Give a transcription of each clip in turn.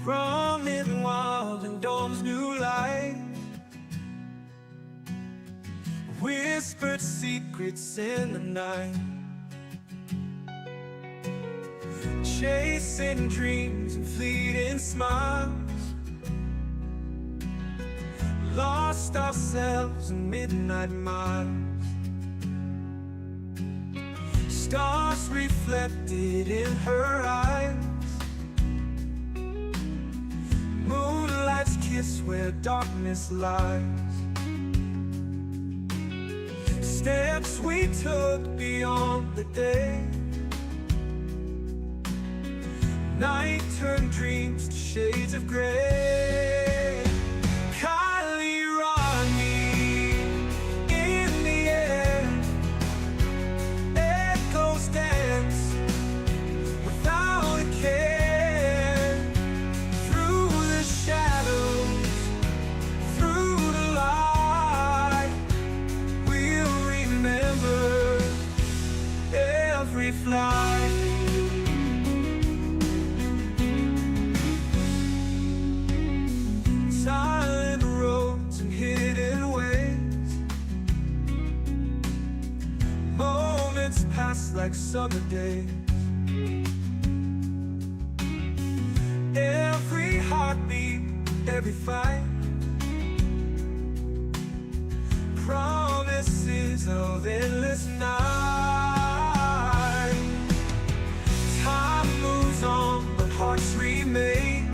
From hidden wild and dawn's new light, whispered secrets in the night, chasing dreams and fleeting smiles, lost ourselves in midnight miles. Stars reflected in her eyes, moonlight's kiss where darkness lies. Steps we took beyond the day, night turned dreams to shades of gray. Kiely Rodni in the air, echoes dance without a care. Through the shadows, through the light, we'll remember every flight. Silent roads and hidden ways, moments pass like summer days. Every heartbeat, every fight, promises of endless night. Time moves on, but hearts remain.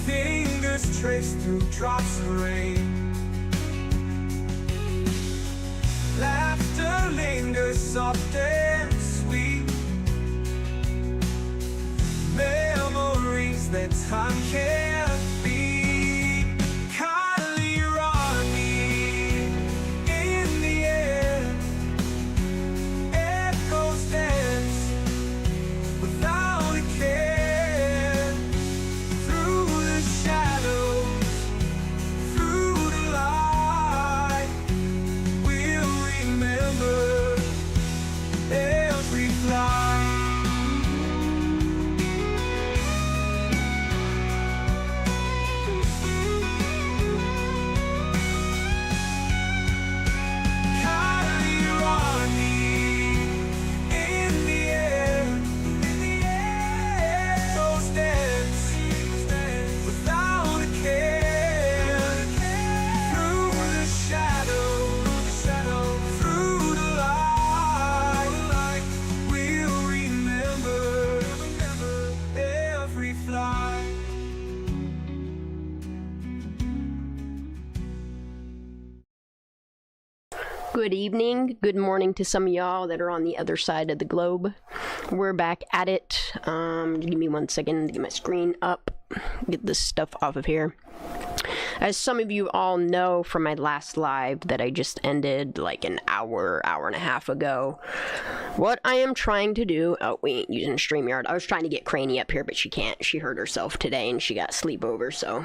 Fingers trace through drops of rain. Laughter lingers soft and sweet, memories that time can't beat. Kiely Rodni in the air, echoes dance without a care. Through the shadows, through the light, we'll remember every flight. Good evening, good morning to some of y'all that are on the other side of the globe. We're back at it. Give me 1 second to get my screen up, get this stuff off of here. As some of you all know from my last live that I just ended like an hour and a half ago, what I am trying to do, oh, we ain't using StreamYard. I was trying to get Cranny up here, but she can't. She hurt herself today and she got sleepover, so.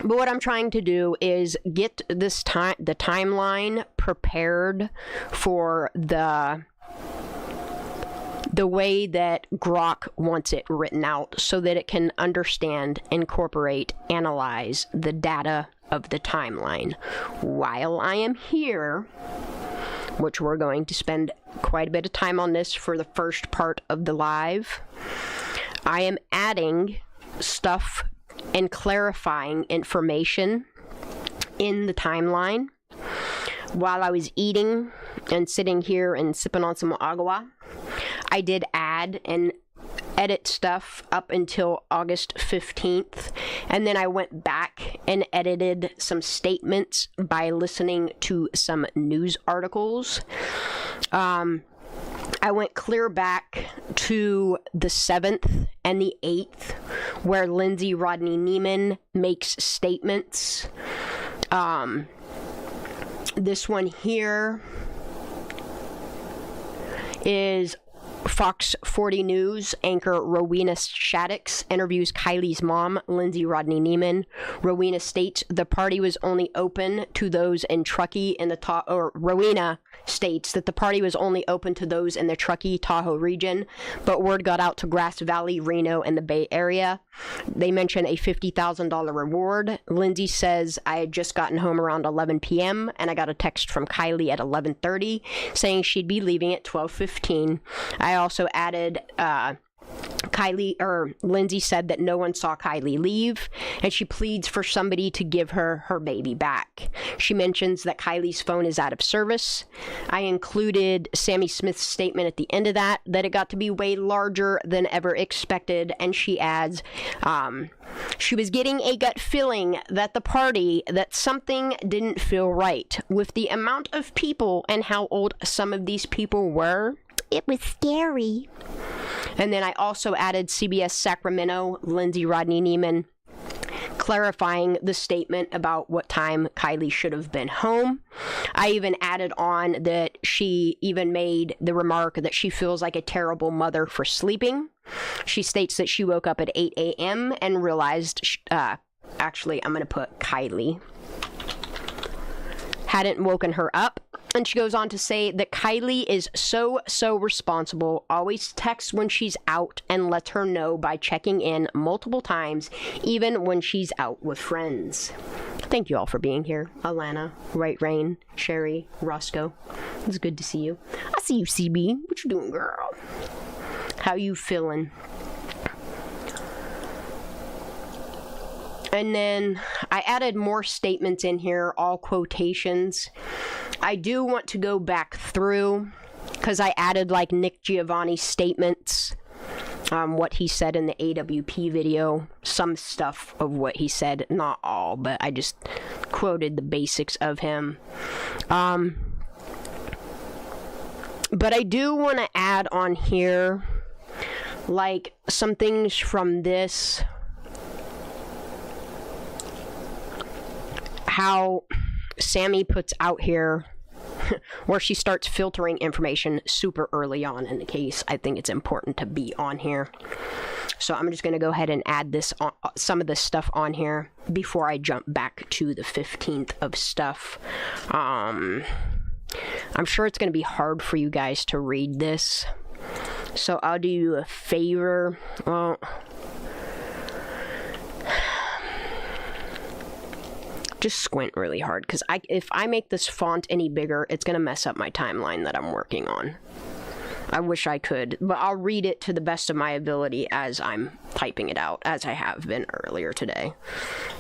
But what I'm trying to do is get the timeline prepared for the way that Grok wants it written out so that it can understand, incorporate, analyze the data of the timeline. While I am here, which we're going to spend quite a bit of time on this for the first part of the live, I am adding stuff and clarifying information in the timeline. While I was eating and sitting here and sipping on some agua, I did add and edit stuff up until August 15th, and then I went back and edited some statements by listening to some news articles. I went clear back to the 7th and the 8th, where Lindsay Rodney Neiman makes statements. This one here is Fox 40 News anchor Rowena Shaddix interviews Kiely's mom, Lindsay Rodni Neiman. Rowena states the party was only open to those in Truckee in the Rowena states that the party was only open to those in the Truckee, Tahoe region, but word got out to Grass Valley, Reno, and the Bay Area. They mention a $50,000 reward. Lindsay says, I had just gotten home around 11 p.m. and I got a text from Kiely at 11:30 saying she'd be leaving at 12:15. I also added, Lindsay said that no one saw Kiely leave, and she pleads for somebody to give her her baby back. She mentions that Kiely's phone is out of service. I included Sammy Smith's statement at the end of that it got to be way larger than ever expected, and she adds, she was getting a gut feeling that that something didn't feel right. With the amount of people and how old some of these people were, it was scary. And then I also added CBS Sacramento, Lindsay Rodni Neiman, clarifying the statement about what time Kiely should have been home. I even added on that she even made the remark that she feels like a terrible mother for sleeping. She states that she woke up at 8 a.m. and realized, actually, I'm going to put Kiely hadn't woken her up. And she goes on to say that Kiely is so responsible, always texts when she's out and lets her know by checking in multiple times, even when she's out with friends. Thank you all for being here. Alana, Right Rain, Sherry, Roscoe. It's good to see you. I see you, CB. What you doing, girl? How you feeling? And then I added more statements in here, all quotations. I do want to go back through because I added like Nick Giovanni's statements, what he said in the AWP video, some stuff of what he said, not all, but I just quoted the basics of him. But I do want to add on here like some things from this, how Sammy puts out here where she starts filtering information super early on in the case. I think it's important to be on here. So I'm just going to go ahead and add this some of this stuff on here before I jump back to the 15th of stuff. I'm sure it's going to be hard for you guys to read this. So I'll do you a favor. Well, just squint really hard, because if I make this font any bigger, it's going to mess up my timeline that I'm working on. I wish I could, but I'll read it to the best of my ability as I'm typing it out, as I have been earlier today.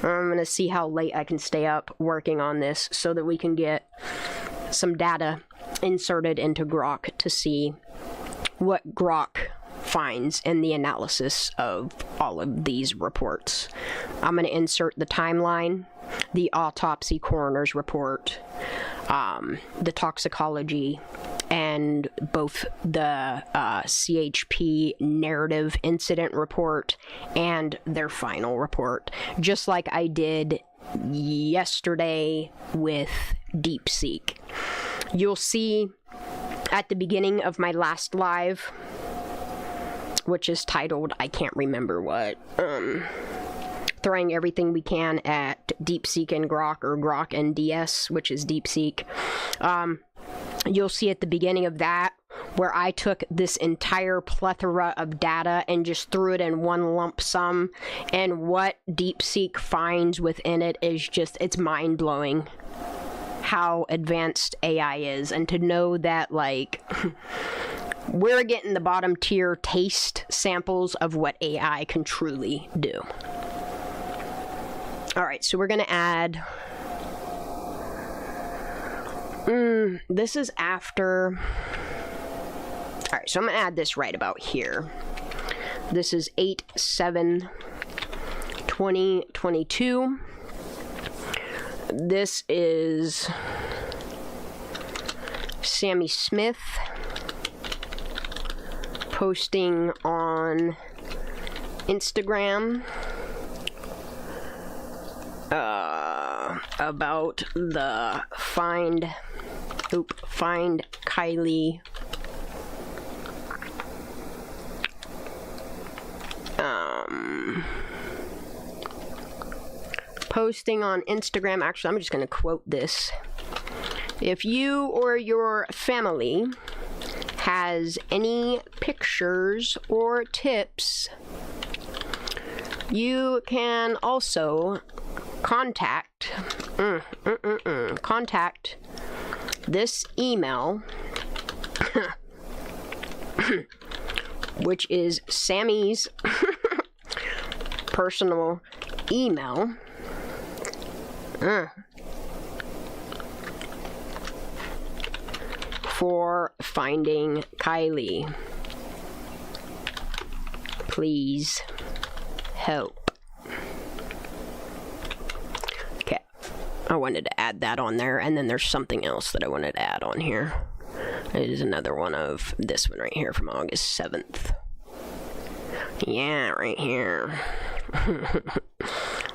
I'm going to see how late I can stay up working on this so that we can get some data inserted into Grok to see what Grok finds in the analysis of all of these reports. I'm going to insert the timeline, the autopsy coroner's report, the toxicology, and both the CHP narrative incident report and their final report, just like I did yesterday with DeepSeek. You'll see at the beginning of my last live, which is titled, I can't remember what, throwing everything we can at DeepSeek and Grok, or Grok and DS, which is DeepSeek. You'll see at the beginning of that where I took this entire plethora of data and just threw it in one lump sum, and what DeepSeek finds within it is just, it's mind-blowing how advanced AI is, and to know that, like, we're getting the bottom tier taste samples of what AI can truly do. Alright, so we're going to add... this is after... Alright, so I'm going to add this right about here. This is 8/7/2022. This is Sammy Smith posting on Instagram about the find Kiely posting on Instagram. Actually, I'm just going to quote this. If you or your family has any pictures or tips, you can also contact this email, which is Sammy's personal email. For finding Kiely. Please help. Okay. I wanted to add that on there, and then there's something else that I wanted to add on here. It is another one of this one right here from August 7th. Yeah, right here.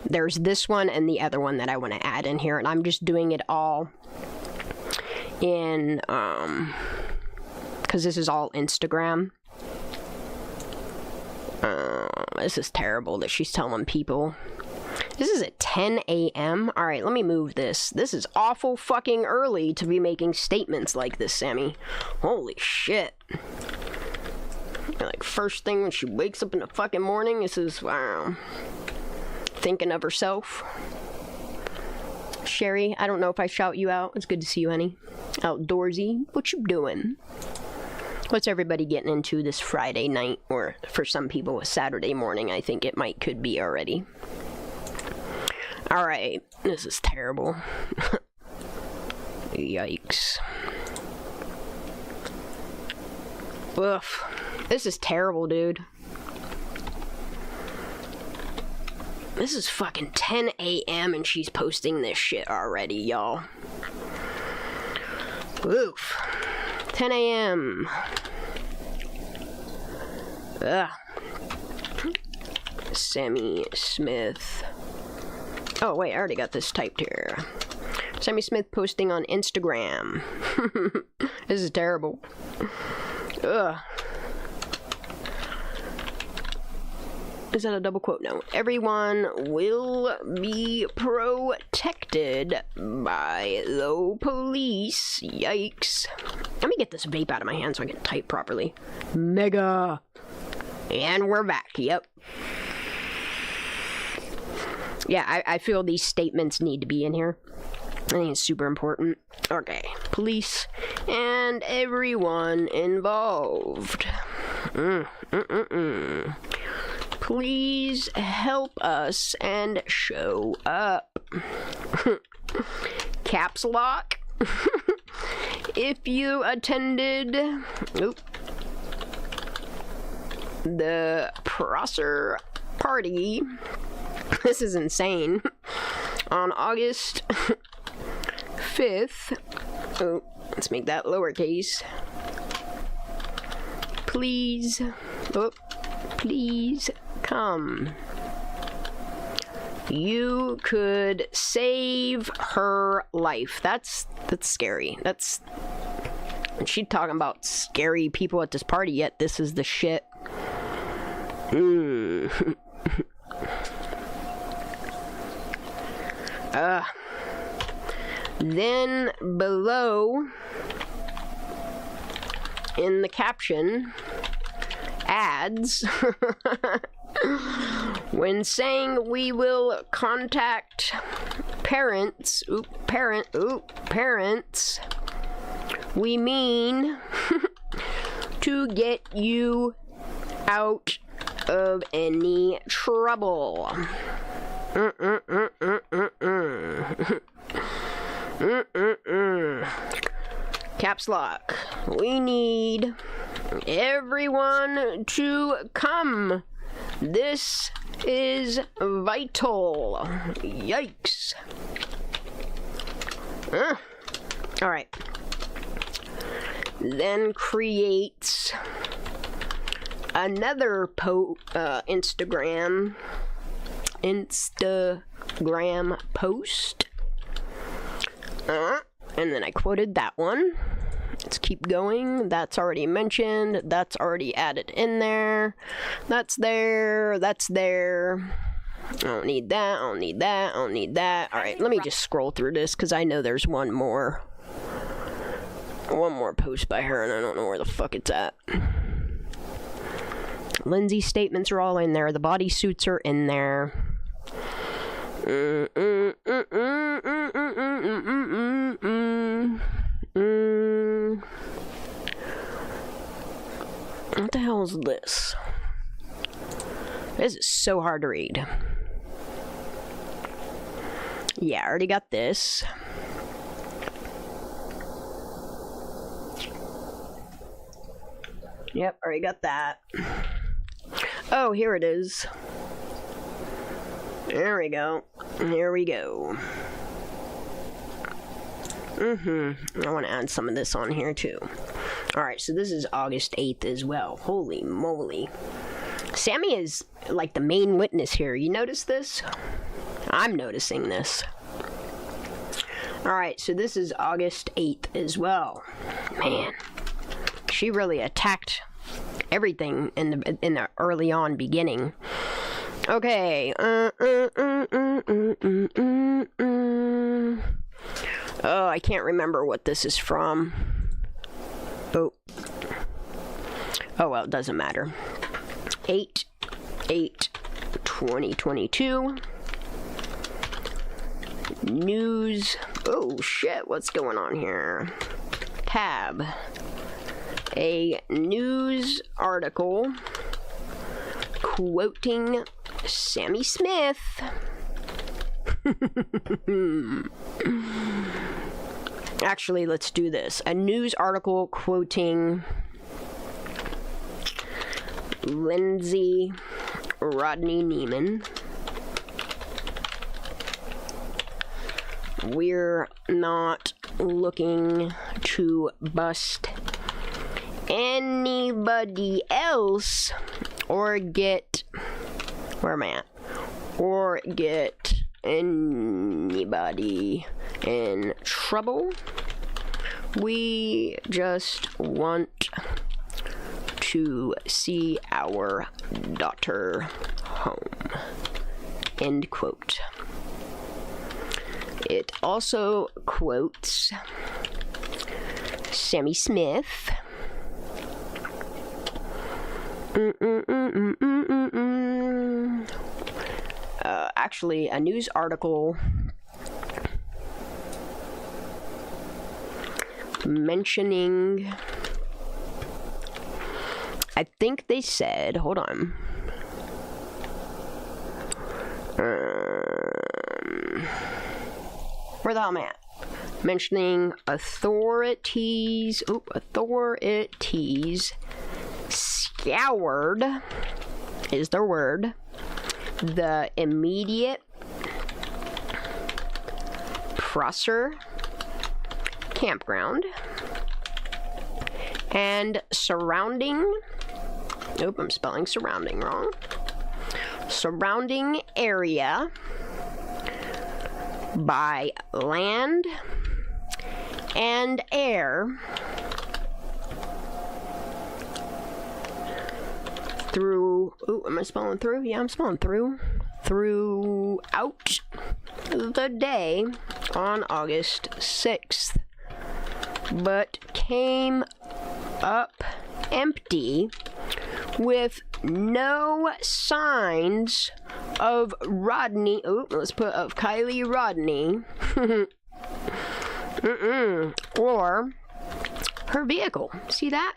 There's this one and the other one that I want to add in here, and I'm just doing it all in, because this is all Instagram. This is terrible that she's telling people. This is at 10 a.m. Alright, let me move this. This is awful fucking early to be making statements like this, Sammy. Holy shit. Like, first thing when she wakes up in the fucking morning, this is, wow. Thinking of herself. Sherry, I don't know if I shout you out. It's good to see you, honey. Outdoorsy, what you doing? What's everybody getting into this Friday night? Or for some people, a Saturday morning, I think it could be already. Alright, this is terrible. Yikes. Oof. This is terrible, dude. This is fucking 10 a.m. and she's posting this shit already, y'all. Oof. 10 a.m. Ugh. Sammy Smith. Oh, wait, I already got this typed here. Sammy Smith posting on Instagram. This is terrible. Ugh. Is that a double quote? No. Everyone will be protected by the police. Yikes. Let me get this vape out of my hand so I can type properly. Mega. And we're back. Yep. Yeah, I feel these statements need to be in here. I think it's super important. Okay. Police and everyone involved. Please help us and show up. Caps lock. If you attended the Prosser party, this is insane, on August 5th, let's make that lowercase, please come. You could save her life. That's scary. And she's talking about scary people at this party, yet this is the shit. Then below in the caption adds when saying we will contact parents, we mean to get you out of any trouble. Caps lock. We need everyone to come. This is vital. Yikes. Alright. Then creates another Instagram post. And then I quoted that one. Let's keep going. That's already mentioned. That's already added in there. That's there. That's there. I don't need that. I don't need that. I don't need that. All right, let me just scroll through this because I know there's one more post by her, and I don't know where the fuck it's at. Lindsay's statements are all in there. The bodysuits are in there. What the hell is this? This is so hard to read. Yeah, I already got this. Yep, already got that. Oh, here it is. There we go. Here we go. I want to add some of this on here too. Alright, so this is August 8th as well. Holy moly. Sammy is like the main witness here. You notice this? I'm noticing this. Alright, so this is August 8th as well. Man, she really attacked everything in the early on beginning. Okay. Oh, I can't remember what this is from. Oh, well, it doesn't matter. 8/8/2022. News. Oh, shit, what's going on here? Tab. A news article quoting Sammy Smith. Actually, let's do this. A news article quoting Lindsay Rodney Neiman. We're not looking to bust anybody else or get anybody in trouble. We just want to see our daughter home. End quote. It also quotes Sammy Smith. Actually, a news article mentioning, I think they said, hold on. Where the hell am I at? Mentioning authorities scoured, is their word, the immediate Prosser campground and surrounding, nope, I'm spelling surrounding wrong, surrounding area by land and air through, am I spelling through? Yeah, I'm spelling through. Throughout the day on August 6th, but came up empty with no signs of Rodney. Oh, let's put of Kiely Rodni. Or her vehicle. See that?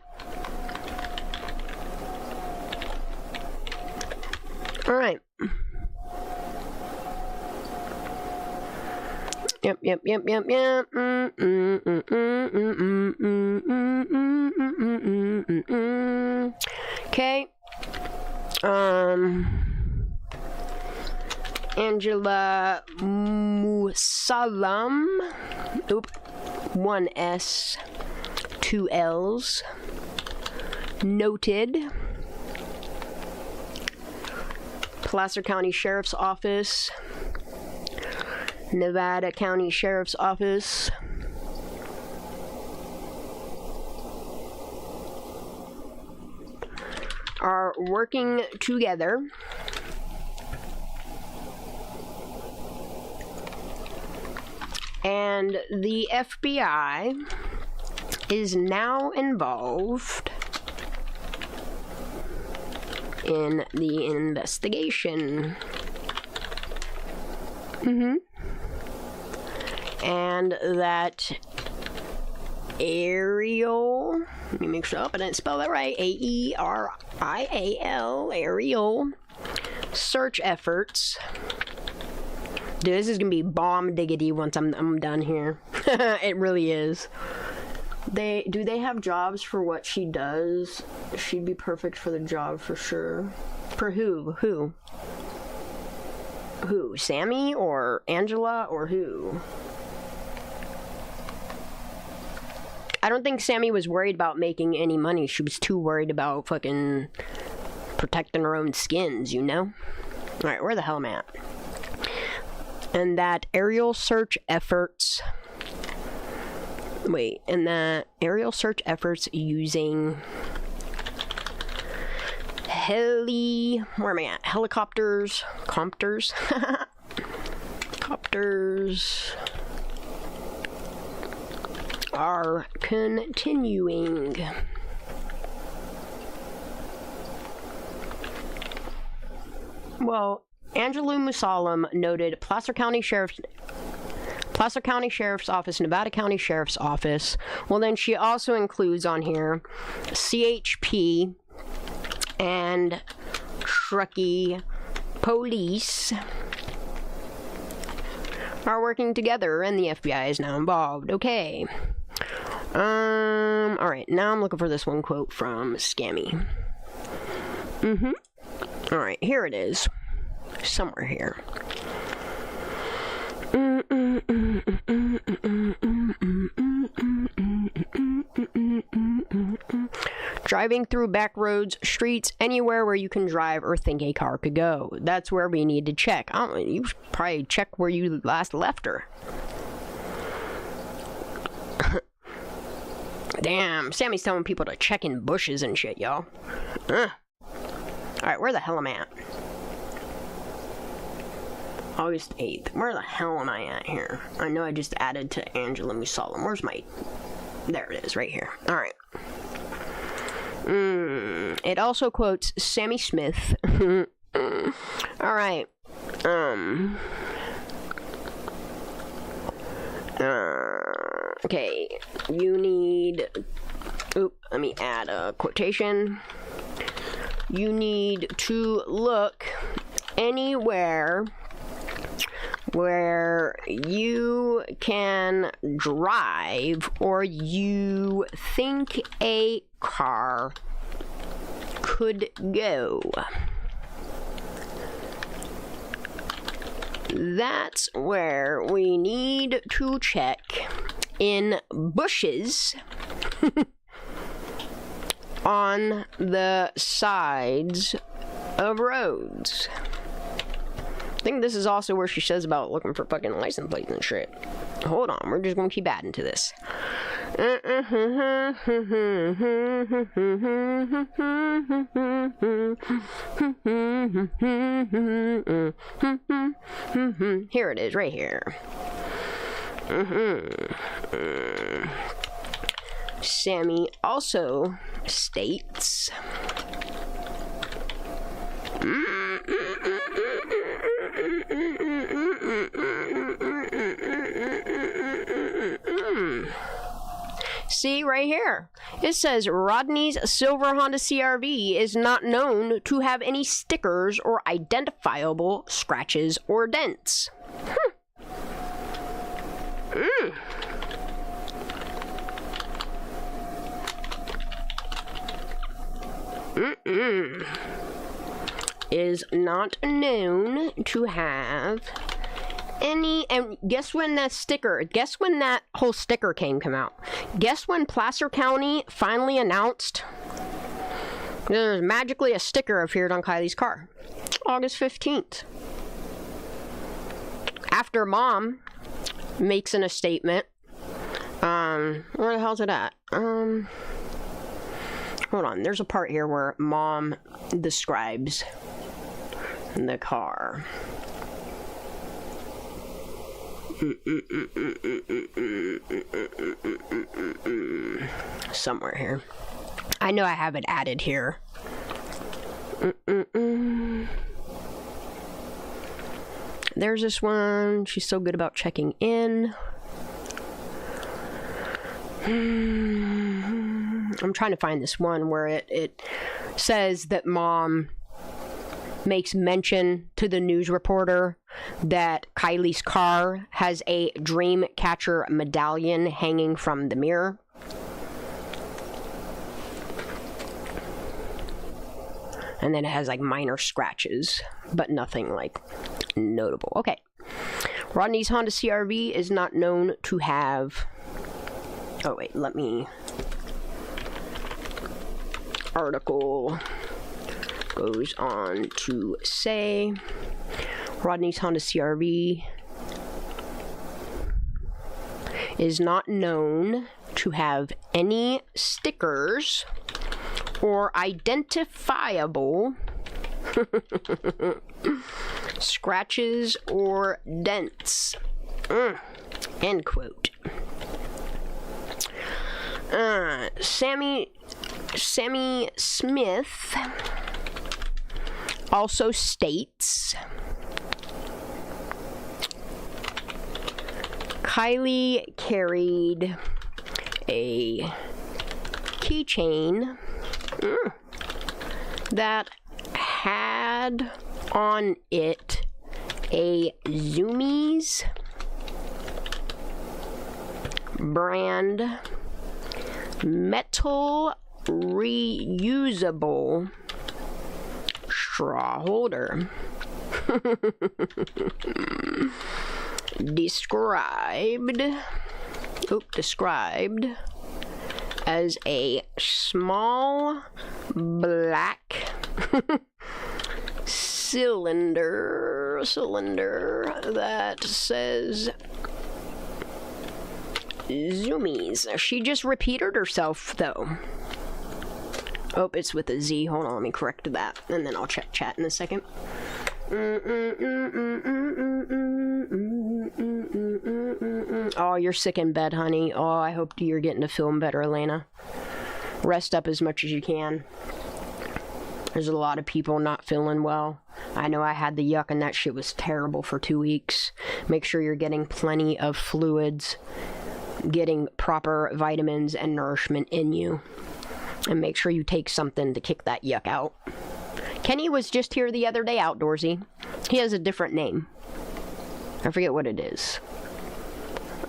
All right. Yep. Okay. Angela Musalam. Oop. 1 S, 2 L's. Noted. Placer County Sheriff's Office. Nevada County Sheriff's Office. Are working together And the FBI is now involved in the investigation. And that Ariel, let me make sure I didn't spell that right, Aerial, Ariel search efforts. Dude, this is gonna be bomb diggity once I'm done here. It really is. Do they have jobs for what she does? She'd be perfect for the job for sure. For who? Who? Sammy or Angela or who? I don't think Sammy was worried about making any money. She was too worried about fucking protecting her own skins, you know? Alright, where the hell am I at? And that aerial search efforts... Wait, and that aerial search efforts using... Where am I at? Helicopters? Copters? Copters... are continuing. Well, Angelou Musalem noted Placer County Sheriff's Office, Nevada County Sheriff's Office. Well, then she also includes on here CHP and Truckee Police are working together, and the FBI is now involved. Okay. Alright, now I'm looking for this one quote from Scammy. Alright, here it is. Somewhere here. Driving through back roads, streets, anywhere where you can drive or think a car could go. That's where we need to check. You should probably check where you last left her. Damn, Sammy's telling people to check in bushes and shit, y'all. Alright, where the hell am I at? August 8th. Where the hell am I at here? I know I just added to Angela Musalem. Where's my... There it is, right here. Alright. It also quotes Sammy Smith. Alright. Okay. You need... let me add a quotation. You need to look anywhere where you can drive or you think a car could go. That's where we need to check in bushes on the sides of roads. I think this is also where she says about looking for fucking license plates and shit. Hold on, we're just gonna keep adding to this. Here it is, right here. Sammy also states see right here, it says Rodney's silver Honda CR-V is not known to have any stickers or identifiable scratches or dents. Is not known to have any. And guess when that whole sticker come out? Guess when Placer County finally announced there's magically a sticker appeared on Kiely's car? August 15th. After Mom makes a statement. Where the hell's it at? Hold on, there's a part here where Mom describes the car. Somewhere here. I know I have it added here. There's this one. She's so good about checking in. I'm trying to find this one where it says that mom makes mention to the news reporter that Kiely's car has a dream catcher medallion hanging from the mirror. And then it has like minor scratches, but nothing like notable. Okay. Rodney's Honda CR-V is not known to have... Oh, wait, let me... Article goes on to say Rodney's Honda CR-V is not known to have any stickers or identifiable scratches or dents. End quote. Sammy Smith also states Kiely carried a keychain that had on it a Zoomies brand metal reusable straw holder. Described as a small black cylinder that says Zoomies. She just repeated herself though. Oh, it's with a Z. Hold on, let me correct that, and then I'll check chat in a second. Oh, you're sick in bed, honey. Oh, I hope you're getting to feeling better, Elena. Rest up as much as you can. There's a lot of people not feeling well. I know I had the yuck and that shit was terrible for 2 weeks. Make sure you're getting plenty of fluids, getting proper vitamins and nourishment in you. And make sure you take something to kick that yuck out. Kenny was just here the other day, outdoorsy. He has a different name. I forget what it is.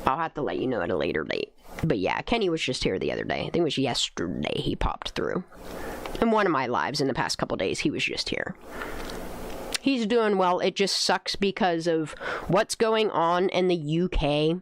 I'll have to let you know at a later date. But yeah, Kenny was just here the other day. I think it was yesterday he popped through. In one of my lives in the past couple days, he was just here. He's doing well. It just sucks because of what's going on in the UK.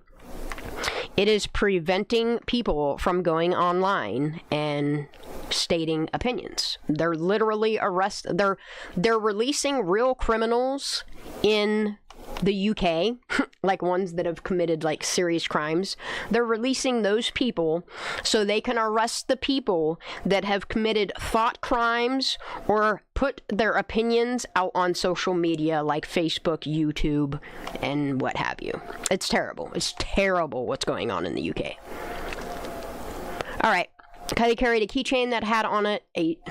It is preventing people from going online and stating opinions. They're literally they're releasing real criminals in the UK, like ones that have committed like serious crimes. They're releasing those people so they can arrest the people that have committed thought crimes or put their opinions out on social media like Facebook, YouTube, and what have you. It's terrible. It's terrible what's going on in the UK. All right. Kiely carried a keychain that had on it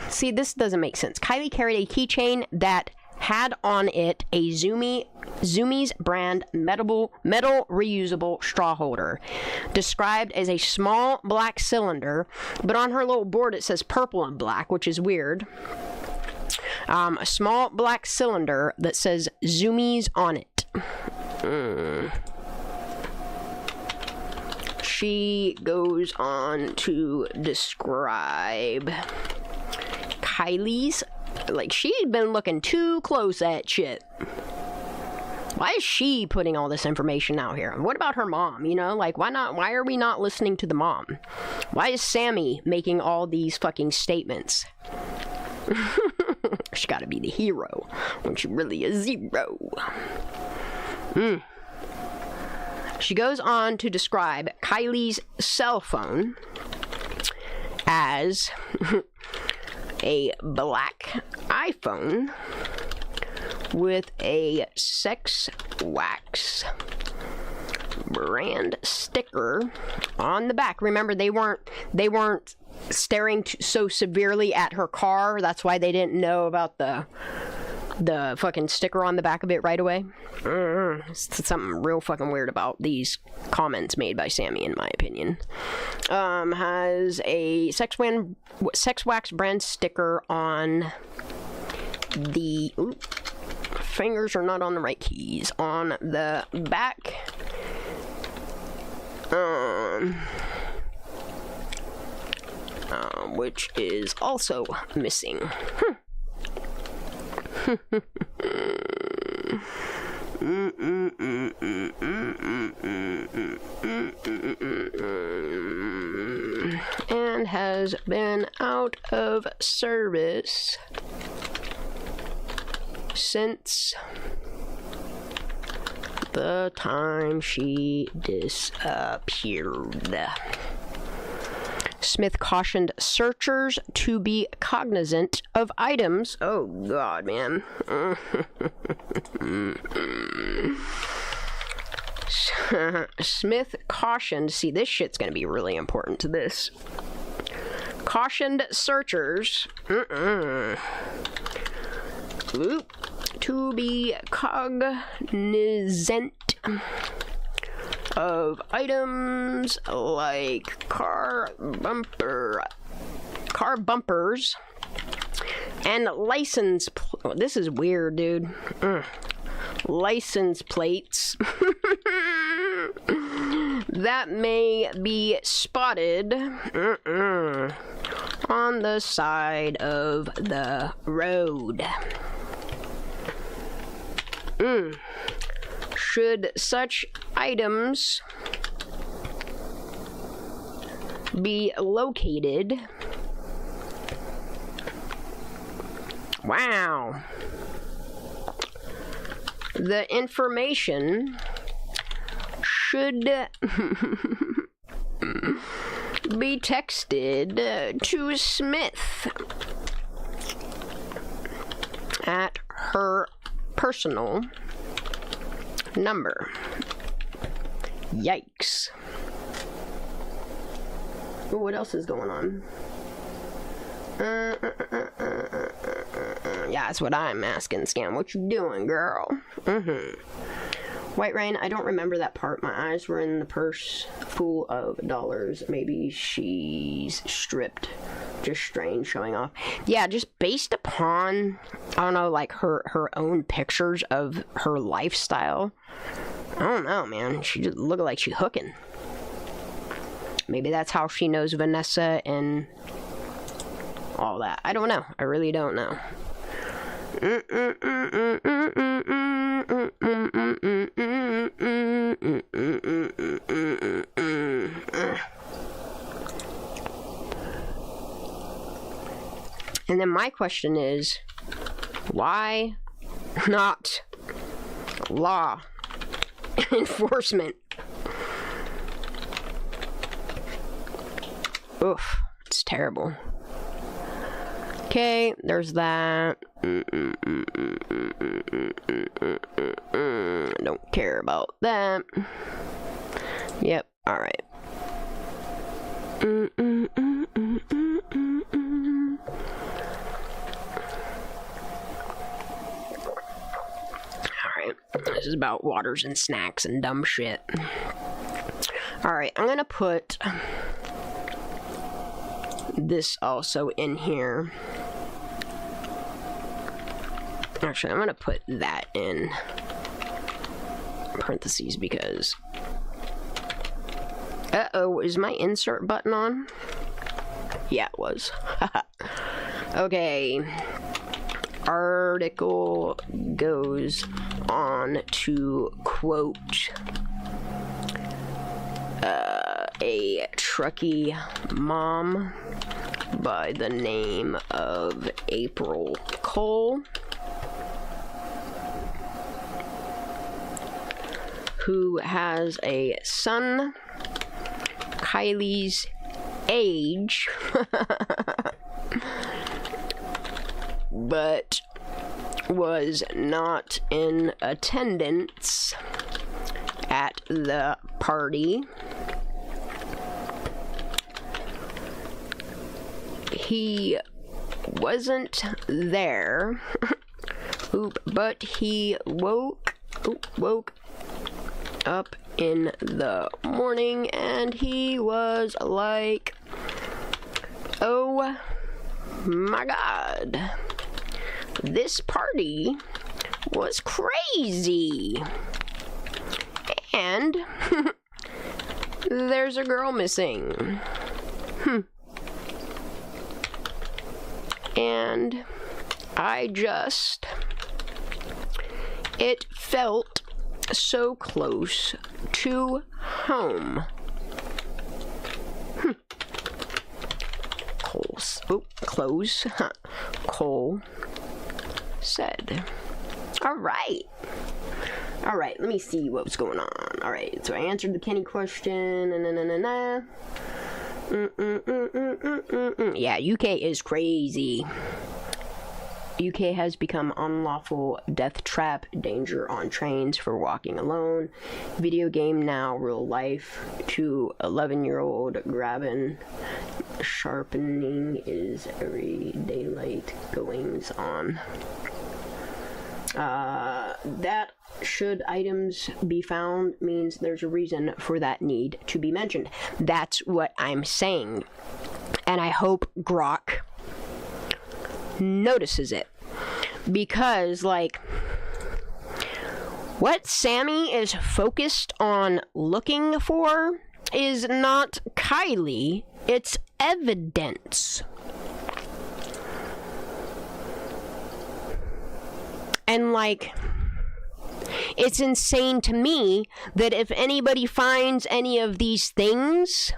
See, this doesn't make sense. Kiely carried a keychain that had on it a Zoomies brand metal reusable straw holder, described as a small black cylinder, but on her little board it says purple and black, which is weird. A small black cylinder that says Zoomies on it. She goes on to describe Kiely's, like, she'd been looking too close at shit. Why is she putting all this information out here? What about her mom? You know, like, why are we not listening to the mom? Why is Sammy making all these fucking statements? She gotta be the hero when she really is zero. She goes on to describe Kiely's cell phone as a black iPhone with a sex wax brand sticker on the back. Remember, they weren't staring so severely at her car. That's why they didn't know about the fucking sticker on the back of it right away. It's something real fucking weird about these comments made by Sammy, in my opinion. Has a sex wax brand sticker on the... Ooh, fingers are not on the right keys. On the back. Which is also missing. And has been out of service since the time she disappeared. Smith cautioned searchers to be cognizant of items. Oh, God, man. Smith cautioned... See, this shit's gonna be really important to this. Cautioned searchers... to be cognizant of items like car bumpers and license this is weird, dude. License plates that may be spotted on the side of the road. Should such items be located... Wow. The information should be texted to Smith at her personal number. Yikes. Ooh, what else is going on? Yeah, that's what I'm asking, Scam. What you doing, girl? White Rain, I don't remember that part. My eyes were in the purse full of dollars. Maybe she's stripped. Just strange showing off. Yeah, just based upon, I don't know, like her own pictures of her lifestyle. I don't know, man. She just looked like she hooking. Maybe that's how she knows Vanessa and all that. I don't know. I really don't know. And then my question is, why not law enforcement? Oof, it's terrible. Okay, there's that. Don't care about that. Yep, alright. Alright, this is about waters and snacks and dumb shit. Alright, I'm gonna put this also in here. Actually, I'm gonna put that in parentheses because... Uh-oh, is my insert button on? Yeah, it was. Okay. Article goes on to quote a truckee mom by the name of April Cole, who has a son Kiely's age, but was not in attendance at the party. He wasn't there, but he woke up in the morning and he was like, oh my god, this party was crazy. And there's a girl missing. And it felt so close to home. Cole said. All right, let me see what was going on. All right, so I answered the Kenny question. Yeah, UK is crazy. UK has become unlawful death trap, danger on trains for walking alone. Video game now, real life. To 11-year-old grabbing, sharpening is every daylight goings on. That should items be found means there's a reason for that need to be mentioned. That's what I'm saying. And I hope Grok notices it. Because, like, what Sammy is focused on looking for is not Kiely, it's evidence. And, like, it's insane to me that if anybody finds any of these things,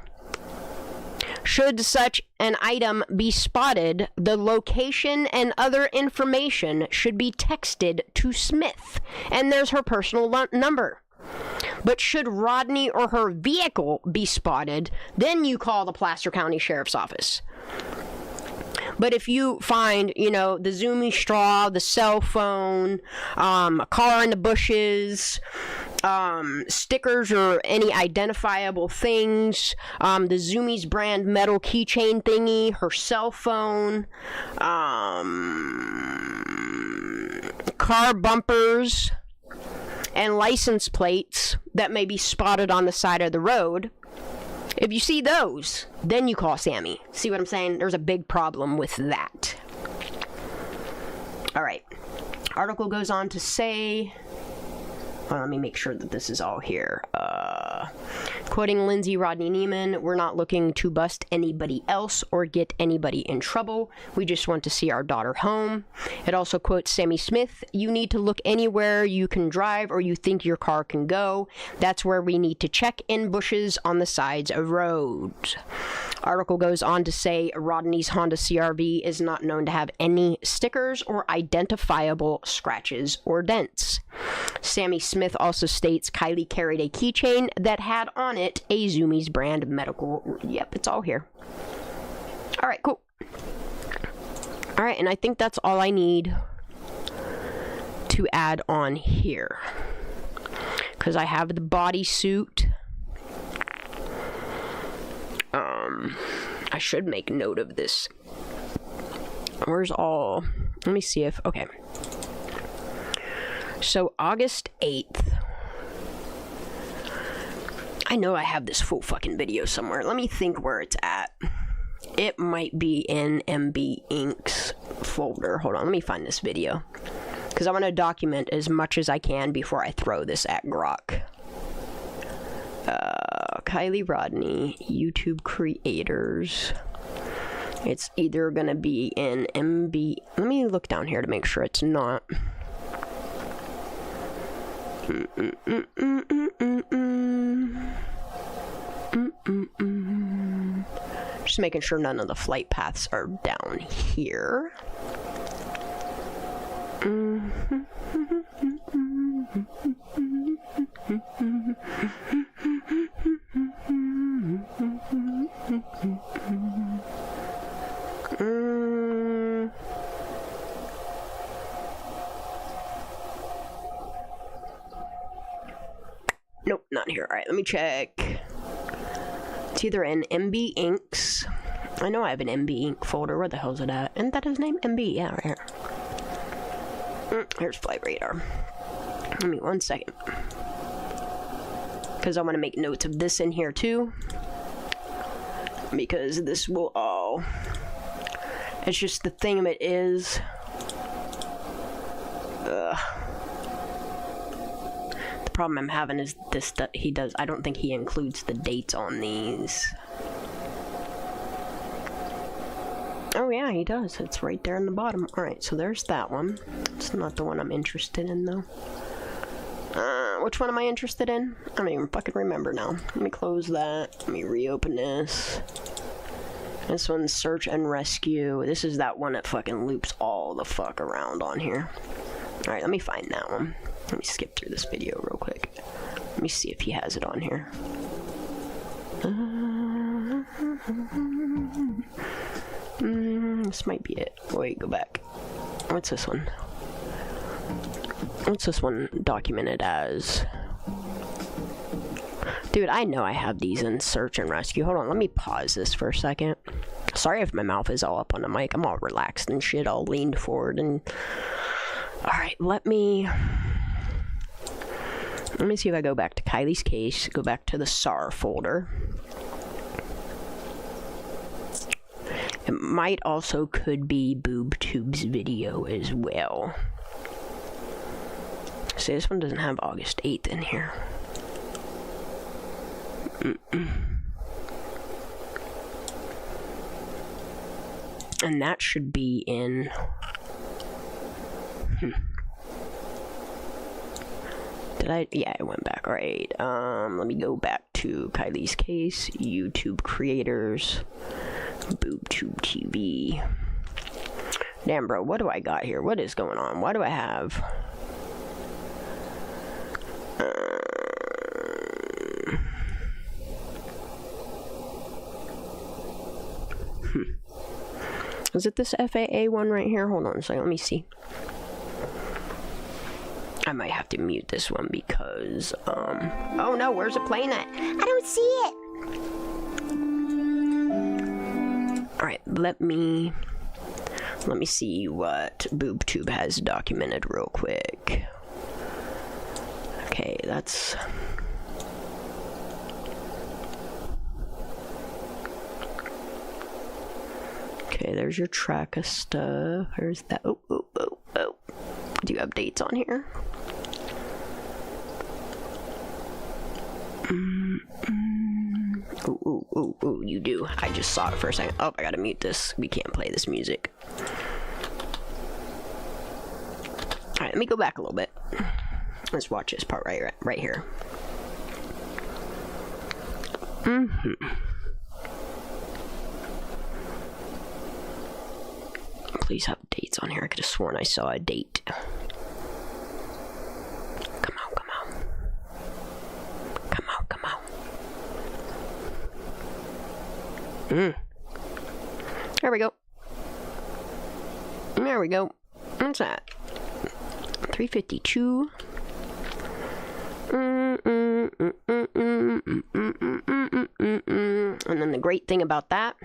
should such an item be spotted, the location and other information should be texted to Smith, and there's her personal number. But should Rodni or her vehicle be spotted, then you call the Placer County Sheriff's Office. But if you find, the Zoomy straw, the cell phone, a car in the bushes, stickers or any identifiable things, the Zoomies brand metal keychain thingy, her cell phone, car bumpers, and license plates that may be spotted on the side of the road, if you see those, then you call Sammy. See what I'm saying? There's a big problem with that. Alright. Article goes on to say... Well, let me make sure that this is all here. Quoting Lindsay Rodney Neiman, we're not looking to bust anybody else or get anybody in trouble. We just want to see our daughter home. It also quotes Sammy Smith, you need to look anywhere you can drive or you think your car can go. That's where we need to check in bushes on the sides of roads. Article goes on to say Rodney's Honda CR-V is not known to have any stickers or identifiable scratches or dents. Sammy Smith also states Kiely carried a keychain that had on it a Zoomies brand medical... Yep, it's all here. Alright, cool. Alright, and I think that's all I need to add on here. Because I have the bodysuit. I should make note of this. Where's all... Let me see if... Okay. So, August 8th. I know I have this full fucking video somewhere. Let me think where it's at. It might be in MB Inc.'s folder. Hold on, let me find this video. Because I want to document as much as I can before I throw this at Grok. Kiely Rodni, YouTube creators. It's either going to be in MB... Let me look down here to make sure it's not... Just making sure none of the flight paths are down here. Nope, not here. Alright, let me check. It's either in MB Inks. I know I have an MB Ink folder. Where the hell is it at? Isn't that his name? MB, yeah, right here. Here's Flight Radar. Give me 1 second. Because I want to make notes of this in here too. Because this will all... It's just the thing of it is... The problem I'm having is this that he does. I don't think he includes the dates on these. Oh yeah, he does. It's right there in the bottom. Alright, so there's that one. It's not the one I'm interested in though. Which one am I interested in? I don't even fucking remember now. Let me close that. Let me reopen this. This one's search and rescue. This is that one that fucking loops all the fuck around on here. Alright, let me find that one. Let me skip through this video real quick. Let me see if he has it on here. This might be it. Wait, go back. What's this one? What's this one documented as? Dude, I know I have these in search and rescue. Hold on, let me pause this for a second. Sorry if my mouth is all up on the mic. I'm all relaxed and shit, all leaned forward and... Alright, let me see if I go back to Kiely's case, go back to the SAR folder. It might also could be BoobTube's video as well. See, this one doesn't have August 8th in here. And that should be in... Did I? Yeah, I went back. Alright, let me go back to Kiely's case, YouTube creators, BoobTube TV. Damn, bro, what do I got here? What is going on? Why do I have... Is it this FAA one right here? Hold on a second, let me see. I might have to mute this one because, oh no, where's it playing at? I don't see it! Alright, let me see what BoobTube has documented real quick. Okay, that's... Okay, there's your track of stuff. There's that. Oh. Do you have dates on here? Oh, you do. I just saw it for a second. Oh, I gotta mute this. We can't play this music. Alright, let me go back a little bit. Let's watch this part right here. Please have dates on here. I could have sworn I saw a date. Come on. There we go. What's that? 352. And then the great thing about that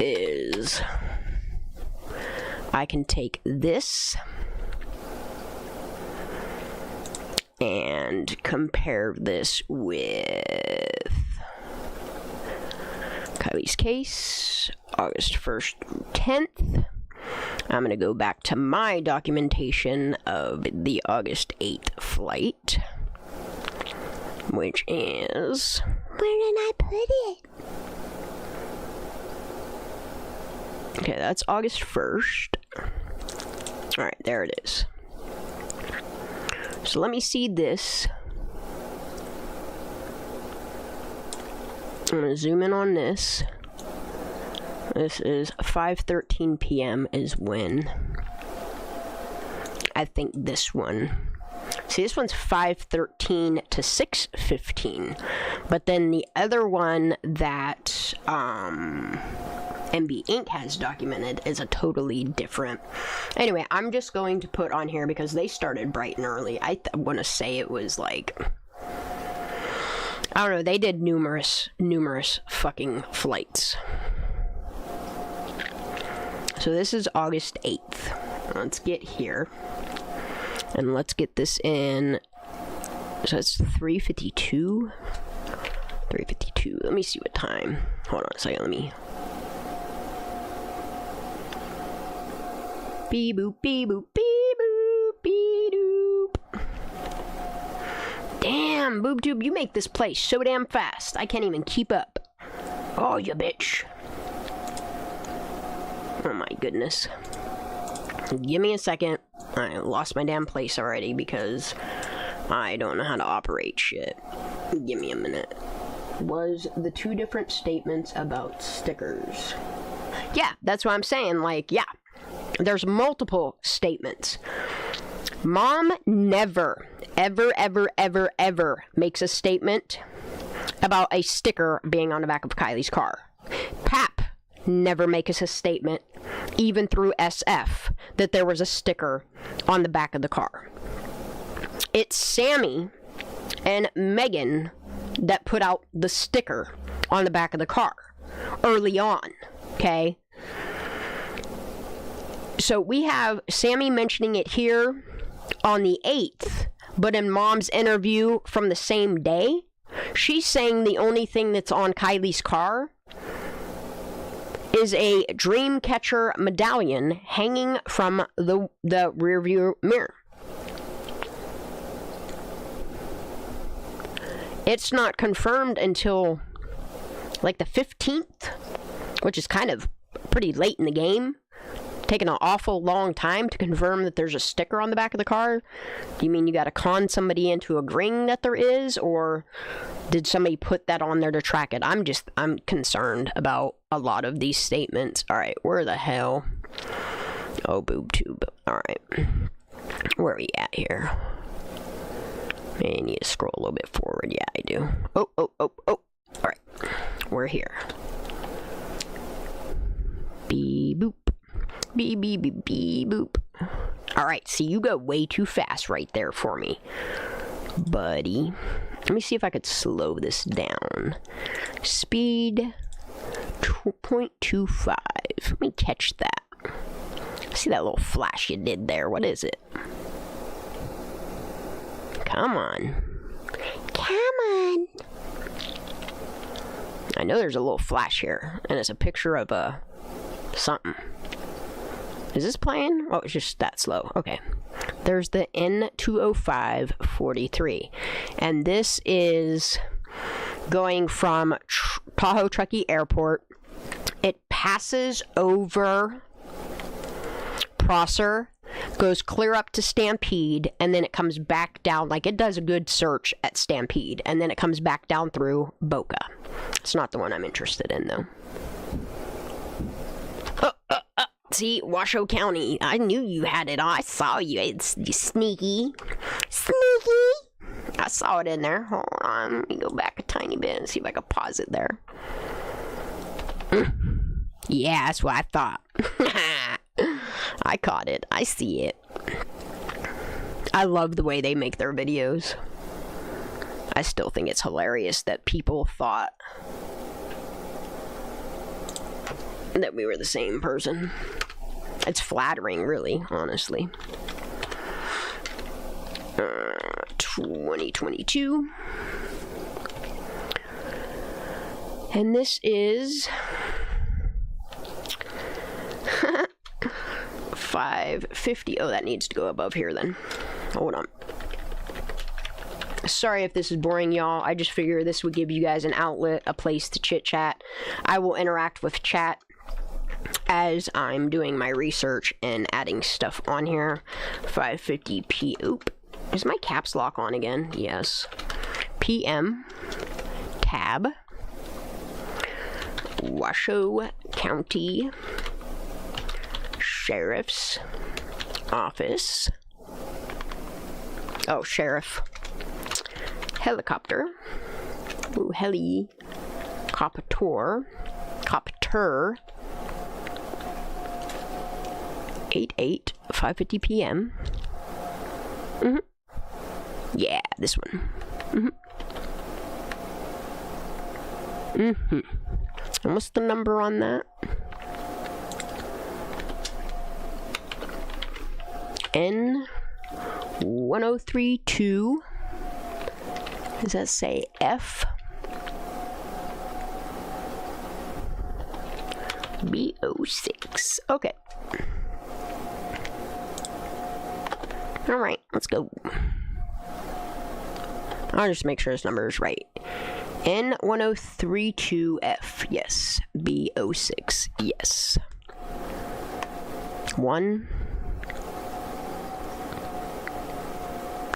is I can take this and compare this with Kiely's case, August 1st through 10th. I'm going to go back to my documentation of the August 8th flight, which is... Where did I put it? Okay, that's August 1st. Alright, there it is. So let me see this. I'm going to zoom in on this. This is 5:13 p.m. is when I think this one. See, this one's 5:13 to 6:15. But then the other one that MB Inc. has documented is a totally different. Anyway, I'm just going to put on here because they started bright and early. I want to say it was like, I don't know, they did numerous fucking flights. So this is August 8th. Let's get here. And let's get this in. So it's 3:52. 3:52. Let me see what time. Hold on a second. Let me. Beep boop, beep boop, beep boop, beep doop. Damn, boob tube, you make this play so damn fast. I can't even keep up. Oh, you bitch. Oh my goodness. Give me a second. I lost my damn place already because I don't know how to operate shit. Give me a minute. Was the two different statements about stickers? Yeah, that's what I'm saying. Like, yeah. There's multiple statements. Mom never, ever makes a statement about a sticker being on the back of Kiely's car. Pap never makes a statement, even through SF, that there was a sticker on the back of the car. It's Sammy and Megan that put out the sticker on the back of the car early on, okay? So we have Sammy mentioning it here on the 8th, but in Mom's interview from the same day, she's saying the only thing that's on Kiely's car is a dream catcher medallion hanging from the rearview mirror. It's not confirmed until like the 15th, which is kind of pretty late in the game. Taking an awful long time to confirm that there's a sticker on the back of the car. Do you mean you gotta con somebody into agreeing that there is, or did somebody put that on there to track it? I'm concerned about a lot of these statements. Alright, where the hell? Oh, boob tube. Alright. Where are we at here? Maybe I need to scroll a little bit forward. Yeah, I do. Oh. Alright. We're here. Beep boop. Beep, beep, beep, beep, boop. Alright, see, you go way too fast right there for me, buddy. Let me see if I could slow this down. Speed 2.25. Let me catch that. See that little flash you did there? What is it? Come on. Come on. I know there's a little flash here, and it's a picture of something. Is this playing? Oh, it's just that slow. Okay. There's the N205-43. And this is going from Tahoe Truckee Airport. It passes over Prosser, goes clear up to Stampede, and then it comes back down. Like, it does a good search at Stampede, and then it comes back down through Boca. It's not the one I'm interested in, though. See, Washoe County. I knew you had it on. I saw you. It's you sneaky. Sneaky! I saw it in there. Hold on. Let me go back a tiny bit and see if I can pause it there. Yeah, that's what I thought. I caught it. I see it. I love the way they make their videos. I still think it's hilarious that people thought that we were the same person. It's flattering, really, honestly. 2022. And this is 550. Oh, that needs to go above here then. Hold on. Sorry if this is boring, y'all. I just figured this would give you guys an outlet, a place to chit-chat. I will interact with chat as I'm doing my research and adding stuff on here. 550p. Oop. Is my caps lock on again? Yes. PM. Tab. Washoe County Sheriff's Office. Oh, Sheriff. Helicopter. Ooh, heli. Copter. 8/8, 5:50 p.m. Yeah, this one. And what's the number on that? N1032. Does that say F? B06. Okay. Alright, let's go. I'll just make sure this number is right. N1032F. Yes. B06. Yes. 1.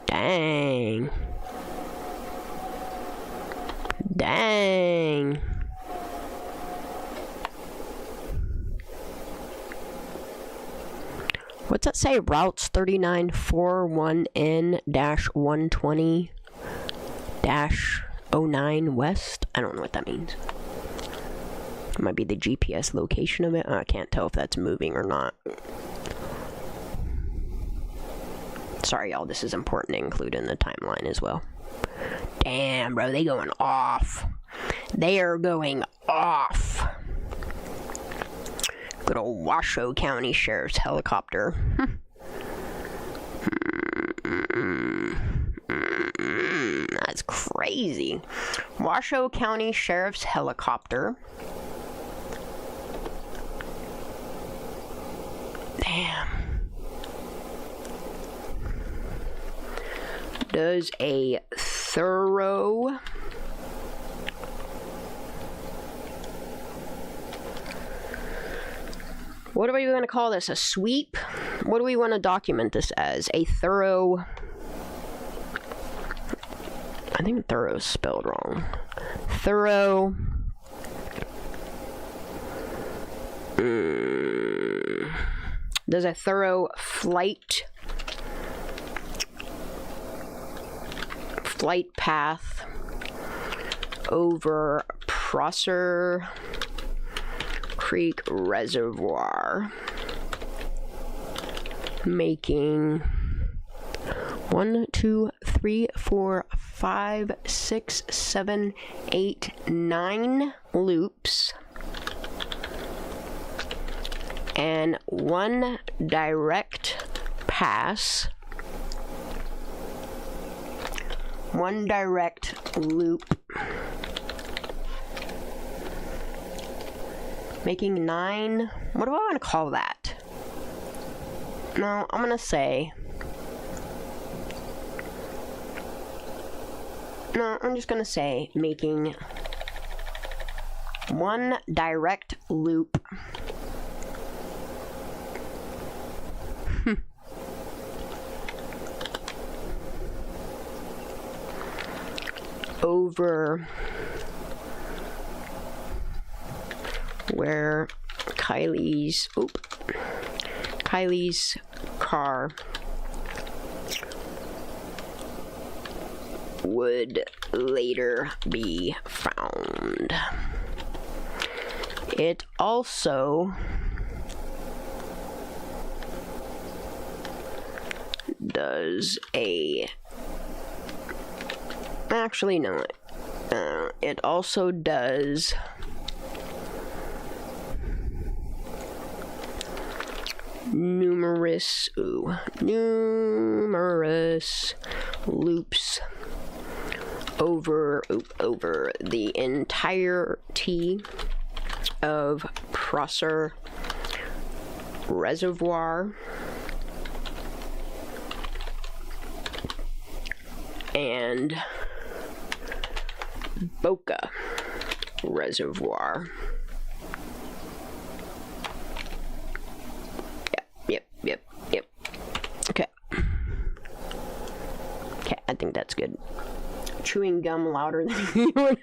Dang. Dang. What's that say? Routes 3941N-120-09 West? I don't know what that means. It might be the GPS location of it. I can't tell if that's moving or not. Sorry, y'all. This is important to include in the timeline as well. Damn, bro. They going off. They are going off. Good old Washoe County Sheriff's helicopter. That's crazy. Washoe County Sheriff's helicopter. Damn. Does a thorough what are we going to call this? A sweep? What do we want to document this as? A thorough... I think thorough is spelled wrong. Thorough... There's a thorough flight path over Prosser Creek Reservoir, making 1, 2, 3, 4, 5, 6, 7, 8, 9 loops and 1 direct pass, 1 direct loop, making 9. What do I want to call that? No, I'm gonna say. No, I'm just gonna say making 1 direct loop. Over where Kiely's car would later be found. It also does a... Actually, no. It also does... numerous loops over the entirety of Prosser Reservoir and Boca Reservoir. Yep. Okay, I think that's good. Chewing gum louder than you would.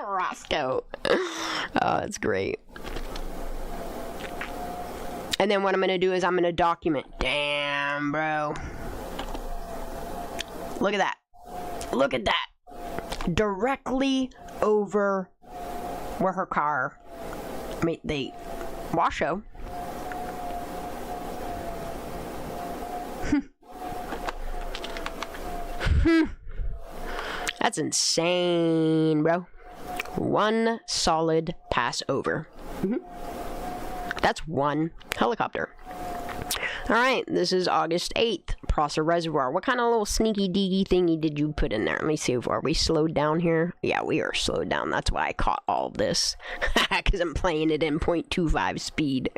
Roscoe. Oh, that's great. And then what I'm going to do is I'm going to document. Damn, bro. Look at that. Look at that. Directly over where her car... I mean, the Washoe That's insane, bro. One solid pass over. That's one helicopter. Alright, this is August 8th. Prosser Reservoir. What kind of little sneaky deaky thingy did you put in there? Let me see. Are we slowed down here? Yeah, we are slowed down. That's why I caught all of this. Because I'm playing it in 0.25 speed.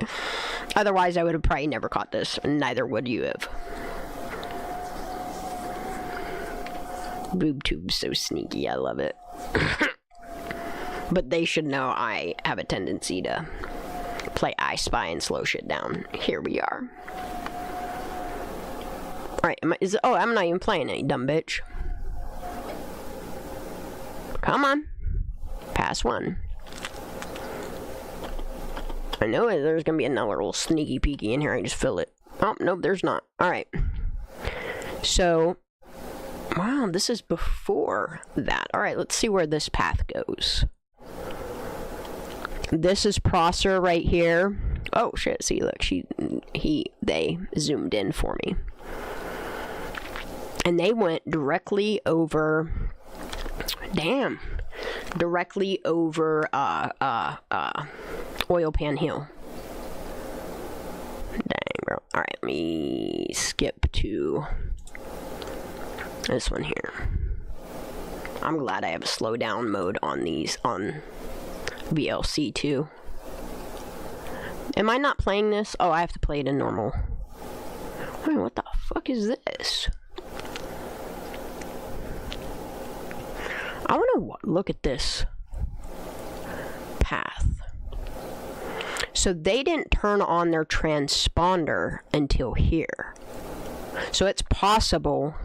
Otherwise, I would have probably never caught this. And neither would you have. BoobTube's so sneaky. I love it. But they should know I have a tendency to play I Spy and slow shit down. Here we are. Alright, I'm not even playing it, you dumb bitch. Come on. Pass one. I know there's gonna be another little sneaky peeky in here, I just feel it. Oh, nope, there's not. Alright. So, wow, this is before that. Alright, let's see where this path goes. This is Prosser right here. Oh shit, see, look, they zoomed in for me. And they went directly over, directly over, Oil Pan Hill. Dang, bro. Alright, let me skip to this one here. I'm glad I have a slow down mode on these, on VLC too. Am I not playing this? Oh, I have to play it in normal. Wait, what the fuck is this? I want to look at this path. So they didn't turn on their transponder until here. So it's possible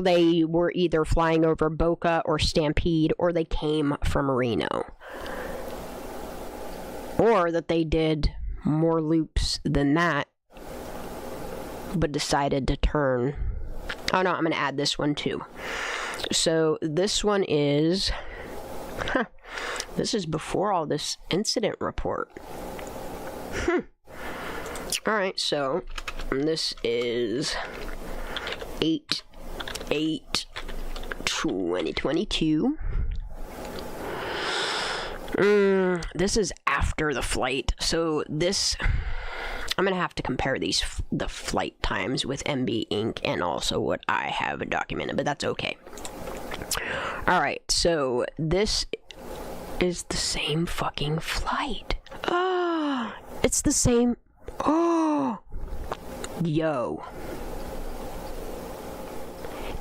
they were either flying over Boca or Stampede, or they came from Reno. Or that they did more loops than that, but decided to turn. Oh no, I'm going to add this one too. So this one is, this is before all this incident report. Alright, so this is 8/8/2022. This is after the flight, so this, I'm gonna have to compare the flight times with MB Inc. and also what I have documented, but that's okay. Alright, so this is the same fucking flight. Oh, it's the same. Oh, yo.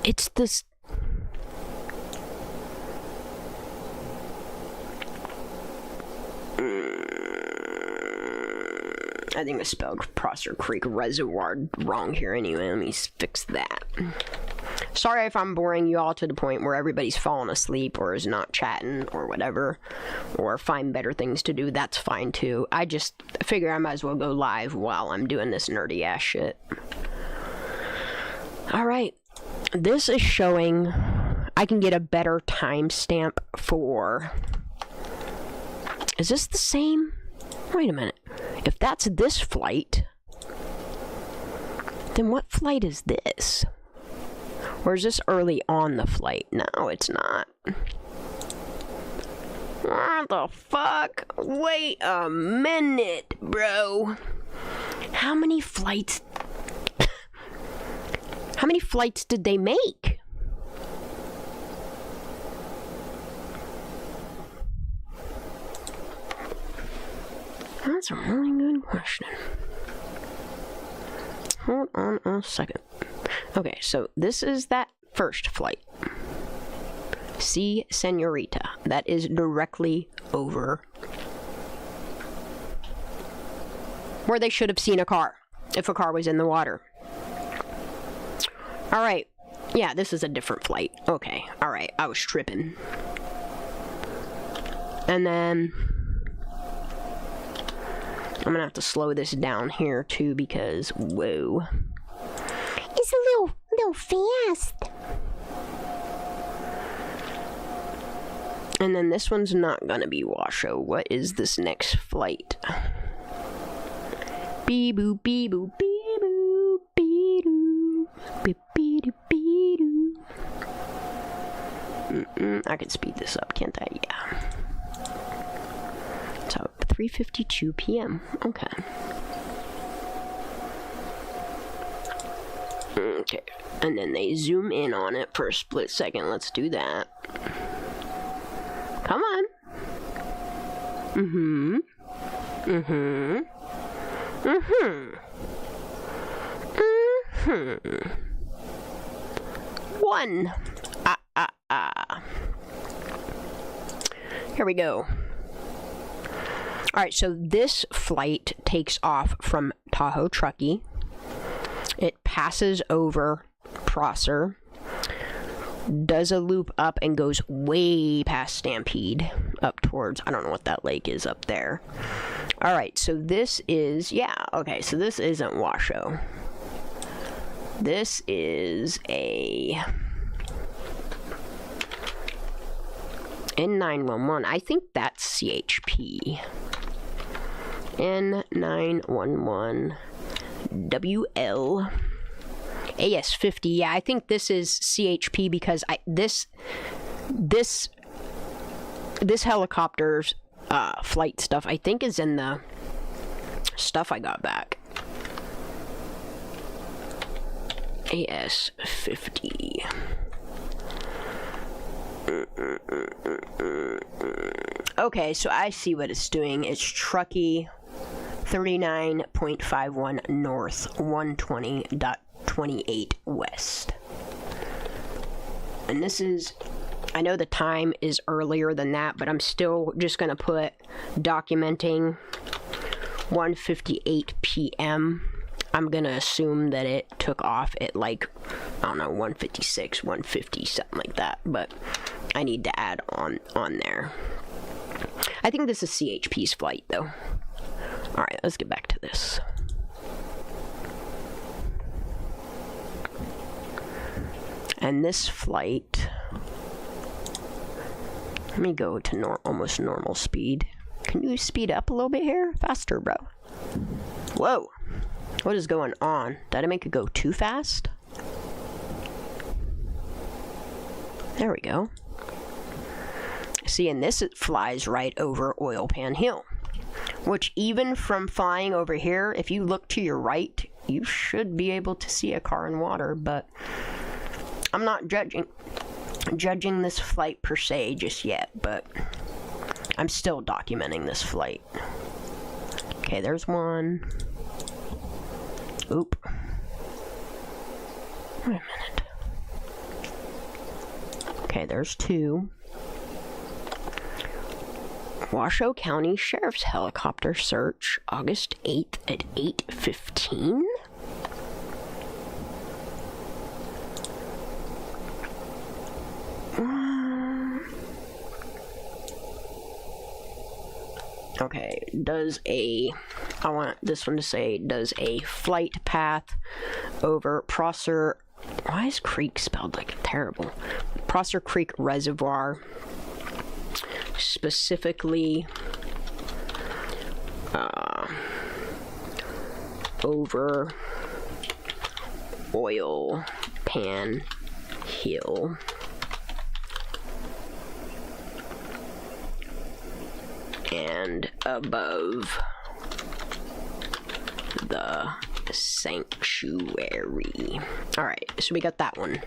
It's this. I think I spelled Prosser Creek Reservoir wrong here anyway. Let me fix that. Sorry if I'm boring you all to the point where everybody's falling asleep or is not chatting or whatever, or find better things to do. That's fine too. I just figure I might as well go live while I'm doing this nerdy ass shit. Alright. This is showing I can get a better timestamp for... Is this the same? Wait a minute. If that's this flight, then what flight is this? Or is this early on the flight? No, it's not. What the fuck? Wait a minute, bro. How many flights... How many flights did they make? That's a really good question. Hold on a second. Okay, so this is that first flight. See, Senorita. That is directly over where they should have seen a car, if a car was in the water. Alright. Yeah, this is a different flight. Okay, alright. I was tripping. And then... I'm gonna have to slow this down here too because, whoa. It's a little fast. And then this one's not gonna be Washoe. What is this next flight? Bee boo, bee boo, bee boo, bee doo, bee bee doo, bee doo. I can speed this up, can't I? Yeah. So 3:52 p.m. Okay. Okay, and then they zoom in on it for a split second. Let's do that. Come on. One. Here we go. Alright, so this flight takes off from Tahoe Truckee. It passes over Prosser, does a loop up, and goes way past Stampede up towards, I don't know what that lake is up there. Alright, so this is, yeah, okay, so this isn't Washoe. This is a N911. I think that's CHP. N911 WL AS50. Yeah, I think this is CHP because this helicopter's flight stuff I think is in the stuff I got back. AS50. Okay, so I see what it's doing. It's Truckee 39.51 north, 120.28 west. And this is, I know the time is earlier than that, but I'm still just going to put documenting 1:58 p.m. I'm going to assume that it took off at like, I don't know, 1:56, 1:50, something like that. But I need to add on there. I think this is CHP's flight, though. Alright, let's get back to this. And this flight, let me go to almost normal speed. Can you speed up a little bit here? Faster, bro. Whoa. What is going on? Did I make it go too fast? There we go. See, and this it flies right over Oil Pan Hill. Which, even from flying over here, if you look to your right, you should be able to see a car in water, but I'm not judging this flight per se just yet, but I'm still documenting this flight. Okay, there's one. Oop. Wait a minute. Okay, there's two. Washoe County Sheriff's Helicopter Search, August 8th at 8:15. Okay, I want this one to say, does a flight path over Prosser, why is Creek spelled like terrible? Prosser Creek Reservoir, specifically over Oil Pan Hill. And above the sanctuary. Alright, so we got that one.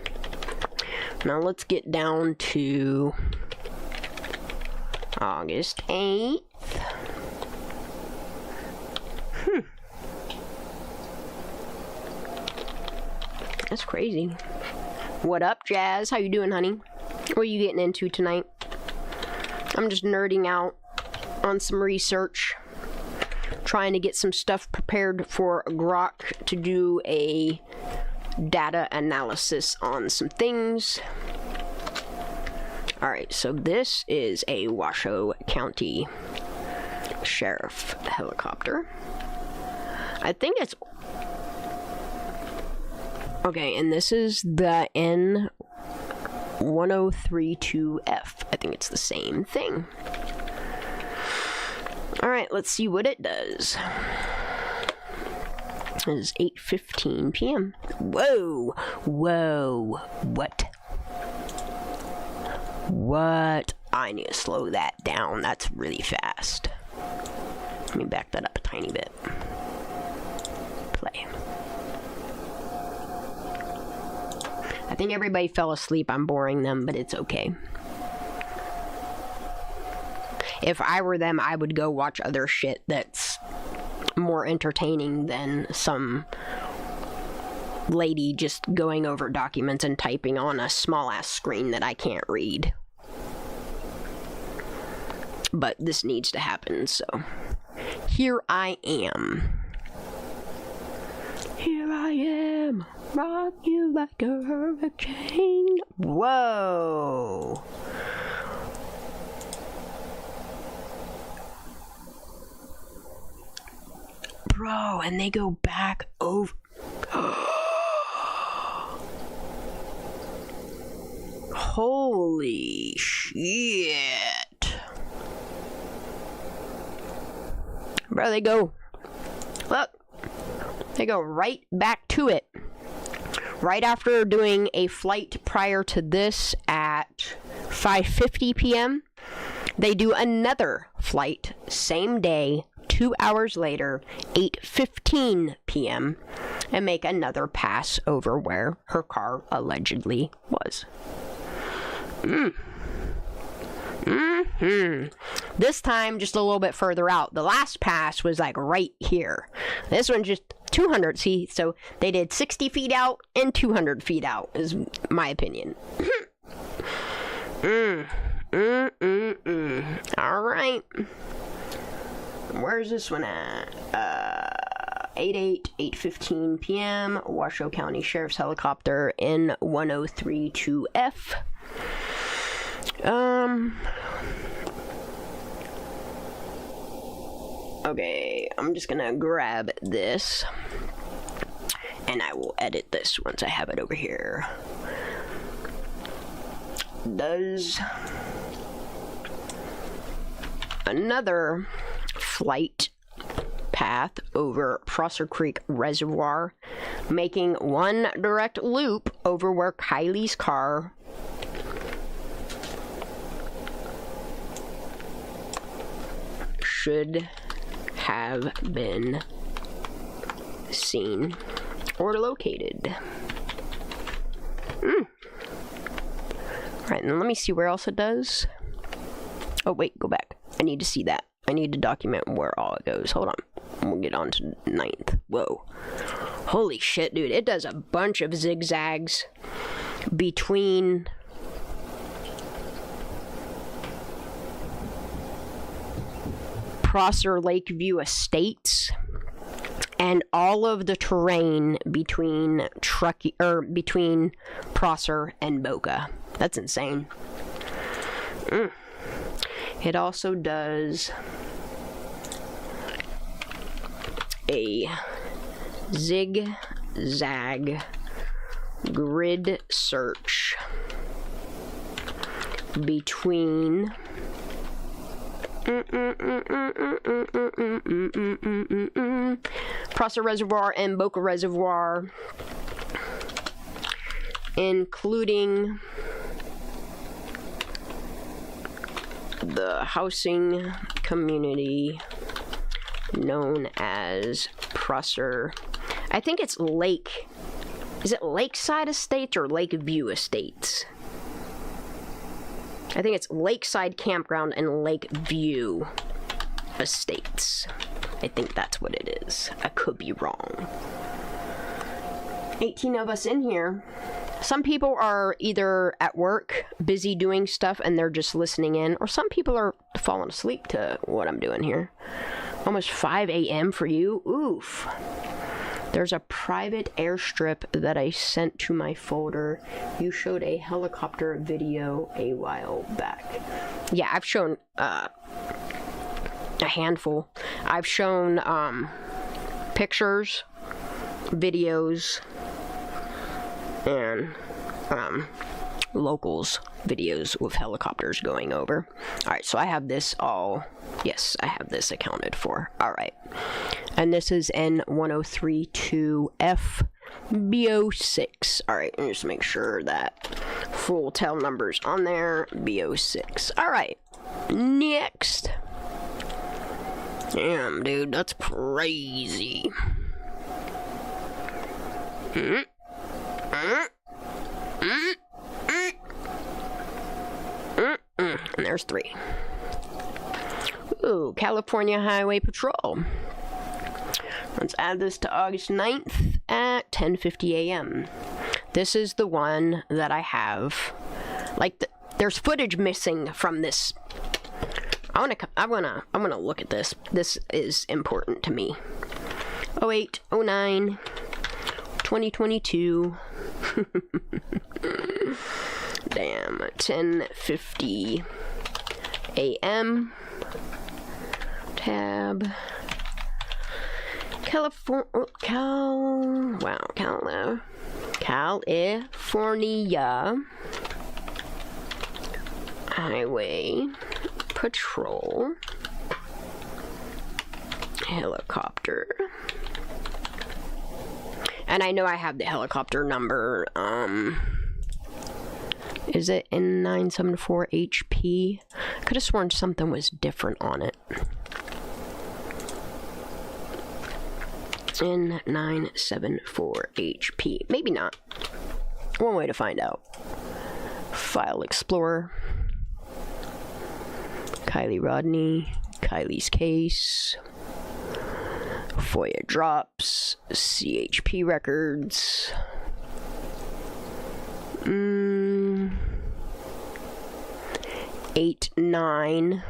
Now let's get down to August 8th. That's crazy. What up, Jazz? How you doing, honey? What are you getting into tonight? I'm just nerding out on some research, trying to get some stuff prepared for Grok to do a data analysis on some things. Alright, so this is a Washoe County Sheriff helicopter. I think it's... Okay, and this is the N1032F. I think it's the same thing. Alright, let's see what it does. It is 8:15 p.m. Whoa! Whoa! What? I need to slow that down. That's really fast. Let me back that up a tiny bit. Play. I think everybody fell asleep. I'm boring them, but it's okay. If I were them, I would go watch other shit that's more entertaining than some lady just going over documents and typing on a small-ass screen that I can't read. But this needs to happen, so here I am. Here I am, rock you like a hurricane. Whoa! Bro, and they go back over. Holy shit. Bro, they go. Look. They go right back to it. Right after doing a flight prior to this at 5:50 p.m., they do another flight, same day, 2 hours later, 8:15 p.m., and make another pass over where her car allegedly was. This time, just a little bit further out. The last pass was like right here. This one just 200 feet, so they did 60 feet out and 200 feet out, is my opinion. Alright. Where's this one at? 8:15 p.m. Washoe County Sheriff's Helicopter N1032F. Okay, I'm just gonna grab this, and I will edit this once I have it over here. Does another flight path over Prosser Creek Reservoir, making one direct loop over where Kiely's car should have been seen or located. Right, and then let me see where else it does. Oh, wait, go back. I need to see that. I need to document where all it goes. Hold on. We'll get on to 9th. Whoa. Holy shit, dude. It does a bunch of zigzags between Prosser Lakeview Estates and all of the terrain between between Prosser and Boca. That's insane. It also does a zigzag grid search between Prosser Reservoir and Boca Reservoir, including the housing community known as Prosser. I think it's Lake. Is it Lakeside Estates or Lakeview Estates? I think it's Lakeside Campground and Lakeview Estates. I think that's what it is. I could be wrong. 18 of us in here. Some people are either at work, busy doing stuff, and they're just listening in, or some people are falling asleep to what I'm doing here. Almost 5 a.m. for you? Oof. There's a private airstrip that I sent to my folder. You showed a helicopter video a while back. Yeah, I've shown a handful. I've shown pictures, videos, and locals videos with helicopters going over. Alright, so I have this all, yes, I have this accounted for. Alright, and this is N1032F BO6. Alright, and just make sure that full tail number's on there. BO6. Alright, next. Damn, dude, that's crazy. And there's 3. Ooh, California Highway Patrol. Let's add this to August 9th at 10:50 a.m. This is the one that I have. Like, there's footage missing from this. I'm gonna look at this. This is important to me. 08, 09, 2022. Damn, 10:50 a.m. Tab. California Highway Patrol helicopter. And I know I have the helicopter number. Is it N974HP? I could have sworn something was different on it. N974HP. Maybe not. One way to find out. File Explorer. Kiely Rodni. Kiely's case. FOIA drops. CHP records. 89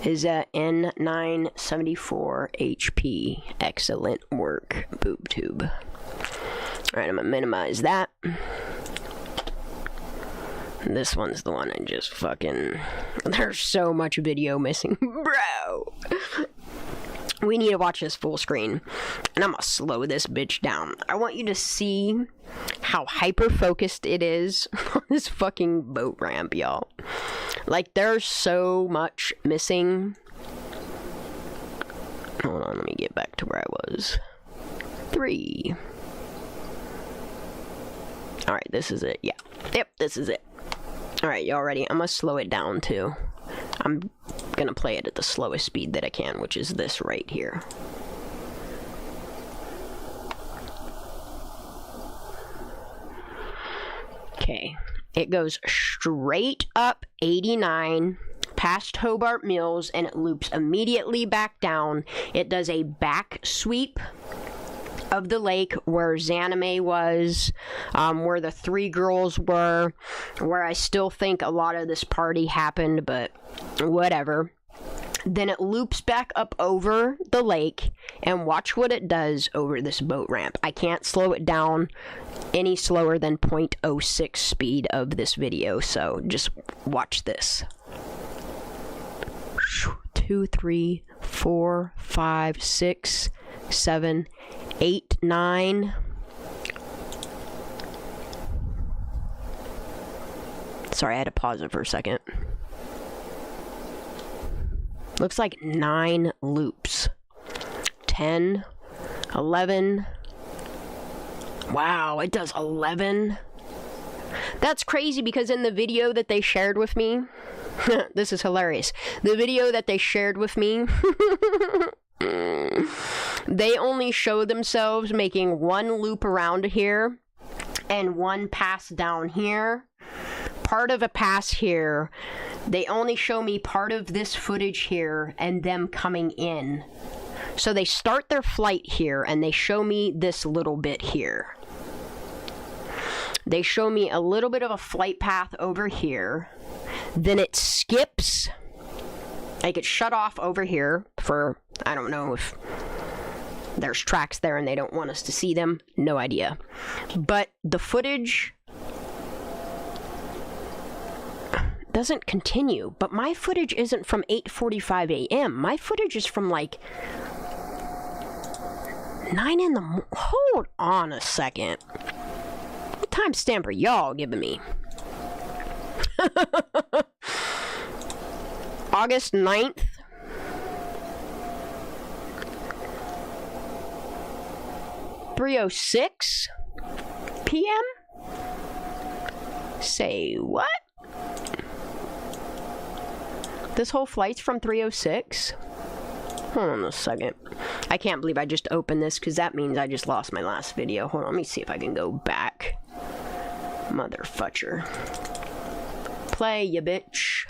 is at N974HP. Excellent work, boob tube. Alright, I'm gonna minimize that. This one's the one I just fucking... There's so much video missing, bro! We need to watch this full screen. And I'm gonna slow this bitch down. I want you to see how hyper-focused it is on this fucking boat ramp, y'all. Like, there's so much missing. Hold on, let me get back to where I was. 3. Alright, this is it. Yeah. Yep, this is it. Alright, y'all ready? I'm gonna slow it down, too. I'm gonna play it at the slowest speed that I can, which is this right here. Okay, it goes straight up 89 past Hobart Mills, and it loops immediately back down. It does a back sweep of the lake where Zanime was, where the 3 girls were, where I still think a lot of this party happened, but whatever. Then it loops back up over the lake, and watch what it does over this boat ramp. I can't slow it down any slower than 0.06 speed of this video, so just watch this. 2, 3, 4, 5, 6, 7, 8, 9. Sorry, I had to pause it for a second. Looks like 9 loops. 10, 11. Wow, it does 11. That's crazy because in the video that they shared with me, this is hilarious. The video that they shared with me, they only show themselves making 1 loop around here and 1 pass down here. Part of a pass here. They only show me part of this footage here and them coming in. So they start their flight here and they show me this little bit here. They show me a little bit of a flight path over here. Then it skips. Like it shut off over here for, I don't know if there's tracks there and they don't want us to see them. No idea. But the footage doesn't continue. But my footage isn't from 8:45 a.m. My footage is from like 9 in the morning. Hold on a second. What timestamp are y'all giving me? August 9th. (3:06 p.m.) Say what? This whole flight's from 3:06? Hold on a second. I can't believe I just opened this because that means I just lost my last video. Hold on, let me see if I can go back. Motherfutcher. Play, ya bitch.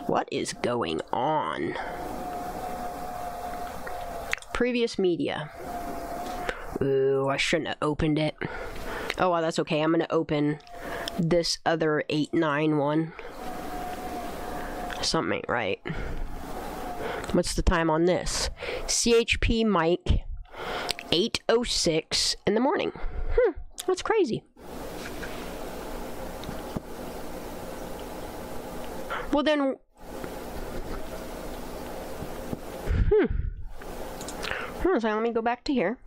What is going on? Previous media. Ooh, I shouldn't have opened it. Oh, well, that's okay. I'm going to open this other 8-9 one. Something ain't right. What's the time on this? CHP mic, 8:06 in the morning. That's crazy. Well then, hold on a second, let me go back to here.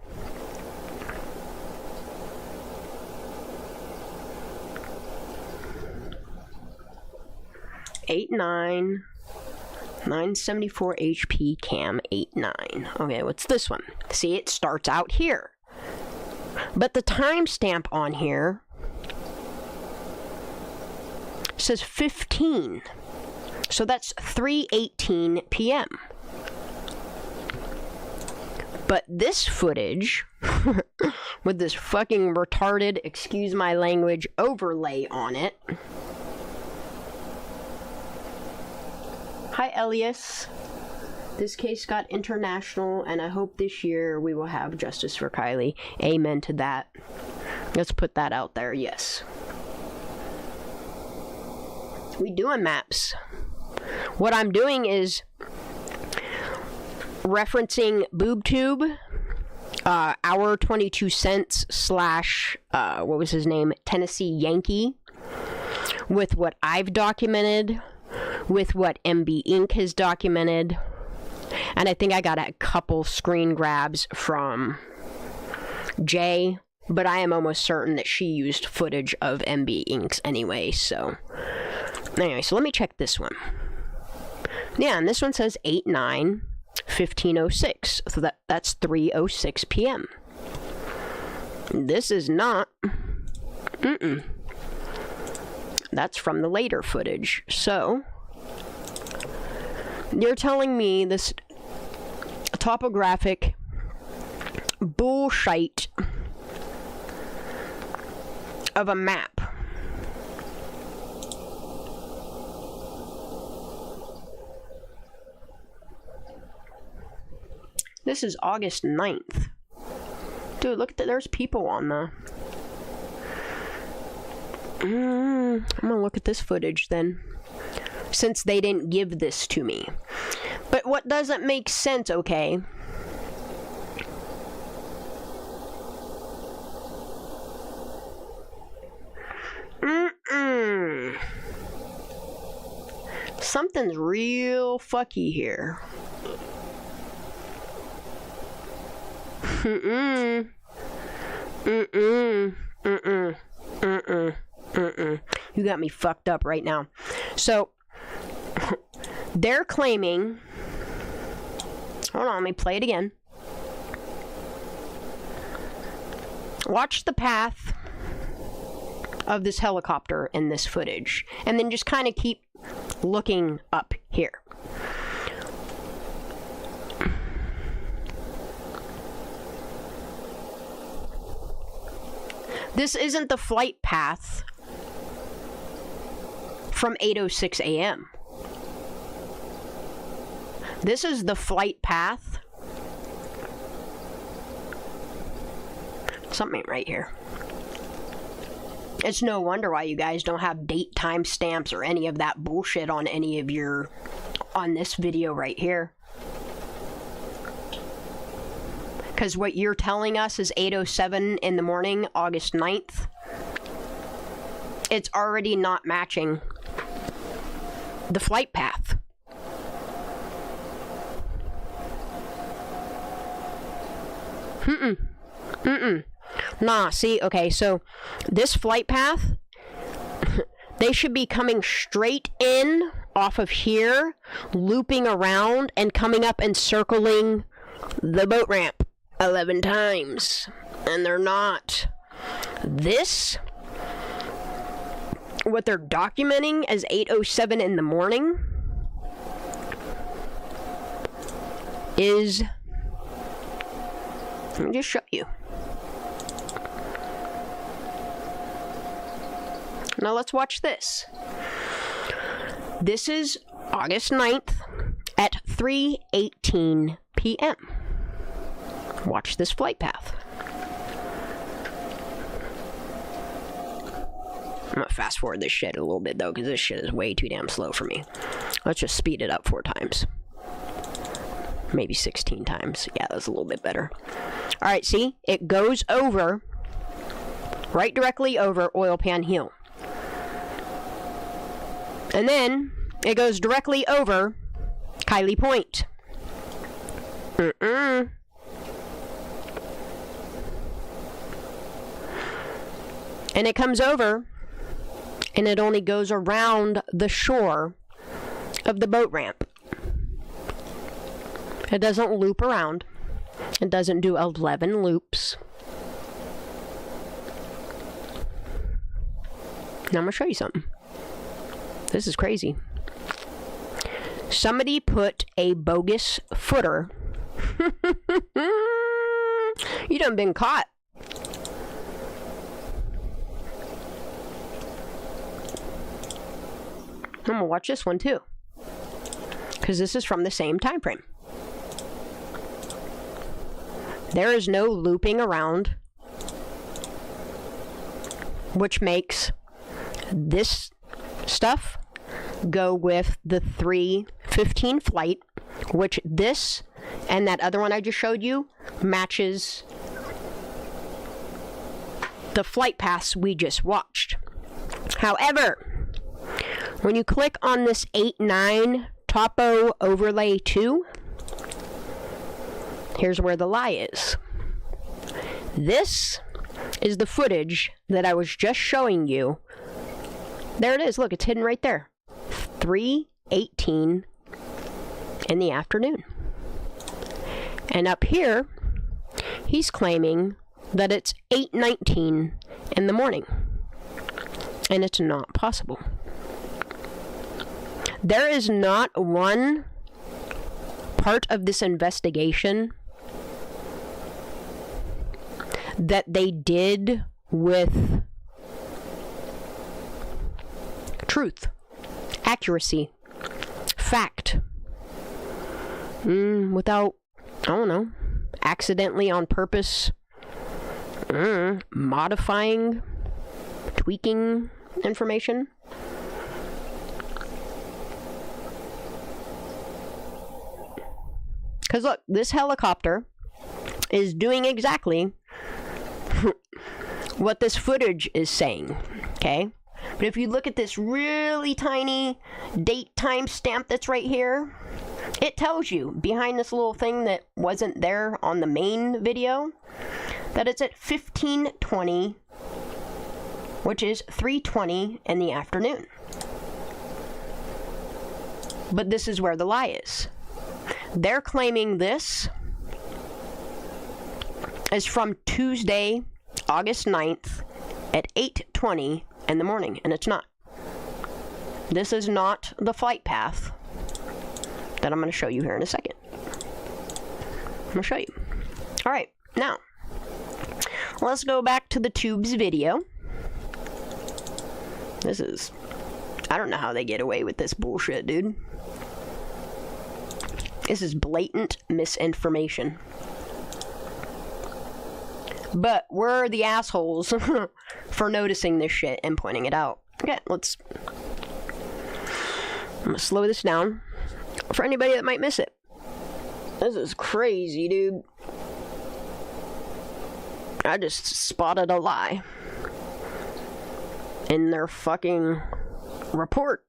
Eight 9 974 HP cam 89. Okay, what's this one? See, it starts out here. But the timestamp on here says 15. So that's 3:18 p.m. But this footage, with this fucking retarded, excuse my language, overlay on it. Hi, Elias. This case got international, and I hope this year we will have justice for Kiely. Amen to that. Let's put that out there, yes. We doing maps. What I'm doing is referencing BoobTube, Hour 22 Cents slash, what was his name? Tennessee Yankee, with what I've documented, with what MB Inc. has documented, and I think I got a couple screen grabs from Jay, but I am almost certain that she used footage of MB Inc.'s anyway, so. Anyway, so let me check this one. Yeah, and this one says 8/9, 15:06, so that's 3:06 p.m. This is not. That's from the later footage, so. You're telling me this topographic bullshit of a map this is August 9th. Dude, look at that. There's people on the... I'm gonna look at this footage then, since they didn't give this to me. But what doesn't make sense, okay? Something's real fucky here. You got me fucked up right now. So, they're claiming... Hold on, let me play it again. Watch the path of this helicopter in this footage, and then just kind of keep looking up here. This isn't the flight path from 8:06 a.m. This is the flight path. Something ain't right here. It's no wonder why you guys don't have date timestamps or any of that bullshit on any of your... on this video right here. Because what you're telling us is 8:07 in the morning, August 9th. It's already not matching the flight path. Nah, see, okay, so this flight path, they should be coming straight in off of here, looping around, and coming up and circling the boat ramp 11 times. And they're not. This, what they're documenting as 8:07 in the morning, is, let me just show you. Now let's watch this. This is August 9th at 3:18 p.m. Watch this flight path. I'm gonna fast forward this shit a little bit though, because this shit is way too damn slow for me. Let's just speed it up 4 times. Maybe 16 times. Yeah, that's a little bit better. Alright, see? It goes over, right directly over Oil Pan Hill. And then it goes directly over Kiely Point. And it comes over, and it only goes around the shore of the boat ramp. It doesn't loop around. It doesn't do 11 loops. Now I'm going to show you something. This is crazy. Somebody put a bogus footer. You done been caught. I'm gonna watch this one too, because this is from the same time frame. There is no looping around, which makes this stuff go with the 3:15 flight, which this and that other one I just showed you matches the flight paths we just watched. However, when you click on this 8-9 Topo Overlay 2, here's where the lie is. This is the footage that I was just showing you. There it is. Look, it's hidden right there. 3:18 in the afternoon. And up here, he's claiming that it's 8:19 in the morning. And it's not possible. There is not one part of this investigation that they did with truth, accuracy, fact, without, I don't know, accidentally on purpose, modifying, tweaking information. Because look, this helicopter is doing exactly what this footage is saying, okay? But if you look at this really tiny date time stamp that's right here, it tells you behind this little thing that wasn't there on the main video that it's at 15:20, which is 3:20 in the afternoon. But this is where the lie is. They're claiming this is from Tuesday, August 9th at 8:20 in the morning, and it's not. This is not the flight path that I'm going to show you here in a second. I'm going to show you. All right, now, let's go back to the tubes video. This is, I don't know how they get away with this bullshit, dude. This is blatant misinformation. But we're the assholes for noticing this shit and pointing it out. Okay, I'm gonna slow this down for anybody that might miss it. This is crazy, dude. I just spotted a lie in their fucking report.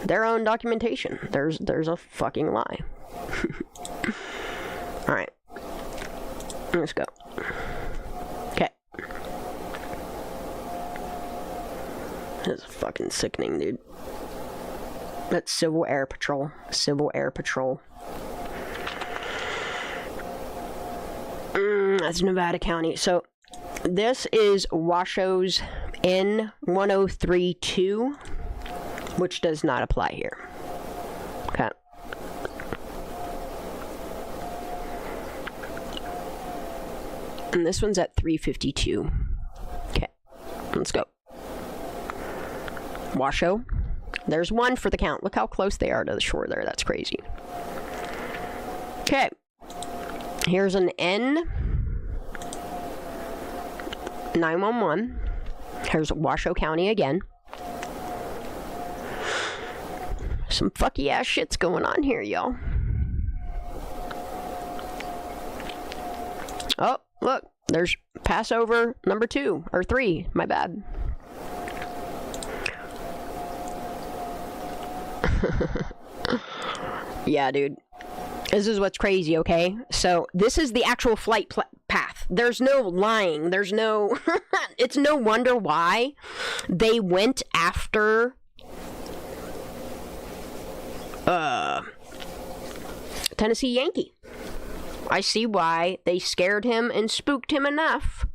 Their own documentation. There's a fucking lie. Alright. Let's go. fucking sickening, dude. That's Civil Air Patrol. Civil Air Patrol. That's Nevada County. So, this is Washoe's N1032, which does not apply here. Okay. And this one's at 352. Okay. Let's go. Washoe. There's one for the count. Look how close they are to the shore there. That's crazy. Okay. Here's an N911. Here's Washoe County again. Some fucky ass shit's going on here, y'all. Oh, look. There's Passover number 2 or 3. My bad. Yeah, dude. This is what's crazy, okay? So, this is the actual flight path. There's no lying. There's no... It's no wonder why they went after... Tennessee Yankee. I see why they scared him and spooked him enough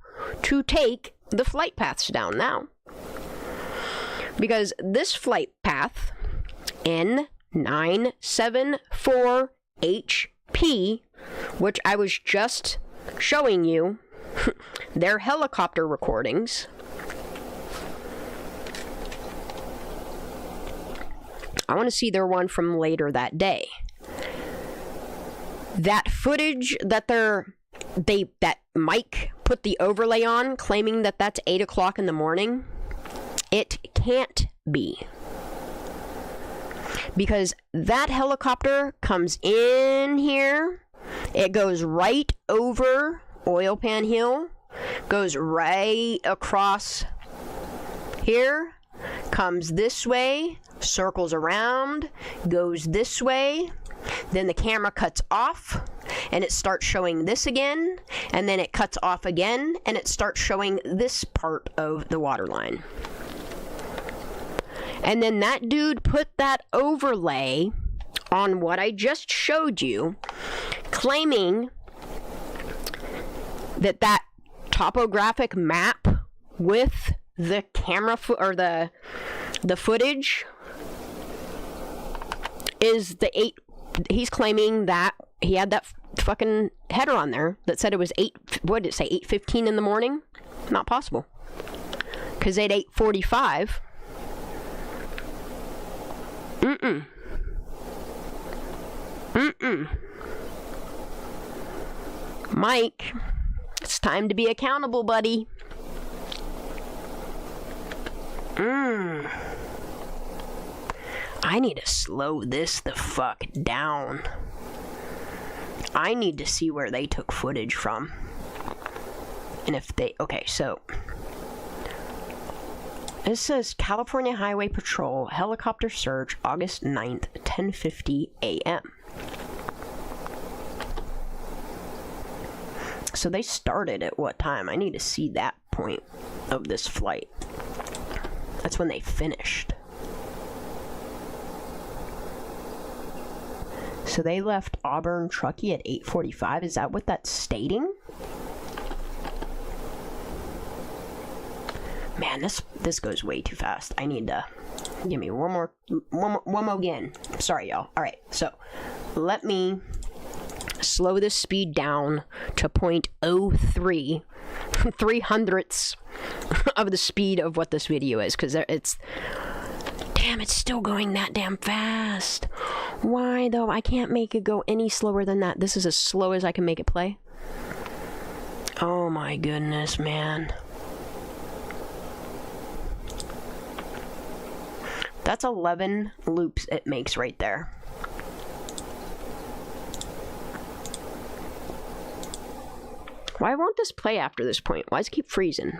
to take the flight paths down now. Because this flight path, N974HP, which I was just showing you, their helicopter recordings. I want to see their one from later that day. That footage that that Mike put the overlay on, claiming that that's 8 o'clock in the morning, it can't be. Because that helicopter comes in here, it goes right over Oil Pan Hill, goes right across here, comes this way, circles around, goes this way, then the camera cuts off, and it starts showing this again, and then it cuts off again, and it starts showing this part of the waterline. And then that dude put that overlay on what I just showed you, claiming that that topographic map with the camera or the footage is the 8. He's claiming that he had that fucking header on there that said it was 8. What did it say? 8:15 in the morning? Not possible. Because at 8:45. Mike, it's time to be accountable, buddy. I need to slow this the fuck down. I need to see where they took footage from. And if they... Okay, so... It says California Highway Patrol helicopter search August 9th, 10:50 a.m. So they started at what time? I need to see that point of this flight. That's when they finished. So they left Auburn Truckee at 8:45. Is that what that's stating? Man, this goes way too fast. I need to give me one more again. Sorry, y'all. All right, so let me slow this speed down to 0.03 300ths of the speed of what this video is, because it's still going that damn fast. Why though? I can't make it go any slower than that. This is as slow as I can make it play. Oh my goodness, man. That's 11 loops it makes right there. Why won't this play after this point? Why does it keep freezing?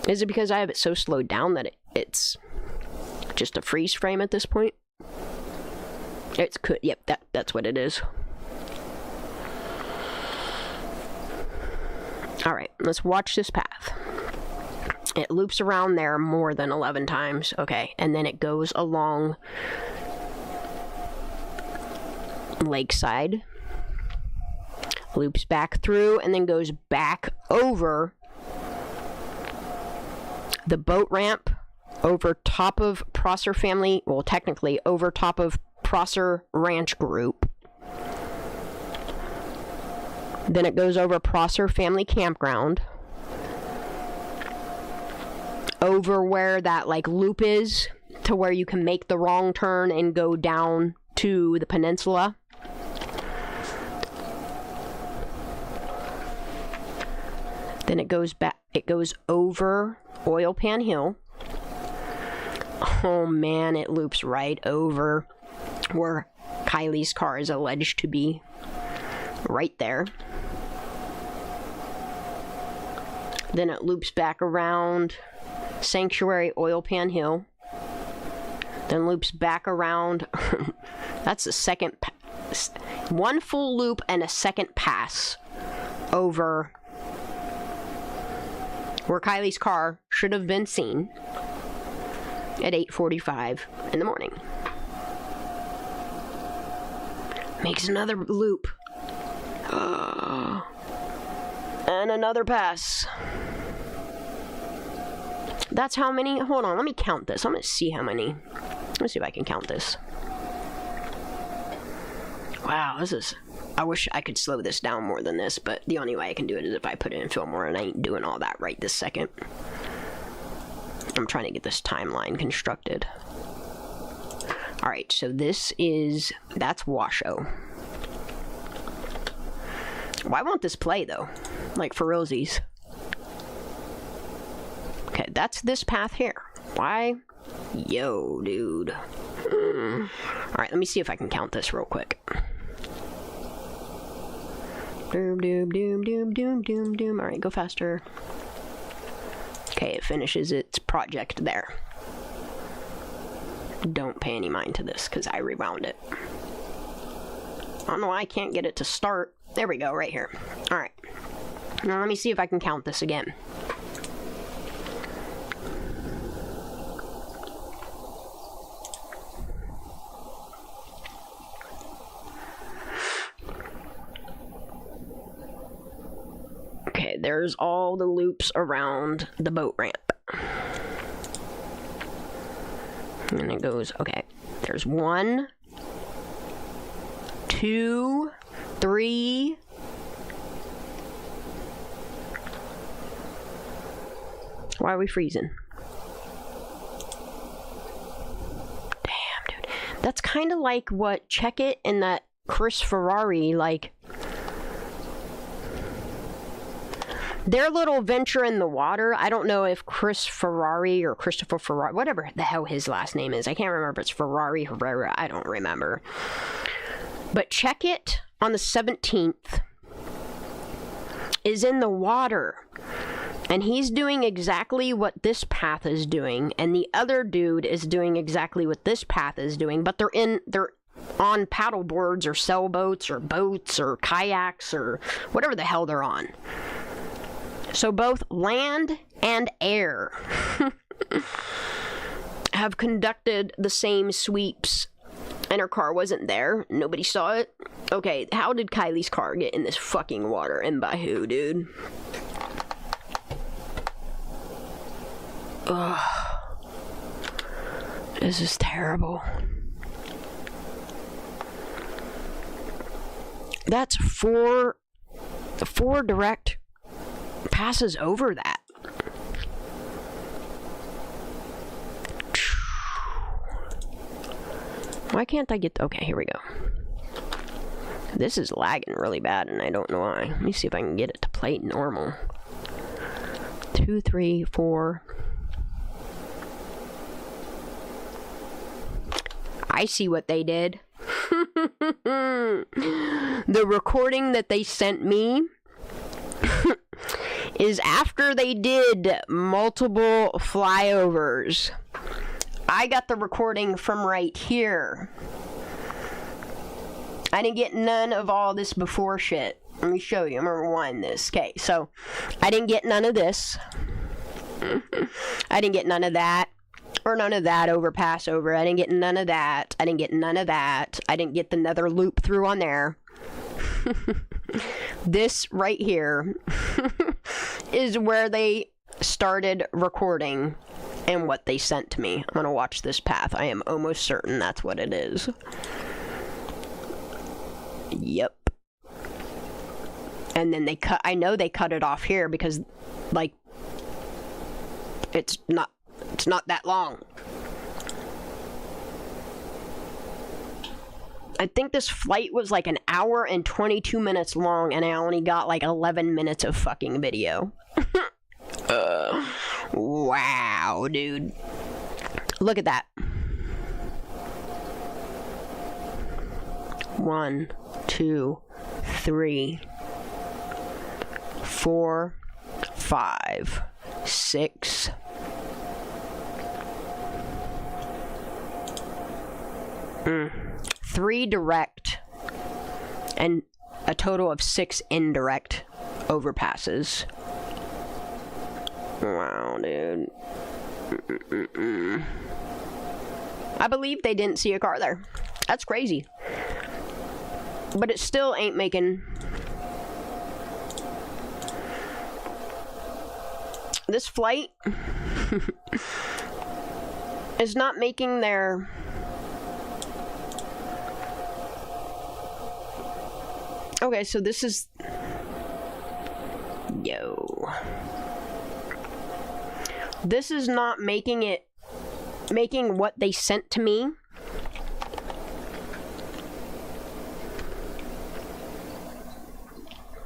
Is it because I have it so slowed down that it's just a freeze frame at this point? Yep, that's what it is. Alright, let's watch this path. It loops around there more than 11 times. Okay, and then it goes along Lakeside, loops back through, and then goes back over the boat ramp, over top of Prosser Family, well, technically over top of Prosser Ranch Group. Then it goes over Prosser Family Campground, over where that like loop is, to where you can make the wrong turn and go down to the peninsula. Then it goes back, it goes over Oil Pan Hill. Oh man, it loops right over where Kiely's car is alleged to be. Right there. Then it loops back around Sanctuary Oil Pan Hill. Then loops back around. That's the second. One full loop and a second pass over where Kiely's car should have been seen at 8:45 in the morning. Makes another loop. And another pass. That's how many? Hold on, let me count this. I'm going to see how many. Let's see if I can count this. Wow, this is... I wish I could slow this down more than this, but the only way I can do it is if I put it in Fillmore, and I ain't doing all that right this second. I'm trying to get this timeline constructed. Alright, so this is... That's Washoe. Why won't this play, though? Like, for realsies. Okay, that's this path here. Why? Yo, dude. Alright, let me see if I can count this real quick. Doom, doom, doom, doom, doom, doom, doom. Alright, go faster. Okay, it finishes its project there. Don't pay any mind to this, because I rewound it. I don't know why I can't get it to start. There we go, right here. Alright. Now let me see if I can count this again. Okay, there's all the loops around the boat ramp. And it goes, okay, there's 1, 2, 3. Why are we freezing? Damn, dude. That's kind of like what Check It and that Chris Ferrari, like... Their little venture in the water, I don't know if Chris Ferrari or Christopher Ferrari, whatever the hell his last name is. I can't remember if it's Ferrari, Herrera, I don't remember. But Check It on the 17th is in the water. And he's doing exactly what this path is doing. And the other dude is doing exactly what this path is doing. But they're on paddle boards or sailboats or boats or kayaks or whatever the hell they're on. So both land and air have conducted the same sweeps. And her car wasn't there. Nobody saw it. Okay, how did Kiely's car get in this fucking water? And by who, dude? Ugh. This is terrible. That's four direct passes over that. Why can't I get... Okay, here we go. This is lagging really bad, and I don't know why. Let me see if I can get it to play normal. 2, 3, 4. I see what they did. The recording that they sent me is after they did multiple flyovers. I got the recording from right here. I didn't get none of all this before shit. Let me show you. I'm gonna rewind this. Okay, so I didn't get none of this. I didn't get none of that. Or none of that overpass over. I didn't get none of that. I didn't get none of that. I didn't get the nether loop through on there. This right here is where they started recording and what they sent to me. I'm gonna watch this path. I am almost certain that's what it is. Yep. And then they cut, I know they cut it off here because, like, it's not that long. I think this flight was like an hour and 22 minutes long, and I only got like 11 minutes of fucking video. Wow, dude. Look at that. 1, 2, 3, 4, 5, 6. Three direct and a total of 6 indirect overpasses. Wow, dude. I believe they didn't see a car there. That's crazy. But it still ain't making... This flight is not making their... Okay, so this is... Yo. This is not making it... Making what they sent to me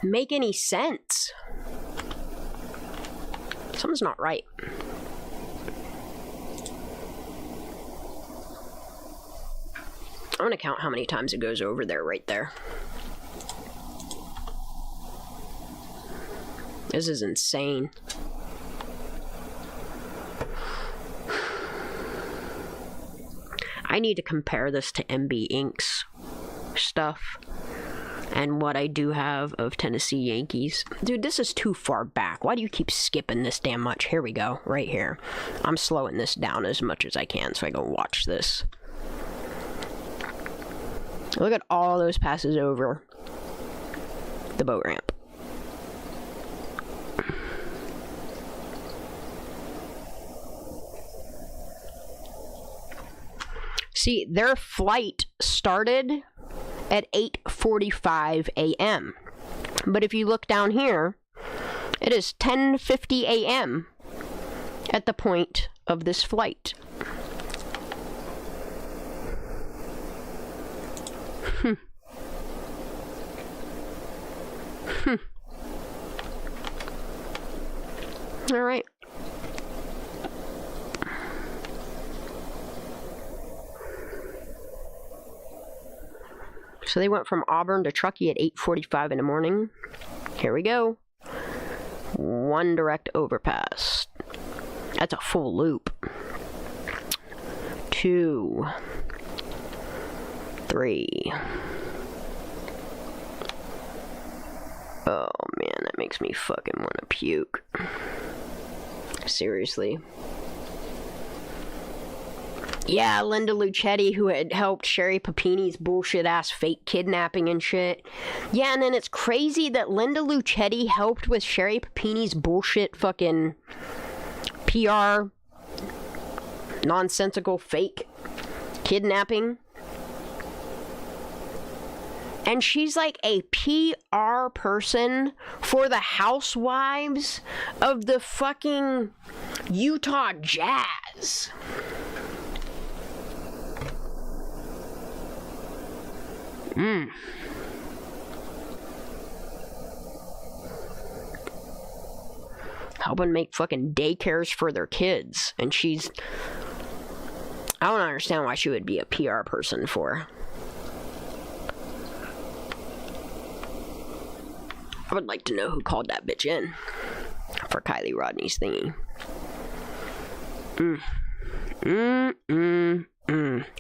make any sense. Something's not right. I'm gonna count how many times it goes over there, right there. This is insane. I need to compare this to MB Inc.'s stuff and what I do have of Tennessee Yankees. Dude, this is too far back. Why do you keep skipping this damn much? Here we go, right here. I'm slowing this down as much as I can so I can watch this. Look at all those passes over the boat ramp. See, their flight started at 8:45 a.m. But if you look down here, it is 10:50 a.m. at the point of this flight. All right. So they went from Auburn to Truckee at 8:45 in the morning. Here we go. 1 direct overpass. That's a full loop. 2, 3. Oh man, that makes me fucking want to puke. Seriously. Yeah, Linda Lucetti, who had helped Sherry Papini's bullshit-ass fake kidnapping and shit. Yeah, and then it's crazy that Linda Lucetti helped with Sherry Papini's bullshit fucking PR nonsensical fake kidnapping. And she's like a PR person for the housewives of the fucking Utah Jazz. Helping make fucking daycares for their kids. And she's... I don't understand why she would be a PR person for. I would like to know who called that bitch in for Kiely Rodni's thingy.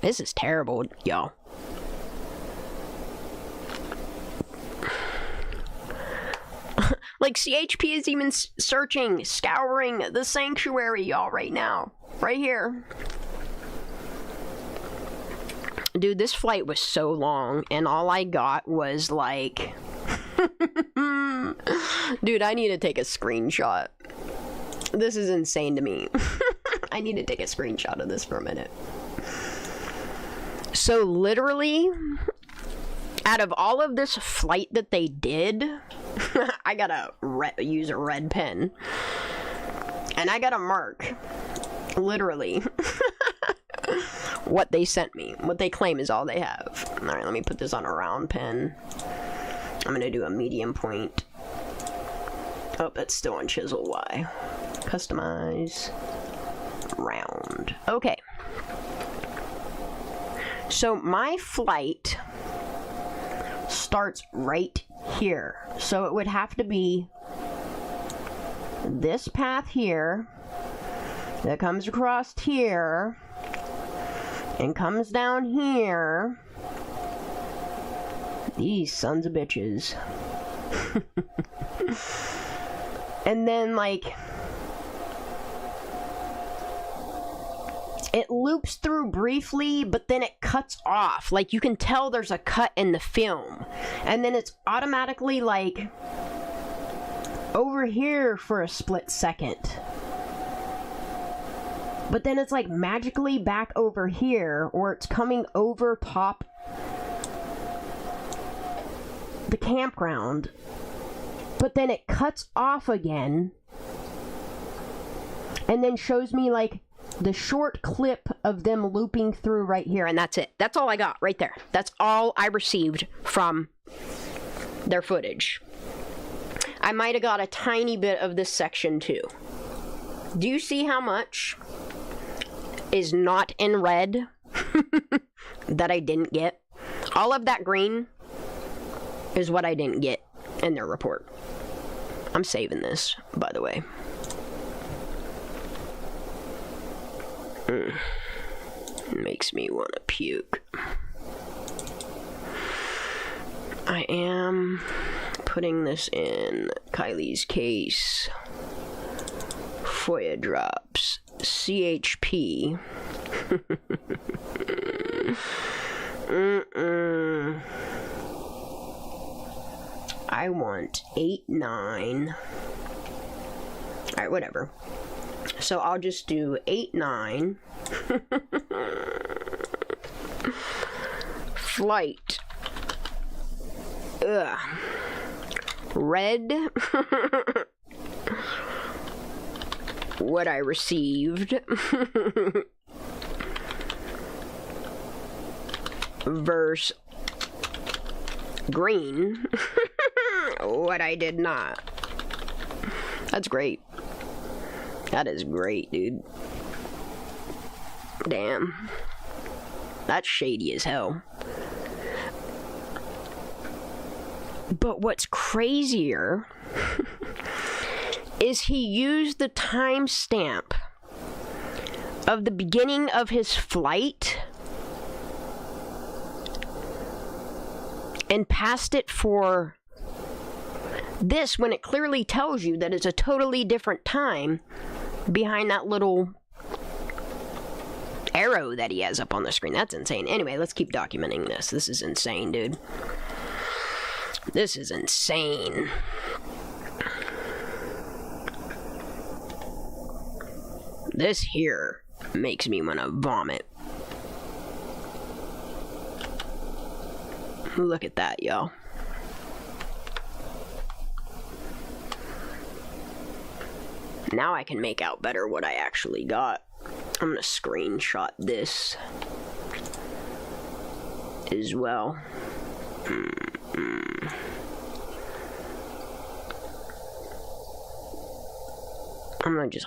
This is terrible, y'all. Like, CHP is even searching, scouring the sanctuary, y'all, right now. Right here. Dude, this flight was so long, and all I got was, like... Dude, I need to take a screenshot. This is insane to me. I need to take a screenshot of this for a minute. So, literally... out of all of this flight that they did, I gotta use a red pen. And I gotta mark, literally, what they sent me. What they claim is all they have. Alright, let me put this on a round pen. I'm gonna do a medium point. Oh, that's still on chisel Y. Customize. Round. Okay. So my flight... starts right here. So it would have to be this path here that comes across here and comes down here. These sons of bitches. And then, like, it loops through briefly, but then it cuts off. Like, you can tell there's a cut in the film. And then it's automatically, like, over here for a split second. But then it's, like, magically back over here, or it's coming over top the campground. But then it cuts off again. And then shows me, like, the short clip of them looping through right here, and that's it. That's all I got right there. That's all I received from their footage. I might have got a tiny bit of this section too. Do you see how much is not in red that I didn't get? All of that green is what I didn't get in their report. I'm saving this, by the way. Makes me want to puke. I am putting this in Kiely's case. FOIA drops. CHP. I want 8, 9. Alright, whatever. So I'll just do 8, 9. Flight. Ugh. Red. What I received. Verse green. What I did not. That's great. That is great, dude. Damn. That's shady as hell. But what's crazier is he used the timestamp of the beginning of his flight and passed it for this when it clearly tells you that it's a totally different time behind that little arrow that he has up on the screen. That's insane. Anyway, let's keep documenting this. This is insane, dude. This is insane. This here makes me want to vomit. Look at that, y'all. Now I can make out better what I actually got. I'm gonna screenshot this as well.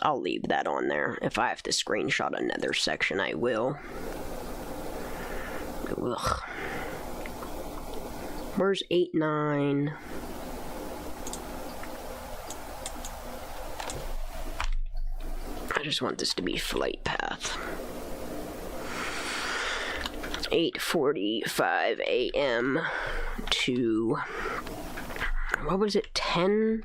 I'll leave that on there. If I have to screenshot another section, I will. Ugh. Where's 8, 9? I just want this to be flight path. 8:45 a.m. to, what was it, 10?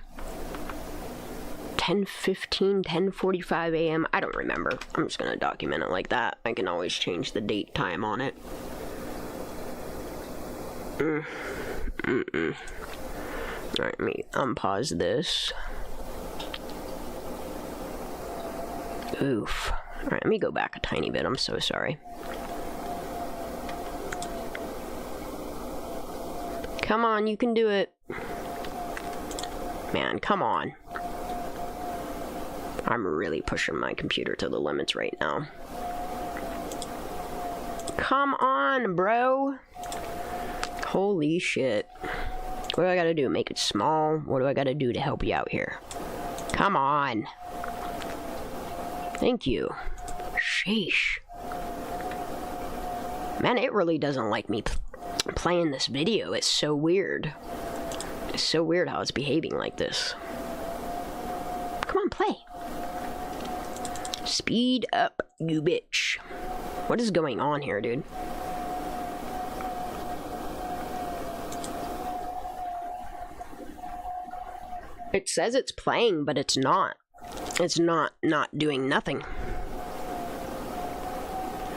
10:15, 10:45 a.m. I don't remember. I'm just gonna document it like that. I can always change the date time on it. Alright, let me unpause this. Oof. Alright, let me go back a tiny bit. I'm so sorry. Come on, you can do it. Man, come on. I'm really pushing my computer to the limits right now. Come on, bro. Holy shit. What do I gotta do? Make it small? What do I gotta do to help you out here? Come on. Thank you. Sheesh. Man, it really doesn't like me playing this video. It's so weird. It's so weird how it's behaving like this. Come on, play. Speed up, you bitch. What is going on here, dude? It says it's playing, but it's not. It's not doing nothing.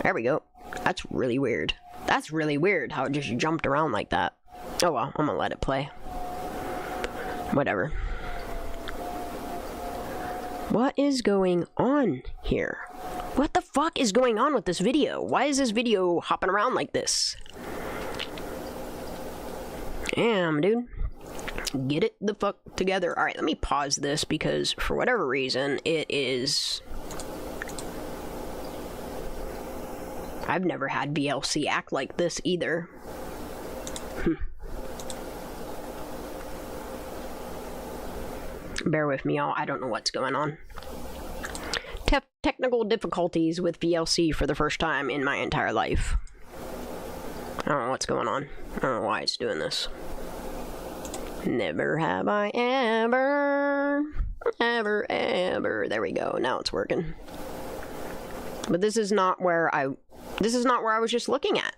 There we go. That's really weird. That's really weird how it just jumped around like that. Oh well, I'm gonna let it play. Whatever. What is going on here? What the fuck is going on with this video? Why is this video hopping around like this? Damn, dude. Get it the fuck together. Alright, let me pause this because for whatever reason it is... I've never had VLC act like this either. Bear with me, y'all. I don't know what's going on. Technical difficulties with VLC for the first time in my entire life. I don't know what's going on. I don't know why it's doing this. Never have I ever, ever. There we go. Now it's working. But this is not where I was just looking at.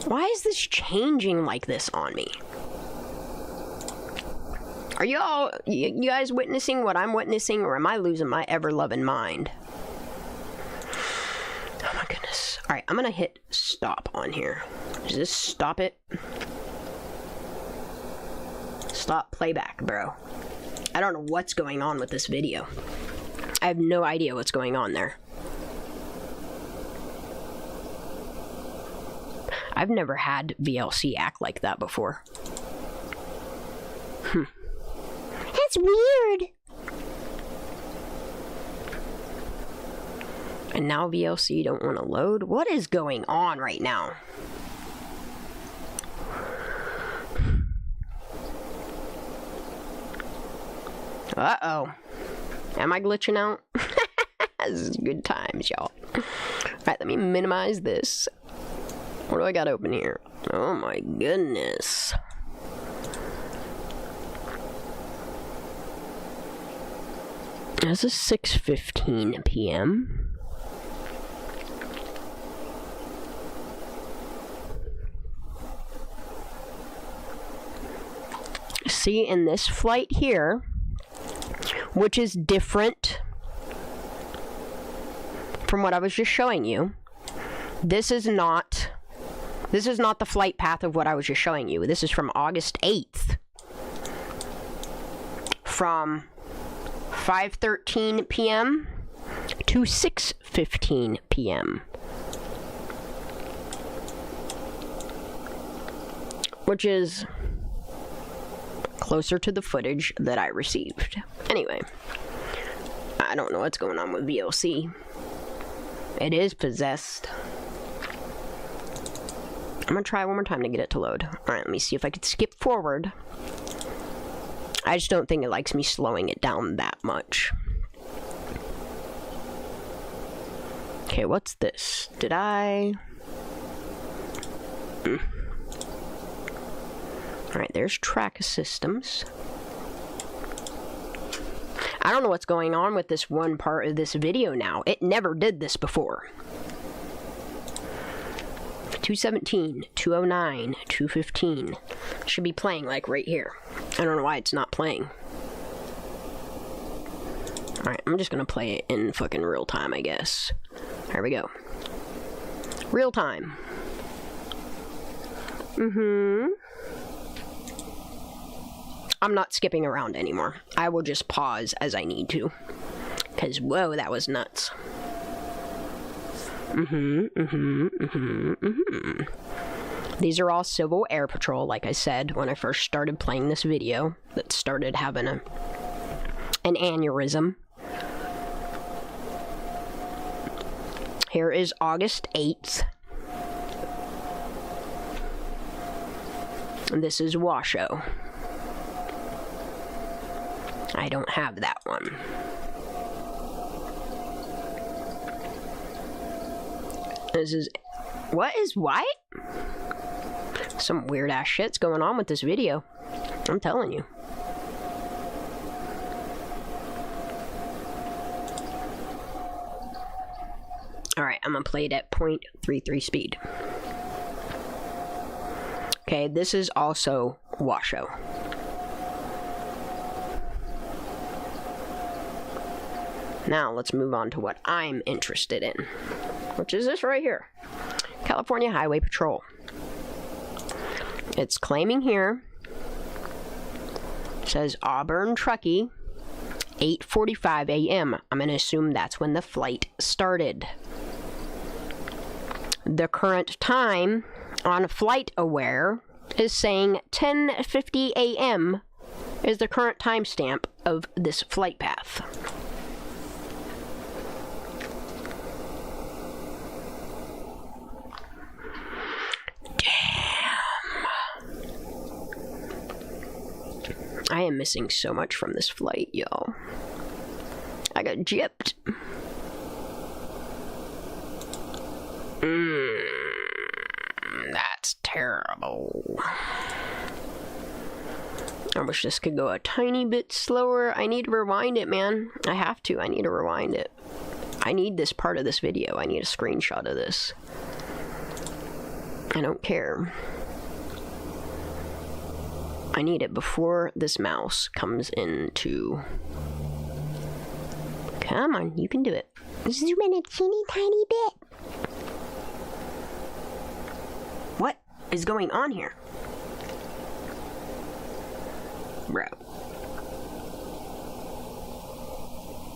Why is this changing like this on me? Are you guys witnessing what I'm witnessing, or am I losing my ever-loving mind? Oh my goodness. Alright, I'm gonna hit stop on here. Does this stop it? Stop playback, bro. I don't know what's going on with this video. I have no idea what's going on there. I've never had VLC act like that before. That's weird. And now VLC don't want to load? What is going on right now? Uh-oh. Am I glitching out? This is good times, y'all. Alright, let me minimize this. What do I got open here? Oh my goodness. This is 6:15 p.m. See, in this flight here, which is different from what I was just showing you, this is not the flight path of what I was just showing you. This is from August 8th. From 5:13 p.m. to 6:15 p.m. Which is closer to the footage that I received. Anyway, I don't know what's going on with VLC. It is possessed. I'm gonna try one more time to get it to load. Alright, let me see if I could skip forward. I just don't think it likes me slowing it down that much. Okay, what's this? Did I... Alright, there's track systems. I don't know what's going on with this one part of this video now. It never did this before. 217, 209, 215. Should be playing like right here. I don't know why it's not playing. Alright, I'm just gonna play it in fucking real time, I guess. Here we go. Real time. I'm not skipping around anymore. I will just pause as I need to. Because, whoa, that was nuts. These are all Civil Air Patrol, like I said, when I first started playing this video. That started having an aneurysm. Here is August 8th. And this is Washoe. I don't have that one. This is... What is what? Some weird ass shit's going on with this video. I'm telling you. Alright, I'm gonna play it at 0.33 speed. Okay, this is also Washoe. Now, let's move on to what I'm interested in, which is this right here. California Highway Patrol. It's claiming here, it says Auburn Truckee, 8:45 a.m. I'm going to assume that's when the flight started. The current time on Flight Aware is saying 10:50 a.m. is the current timestamp of this flight path. I am missing so much from this flight, y'all. I got gypped. That's terrible. I wish this could go a tiny bit slower. I need to rewind it, man. I have to. I need to rewind it. I need this part of this video. I need a screenshot of this. I don't care. I need it before this mouse comes into... Come on, you can do it. Zoom in a teeny tiny bit. What is going on here? Bro.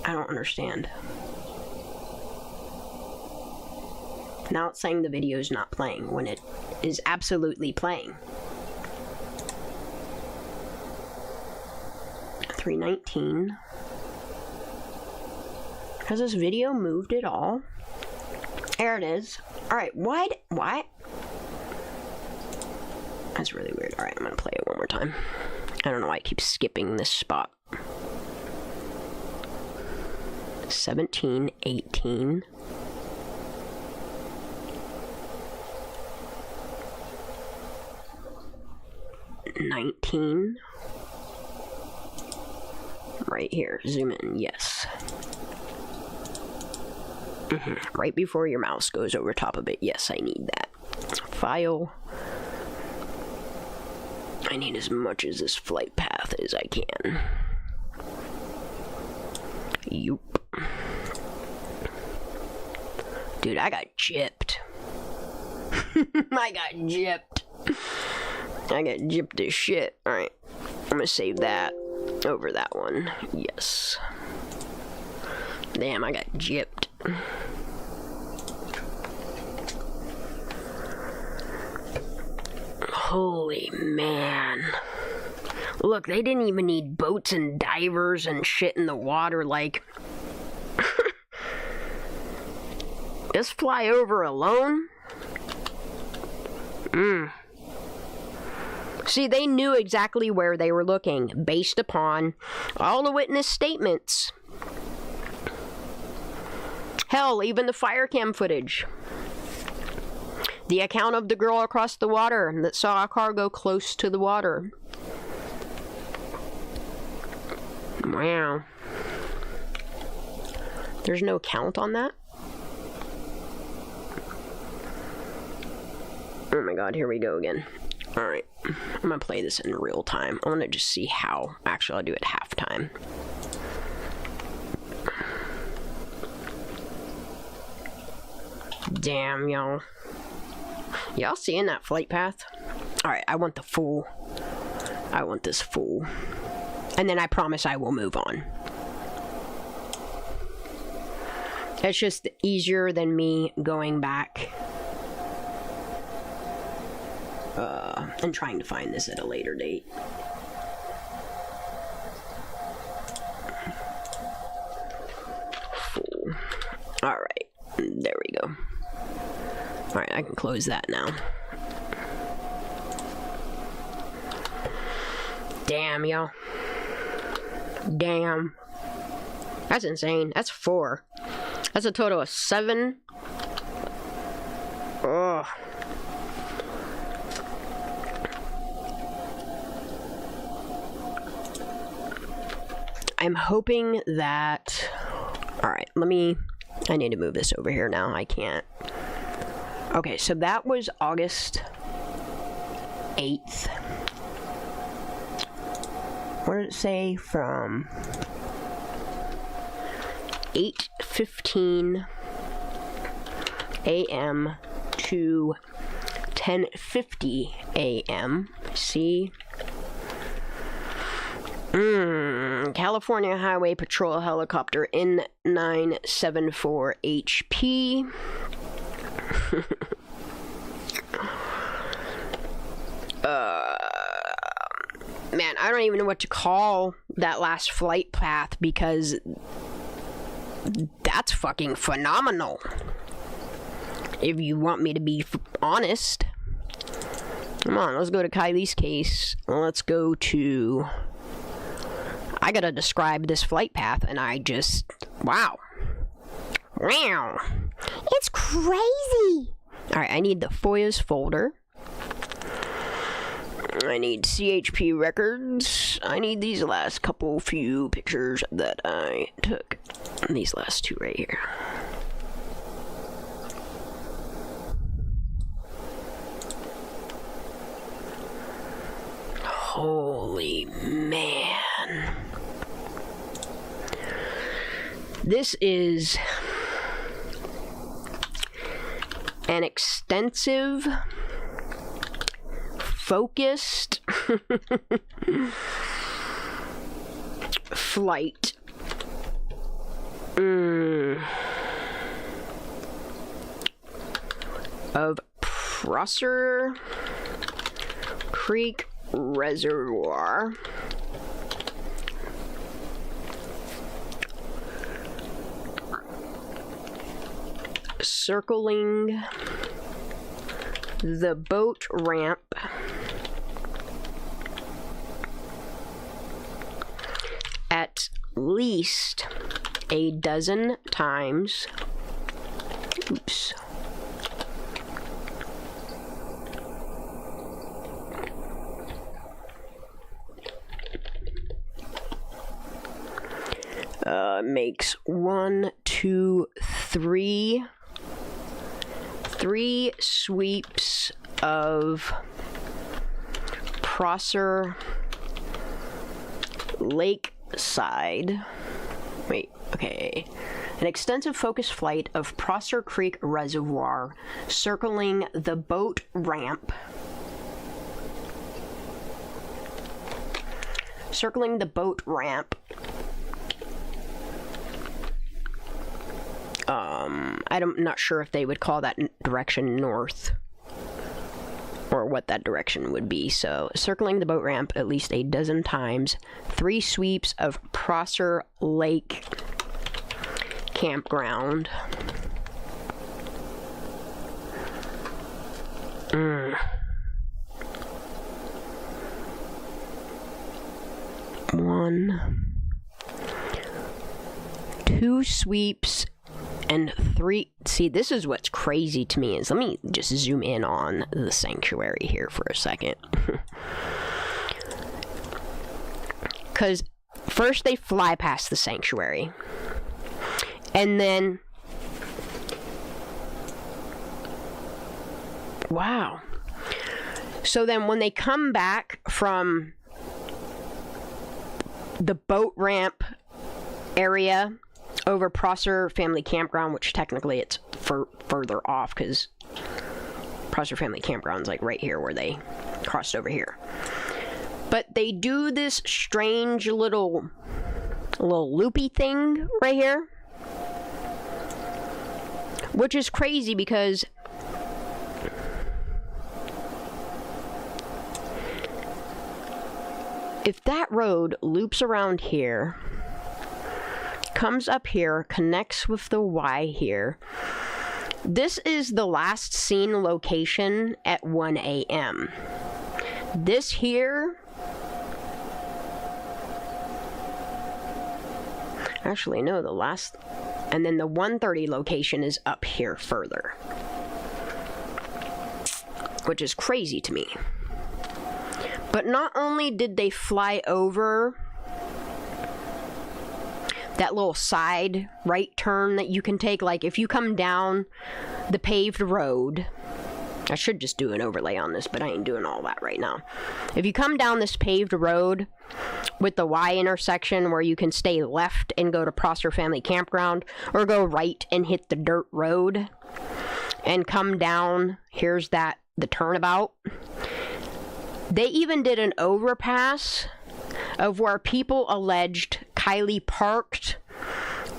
I don't understand. Now it's saying the video is not playing when it is absolutely playing. 319. Has this video moved at all? There it is. Alright, what? That's really weird. Alright, I'm gonna play it one more time. I don't know why I keep skipping this spot. 17, 18. $19. Right here. Zoom in. Yes. Right before your mouse goes over top of it. Yes, I need that. File. I need as much as this flight path as I can. Yup. Dude, I got gypped. I got gypped. I got gypped as shit. Alright. I'm gonna save that over that one. Yes. Damn, I got gypped. Holy man. Look, they didn't even need boats and divers and shit in the water, like... Just fly over alone? See, they knew exactly where they were looking, based upon all the witness statements. Hell, even the fire cam footage. The account of the girl across the water that saw a car go close to the water. Wow. There's no count on that? Oh my god, here we go again. Alright, I'm gonna play this in real time. I wanna just see how. Actually, I'll do it halftime. Damn, y'all. Y'all seeing that flight path? Alright, I want the full. I want this full. And then I promise I will move on. It's just easier than me going back and trying to find this at a later date. Full. Alright, there we go. Alright, I can close that now. Damn, y'all. Damn. That's insane. That's 4. That's a total of 7. Ugh. I'm hoping that... Alright, I need to move this over here now. I can't. Okay, so that was August 8th. What did it say? From 8:15 a.m. to 10:50 a.m. See? California Highway Patrol Helicopter N974 HP. Man, I don't even know what to call that last flight path because that's fucking phenomenal. If you want me to be honest. Come on, let's go to Kiely's case. Let's go to... I gotta describe this flight path, and I just... Wow. Wow. It's crazy. Alright, I need the FOIA's folder. I need CHP records. I need these last few pictures that I took. These last 2 right here. Holy man. This is an extensive, focused flight. Of Prosser Creek Reservoir. Circling the boat ramp at least a dozen times. Oops. Makes 1, 2, 3 sweeps of Prosser Lakeside. Wait, okay. An extensive focused flight of Prosser Creek Reservoir circling the boat ramp. Circling the boat ramp. I'm not sure if they would call that direction north or what that direction would be. So, circling the boat ramp at least a dozen times. 3 sweeps of Prosser Lake Campground. One, 2 sweeps and 3. See, this is what's crazy to me is, let me just zoom in on the sanctuary here for a second. Because first they fly past the sanctuary, and then Wow. So then when they come back from the boat ramp area over Prosser Family Campground, which technically it's further off because Prosser Family Campground's like right here where they crossed over here. But they do this strange little loopy thing right here, which is crazy because if that road loops around here, comes up here, connects with the Y here, this is the last seen location at 1 a.m. This here, actually no, the last, and then the 1:30 location is up here further, which is crazy to me. But not only did they fly over that little side right turn that you can take, like if you come down the paved road, I should just do an overlay on this, but I ain't doing all that right now. If you come down this paved road with the Y intersection where you can stay left and go to Prosser Family Campground, or go right and hit the dirt road and come down, here's the turnabout. They even did an overpass of where people alleged Kiely parked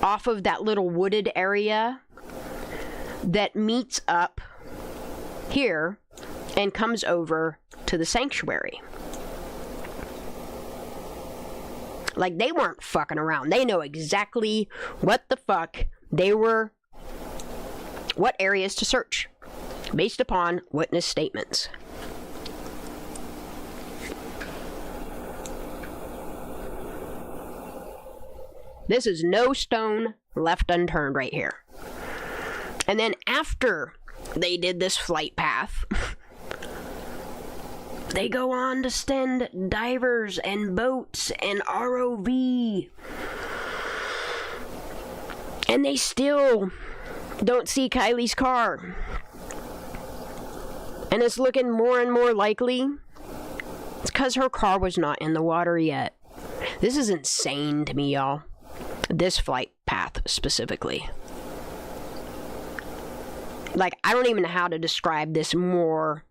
off of that little wooded area that meets up here and comes over to the sanctuary. Like, they weren't fucking around. They know exactly what the fuck what areas to search based upon witness statements. This is no stone left unturned right here. And then after they did this flight path, they go on to send divers and boats and ROV. And they still don't see Kiely's car. And it's looking more and more likely it's because her car was not in the water yet. This is insane to me, y'all. This flight path specifically. Like, I don't even know how to describe this more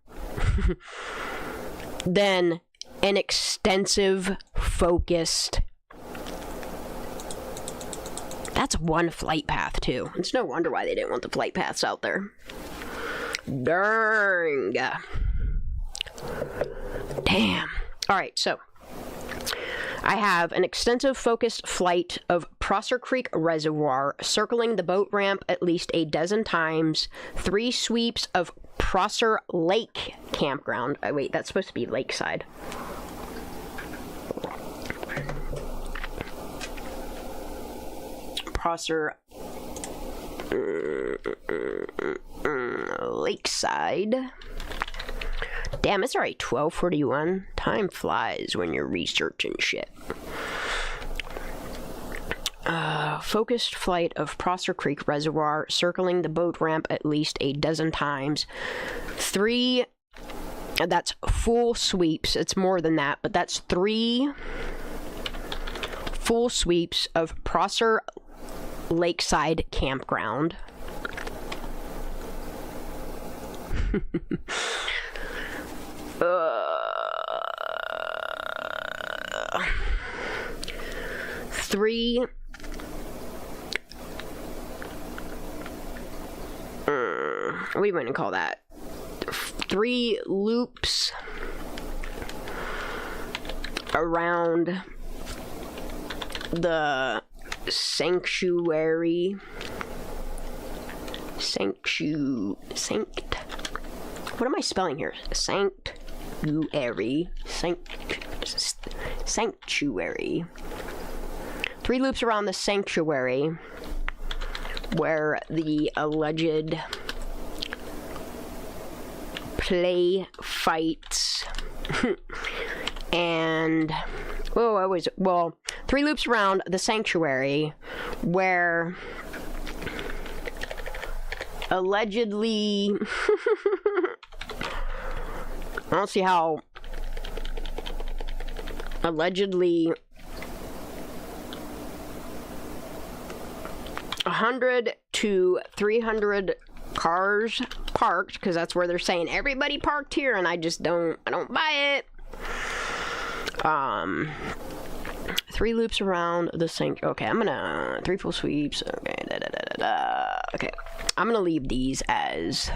than an extensive, focused. That's one flight path, too. It's no wonder why they didn't want the flight paths out there. Dang. Damn. Alright, so I have an extensive focused flight of Prosser Creek Reservoir, circling the boat ramp at least a dozen times, 3 sweeps of Prosser Lake Campground. Oh, wait, that's supposed to be Lakeside. Prosser Lakeside. Damn, it's already 12:41. Time flies when you're researching shit. Focused flight of Prosser Creek Reservoir, circling the boat ramp at least a dozen times. 3, that's full sweeps. It's more than that, but that's 3 full sweeps of Prosser Lakeside Campground. 3 what do you want to call that? 3 loops around the sanctuary. What am I spelling here? Sanctuary. 3 loops around the sanctuary where the alleged play fights and 3 loops around the sanctuary where allegedly I don't see how allegedly 100 to 300 cars parked, because that's where they're saying everybody parked here, and I don't buy it. 3 loops around the sink. Okay, I'm gonna 3 full sweeps. Okay, okay, I'm gonna leave these as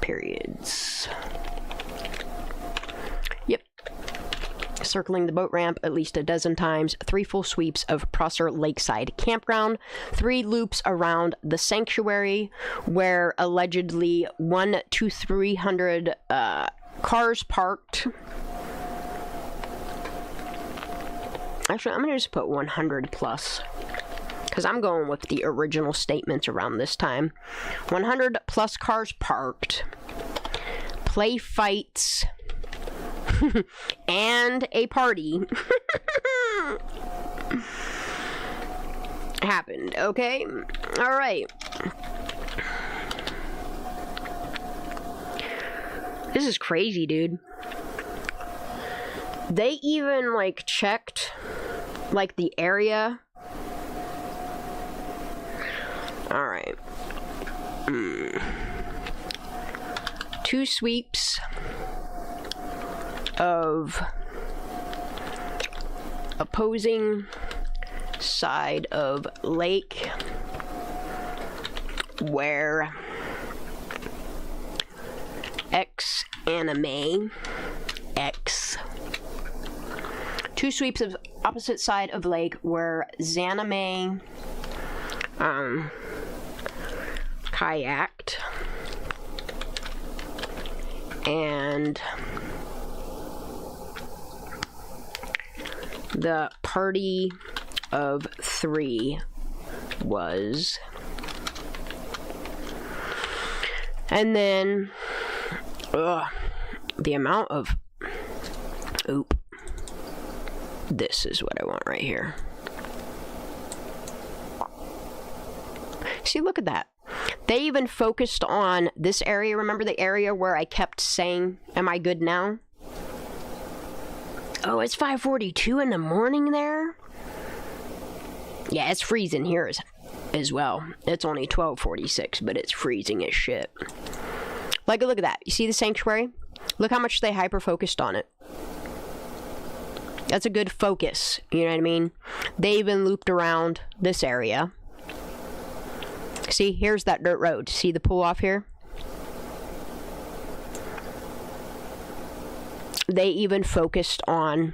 periods. Yep. Circling the boat ramp at least a dozen times. 3 full sweeps of Prosser Lakeside Campground. 3 loops around the sanctuary, where allegedly 1 to 300 cars parked. Actually, I'm gonna just put 100 plus, because I'm going with the original statements around this time. 100 plus cars parked, play fights, and a party happened, okay? Alright. This is crazy, dude. They even, like, checked, like, the area. Alright. 2 sweeps of opposing side of lake where anime X. 2 sweeps of opposite side of lake where Zanime kayaked, and the party of 3 was, and then the amount of this is what I want right here. See, look at that. They even focused on this area. Remember the area where I kept saying, am I good now? Oh, it's 5:42 in the morning there? Yeah, it's freezing here as well. It's only 12:46, but it's freezing as shit. Like, look at that. You see the sanctuary? Look how much they hyper-focused on it. That's a good focus, you know what I mean? They even looped around this area. See, here's that dirt road. See the pull off here? They even focused on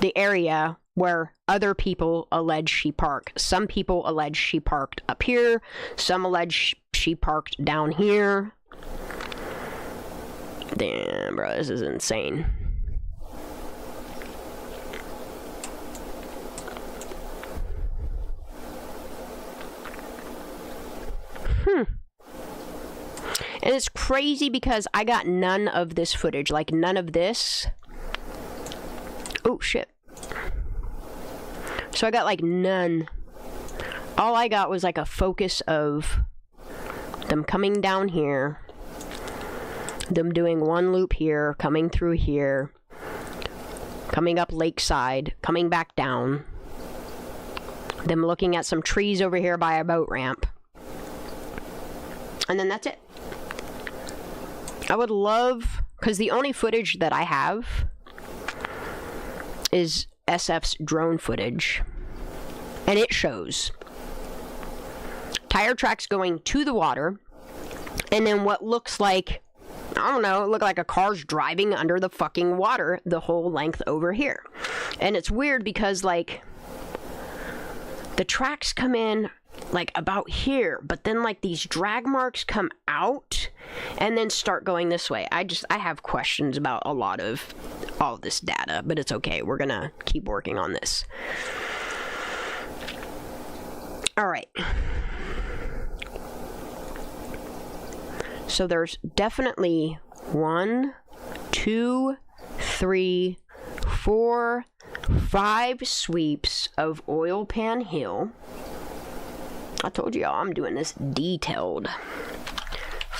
the area where other people allege she parked. Some people allege she parked up here. Some allege she parked down here. Damn, bro, this is insane. And it's crazy because I got none of this footage. Like, none of this. Oh, shit. So I got, like, none. All I got was, like, a focus of them coming down here. Them doing 1 loop here, coming through here. Coming up Lakeside, coming back down. Them looking at some trees over here by a boat ramp. And then that's it. I would love, because the only footage that I have is SF's drone footage. And it shows tire tracks going to the water, and then what looks like, I don't know, it looked like a car's driving under the fucking water the whole length over here. And it's weird because, like, the tracks come in like about here, but then like these drag marks come out and then start going this way. I have questions about a lot of all this data, but it's okay. We're gonna keep working on this. All right. So there's definitely 1, 2, 3, 4, 5 sweeps of Oil Pan Hill. I told y'all I'm doing this detailed.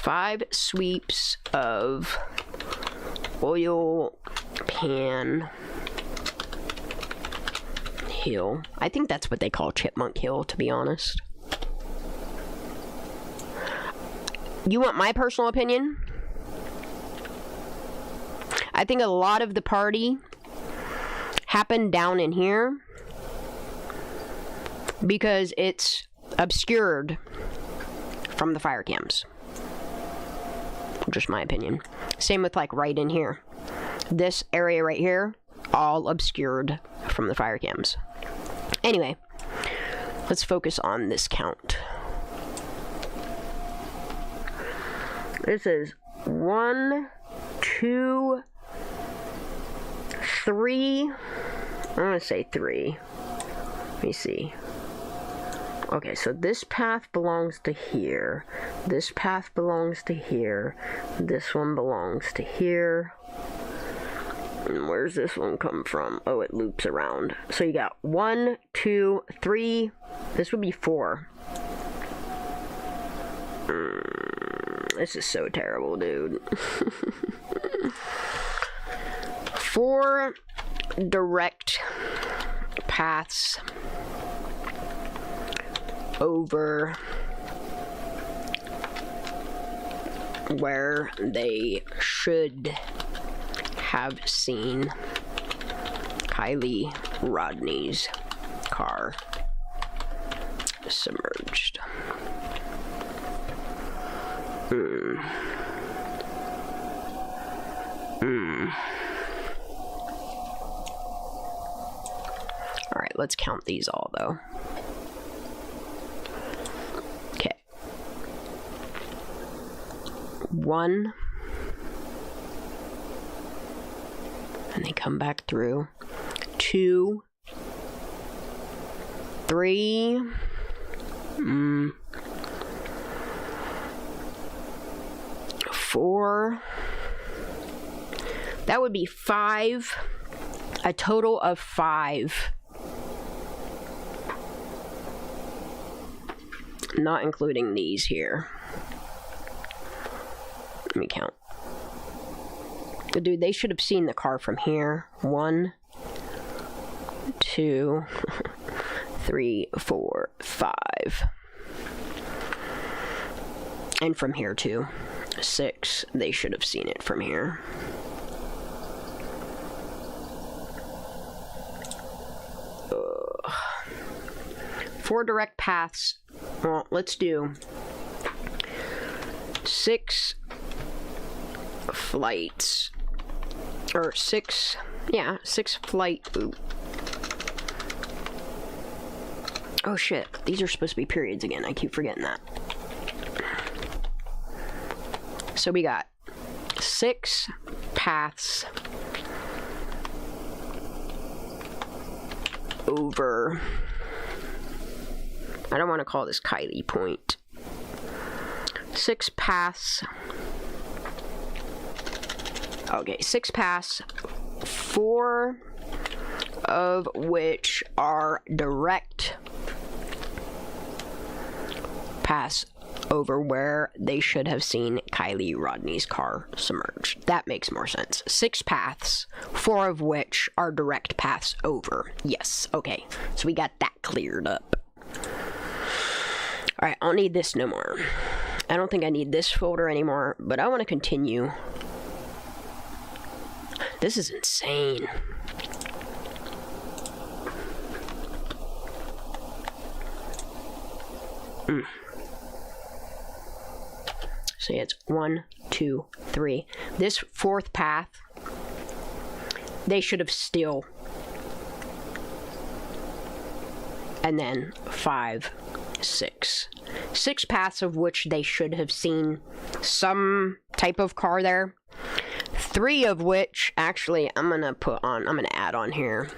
5 sweeps of oil pan hill. I think that's what they call Chipmunk Hill, to be honest. You want my personal opinion? I think a lot of the party happened down in here because it's obscured from the fire cams. Just my opinion. Same with like right in here. This area right here, all obscured from the fire cams. Anyway, let's focus on this count. This is 1, 2, 3. I'm gonna say 3. Let me see. Okay, so this path belongs to here. This path belongs to here. This one belongs to here. And where's this one come from? Oh, it loops around. So you got 1, 2, 3. This would be 4. This is so terrible, dude. 4 direct paths over where they should have seen Kiely Rodni's car submerged. Alright, let's count these all, though. Okay. 1. And they come back through. 2. 3. 4. That would be 5. A total of 5. Not including these here. Let me count. Dude, they should have seen the car from here. 1, 2, 3, 4, 5. And from here too. 6. They should have seen it from here. Ugh. 4 direct paths. Well, let's do 6 flights. Or 6, yeah, 6 flight. Ooh. Oh shit, these are supposed to be periods again. I keep forgetting that. So we got 6 paths over. I don't want to call this Kiely Point. 6 paths. Okay, 6 paths, 4 of which are direct paths over where they should have seen Kiely Rodni's car submerged. That makes more sense. 6 paths, 4 of which are direct paths over. Yes, okay. So we got that cleared up. Alright, I don't need this no more. I don't think I need this folder anymore, but I want to continue. This is insane. So yeah, it's 1, 2, 3. This 4th path, they should have still. And then 5, 6. 6 paths of which they should have seen some type of car there. 3 of which, actually, I'm gonna add on here.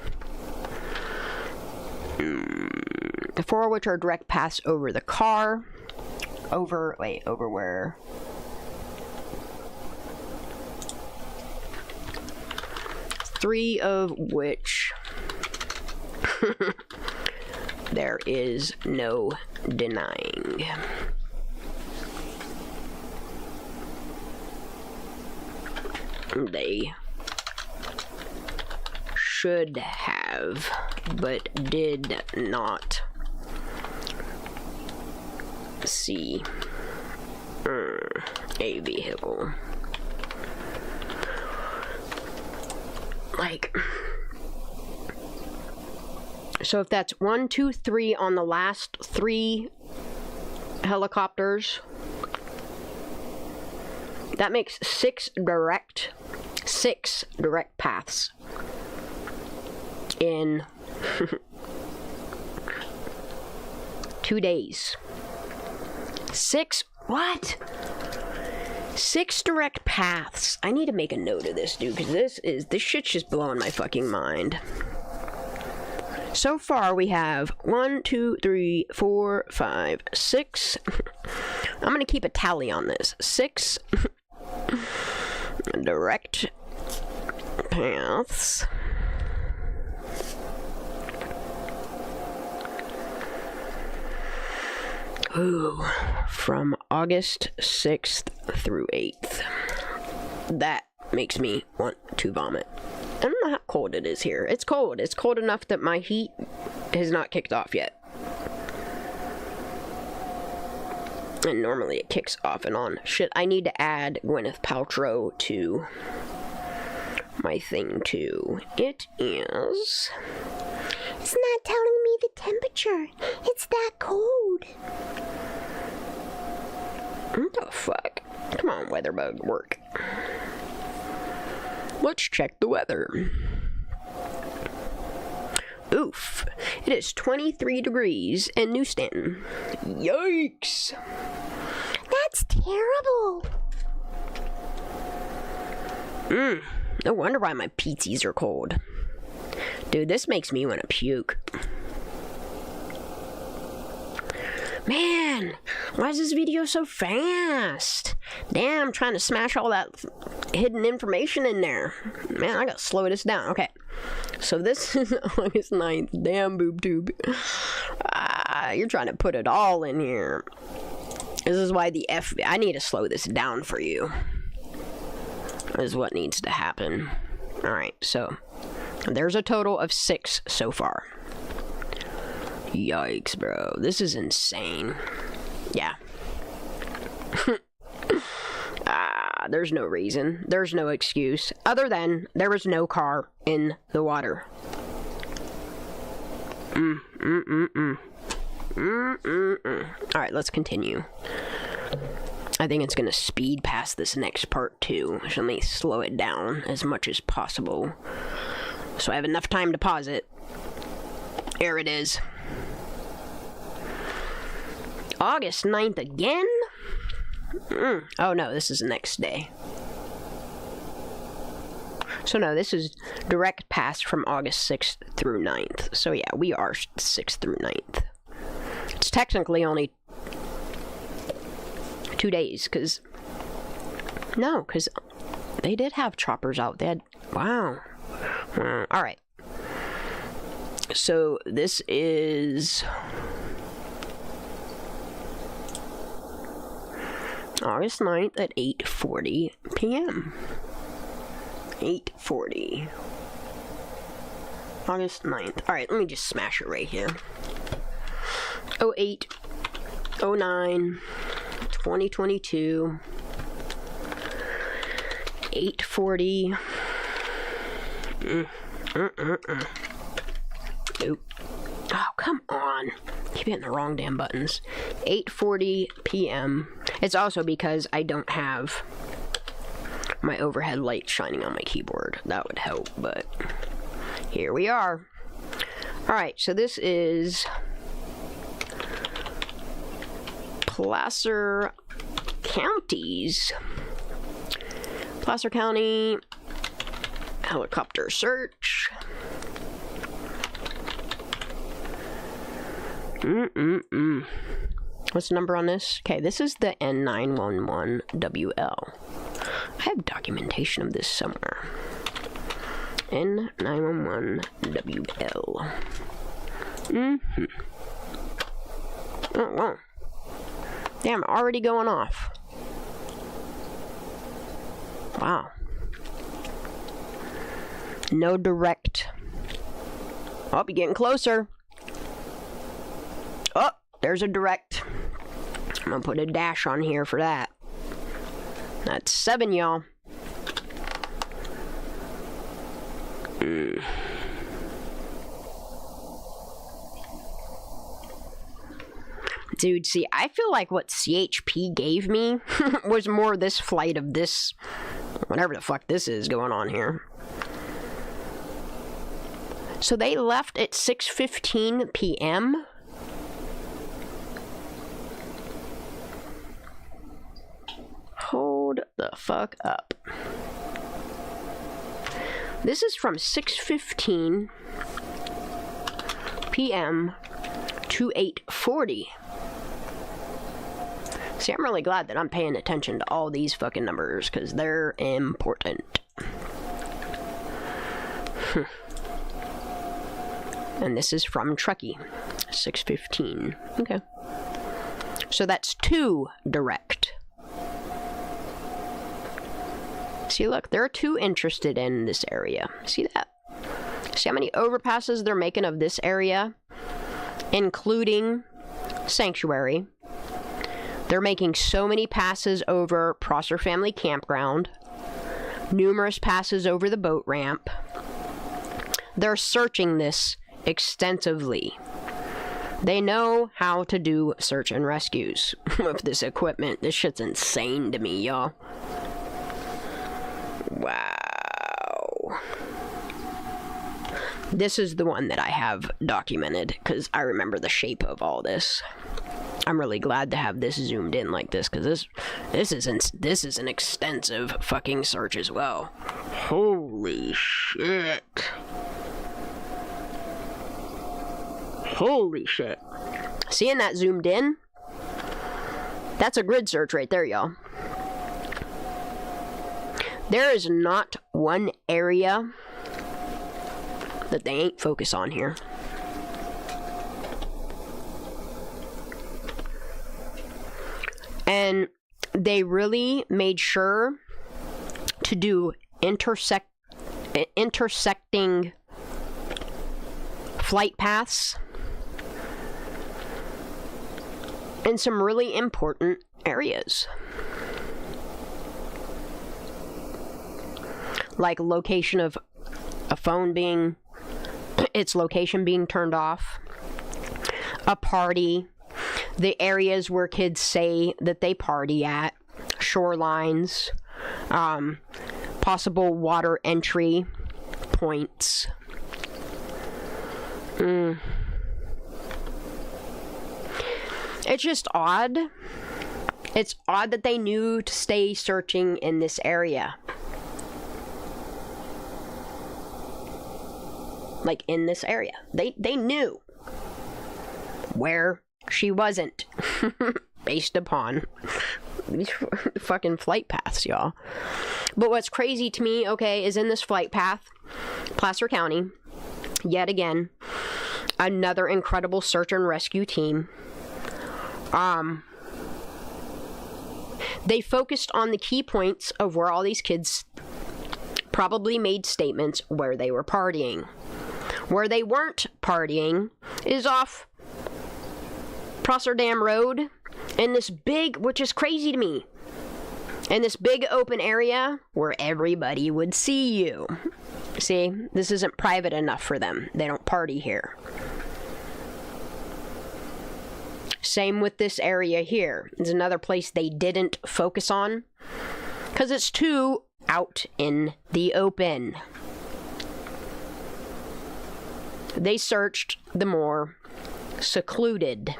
4 of which are direct paths over the car. Over where? Three of which there is no denying. they should have, but did not see a vehicle. Like, so if that's 1, 2, 3 on the last 3 helicopters, that makes 6 direct paths in 2 days. 6, what? 6 direct paths. I need to make a note of this, dude, because this shit's just blowing my fucking mind. So far, we have 1, 2, 3, 4, 5, 6. I'm gonna keep a tally on this. 6 direct paths. Ooh, from August 6th through 8th. That makes me want to vomit. I don't know how cold it is here. It's cold. It's cold enough that my heat has not kicked off yet. And normally it kicks off and on. Shit, I need to add Gwyneth Paltrow to my thing too. It is... It's not telling me the temperature. It's that cold. What the fuck? Come on, weatherbug, work. Let's check the weather. Oof. It is 23 degrees in New Stanton. Yikes. That's terrible. No wonder why my peetsies are cold. Dude, this makes me want to puke. Man, why is this video so fast? Damn, I'm trying to smash all that hidden information in there. Man, I gotta slow this down. Okay, so this is August 9th. Damn, boob tube. You're trying to put it all in here. This is why I need to slow this down for you. Is what needs to happen. Alright, so there's a total of 6 so far. Yikes, bro. This is insane. Yeah. There's no reason. There's no excuse. Other than there was no car in the water. Alright, let's continue. I think it's gonna speed past this next part too. So let me slow it down as much as possible, so I have enough time to pause it. There it is. August 9th again? Oh no, this is the next day. So no, this is direct pass from August 6th through 9th. So yeah, we are 6th through 9th. It's technically only 2 days, because... No, because they did have choppers out. They had... Wow. Alright. So this is... August 9th at 8:40 p.m. 8:40. August 9th. Alright, let me just smash it right here. 08, 09, 2022, 8:40. Nope. Oh, come on. Keep hitting the wrong damn buttons. 8:40 p.m. It's also because I don't have my overhead light shining on my keyboard. That would help, but here we are. Alright, so this is Placer County's Placer County helicopter search. What's the number on this? Okay, this is the N911WL. I have documentation of this somewhere. N911WL. Oh, wow. Damn, already going off. Wow. No direct. Oh, you're getting closer. Oh, there's a direct. I'm gonna put a dash on here for that. That's 7, y'all. Dude, see, I feel like what CHP gave me was more this flight of this, whatever the fuck this is going on here. So they left at 6:15 p.m. Hold the fuck up. This is from 6:15 p.m. to 8:40. See, I'm really glad that I'm paying attention to all these fucking numbers, because they're important. And this is from Truckee, 6:15. Okay. So that's 2 direct. See, look, they're 2 interested in this area. See that? See how many overpasses they're making of this area, including Sanctuary. They're making so many passes over Prosser Family Campground, numerous passes over the boat ramp. They're searching this extensively. They know how to do search and rescues with this equipment. This shit's insane to me, y'all. Wow. This is the one that I have documented, because I remember the shape of all this. I'm really glad to have this zoomed in like this, because this is an extensive fucking search as well. Holy shit. Holy shit. Seeing that zoomed in? That's a grid search right there, y'all. There is not one area that they ain't focused on here. And they really made sure to do intersecting flight paths in some really important areas. Like location of a phone being, its location being turned off, a party, the areas where kids say that they party at, shorelines, possible water entry points. It's just odd. It's odd that they knew to stay searching in this area. Like, in this area. They knew where she wasn't. Based upon these fucking flight paths, y'all. But what's crazy to me, okay, is in this flight path, Placer County, yet again, another incredible search and rescue team. They focused on the key points of where all these kids probably made statements where they were partying. Where they weren't partying is off Prosser Dam Road in this big, which is crazy to me, in this big open area where everybody would see you. See, this isn't private enough for them. They don't party here. Same with this area here. It's another place they didn't focus on because it's too out in the open. They searched the more secluded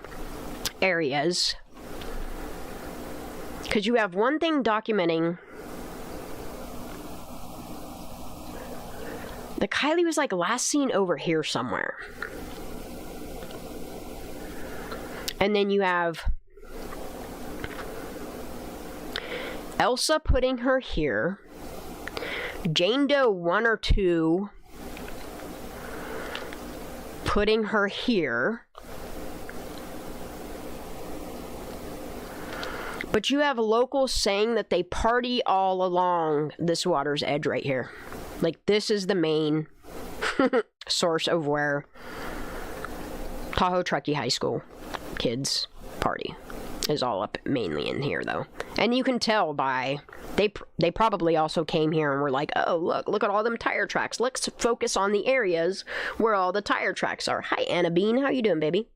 areas because you have one thing documenting that Kiely was like last seen over here somewhere. And then you have Elsa putting her here, Jane Doe 1 or 2 putting her here, but you have locals saying that they party all along this water's edge right here. Like, this is the main source of where Tahoe Truckee High School kids party is all up mainly in here, though. And you can tell by they probably also came here and were like, oh, look at all them tire tracks. Let's focus on the areas where all the tire tracks are. Hi, Anna Bean. How you doing, baby?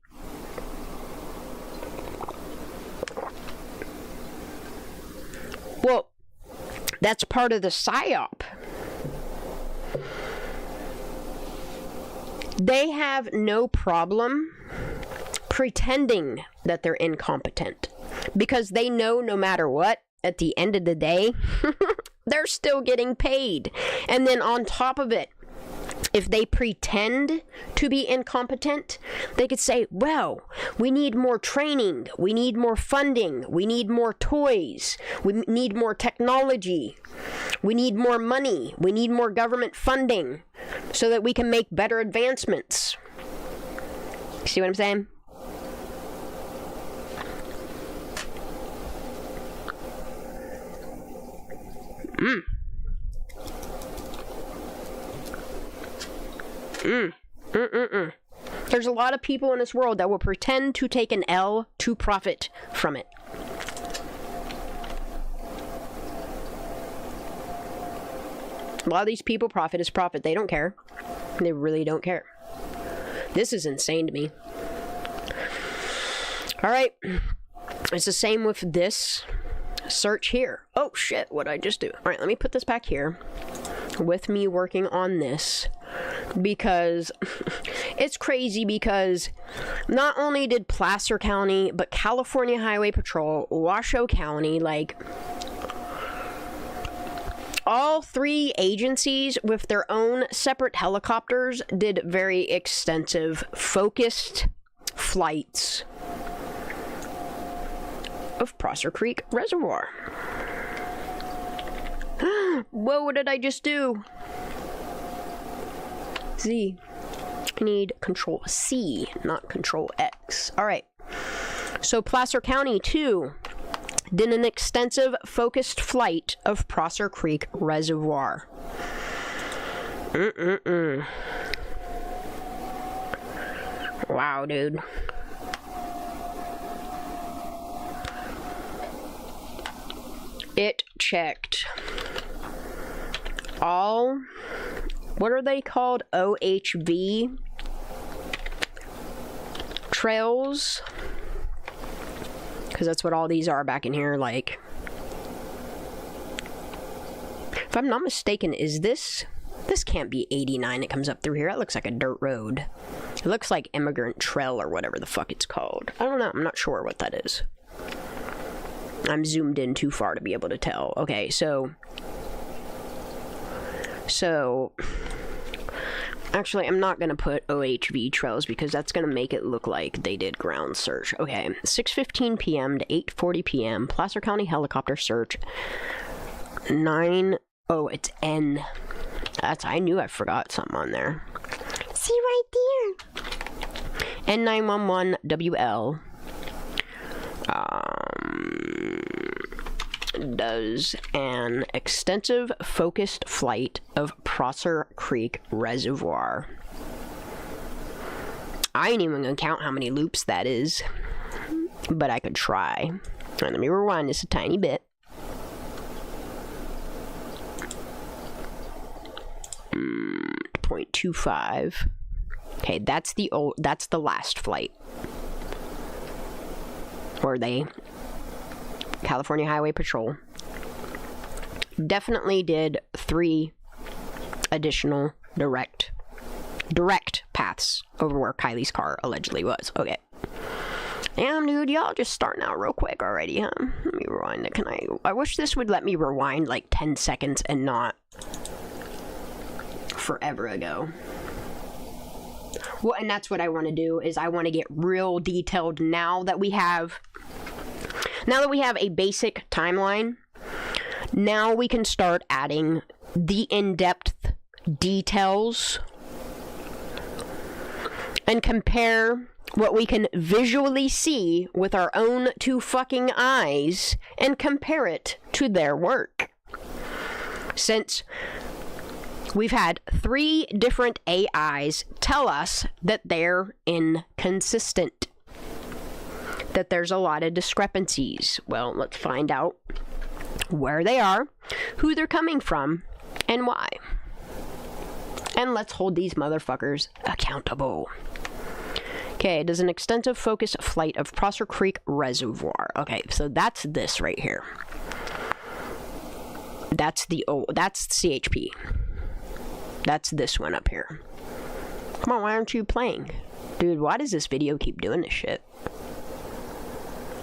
Well, that's part of the PSYOP. They have no problem pretending that they're incompetent because they know no matter what, at the end of the day, they're still getting paid. And then on top of it, if they pretend to be incompetent, they could say, well, we need more training, we need more funding, we need more toys, we need more technology, we need more money, we need more government funding so that we can make better advancements. See what I'm saying? There's a lot of people in this world that will pretend to take an L to profit from it. A lot of these people, profit is profit. They don't care. They really don't care. This is insane to me. Alright. It's the same with this search here. Oh shit, what did I just do? Alright, let me put this back here with me working on this, because it's crazy, because not only did Placer County, but California Highway Patrol, Washoe County, like, all three agencies with their own separate helicopters did very extensive focused flights of Prosser Creek Reservoir. Whoa, what did I just do? Z. I need Control C, not Control X. Alright. So Placer County, too, did an extensive focused flight of Prosser Creek Reservoir. Wow, dude. It checked all, what are they called? OHV trails? Because that's what all these are back in here, like. If I'm not mistaken, is this can't be 89 that comes up through here. That looks like a dirt road. It looks like Immigrant Trail or whatever the fuck it's called. I don't know. I'm not sure what that is. I'm zoomed in too far to be able to tell. Okay, so actually, I'm not going to put OHV trails because that's going to make it look like they did ground search. Okay, 6:15 p.m. to 8:40 p.m. Placer County helicopter search. Oh, it's N. I knew I forgot something on there. See right there. N911 WL. Does an extensive focused flight of Prosser Creek Reservoir. I ain't even gonna count how many loops that is, but I could try. Right, let me rewind this a tiny bit. .25. Okay, that's the last flight. Where they, California Highway Patrol, definitely did 3 additional direct paths over where Kiely's car allegedly was. Okay. Damn, dude, y'all just starting out real quick already, huh? Let me rewind it. I wish this would let me rewind like 10 seconds and not forever ago. Well, and that's what I want to do, is I want to get real detailed now that we have a basic timeline. Now we can start adding the in-depth details and compare what we can visually see with our own 2 fucking eyes and compare it to their work. Since we've had 3 different AIs tell us that they're inconsistent, that there's a lot of discrepancies. Well, let's find out where they are, who they're coming from, and why. And let's hold these motherfuckers accountable. Okay, does an extensive focused flight of Prosser Creek Reservoir. Okay, so that's this right here. That's CHP. That's this one up here. Come on, why aren't you playing? Dude, why does this video keep doing this shit?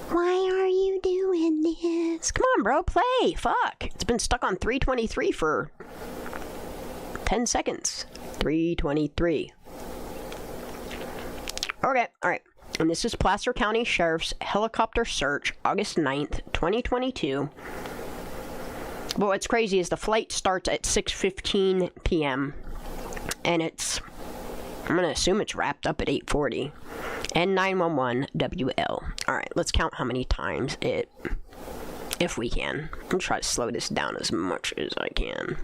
Why are you doing this? Come on, bro, play. Fuck. It's been stuck on 323 for 10 seconds. 323. Okay, alright. And this is Placer County Sheriff's helicopter search, August 9th, 2022. But what's crazy is the flight starts at 6:15 p.m. and I'm going to assume it's wrapped up at 8:40. And 911 WL. Alright, let's count how many times if we can. I'm try to slow this down as much as I can.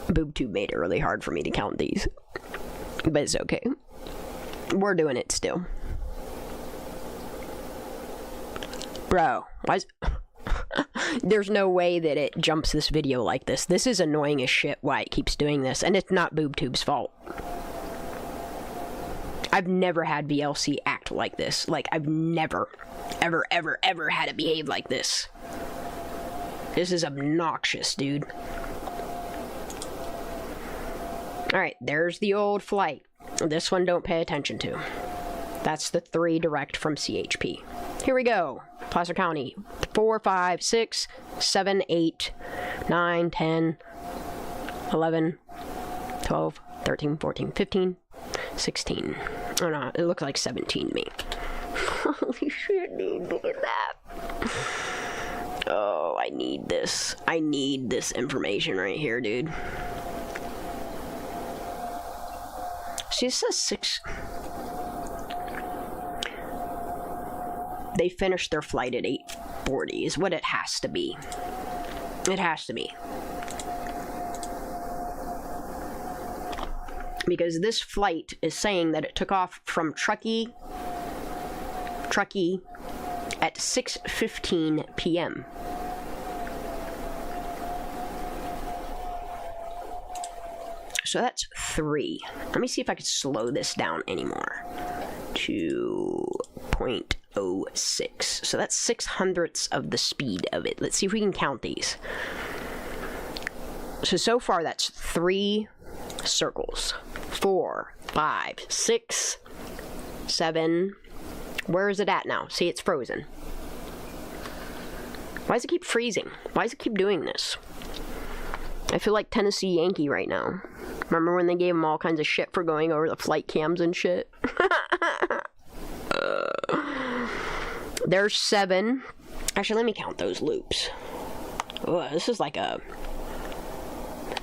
BoobTube made it really hard for me to count these. But it's okay. We're doing it still. Bro, why's... There's no way that it jumps this video like this. This is annoying as shit why it keeps doing this, and it's not BoobTube's fault. I've never had VLC act like this. Like, I've never, ever had it behave like this. This is obnoxious, dude. Alright, there's the old flight. This one don't pay attention to. That's the 3 direct from CHP. Here we go. Placer County. 4, 5, 6, 7, 8, 9, 10, 11, 12, 13, 14, 15, 16. Oh no, it looks like 17 to me. Holy shit, dude, look at that. Oh, I need this. I need this information right here, dude. See, it says 6. They finished their flight at 8:40 is what it has to be. It has to be. Because this flight is saying that it took off from Truckee at 6:15 p.m. So that's 3. Let me see if I can slow this down anymore. 2.06. So that's 6/100ths of the speed of it. Let's see if we can count these. So far that's 3 circles. 4, 5, 6, 7. Where is it at now? See, it's frozen. Why does it keep freezing? Why does it keep doing this? I feel like Tennessee Yankee right now. Remember when they gave him all kinds of shit for going over the flight cams and shit? There's 7. Actually, let me count those loops. Ugh, this is like a...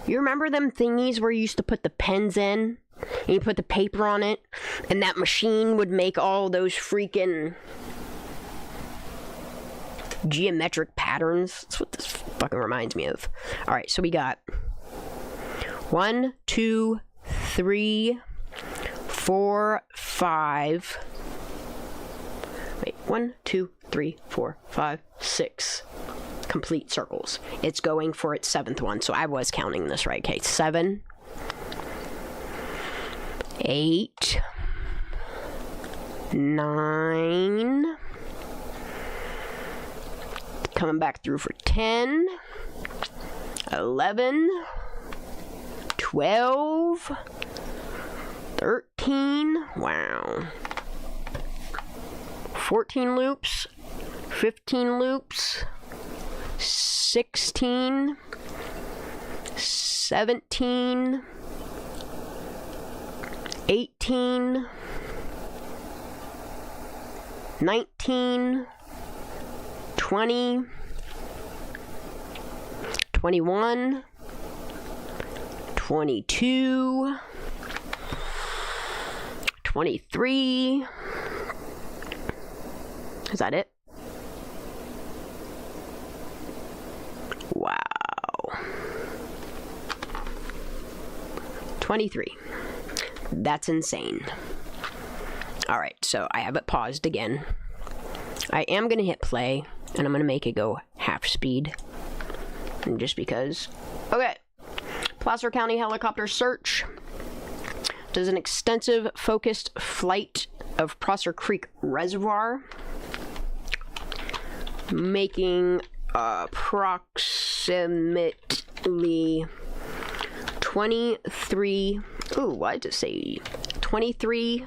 You remember them thingies where you used to put the pens in? And you put the paper on it? And that machine would make all those freaking... geometric patterns? That's what this fucking reminds me of. Alright, so we got... 1, 2, 3, 4, 5... Wait, 1, 2, 3, 4, 5, 6 complete circles. It's going for its 7th one, so I was counting this right. Okay, 7, 8, 9, coming back through for 10, 11, 12, 13, wow, 14 loops, 15 loops, 16, 17, 18, 19, 20, 21, 22, 23. Is that it? Wow. 23. That's insane. Alright, so I have it paused again. I am going to hit play, and I'm going to make it go half speed. And just because. Okay. Placer County helicopter search. Does an extensive focused flight of Prosser Creek Reservoir, making approximately 23, why did it say 23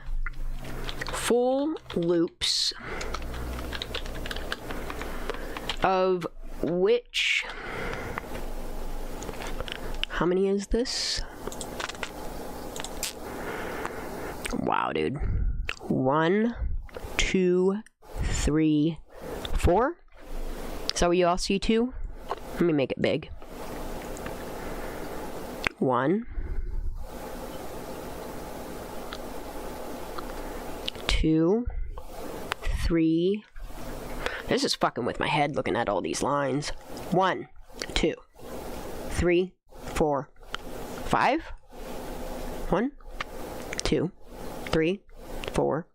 full loops, of which, how many is this? Wow, dude. 1, 2, 3, 4. Is that what you all see too? Let me make it big. 1, 2, 3. This is fucking with my head looking at all these lines. 1, 2, 3, 4, 5. 1, 2, 3, 4.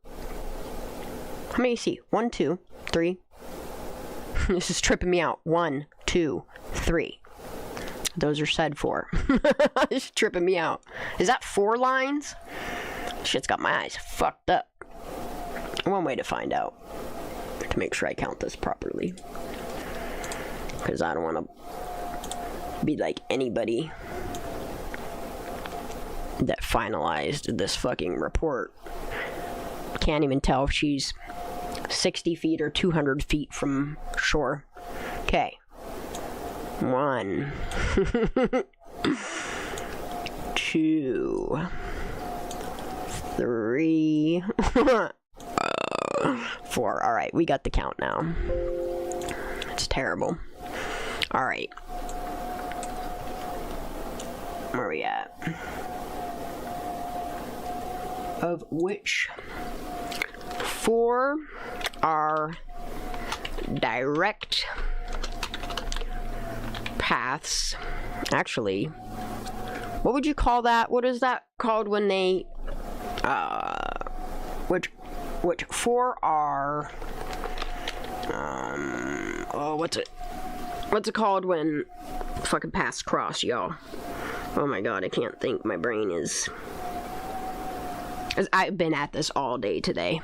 How many do you see? 1, 2, 3. This is tripping me out. 1, 2, 3. Those are said 4. It's tripping me out. Is that 4 lines? Shit's got my eyes fucked up. One way to find out. To make sure I count this properly. Because I don't want to be like anybody that finalized this fucking report. Can't even tell if she's 60 feet or 200 feet from shore. Okay. 1, 2, 3, 4. Alright, we got the count now. It's terrible. Alright. Where are we at? Of which 4 are direct paths. Actually, what would you call that? What is that called when they which 4 are what's it called when fucking paths cross, y'all? Oh my god, I can't think. My brain is, I've been at this all day today,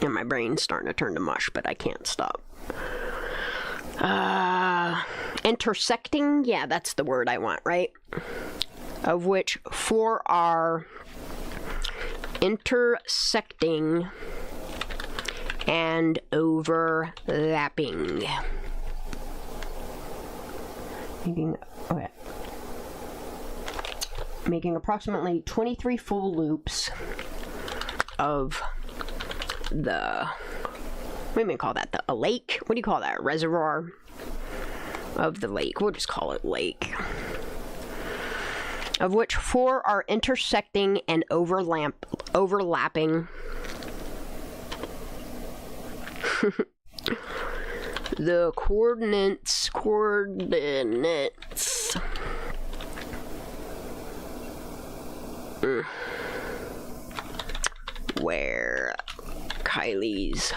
and my brain's starting to turn to mush, but I can't stop. Intersecting? Yeah, that's the word I want, right? Of which 4 are intersecting and overlapping. Making approximately 23 full loops of the, what do you call that? A lake? What do you call that? A reservoir of the lake. We'll just call it lake. Of which 4 are intersecting and overlapping. The coordinates. Where Kiely's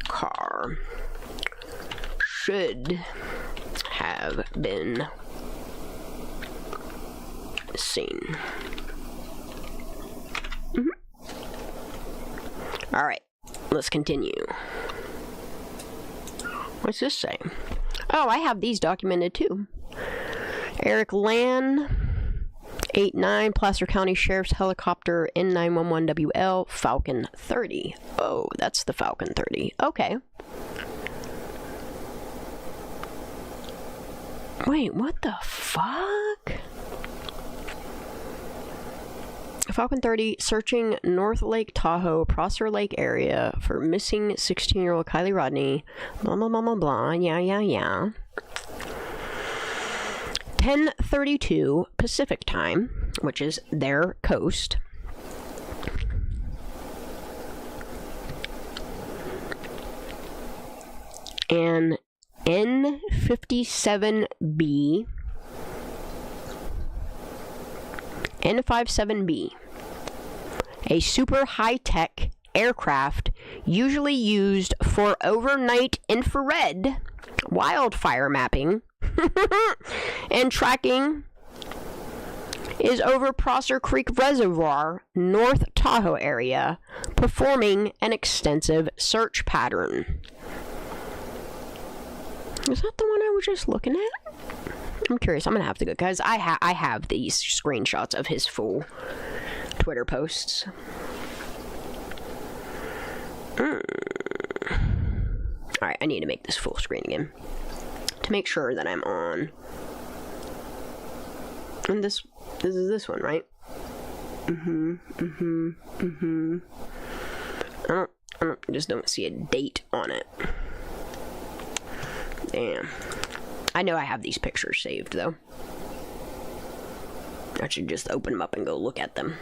car should have been seen. Alright, let's continue. What's this say? Oh, I have these documented too. Eric Land, 89, Placer County Sheriff's Helicopter N911WL Falcon 30. Oh, that's the Falcon 30. Okay. Wait, what the fuck? Falcon 30 searching North Lake Tahoe, Prosser Lake area for missing 16-year-old Kiely Rodni. Blah, blah, blah, blah, blah. Yeah. 10:32 Pacific time, which is their coast. And N57B N57B, a super high-tech aircraft usually used for overnight infrared wildfire mapping and tracking, is over Prosser Creek Reservoir, North Tahoe area, performing an extensive search pattern. Is that the one I was just looking at? I'm curious. I'm gonna have to go, guys. I have these screenshots of his full Twitter posts. Alright, I need to make this full screen again to make sure that I'm on. And this is this one, right? I just don't see a date on it. Damn. I know I have these pictures saved, though. I should just open them up and go look at them.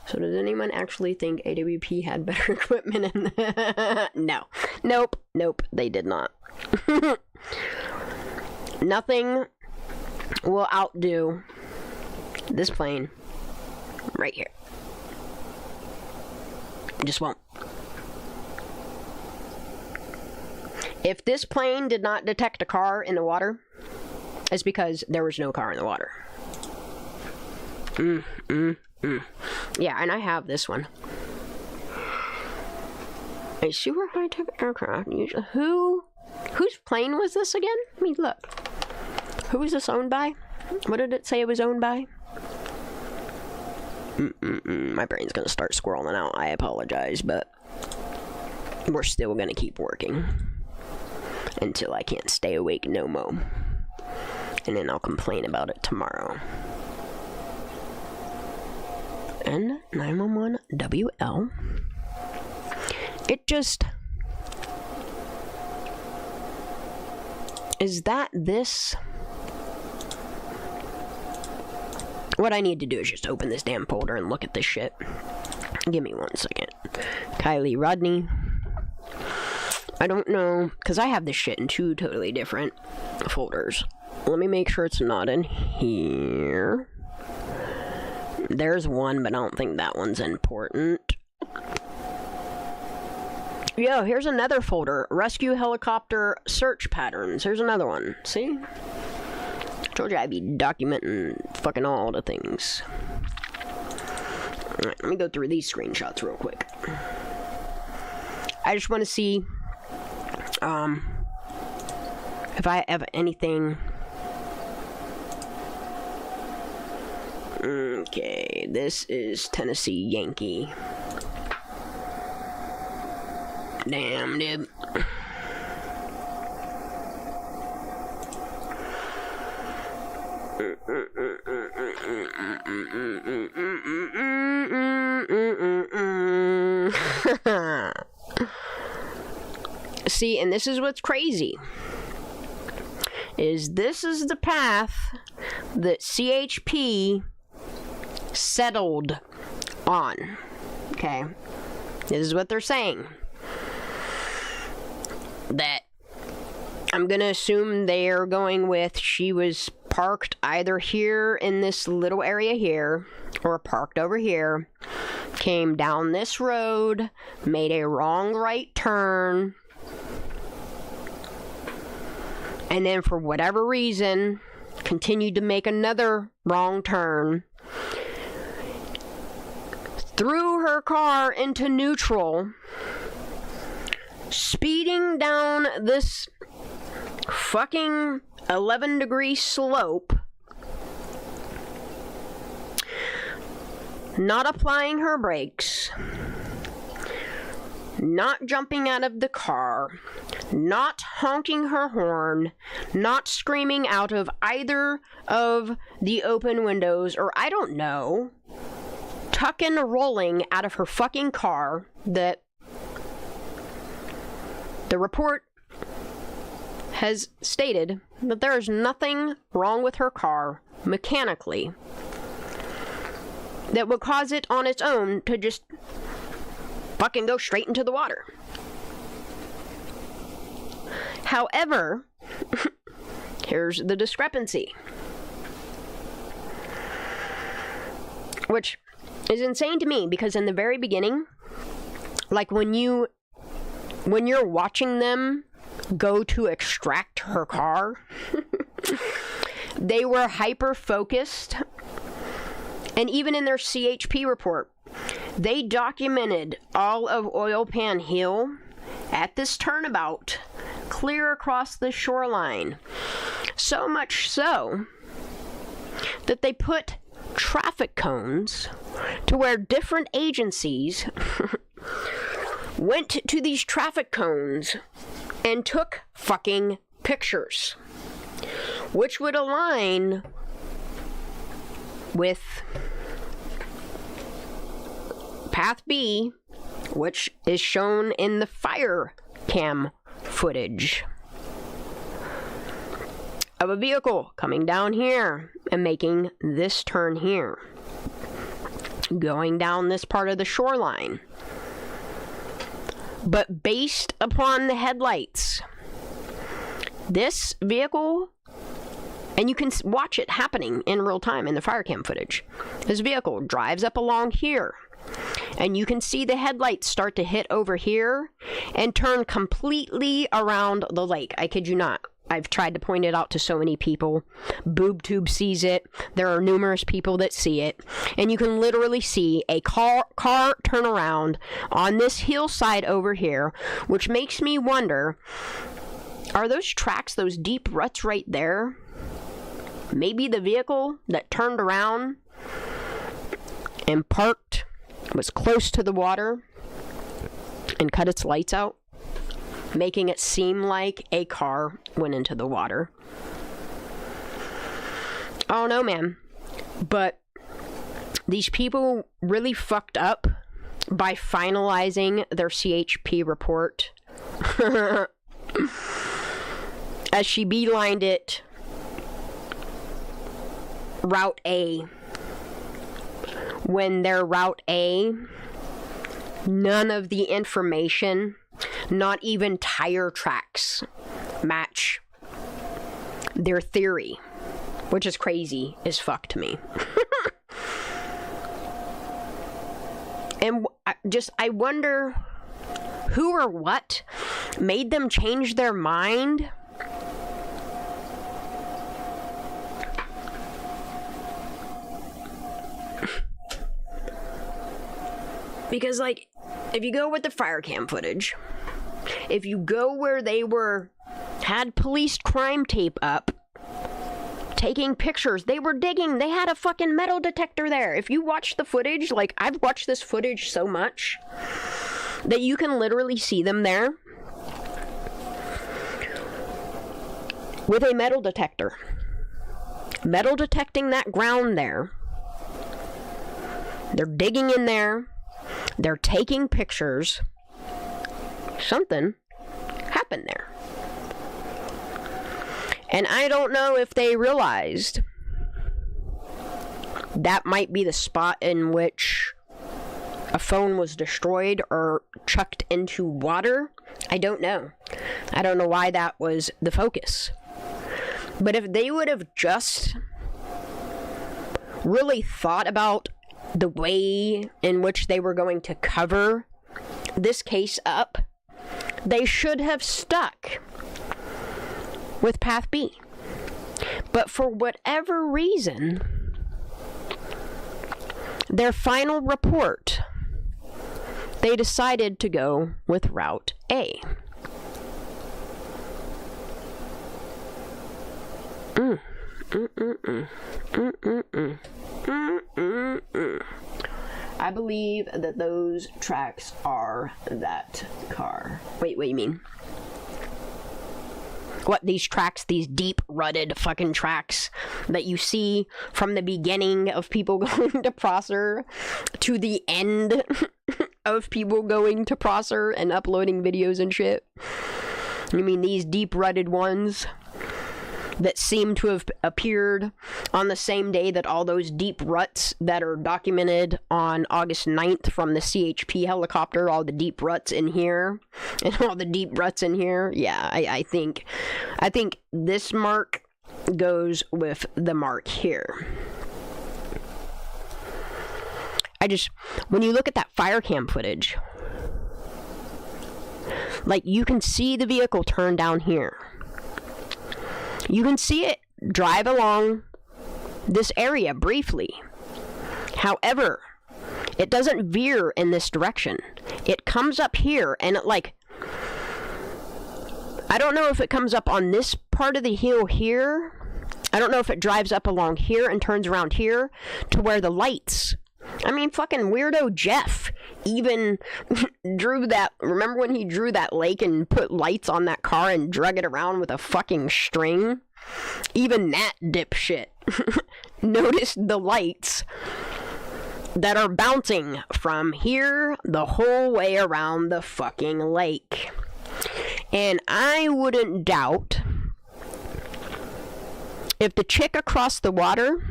So does anyone actually think AWP had better equipment in the... No. Nope, they did not. Nothing will outdo this plane right here. It just won't. If this plane did not detect a car in the water, it's because there was no car in the water. Yeah, and I have this one. A super high-tech aircraft. Whose plane was this again? Let me look. Who was this owned by? What did it say it was owned by? My brain's gonna start squirreling out. I apologize, but we're still gonna keep working until I can't stay awake no more. And then I'll complain about it tomorrow. N911WL. It just... Is that this? What I need to do is just open this damn folder and look at this shit. Give me 1 second. Kiely Rodni. I don't know, because I have this shit in 2 totally different folders. Let me make sure it's not in here. There's one, but I don't think that one's important. Yo, here's another folder. Rescue helicopter search patterns. Here's another one. See? Told you I'd be documenting fucking all the things. Alright, let me go through these screenshots real quick. I just want to see if I have anything. Okay, this is Tennessee Yankee. Damn, dude. See, and this is what's crazy. This is the path that CHP settled on. Okay? This is what they're saying. That I'm gonna assume they're going with she was parked either here in this little area here or parked over here, came down this road, made a wrong right turn, and then for whatever reason continued to make another wrong turn, threw her car into neutral, speeding down this fucking 11-degree slope, not applying her brakes, not jumping out of the car, not honking her horn, not screaming out of either of the open windows, or I don't know, tucking rolling out of her fucking car. That the report has stated that there is nothing wrong with her car mechanically that would cause it on its own to just fucking go straight into the water. However, here's the discrepancy. which is insane to me, because in the very beginning, like when you're watching them go to extract her car, they were hyper focused. And even in their CHP report, they documented all of Oil Pan Hill at this turnabout, clear across the shoreline. So much so that they put traffic cones to where different agencies went to these traffic cones and took fucking pictures, which would align with Path B, which is shown in the fire cam footage of a vehicle coming down here and making this turn here, going down this part of the shoreline. But based upon the headlights, this vehicle, and you can watch it happening in real time in the fire cam footage, this vehicle drives up along here, and you can see the headlights start to hit over here and turn completely around the lake. I kid you not. I've tried to point it out to so many people. BoobTube sees it. There are numerous people that see it. And you can literally see a car turn around on this hillside over here, which makes me wonder, are those tracks, those deep ruts right there, maybe the vehicle that turned around and parked was close to the water and cut its lights out, making it seem like a car went into the water? I don't know, man. But these people really fucked up by finalizing their CHP report as she beelined it Route A, when their Route A, none of the information, not even tire tracks, match their theory, which is crazy as fuck to me. And I wonder who or what made them change their mind. Because, like, if you go with the fire cam footage, if you go where they had police crime tape up, taking pictures, they were digging, they had a fucking metal detector there. If you watch the footage, like, I've watched this footage so much that you can literally see them there with a metal detector, metal detecting that ground there. They're digging in there. They're taking pictures. Something happened there. And I don't know if they realized that might be the spot in which a phone was destroyed or chucked into water. I don't know. I don't know why that was the focus. But if they would have just really thought about the way in which they were going to cover this case up, they should have stuck with Path B. But for whatever reason, their final report, they decided to go with Route A. I believe that those tracks are that car. Wait, what do you mean? What, these tracks, these deep rutted fucking tracks that you see from the beginning of people going to Prosser to the end of people going to Prosser and uploading videos and shit? You mean these deep rutted ones that seem to have appeared on the same day that all those deep ruts that are documented on August 9th from the CHP helicopter, all the deep ruts in here, and all the deep ruts in here? Yeah, I think this mark goes with the mark here. when you look at that fire cam footage, like, you can see the vehicle turn down here. You can see it drive along this area briefly. However, it doesn't veer in this direction. It comes up here, and I don't know if it comes up on this part of the hill here. I don't know if it drives up along here and turns around here to where the lights. I mean, fucking weirdo Jeff even drew that. Remember when he drew that lake and put lights on that car and drug it around with a fucking string? Even that dipshit noticed the lights that are bouncing from here the whole way around the fucking lake. And I wouldn't doubt if the chick across the water,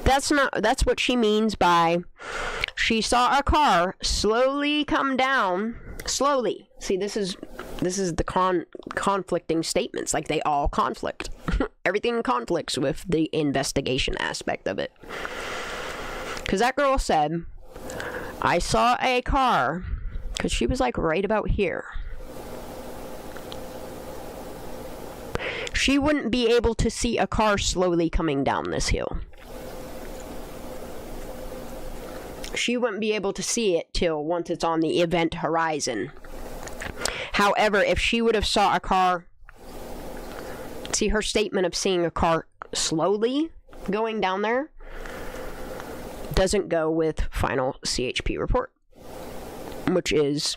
that's what she means by she saw a car slowly come down. Slowly. See, this is the conflicting statements. Like, they all conflict. Everything conflicts with the investigation aspect of it. Because that girl said, I saw a car, because she was like right about here. She wouldn't be able to see a car slowly coming down this hill. She wouldn't be able to see it till once it's on the event horizon. However, if she would have saw a car, see, her statement of seeing a car slowly going down there doesn't go with final CHP report, which is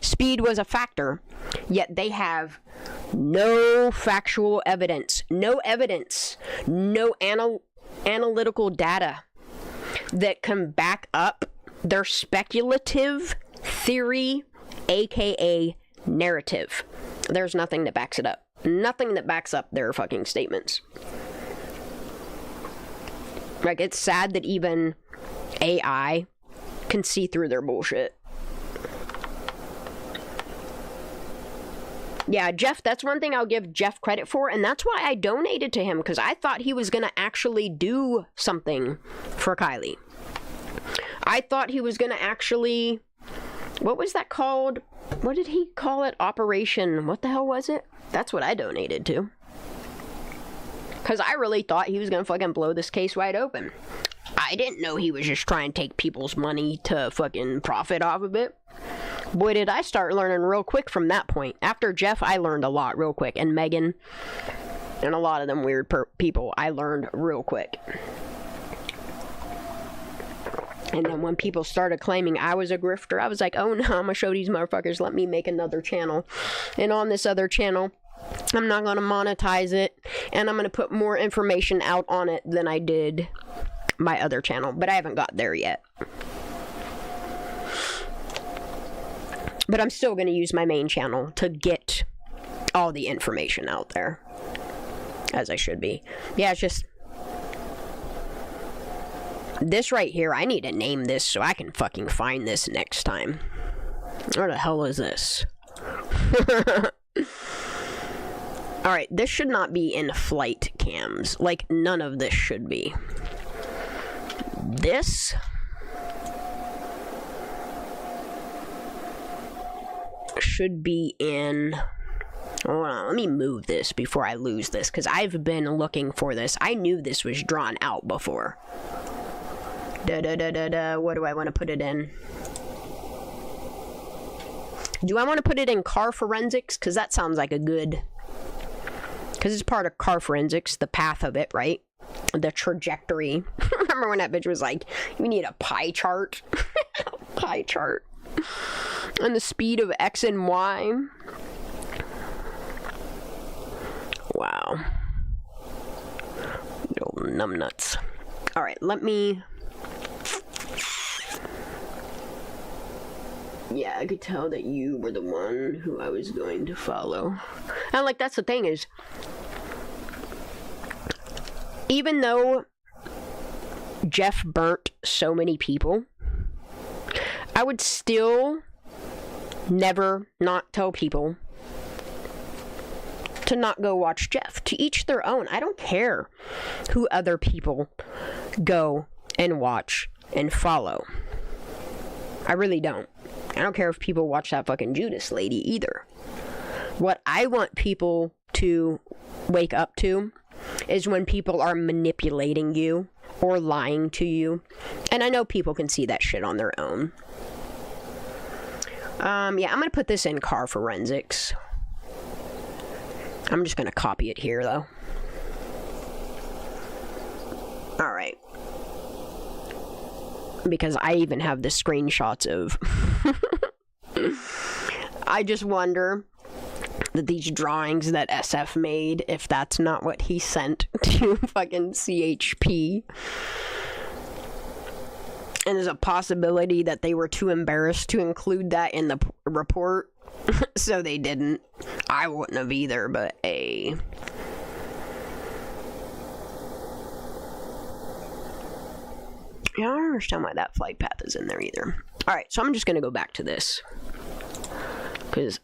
speed was a factor, yet they have no factual evidence, no analytical data that can back up their speculative theory, aka narrative. There's nothing that backs it up. Nothing that backs up their fucking statements. Like, it's sad that even AI can see through their bullshit. Yeah, Jeff, that's one thing I'll give Jeff credit for, and that's why I donated to him, because I thought he was going to actually do something for Kiely. I thought he was going to actually... What was that called? What did he call it? Operation... What the hell was it? That's what I donated to. Because I really thought he was going to fucking blow this case wide open. I didn't know he was just trying to take people's money to fucking profit off of it. Boy, did I start learning real quick from that point. After Jeff, I learned a lot real quick. And Megan, and a lot of them weird people, I learned real quick. And then when people started claiming I was a grifter, I was like, oh no, I'm gonna show these motherfuckers, let me make another channel. And on this other channel, I'm not gonna monetize it, and I'm gonna put more information out on it than I did my other channel. But I haven't got there yet. But I'm still gonna use my main channel to get all the information out there. As I should be. Yeah, it's just... This right here, I need to name this so I can fucking find this next time. Where the hell is this? Alright, this should not be in flight cams. Like, none of this should be. This... should be in... Hold on, let me move this before I lose this, because I've been looking for this. I knew this was drawn out before. What do I want to put it in? Do I want to put it in car forensics? Because that sounds like a good... Because it's part of car forensics, the path of it, right? The trajectory. Remember when that bitch was like, you need a pie chart? Pie chart. And the speed of X and Y. Wow. Little numbnuts. Alright, let me... Yeah, I could tell that you were the one who I was going to follow. And, like, that's the thing is... Even though Jeff burnt so many people, I would still never not tell people to not go watch Jeff. To each their own. I don't care who other people go and watch and follow. I really don't. I don't care if people watch that fucking Judas lady either. What I want people to wake up to is when people are manipulating you or lying to you. And I know people can see that shit on their own. Yeah, I'm gonna put this in car forensics. I'm just gonna copy it here, though. Alright. Because I even have the screenshots of... I just wonder that these drawings that SF made, if that's not what he sent to fucking CHP. And there's a possibility that they were too embarrassed to include that in the report, so they didn't. I wouldn't have either, but yeah, I don't understand why that flight path is in there either. Alright, so I'm just gonna go back to this. Because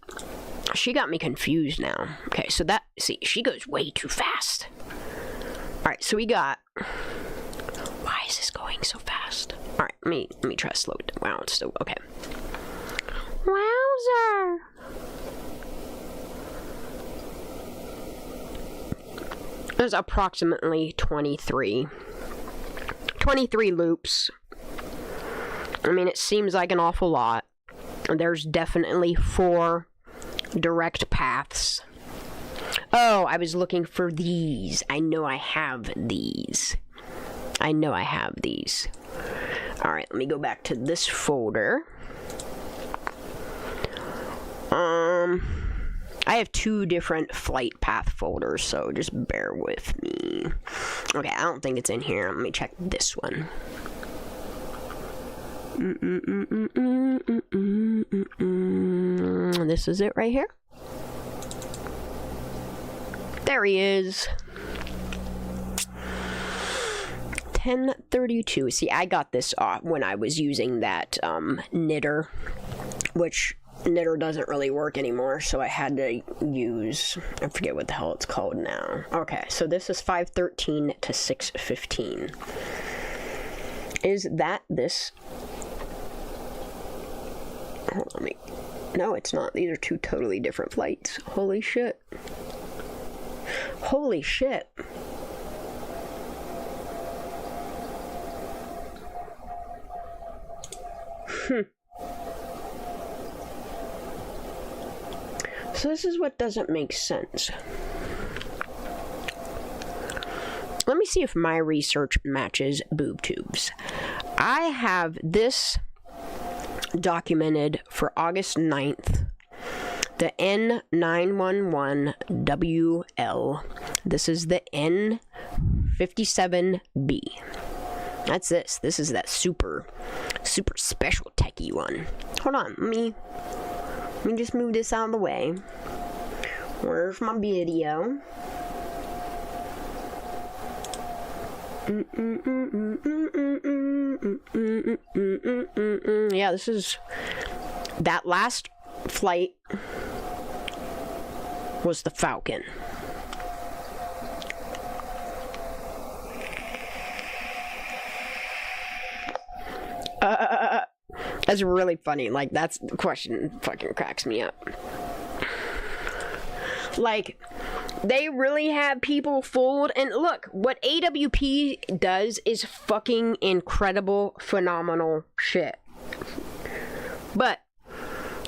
she got me confused now. Okay, so that, see, she goes way too fast. Alright, so we got... Why is this going so fast? Alright, let me try to slow it down. Wow, it's still... Okay. Wowzer! There's approximately 23 loops. I mean, it seems like an awful lot. There's definitely 4 direct paths. Oh, I was looking for these. I know I have these. Alright, let me go back to this folder. I have 2 different flight path folders, so just bear with me. Okay, I don't think it's in here. Let me check this one. This is it right here. There he is. 1032. See, I got this off when I was using that knitter, which knitter doesn't really work anymore, so I had to use, I forget what the hell it's called now. Okay, so this is 513 to 615. Is that this? Hold on, no, it's not. These are 2 totally different flights. Holy shit. Holy shit. So this is what doesn't make sense. Let me see if my research matches boob tubes. I have this documented for August 9th. The N911WL. This is the N57B. That's this. This is that super special techie one. Hold on, let me just move this out of the way. Where's my video? Yeah, this is that last flight was the Falcon. That's really funny. Like, that's the question fucking cracks me up. Like, they really have people fooled. And look, what AWP does is fucking incredible, phenomenal shit. But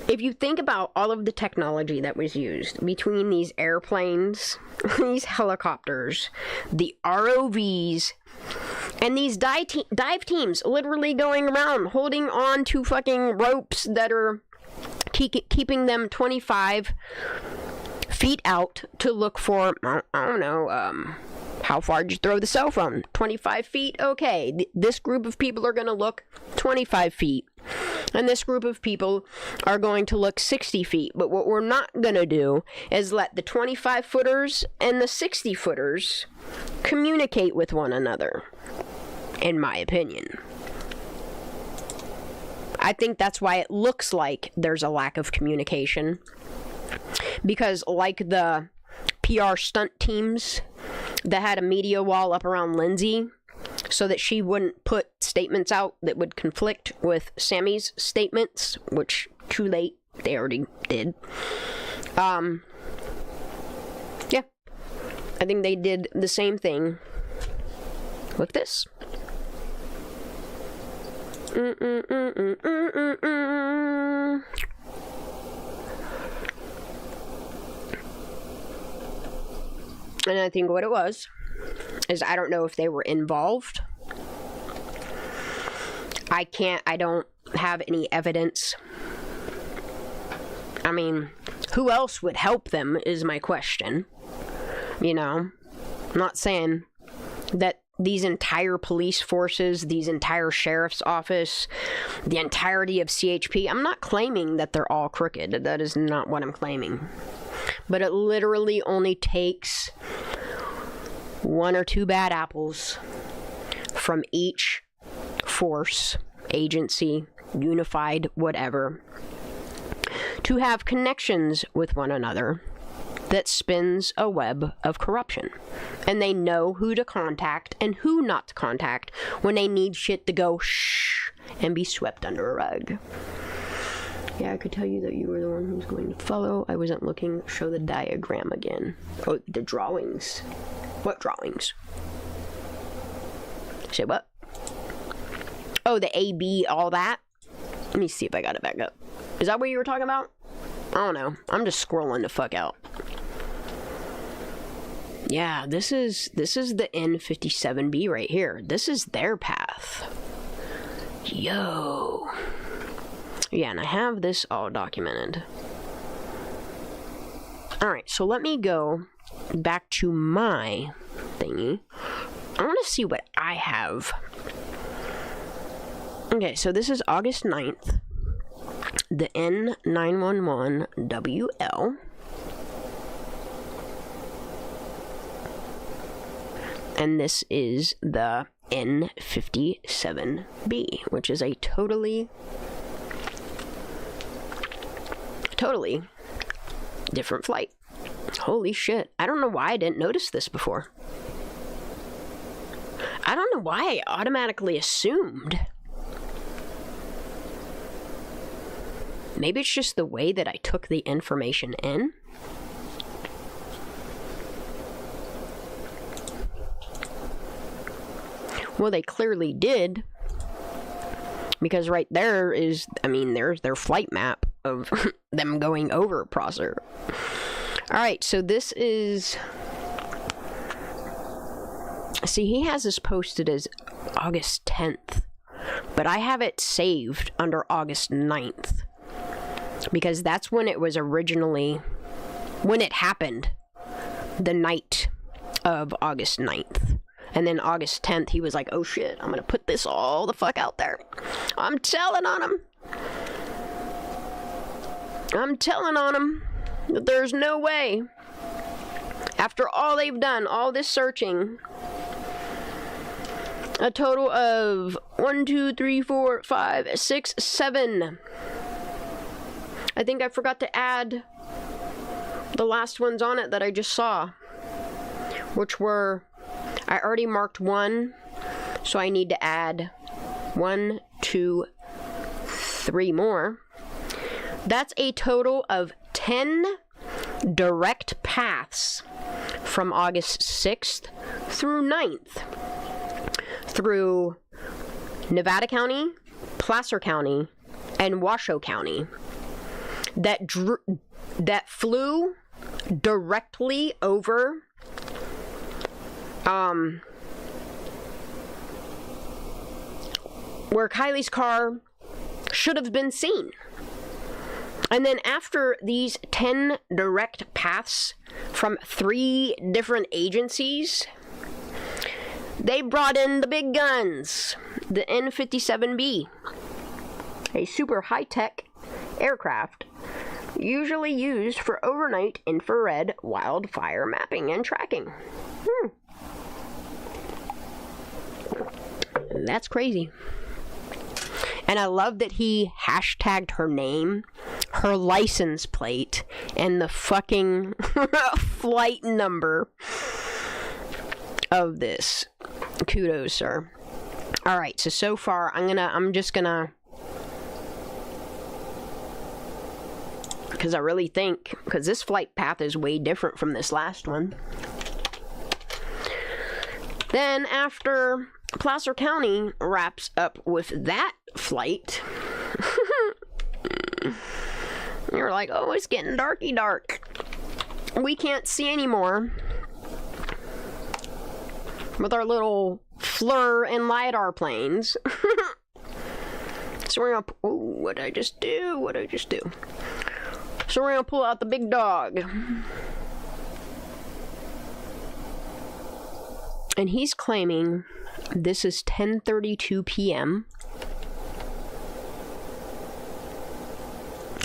if you think about all of the technology that was used between these airplanes, these helicopters, the ROVs, and these dive teams literally going around holding on to fucking ropes that are keeping them 25 feet out to look for, I don't know, how far did you throw the cell phone? 25 feet? Okay. This group of people are going to look 25 feet. And this group of people are going to look 60 feet. But what we're not going to do is let the 25-footers and the 60-footers communicate with one another, in my opinion. I think that's why it looks like there's a lack of communication. Because like the PR stunt teams that had a media wall up around Lindsay, so that she wouldn't put statements out that would conflict with Sammy's statements, which, too late, they already did. Yeah. I think they did the same thing with this. And I think what it was is, I don't know if they were involved. I don't have any evidence. I mean, who else would help them is my question. You know, I'm not saying that these entire police forces, these entire sheriff's office, the entirety of CHP, I'm not claiming that they're all crooked. That is not what I'm claiming. But it literally only takes one or two bad apples from each force, agency, unified, whatever, to have connections with one another that spins a web of corruption. And they know who to contact and who not to contact when they need shit to go shh and be swept under a rug. Yeah, I could tell you that you were the one who was going to follow. I wasn't looking. Show the diagram again. Oh, the drawings. What drawings? Say what? Oh, the AB, all that? Let me see if I got it back up. Is that what you were talking about? I don't know. I'm just scrolling the fuck out. Yeah, this is the N57B right here. This is their path. Yo. Yeah, and I have this all documented. Alright, so let me go back to my thingy. I want to see what I have. Okay, so this is August 9th. The N911WL. And this is the N57B, which is a totally different flight. Holy shit. I don't know why I didn't notice this before. I don't know why I automatically assumed. Maybe it's just the way that I took the information in. Well, they clearly did. Because right there is, I mean, there's their flight map of them going over Prosser. Alright, so this is... See, he has this posted as August 10th. But I have it saved under August 9th. Because that's when it was originally... When it happened. The night of August 9th. And then August 10th, he was like, oh shit, I'm gonna put this all the fuck out there. I'm telling on him. I'm telling on him that there's no way. After all they've done, all this searching, a total of 1, 2, 3, 4, 5, 6, 7. I think I forgot to add the last ones on it that I just saw, which were... I already marked 1, so I need to add 1, 2, 3 more. That's a total of 10 direct paths from August 6th through 9th. Through Nevada County, Placer County, and Washoe County. That flew directly over... where Kiely's car should have been seen. And then after these 10 direct paths from 3 different agencies, they brought in the big guns, the N57B, a super high-tech aircraft usually used for overnight infrared wildfire mapping and tracking. That's crazy. And I love that he hashtagged her name, her license plate, and the fucking flight number of this. Kudos, sir. Alright, so far, I'm just gonna... Because I really think... Because this flight path is way different from this last one. Then, after Placer County wraps up with that flight... You're like, oh, it's getting darky dark. We can't see anymore. With our little FLIR and LiDAR planes. So we're gonna... Oh, what did I just do? What did I just do? So we're gonna pull out the big dog. And he's claiming this is 10:32 p.m.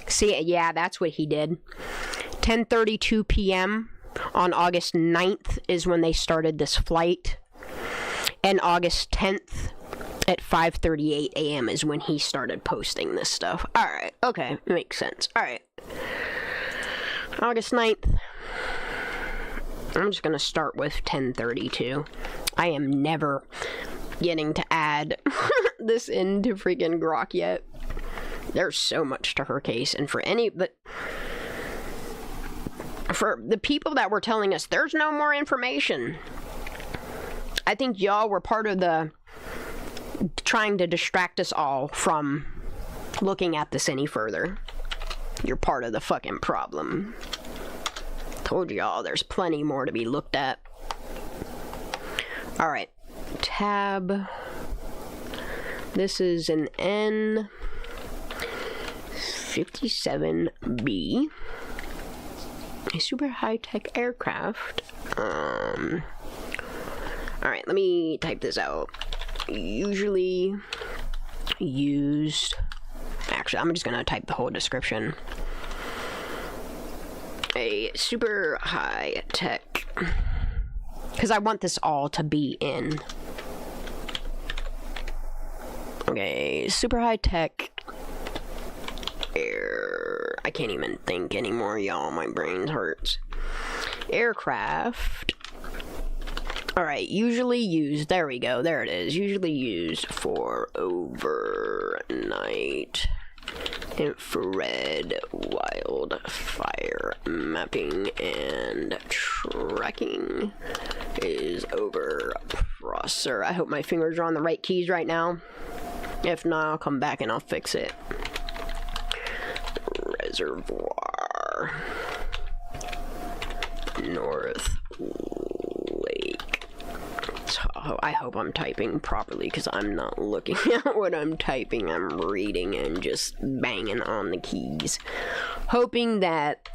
See, yeah, that's what he did. 10:32 p.m. on August 9th is when they started this flight. And August 10th at 5:38 a.m. is when he started posting this stuff. Alright, okay, makes sense. Alright. August 9th. I'm just gonna start with 10:32. I am never getting to add this into freaking Grok yet. There's so much to her case, and for the people that were telling us there's no more information, I think y'all were part of the trying to distract us all from looking at this any further. You're part of the fucking problem. Told y'all there's plenty more to be looked at. Alright. Tab. This is an N57B. A super high-tech aircraft. Alright, let me type this out. Usually used... Actually, I'm just gonna type the whole description. A super high-tech... Because I want this all to be in. Okay, super high-tech... I can't even think anymore, y'all. My brain hurts. Aircraft... Alright, usually used, there we go, there it is. Usually used for overnight infrared wildfire mapping and tracking is over processor. I hope my fingers are on the right keys right now. If not, I'll come back and I'll fix it. Reservoir. North Lake. I hope I'm typing properly because I'm not looking at what I'm typing. I'm reading and just banging on the keys. Hoping that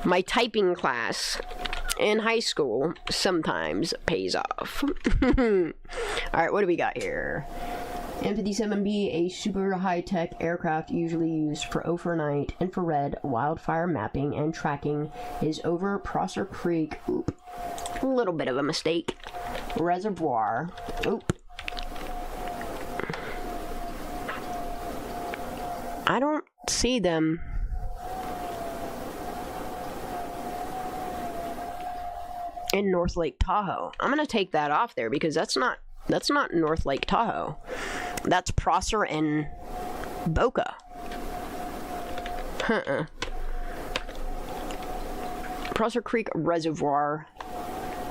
my typing class in high school sometimes pays off. Alright, what do we got here? N57B, a super high-tech aircraft usually used for overnight infrared wildfire mapping and tracking, is over Prosser Creek. Oop. A little bit of a mistake. Reservoir. Oop. I don't see them. In North Lake Tahoe. I'm gonna take that off there because that's not North Lake Tahoe. That's Prosser and Boca. Prosser Creek Reservoir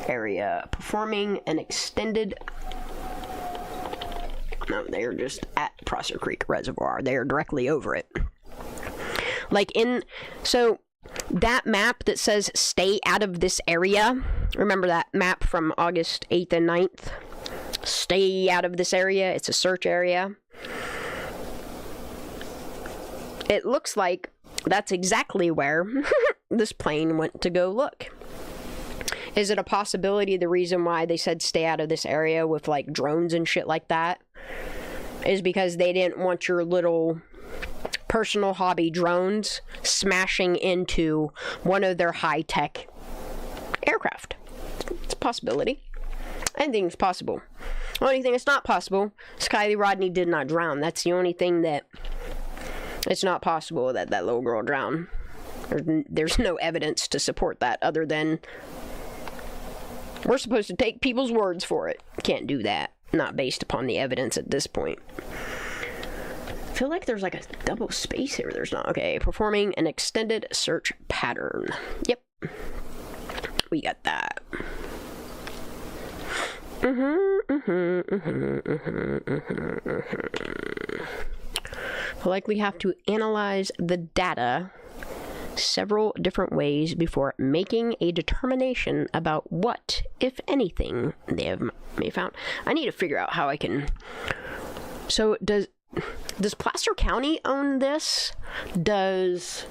area. Performing an extended... No, they're just at Prosser Creek Reservoir. They are directly over it. Like in... So, that map that says stay out of this area. Remember that map from August 8th and 9th? Stay out of this area. It's a search area. It looks like that's exactly where this plane went to go look. Is it a possibility the reason why they said stay out of this area with like drones and shit like that is because they didn't want your little personal hobby drones smashing into one of their high-tech aircraft? It's a possibility. Anything's possible. The only thing that's not possible is Kiely Rodni did not drown. That's the only thing that it's not possible that that little girl drowned. There's no evidence to support that other than we're supposed to take people's words for it. Can't do that. not based upon the evidence at this point. I feel like there's like a double space here. There's not. Okay, performing an extended search pattern. Yep. We got that. We'll likely have to analyze the data several different ways before making a determination about what, if anything, may have found. I need to figure out how I can. So does Placer County own this? That's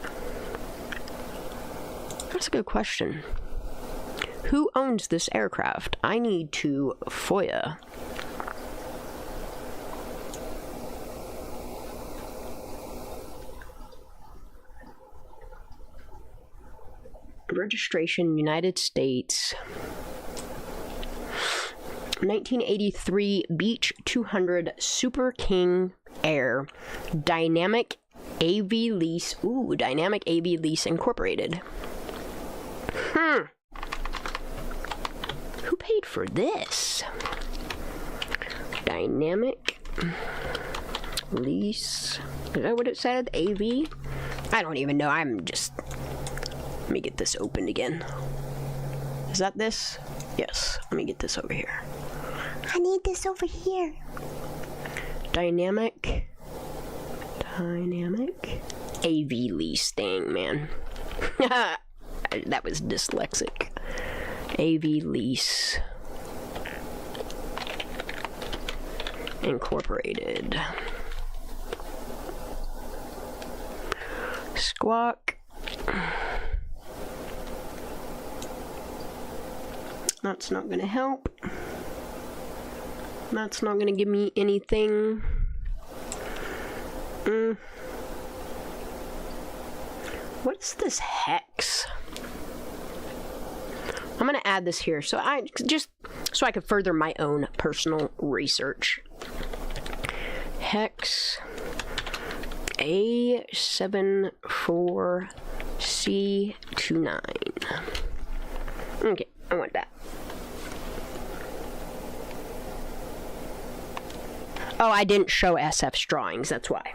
a good question. Who owns this aircraft? I need to FOIA. Registration, United States. 1983 Beech 200 Super King Air. Dynamic AV Lease. Ooh, Dynamic AV Lease Incorporated. Who paid for this? Dynamic Lease. Is that what it said? AV? I don't even know. Let me get this opened again. Is that this? Yes. Let me get this over here. I need this over here. Dynamic AV lease thing, man. That was dyslexic. AV Lease Incorporated. Squawk. That's not gonna help. That's not gonna give me anything. What's this hex? I'm gonna add this here so I could further my own personal research. Hex A74C29. Okay, I want that. Oh, I didn't show SF's drawings, that's why.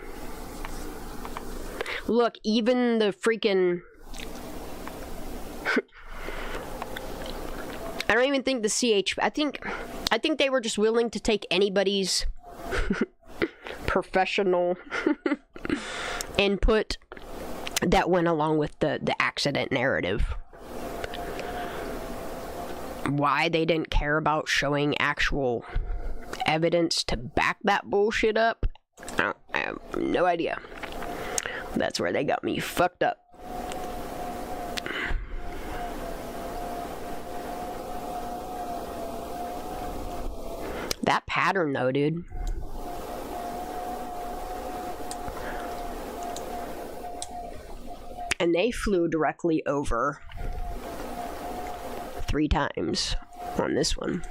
Look, even the freaking... I don't even think the I think they were just willing to take anybody's professional input that went along with the accident narrative. Why they didn't care about showing actual evidence to back that bullshit up, I have no idea. That's where they got me fucked up. That pattern though, dude. And they flew directly over 3 times on this one.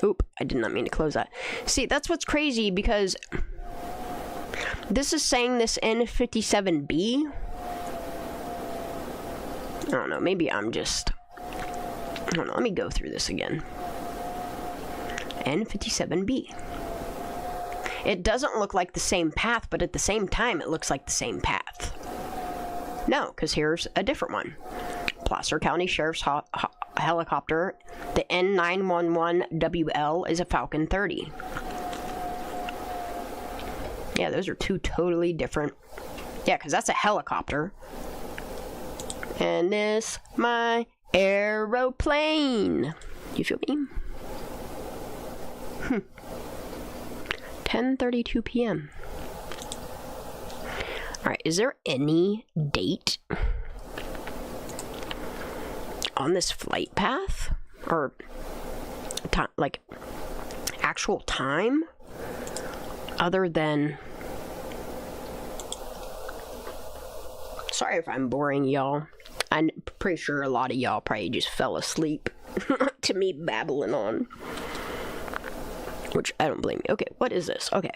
Oop, I did not mean to close that. See, that's what's crazy because this is saying this N57B. I don't know, maybe I don't know, let me go through this again. N57B. It doesn't look like the same path, but at the same time, it looks like the same path. No, because here's a different one. Placer County Sheriff's helicopter. The N911WL is a Falcon 30. Yeah, those are 2 totally different. Yeah, because that's a helicopter. And this, my aeroplane. You feel me? 10:32 p.m. Alright, is there any date on this flight path? Or, like, actual time? Other than... Sorry if I'm boring y'all. I'm pretty sure a lot of y'all probably just fell asleep to me babbling on. Which, I don't blame you. Okay, what is this? Okay.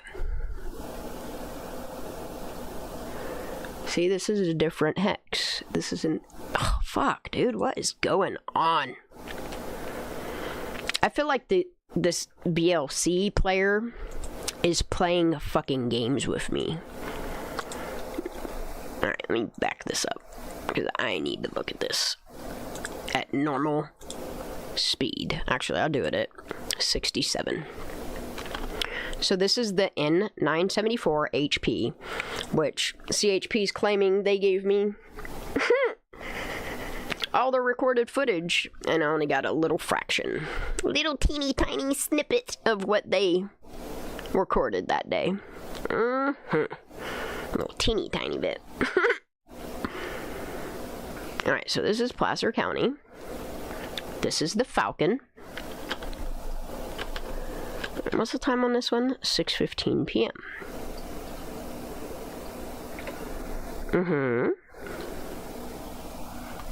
See, this is a different hex. This is an... Oh, fuck, dude. What is going on? I feel like this BLC player is playing fucking games with me. Alright, let me back this up, because I need to look at this at normal speed. Actually, I'll do it at 67. So this is the N974 HP, which CHP is claiming they gave me all the recorded footage, and I only got a little fraction. Little teeny tiny snippet of what they recorded that day. A little teeny tiny bit. Alright, so this is Placer County. This is the Falcon. What's the time on this one? 6:15 p.m.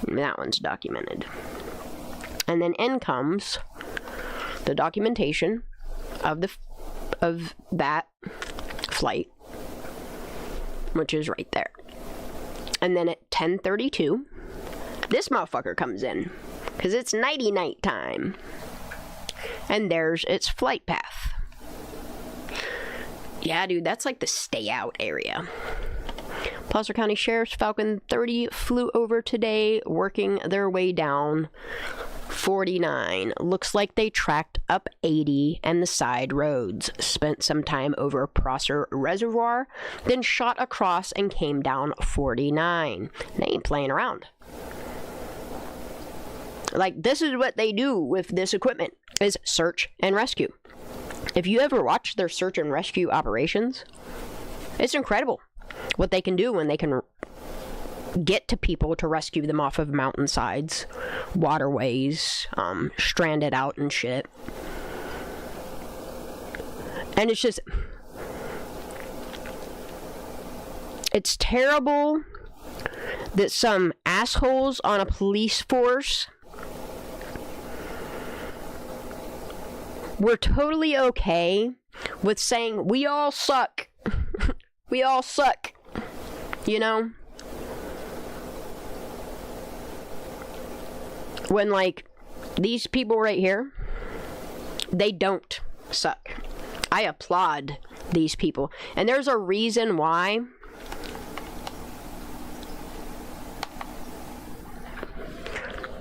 That one's documented. And then in comes the documentation of that flight, which is right there. And then at 10:32, this motherfucker comes in, because it's nighty-night time. And there's its flight path. Yeah, dude, that's like the stay out area. Placer County Sheriff's Falcon 30 flew over today, working their way down 49. Looks like they tracked up 80 and the side roads. Spent some time over Prosser Reservoir, then shot across and came down 49. They ain't playing around. Like, this is what they do with this equipment, is search and rescue. If you ever watch their search and rescue operations, it's incredible what they can do when they can get to people to rescue them off of mountainsides, waterways, stranded out and shit. And it's just, it's terrible that some assholes on a police force were totally okay with saying, we all suck. We all suck. You know? When, like, these people right here, they don't suck. I applaud these people. And there's a reason why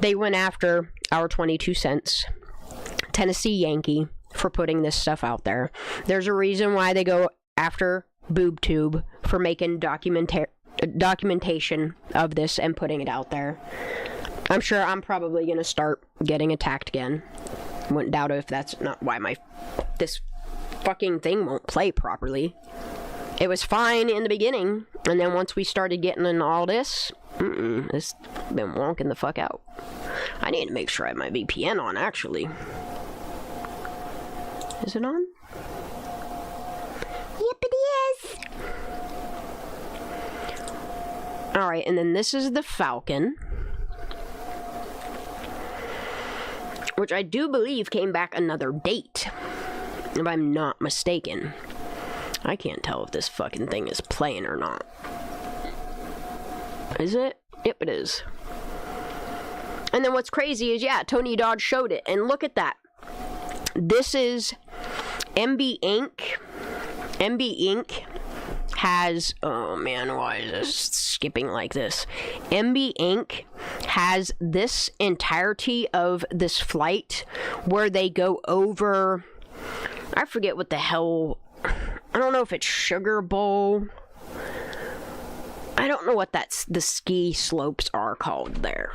they went after our 22 cents Tennessee Yankee for putting this stuff out there. There's a reason why they go after BoobTube for making documentation of this and putting it out there. I'm sure I'm probably gonna start getting attacked again. Wouldn't doubt it if that's not why this fucking thing won't play properly. It was fine in the beginning, and then once we started getting in all this, it's been wonking the fuck out. I need to make sure I have my VPN on, actually. Is it on? Yep, it is! Alright, and then this is the Falcon, which I do believe came back another date, if I'm not mistaken. I can't tell if this fucking thing is playing or not. Is it? Yep, it is. And then what's crazy is, yeah, Tony Dodge showed it, and look at that. This is MB Inc. MB Inc. has, oh man, why is this skipping like this? MB Inc. has this entirety of this flight where they go over, I forget what the hell, I don't know if it's Sugar Bowl. I don't know what the ski slopes are called there.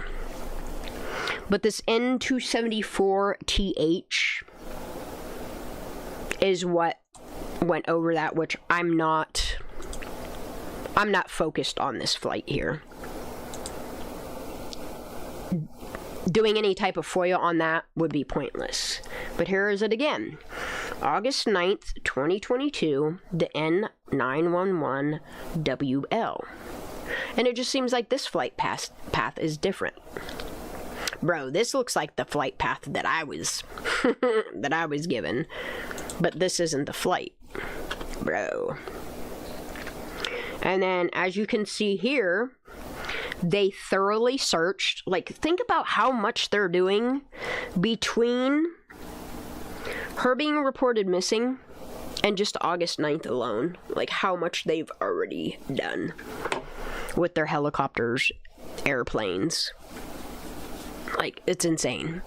But this N274TH is what went over that, which I'm not focused on this flight here. Doing any type of FOIA on that would be pointless. But here is it again. August 9th, 2022, the N911WL. And it just seems like this flight path is different. Bro, this looks like the flight path that I was that I was given. But this isn't the flight. Bro. And then, as you can see here, they thoroughly searched. Like, think about how much they're doing between Her being reported missing, and just August 9th alone, like how much they've already done with their helicopters, airplanes. Like, it's insane.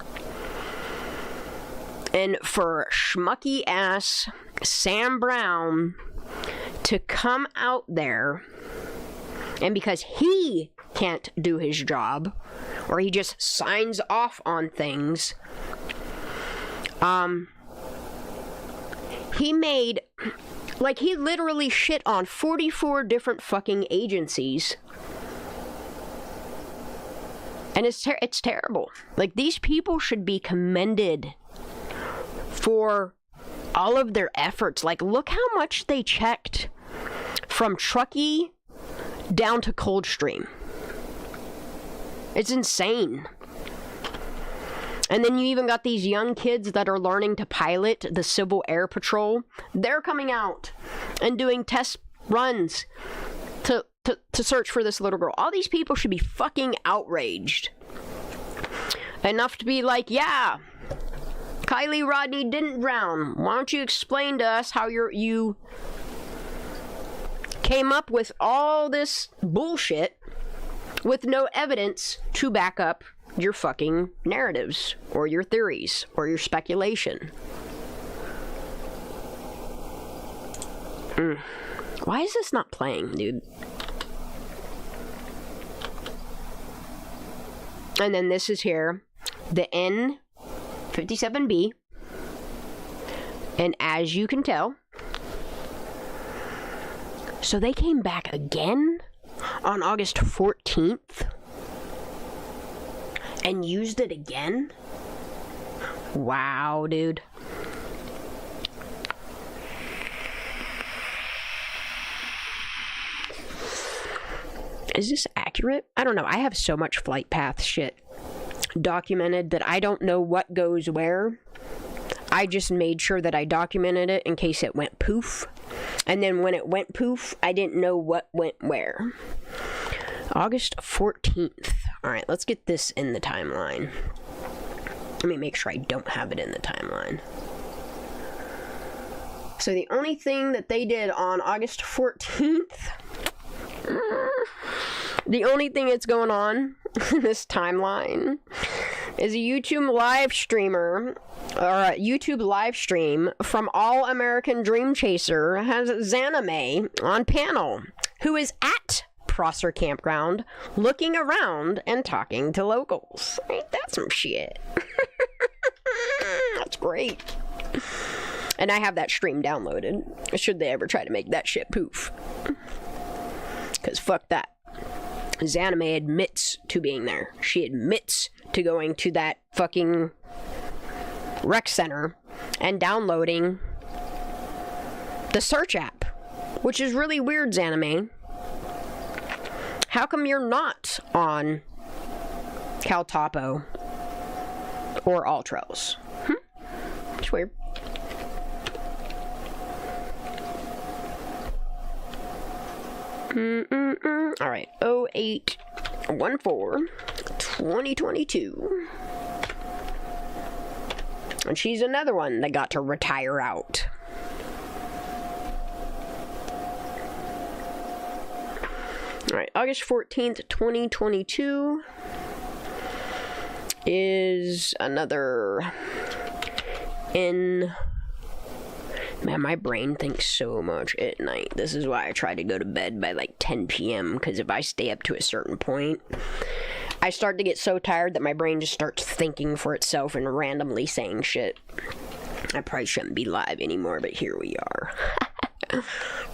And for schmucky ass Sam Brown to come out there, and because he can't do his job, or he just signs off on things, he made, like, he literally shit on 44 different fucking agencies. And it's terrible. Like, these people should be commended for all of their efforts. Like, look how much they checked from Truckee down to Coldstream. It's insane. And then you even got these young kids that are learning to pilot the Civil Air Patrol. They're coming out and doing test runs to search for this little girl. All these people should be fucking outraged enough to be like, yeah, Kiely Rodni didn't drown. Why don't you explain to us how you came up with all this bullshit with no evidence to back up your fucking narratives or your theories or your speculation. Why is this not playing, dude? And then this is here, the N57B. And as you can tell, so they came back again on August 14th and used it again? Wow, dude. Is this accurate? I don't know. I have so much flight path shit documented that I don't know what goes where. I just made sure that I documented it in case it went poof. And then when it went poof, I didn't know what went where. August 14th. Alright, let's get this in the timeline. Let me make sure I don't have it in the timeline. So the only thing that they did on August 14th... the only thing that's going on in this timeline is a YouTube live streamer, or a YouTube live stream from All American Dream Chaser has Zaname on panel, who is at Prosser Campground looking around and talking to locals. Ain't that some shit? That's great. And I have that stream downloaded, should they ever try to make that shit poof. Because fuck that. Zaname admits to being there. She admits to going to that fucking rec center and downloading the search app. Which is really weird, Zaname. How come you're not on Cal Topo or All Trails? It's weird. Alright, 08/14/2022. And she's another one that got to retire out. Alright, August 14th, 2022 is another Man, my brain thinks so much at night. This is why I try to go to bed by like 10 p.m. Because if I stay up to a certain point, I start to get so tired that my brain just starts thinking for itself and randomly saying shit. I probably shouldn't be live anymore, but here we are.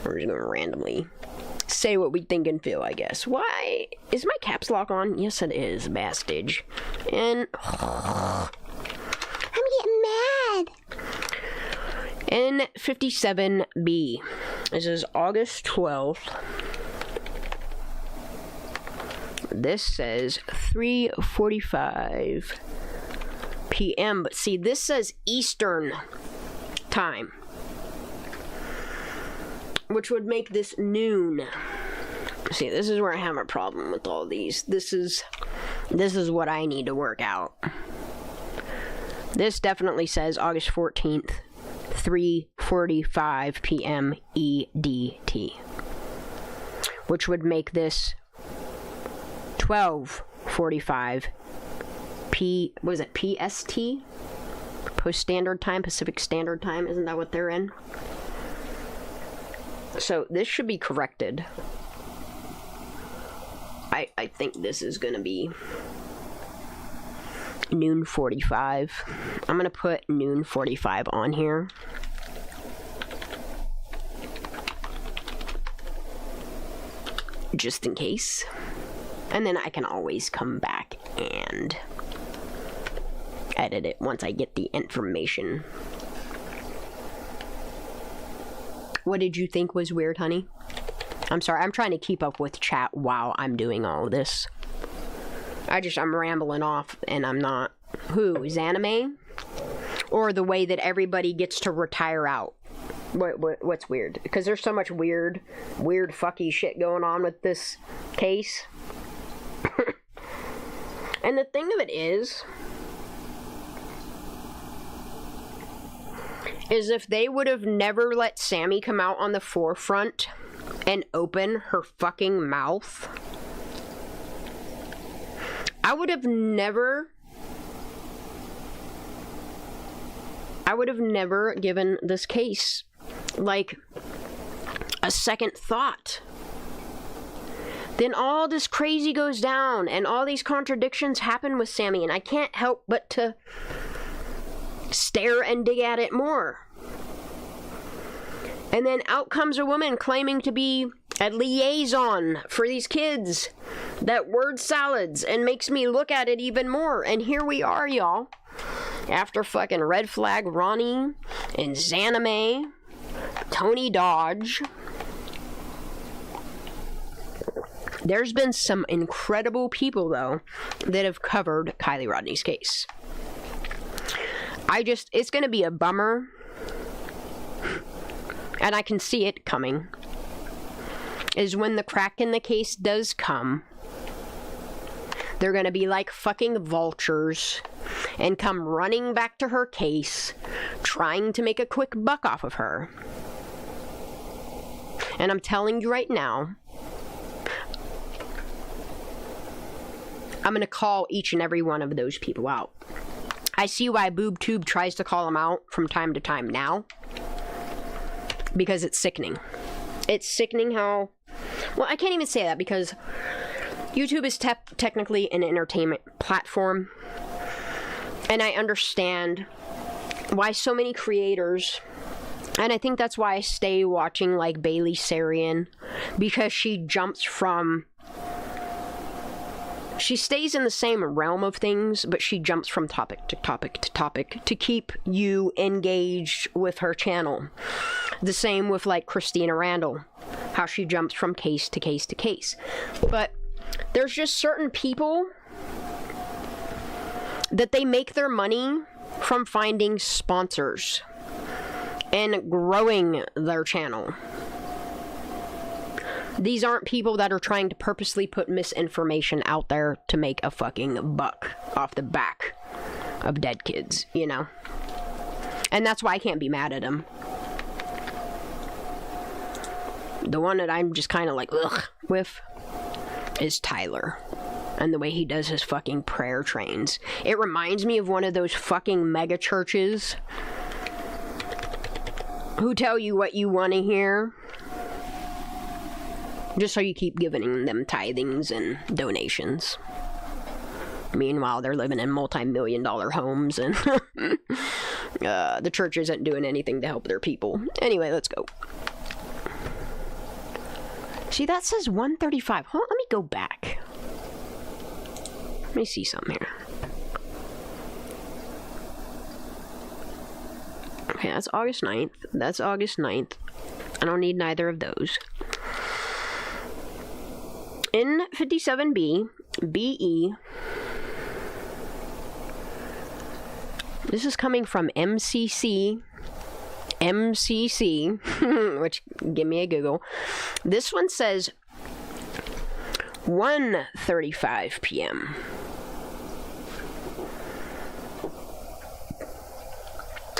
We're just gonna randomly say what we think and feel, I guess. Why? Is my caps lock on? Yes, it is, bastage. And... I'm getting mad. N57B. This is August 12th. This says 3:45 p.m. But see, this says Eastern time, which would make this noon. See, this is where I have a problem with all these. This is what I need to work out. This definitely says August 14th, 3:45 p.m. EDT, which would make this 12:45 PST? Post Standard Time, Pacific Standard Time, isn't that what they're in? So this should be corrected. I think this is gonna be noon 45. I'm gonna put noon 45 on here. Just in case. And then I can always come back and edit it once I get the information. What did you think was weird, honey? I'm sorry, I'm trying to keep up with chat while I'm doing all this. I'm rambling off and I'm not. Who's anime? Or the way that everybody gets to retire out? What's weird? Because there's so much weird fucky shit going on with this case. And the thing of it is if they would have never let Sammy come out on the forefront and open her fucking mouth, I would have never given this case, like, a second thought. Then all this crazy goes down, and all these contradictions happen with Sammy, and I can't help but to stare and dig at it more. And then out comes a woman claiming to be a liaison for these kids that word salads and makes me look at it even more. And here we are, y'all. After fucking Red Flag Ronnie and Zanime, Tony Dodge. There's been some incredible people, though, that have covered Kiely Rodni's case. It's gonna be a bummer. And I can see it coming, is when the crack in the case does come, they're gonna be like fucking vultures and come running back to her case, trying to make a quick buck off of her. And I'm telling you right now, I'm gonna call each and every one of those people out. I see why BoobTube tries to call them out from time to time now. Because it's sickening. It's sickening how... Well, I can't even say that because YouTube is technically an entertainment platform. And I understand why so many creators... And I think that's why I stay watching, like, Bailey Sarian. Because she jumps from... She stays in the same realm of things, but she jumps from topic to topic to topic to keep you engaged with her channel. The same with, like, Christina Randall, how she jumps from case to case to case. But there's just certain people that they make their money from finding sponsors and growing their channel. These aren't people that are trying to purposely put misinformation out there to make a fucking buck off the back of dead kids, you know? And that's why I can't be mad at them. The one that I'm just kind of like, ugh, with is Tyler. And the way he does his fucking prayer trains. It reminds me of one of those fucking mega churches who tell you what you want to hear. Just so you keep giving them tithings and donations. Meanwhile, they're living in multi-million-dollar homes and the church isn't doing anything to help their people. Anyway, let's go. See, that says 135. Hold on, let me go back. Let me see something here. Okay, that's August 9th. That's August 9th. I don't need neither of those. N57B, BE. This is coming from MCC, which, give me a Google. This one says 1:35 p.m.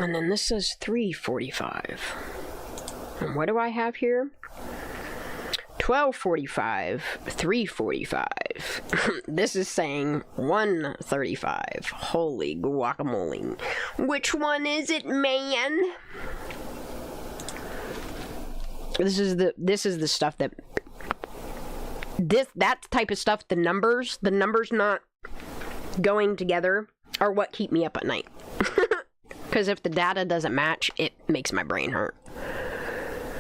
And then this says 3:45. And what do I have here? 12:45, 3:45. This is saying 1:35. Holy guacamole. Which one is it, man? This is the stuff that that type of stuff, the numbers not going together are what keep me up at night. Because if the data doesn't match, it makes my brain hurt.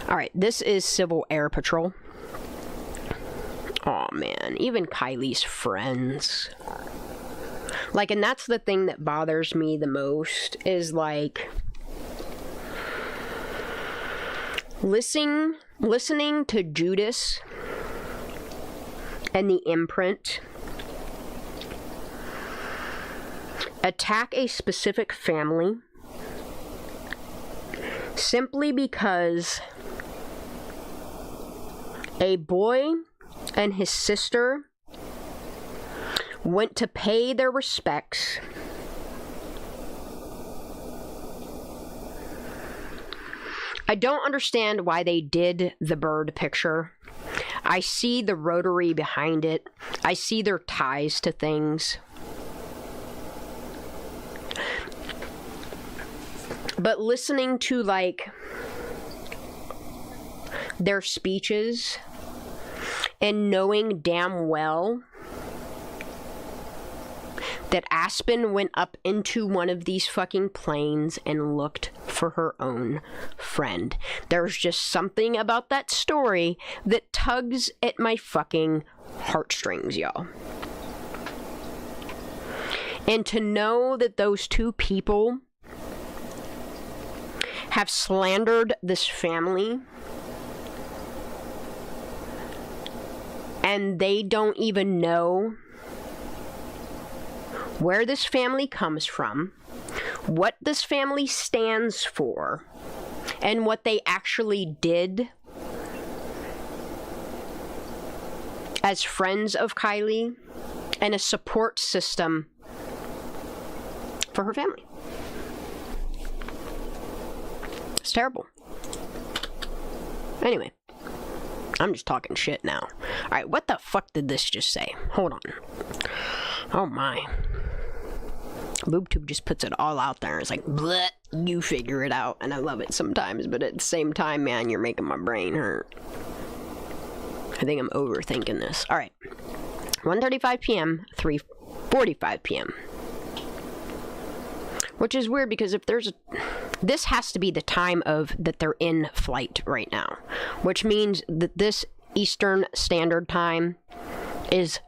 Alright, this is Civil Air Patrol. Oh man, even Kiely's friends. Like, and that's the thing that bothers me the most, is like listening to Judas and the imprint attack a specific family simply because a boy and his sister went to pay their respects I don't understand why they did the bird picture. I see the rotary behind it. I see their ties to things. But listening to, like, their speeches and knowing damn well that Aspen went up into one of these fucking planes and looked for her own friend. There's just something about that story that tugs at my fucking heartstrings, y'all. And to know that those two people have slandered this family and they don't even know where this family comes from, what this family stands for, and what they actually did as friends of Kiely and a support system for her family. It's terrible. Anyway, I'm just talking shit now. Alright, what the fuck did this just say? Hold on. Oh my. BoobTube just puts it all out there. It's like, bleh, you figure it out. And I love it sometimes, but at the same time, man, you're making my brain hurt. I think I'm overthinking this. Alright. 1:35 p.m., 3:45 p.m. Which is weird because if there's a... This has to be the time of that they're in flight right now. Which means that this Eastern Standard Time is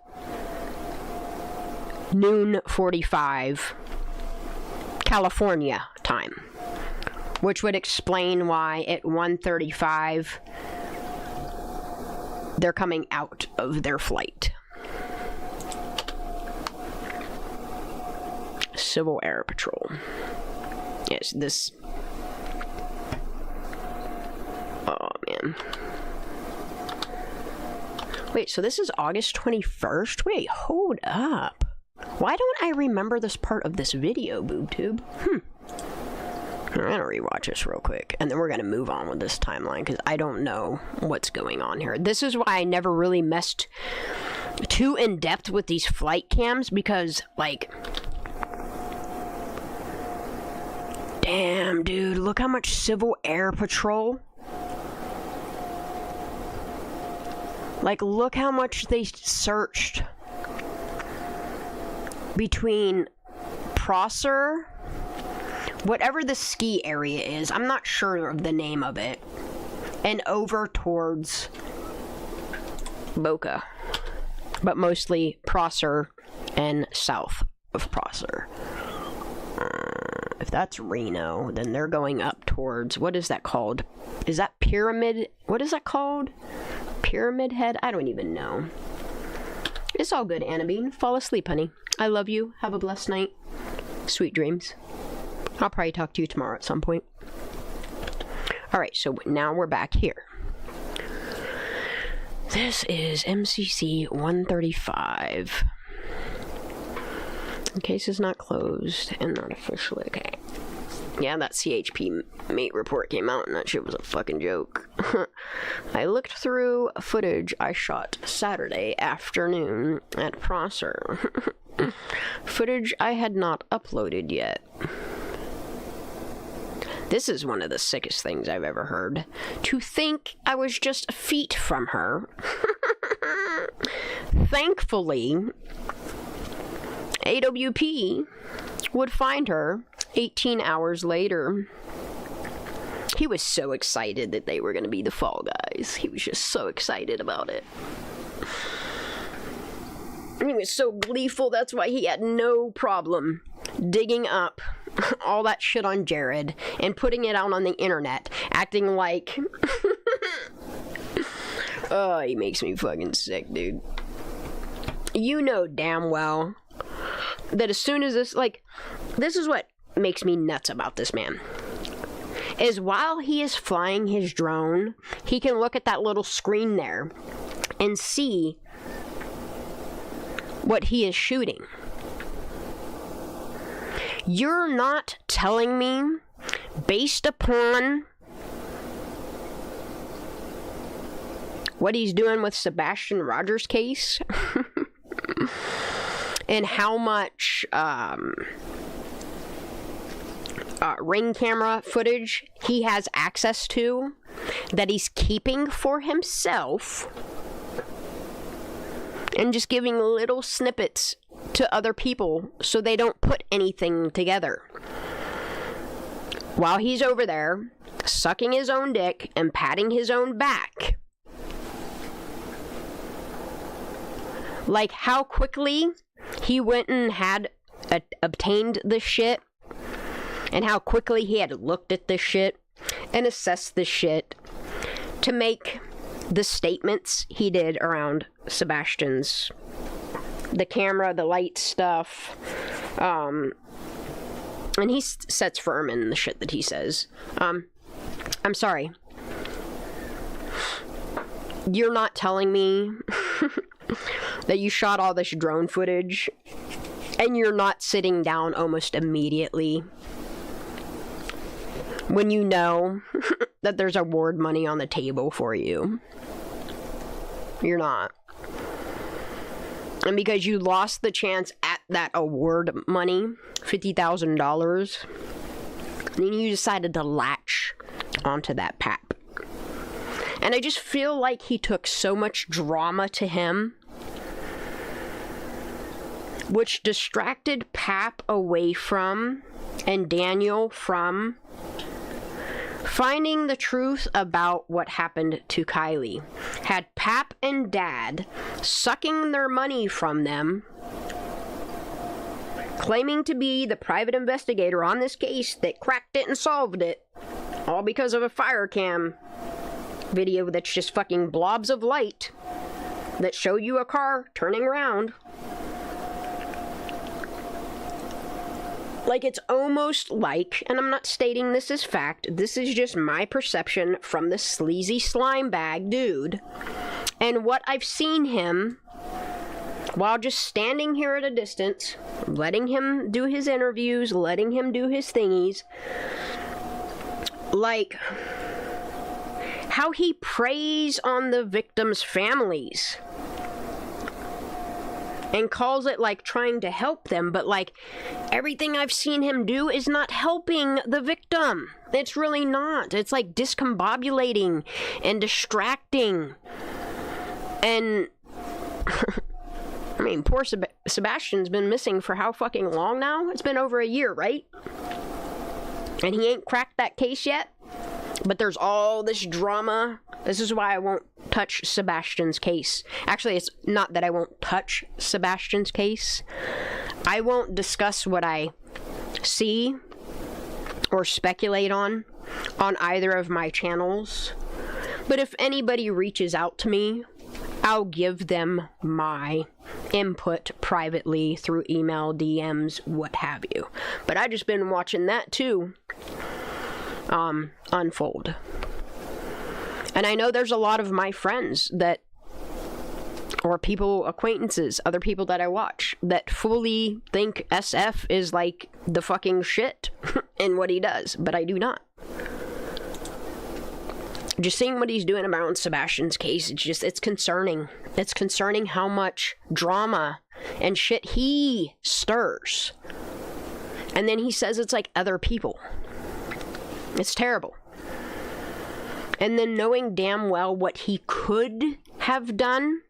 noon 45 California time, which would explain why at 1:35 they're coming out of their flight. Civil Air Patrol. Yes, this... Oh, man. Wait, so this is August 21st? Wait, hold up. Why don't I remember this part of this video, BoobTube? I'm gonna rewatch this real quick, and then we're gonna move on with this timeline, because I don't know what's going on here. This is why I never really messed too in-depth with these flight cams, because, like... Damn, dude, look how much Civil Air Patrol... Like, look how much they searched between Prosser, whatever the ski area is, I'm not sure of the name of it, and over towards Boca, but mostly Prosser and south of Prosser. If that's Reno, then they're going up towards, what is that called? Is that Pyramid? What is that called? Pyramid Head? I don't even know. It's all good, Annabine. Fall asleep, honey. I love you. Have a blessed night. Sweet dreams. I'll probably talk to you tomorrow at some point. Alright, so now we're back here. This is MCC 135. In case it's not closed and not officially. Okay. Yeah, that CHP mate report came out and that shit was a fucking joke. I looked through footage I shot Saturday afternoon at Prosser. Footage I had not uploaded yet. This is one of the sickest things I've ever heard. To think I was just feet from her. Thankfully, AWP would find her 18 hours later. He was so excited that they were going to be the Fall Guys. He was just so excited about it. He was so gleeful, that's why he had no problem digging up all that shit on Jared and putting it out on the internet, acting like... Oh, he makes me fucking sick, dude. You know damn well that as soon as this, like, this is what makes me nuts about this man. Is while he is flying his drone, he can look at that little screen there and see what he is shooting. You're not telling me, based upon what he's doing with Sebastian Rogers' case, and how much ring camera footage he has access to, that he's keeping for himself, and just giving little snippets to other people so they don't put anything together. While he's over there, sucking his own dick and patting his own back. Like how quickly he went and had obtained this shit, and how quickly he had looked at this shit and assessed this shit to make the statements he did around Sebastian's, the camera, the light stuff, and he sets firm in the shit that he says. I'm sorry. You're not telling me that you shot all this drone footage and you're not sitting down almost immediately when you know that there's award money on the table for you. You're not. And because you lost the chance at that award money, $50,000, then you decided to latch onto that pap. And I just feel like he took so much drama to him, which distracted Pap away from, and Daniel from, finding the truth about what happened to Kiely. Had Pap and Dad sucking their money from them, claiming to be the private investigator on this case that cracked it and solved it, all because of a fire cam video that's just fucking blobs of light that show you a car turning around. Like, it's almost like, and I'm not stating this as fact, this is just my perception from the sleazy slime bag dude, and what I've seen him while just standing here at a distance, letting him do his interviews, letting him do his thingies. Like, how he preys on the victims' families and calls it like trying to help them, but like everything I've seen him do is not helping the victim. It's really not. It's like discombobulating and distracting. And I mean, poor Sebastian's been missing for how fucking long now? It's been over a year, right? And he ain't cracked that case yet? But there's all this drama. This is why I won't touch Sebastian's case. Actually, it's not that I won't touch Sebastian's case. I won't discuss what I see or speculate on either of my channels. But if anybody reaches out to me, I'll give them my input privately through email, DMs, what have you. But I've just been watching that too unfold. And I know there's a lot of my friends that or people, acquaintances, other people that I watch that fully think SF is like the fucking shit in what he does, but I do not. Just seeing what he's doing around Sebastian's case, it's concerning. It's concerning how much drama and shit he stirs. And then he says it's like other people. It's terrible. And then knowing damn well what he could have done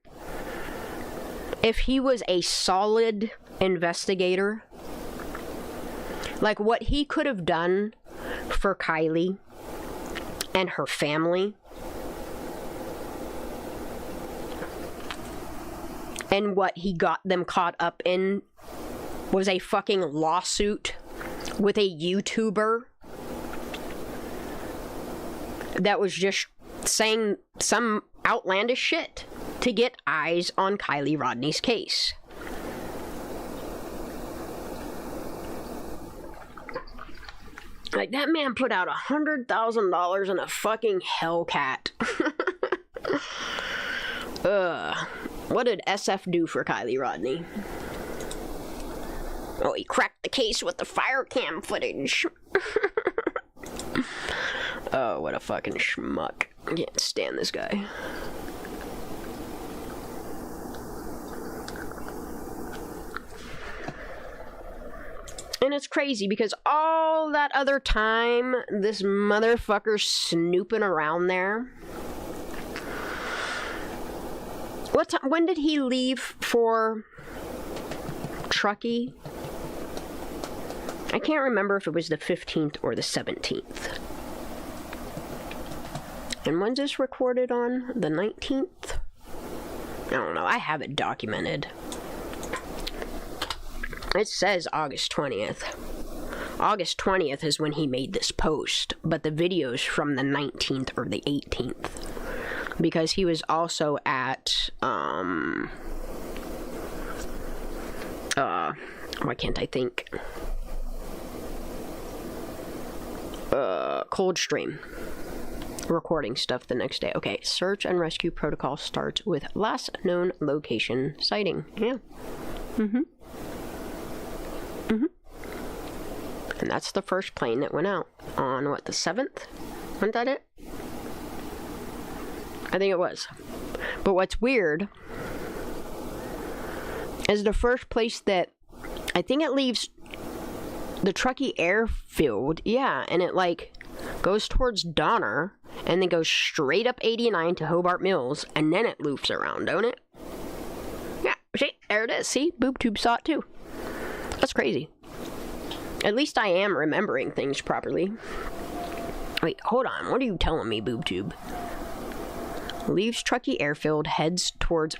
if he was a solid investigator. Like what he could have done for Kiely and her family. And what he got them caught up in was a fucking lawsuit with a YouTuber that was just saying some outlandish shit to get eyes on Kiely Rodni's case. Like, that man put out $100,000 in a fucking Hellcat. What did SF do for Kiely Rodni? Oh, he cracked the case with the fire cam footage. Oh, what a fucking schmuck. I can't stand this guy. And it's crazy because all that other time this motherfucker's snooping around there. When did he leave for Truckee? I can't remember if it was the 15th or the 17th. And when's this recorded on? The 19th? I don't know. I have it documented. It says August 20th. August 20th is when he made this post, but the video's from the 19th or the 18th. Because he was also at, why can't I think? Coldstream. Recording stuff the next day. Okay, search and rescue protocol starts with last known location sighting. Yeah. And that's the first plane that went out on, what, the 7th? Wasn't that it? I think it was. But what's weird is the first place that, I think it leaves the Truckee airfield, yeah, and it like goes towards Donner and then goes straight up 89 to Hobart Mills, and then it loops around, don't it? Yeah, see, there it is. See, BoobTube saw it too. That's crazy. At least I am remembering things properly. Wait, hold on. What are you telling me, BoobTube? Leaves Truckee Airfield, heads towards...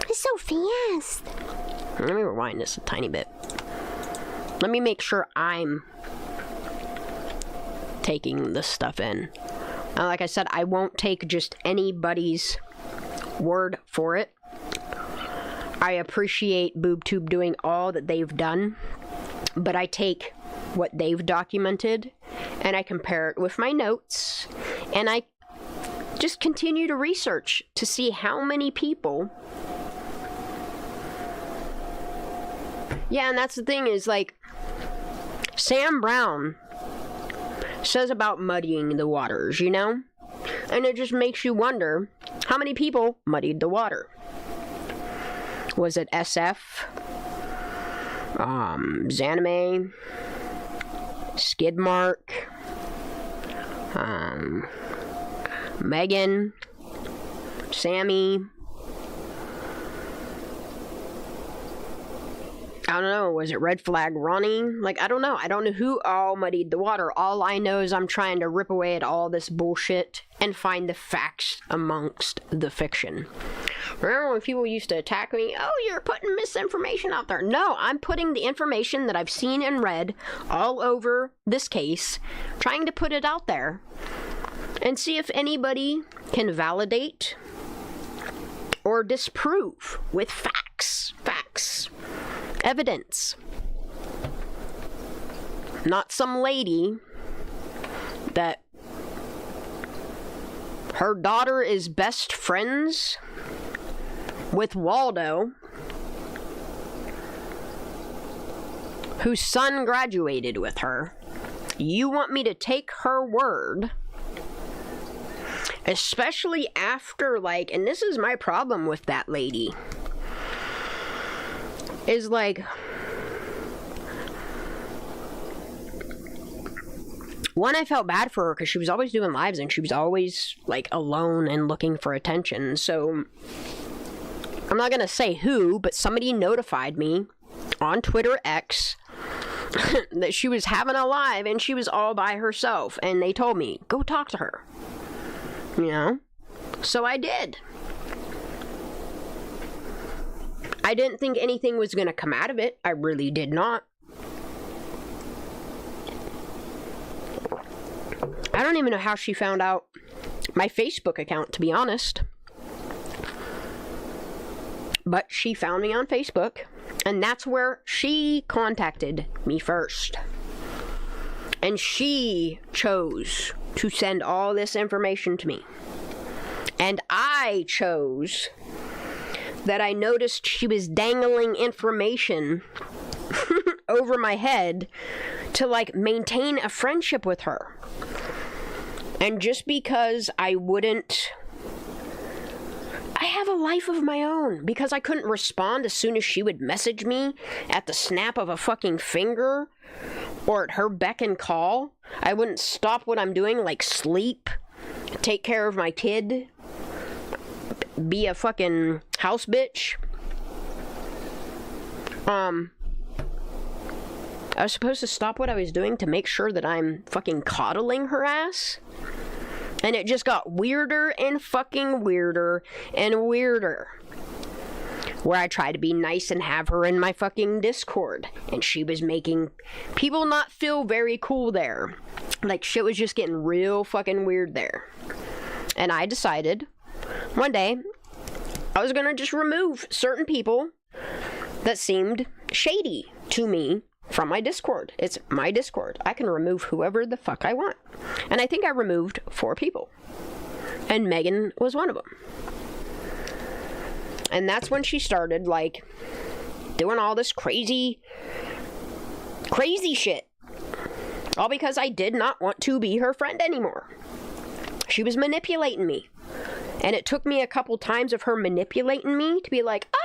It's so fast. Let me rewind this a tiny bit. Let me make sure I'm taking this stuff in. Like I said, I won't take just anybody's word for it. I appreciate BoobTube doing all that they've done, but I take what they've documented and I compare it with my notes, and I just continue to research to see how many people. Yeah, and that's the thing is, like, Sam Brown says about muddying the waters, you know? And it just makes you wonder, how many people muddied the water? Was it SF? Zanime? Skidmark? Megan? Sammy? I don't know, was it Red Flag Ronnie? Like, I don't know. I don't know who all muddied the water. All I know is I'm trying to rip away at all this bullshit and find the facts amongst the fiction. Remember when people used to attack me? Oh, you're putting misinformation out there. No, I'm putting the information that I've seen and read all over this case, trying to put it out there and see if anybody can validate or disprove with facts. Evidence. Not some lady that her daughter is best friends with Waldo, whose son graduated with her. You want me to take her word, especially after, like, and this is my problem with that lady, is like, one, I felt bad for her because she was always doing lives and she was always, like, alone and looking for attention. So, I'm not going to say who, but somebody notified me on Twitter X that she was having a live and she was all by herself. And they told me, go talk to her. You know? So I did. I didn't think anything was going to come out of it. I really did not. I don't even know how she found out my Facebook account, to be honest. But she found me on Facebook, and that's where she contacted me first. And she chose to send all this information to me. And I chose that I noticed she was dangling information over my head to, like, maintain a friendship with her. And just because I have a life of my own. Because I couldn't respond as soon as she would message me at the snap of a fucking finger or at her beck and call. I wouldn't stop what I'm doing, like sleep, take care of my kid, be a fucking house bitch. I was supposed to stop what I was doing to make sure that I'm fucking coddling her ass. And it just got weirder and fucking weirder and weirder. Where I tried to be nice and have her in my fucking Discord. And she was making people not feel very cool there. Like, shit was just getting real fucking weird there. And I decided one day I was gonna just remove certain people that seemed shady to me from my Discord. It's my Discord. I can remove whoever the fuck I want. And I think I removed 4 people. And Megan was one of them. And that's when she started, like, doing all this crazy shit. All because I did not want to be her friend anymore. She was manipulating me. And it took me a couple times of her manipulating me to be like, oh,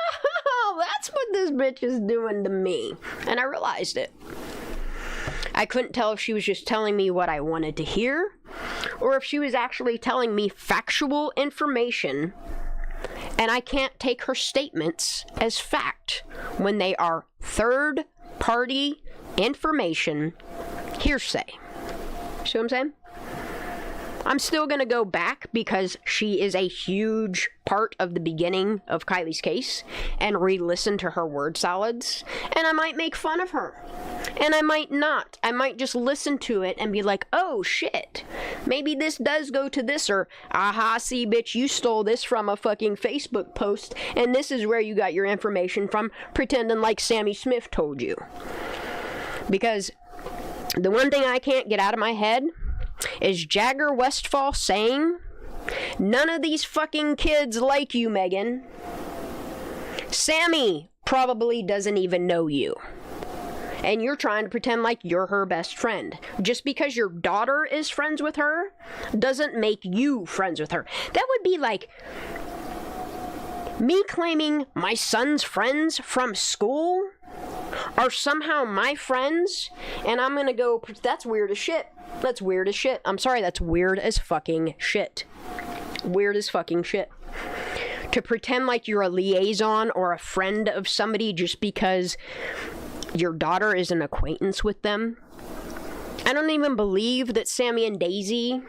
that's what this bitch is doing to me. And I realized it. I couldn't tell if she was just telling me what I wanted to hear, or if she was actually telling me factual information, and I can't take her statements as fact when they are third-party information hearsay. See what I'm saying? I'm still going to go back because she is a huge part of the beginning of Kiely's case and re-listen to her word salads. And I might make fun of her. And I might not. I might just listen to it and be like, oh shit, maybe this does go to this, or aha, see bitch, you stole this from a fucking Facebook post and this is where you got your information from, pretending like Sammy Smith told you. Because the one thing I can't get out of my head is Jagger Westfall saying, none of these fucking kids like you, Megan. Sammy probably doesn't even know you. And you're trying to pretend like you're her best friend. Just because your daughter is friends with her doesn't make you friends with her. That would be like me claiming my son's friends from school are somehow my friends, and I'm gonna go, that's weird as shit. That's weird as shit. I'm sorry, that's weird as fucking shit. Weird as fucking shit. To pretend like you're a liaison or a friend of somebody just because your daughter is an acquaintance with them. I don't even believe that Sammy and Daisy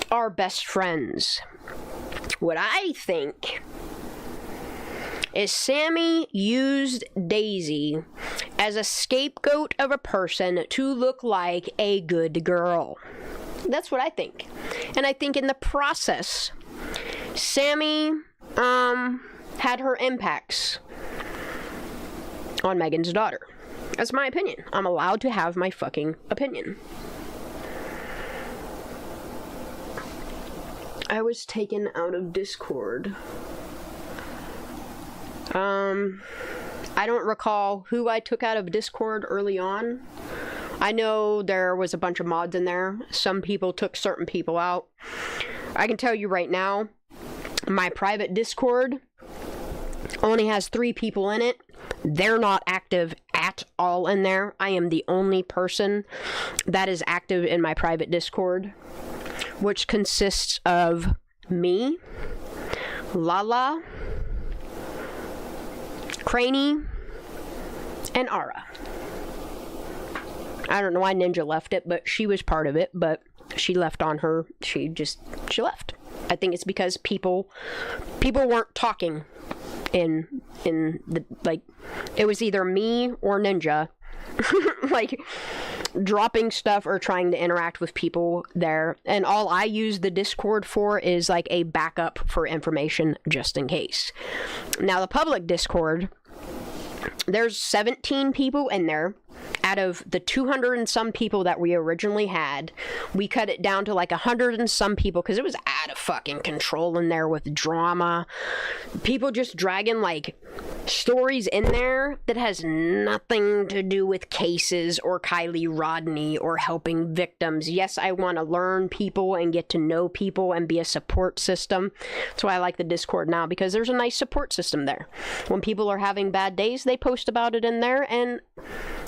are best friends. What I think is Sammy used Daisy as a scapegoat of a person to look like a good girl. That's what I think. And I think in the process, Sammy had her impacts on Megan's daughter. That's my opinion. I'm allowed to have my fucking opinion. I was taken out of Discord I don't recall who I took out of Discord early on. I know there was a bunch of mods in there. Some people took certain people out. I can tell you right now, my private Discord only has 3 people in it. They're not active at all in there. I am the only person that is active in my private Discord, which consists of me, Lala, Craney, and Ara. I don't know why Ninja left it, but she was part of it, but she left on her. She left. I think it's because people weren't talking in the, like, it was either me or Ninja like dropping stuff or trying to interact with people there, and all I use the Discord for is like a backup for information just in case. Now the public Discord, there's 17 people in there. Out of the 200 and some people that we originally had, we cut it down to like 100 and some people because it was out of fucking control in there with drama. People just dragging like stories in there that has nothing to do with cases or Kiely Rodni or helping victims. Yes, I want to learn people and get to know people and be a support system. That's why I like the Discord now, because there's a nice support system there. When people are having bad days, they post about it in there and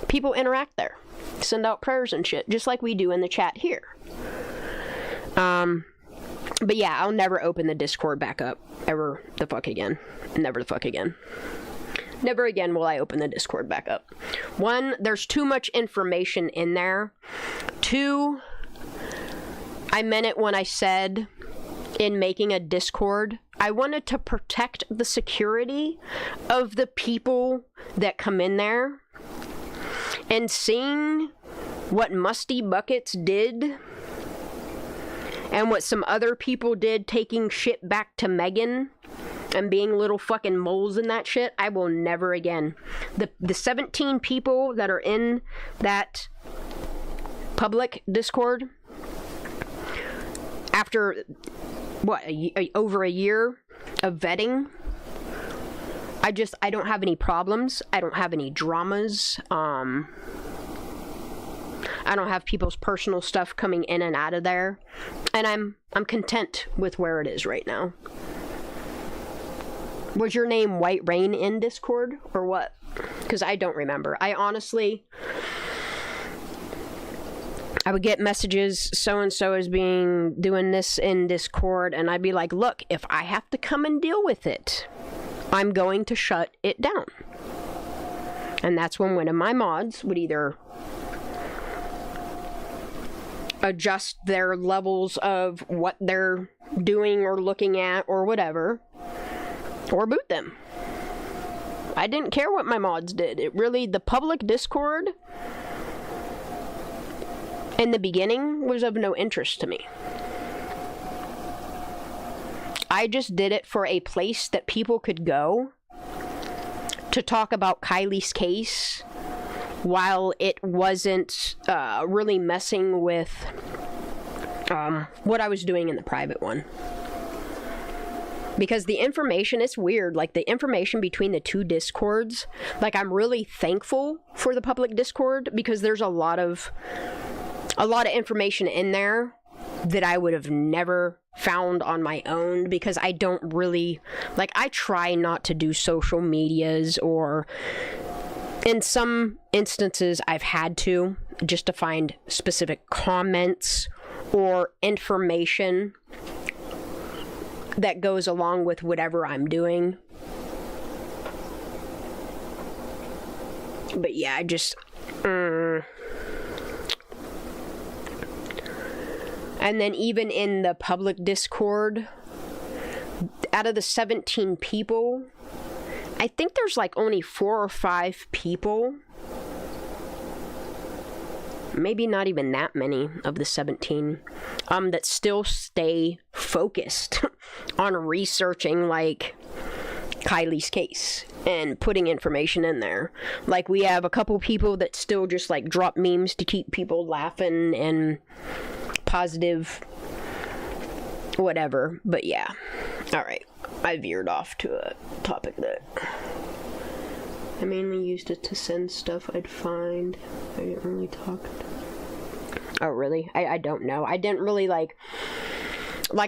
people interact there, send out prayers and shit, just like we do in the chat here. But yeah, I'll never open the Discord back up ever the fuck again. Never the fuck again. Never again will I open the Discord back up. 1, there's too much information in there. 2, I meant it when I said in making a Discord, I wanted to protect the security of the people that come in there. And seeing what Musty Buckets did and what some other people did, taking shit back to Megan and being little fucking moles in that shit, I will never again. The 17 people that are in that public Discord, after what, over a year of vetting, I don't have any problems. I don't have any dramas. I don't have people's personal stuff coming in and out of there. And I'm content with where it is right now. Was your name White Rain in Discord or what? Because I don't remember. I would get messages, so-and-so is doing this in Discord, and I'd be like, look, if I have to come and deal with it, I'm going to shut it down. And that's when one of my mods would either adjust their levels of what they're doing or looking at or whatever, or boot them. I didn't care what my mods did. The public Discord in the beginning was of no interest to me. I just did it for a place that people could go to talk about Kiely's case while it wasn't really messing with what I was doing in the private one. Because the information, it's weird, like the information between the 2 Discords, like I'm really thankful for the public Discord because there's a lot of information in there that I would have never found on my own, because I don't really, like, I try not to do social medias, or in some instances I've had to, just to find specific comments or information that goes along with whatever I'm doing. But yeah, I just and then even in the public Discord, out of the 17 people, I think there's like only 4 or 5 people, maybe not even that many of the 17, that still stay focused on researching like Kiely's case and putting information in there. Like, we have a couple people that still just like drop memes to keep people laughing and positive whatever. But yeah, all right, I veered off to a topic that I mainly used it to send stuff I'd find. I didn't really talk. Oh, really? I don't know. I didn't really, like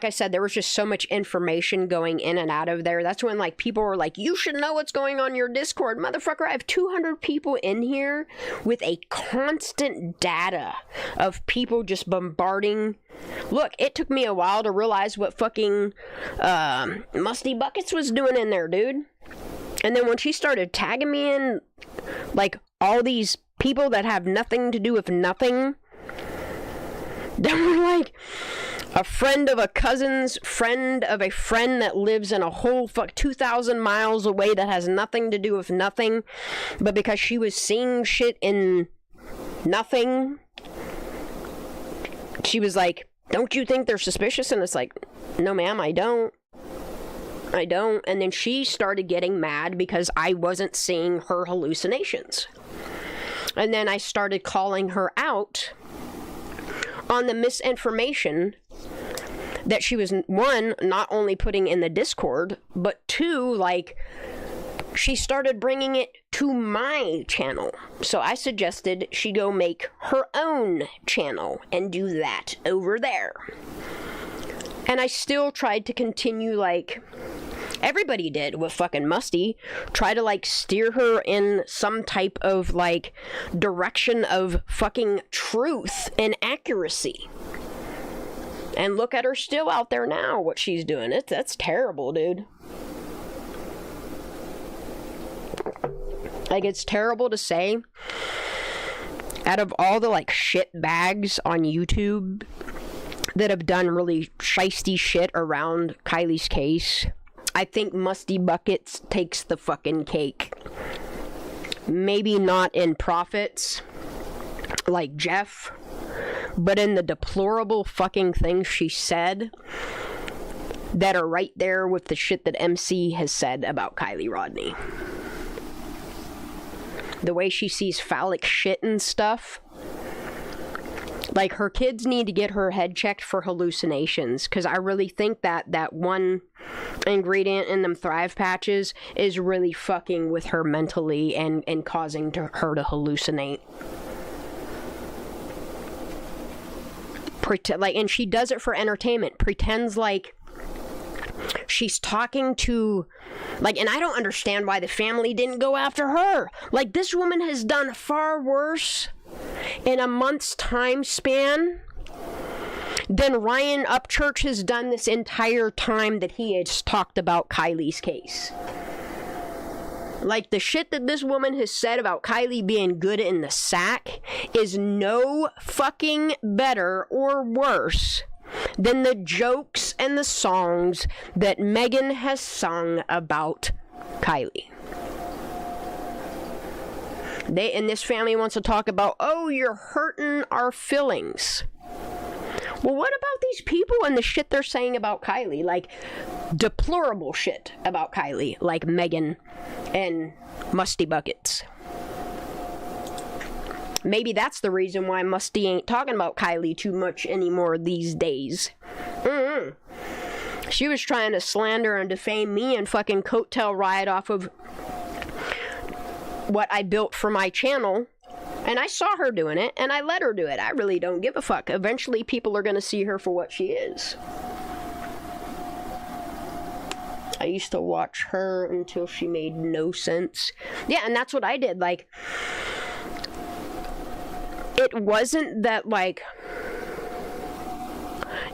I said, there was just so much information going in and out of there. That's when, like, people were like, you should know what's going on your Discord. Motherfucker, I have 200 people in here with a constant data of people just bombarding. Look, it took me a while to realize what fucking Musty Buckets was doing in there, dude. And then when she started tagging me in, like, all these people that have nothing to do with nothing, they were like, a friend of a cousin's friend of a friend that lives in a whole 2,000 miles away that has nothing to do with nothing, but because she was seeing shit in nothing, she was like, don't you think they're suspicious? And it's like, no ma'am, I don't. And then she started getting mad because I wasn't seeing her hallucinations. And then I started calling her out on the misinformation that she was, one, not only putting in the Discord, but two, like, she started bringing it to my channel. So I suggested she go make her own channel and do that over there. And I still tried to continue, like everybody did with fucking Musty, try to, like, steer her in some type of, like, direction of fucking truth and accuracy. And look at her still out there now, what she's doing. That's terrible, dude. Like, it's terrible to say, out of all the, like, shit bags on YouTube that have done really shiesty shit around Kiely's case, I think Musty Buckets takes the fucking cake. Maybe not in profits, like Jeff, but in the deplorable fucking things she said that are right there with the shit that MC has said about Kiely Rodni. The way she sees phallic shit and stuff. Like, her kids need to get her head checked for hallucinations, because I really think that one ingredient in them Thrive patches is really fucking with her mentally and causing her to hallucinate. And she does it for entertainment. Pretends like she's talking to, like, and I don't understand why the family didn't go after her. Like, this woman has done far worse in a month's time span than Ryan Upchurch has done this entire time that he has talked about Kiely's case. Like, the shit that this woman has said about Kiely being good in the sack is no fucking better or worse than the jokes and the songs that Megan has sung about Kiely. And this family wants to talk about, oh, you're hurting our feelings. Well, what about these people and the shit they're saying about Kiely? Like, deplorable shit about Kiely, like Megan and Musty Buckets. Maybe that's the reason why Musty ain't talking about Kiely too much anymore these days. She was trying to slander and defame me and fucking coattail ride off of what I built for my channel. And I saw her doing it, and I let her do it. I really don't give a fuck. Eventually, people are going to see her for what she is. I used to watch her until she made no sense. Yeah, and that's what I did. Like, it wasn't that, like,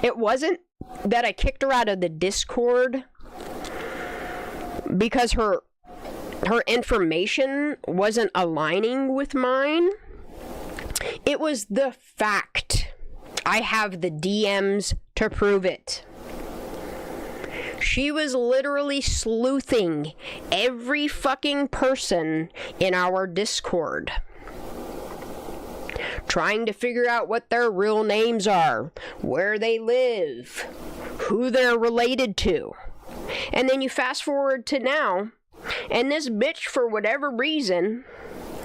it wasn't that I kicked her out of the Discord because her information wasn't aligning with mine. It was the fact. I have the DMs to prove it. She was literally sleuthing every fucking person in our Discord, trying to figure out what their real names are, where they live, who they're related to. And then you fast forward to now, and this bitch, for whatever reason,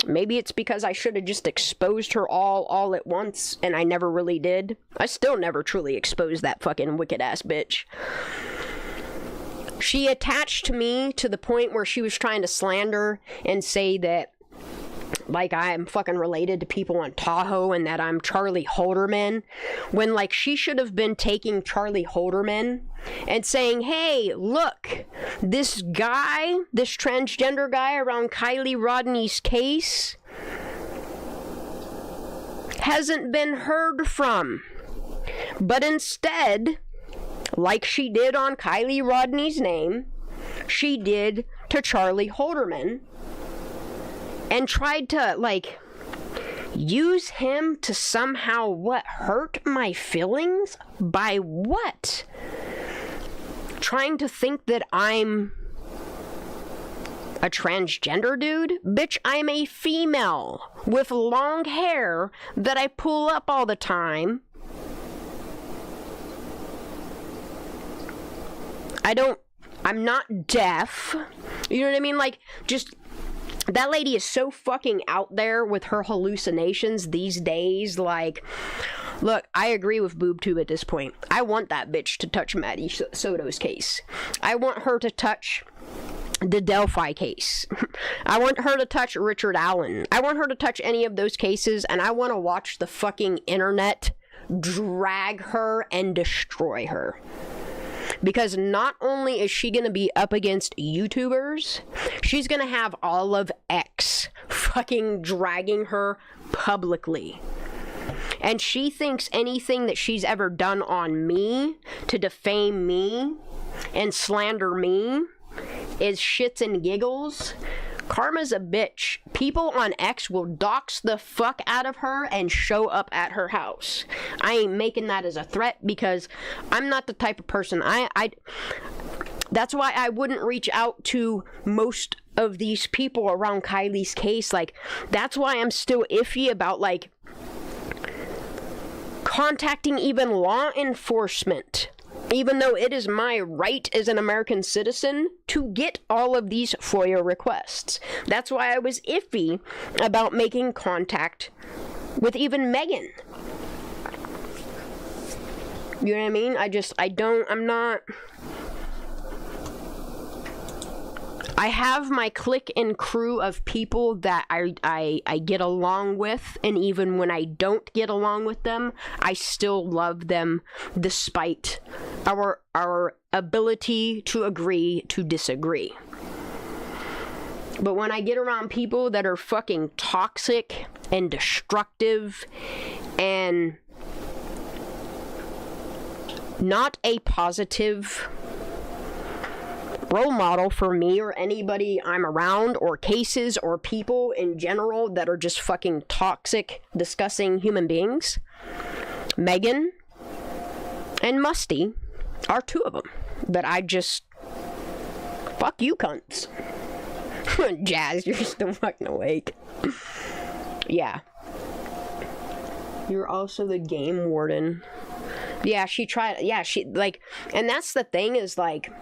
maybe it's because I should have just exposed her all at once, and I never really did. I still never truly exposed that fucking wicked ass bitch. She attached me to the point where she was trying to slander and say that, like, I'm fucking related to people on Tahoe and that I'm Charlie Holderman, when, like, she should have been taking Charlie Holderman and saying, hey, look, this guy, this transgender guy around Kiely Rodni's case hasn't been heard from. But instead, like she did on Kiely Rodni's name, she did to Charlie Holderman and tried to, like, use him to somehow, what, hurt my feelings? By what? Trying to think that I'm a transgender dude? Bitch, I'm a female with long hair that I pull up all the time. I'm not deaf. You know what I mean? Like, just, that lady is so fucking out there with her hallucinations these days. Like, look, I agree with BoobTube at this point. I want that bitch to touch Maddie Soto's case. I want her to touch the Delphi case. I want her to touch Richard Allen. I want her to touch any of those cases, and I want to watch the fucking internet drag her and destroy her. Because not only is she going to be up against YouTubers, she's going to have all of X fucking dragging her publicly. And she thinks anything that she's ever done on me to defame me and slander me is shits and giggles. Karma's a bitch. People on X will dox the fuck out of her and show up at her house. I ain't making that as a threat because I'm not the type of person. That's why I wouldn't reach out to most of these people around Kiely's case. Like, that's why I'm still iffy about, like, contacting even law enforcement. Even though it is my right as an American citizen to get all of these FOIA requests. That's why I was iffy about making contact with even Megan. You know what I mean? I have my clique and crew of people that I get along with, and even when I don't get along with them, I still love them despite our ability to agree to disagree. But when I get around people that are fucking toxic and destructive and not a positive role model for me or anybody I'm around, or cases or people in general that are just fucking toxic, disgusting human beings, Megan and Musty are two of them that I just, fuck you cunts. Jazz, you're still fucking awake. Yeah. You're also the game warden. Yeah, she tried, yeah, she, like, and that's the thing is, like,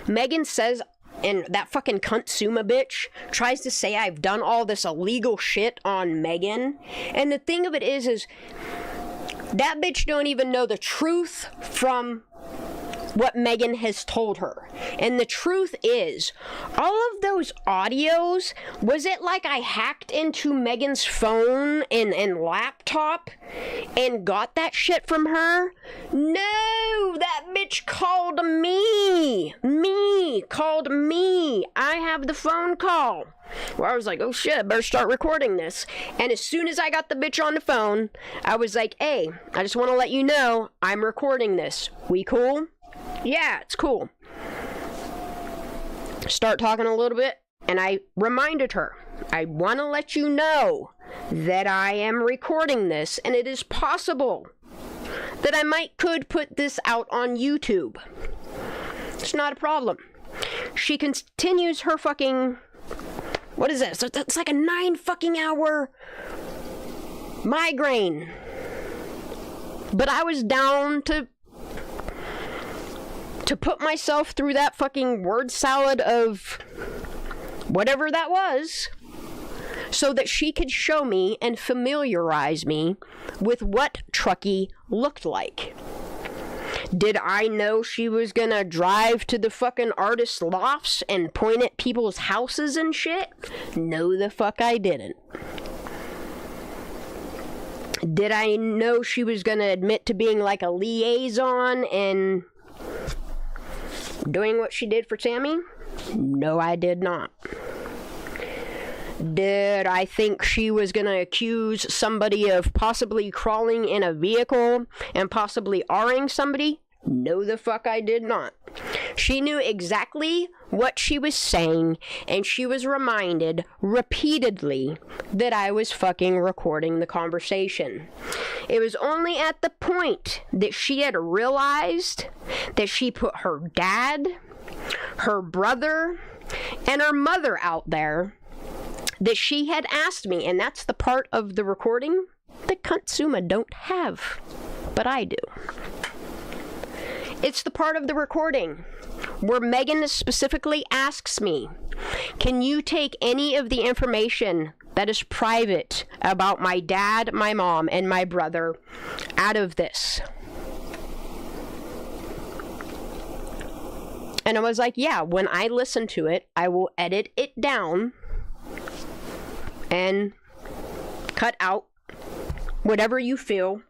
Megan says, and that fucking cunt Suma bitch tries to say I've done all this illegal shit on Megan. And the thing of it is that bitch don't even know the truth from what Megan has told her. And the truth is, all of those audios, was it like I hacked into Megan's phone and laptop and got that shit from her? No, that bitch called me. Called me. I have the phone call. Where I was like, oh shit, I better start recording this. And as soon as I got the bitch on the phone, I was like, hey, I just want to let you know, I'm recording this. We cool? Yeah, it's cool. Start talking a little bit, and I reminded her, I want to let you know that I am recording this, and it is possible that I could put this out on YouTube. It's not a problem. She continues her fucking, what is this? It's like a 9 fucking hour migraine. But I was down to put myself through that fucking word salad of whatever that was, so that she could show me and familiarize me with what Truckee looked like. Did I know she was gonna drive to the fucking artist lofts and point at people's houses and shit? No, the fuck I didn't. Did I know she was gonna admit to being like a liaison and doing what she did for Sammy? No, I did not. Did I think she was going to accuse somebody of possibly crawling in a vehicle and possibly R-ing somebody? No, the fuck I did not. She knew exactly what she was saying, and she was reminded repeatedly that I was fucking recording the conversation. It was only at the point that she had realized that she put her dad, her brother, and her mother out there that she had asked me, and that's the part of the recording that Contsuma don't have, but I do. It's the part of the recording where Megan specifically asks me, can you take any of the information that is private about my dad, my mom, and my brother out of this? And I was like, yeah, when I listen to it, I will edit it down and cut out whatever you feel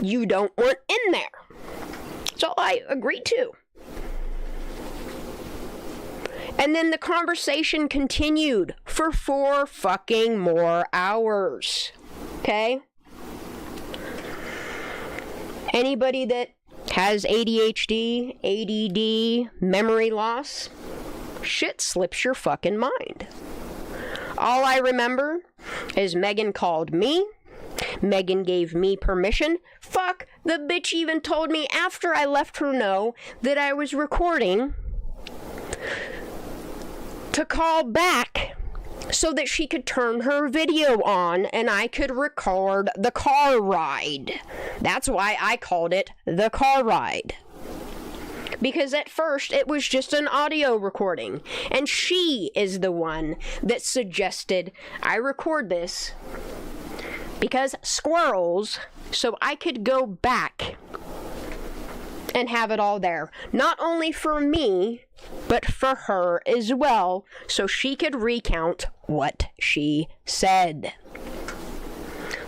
you don't want in there. So I agreed to. And then the conversation continued for 4 fucking more hours. Okay? Anybody that has ADHD, ADD, memory loss, shit slips your fucking mind. All I remember is Megan called me. Megan gave me permission. Fuck, the bitch even told me after I left her know that I was recording to call back so that she could turn her video on and I could record the car ride. That's why I called it the car ride. Because at first it was just an audio recording, and she is the one that suggested I record this because squirrels, so I could go back and have it all there. Not only for me, but for her as well, so she could recount what she said.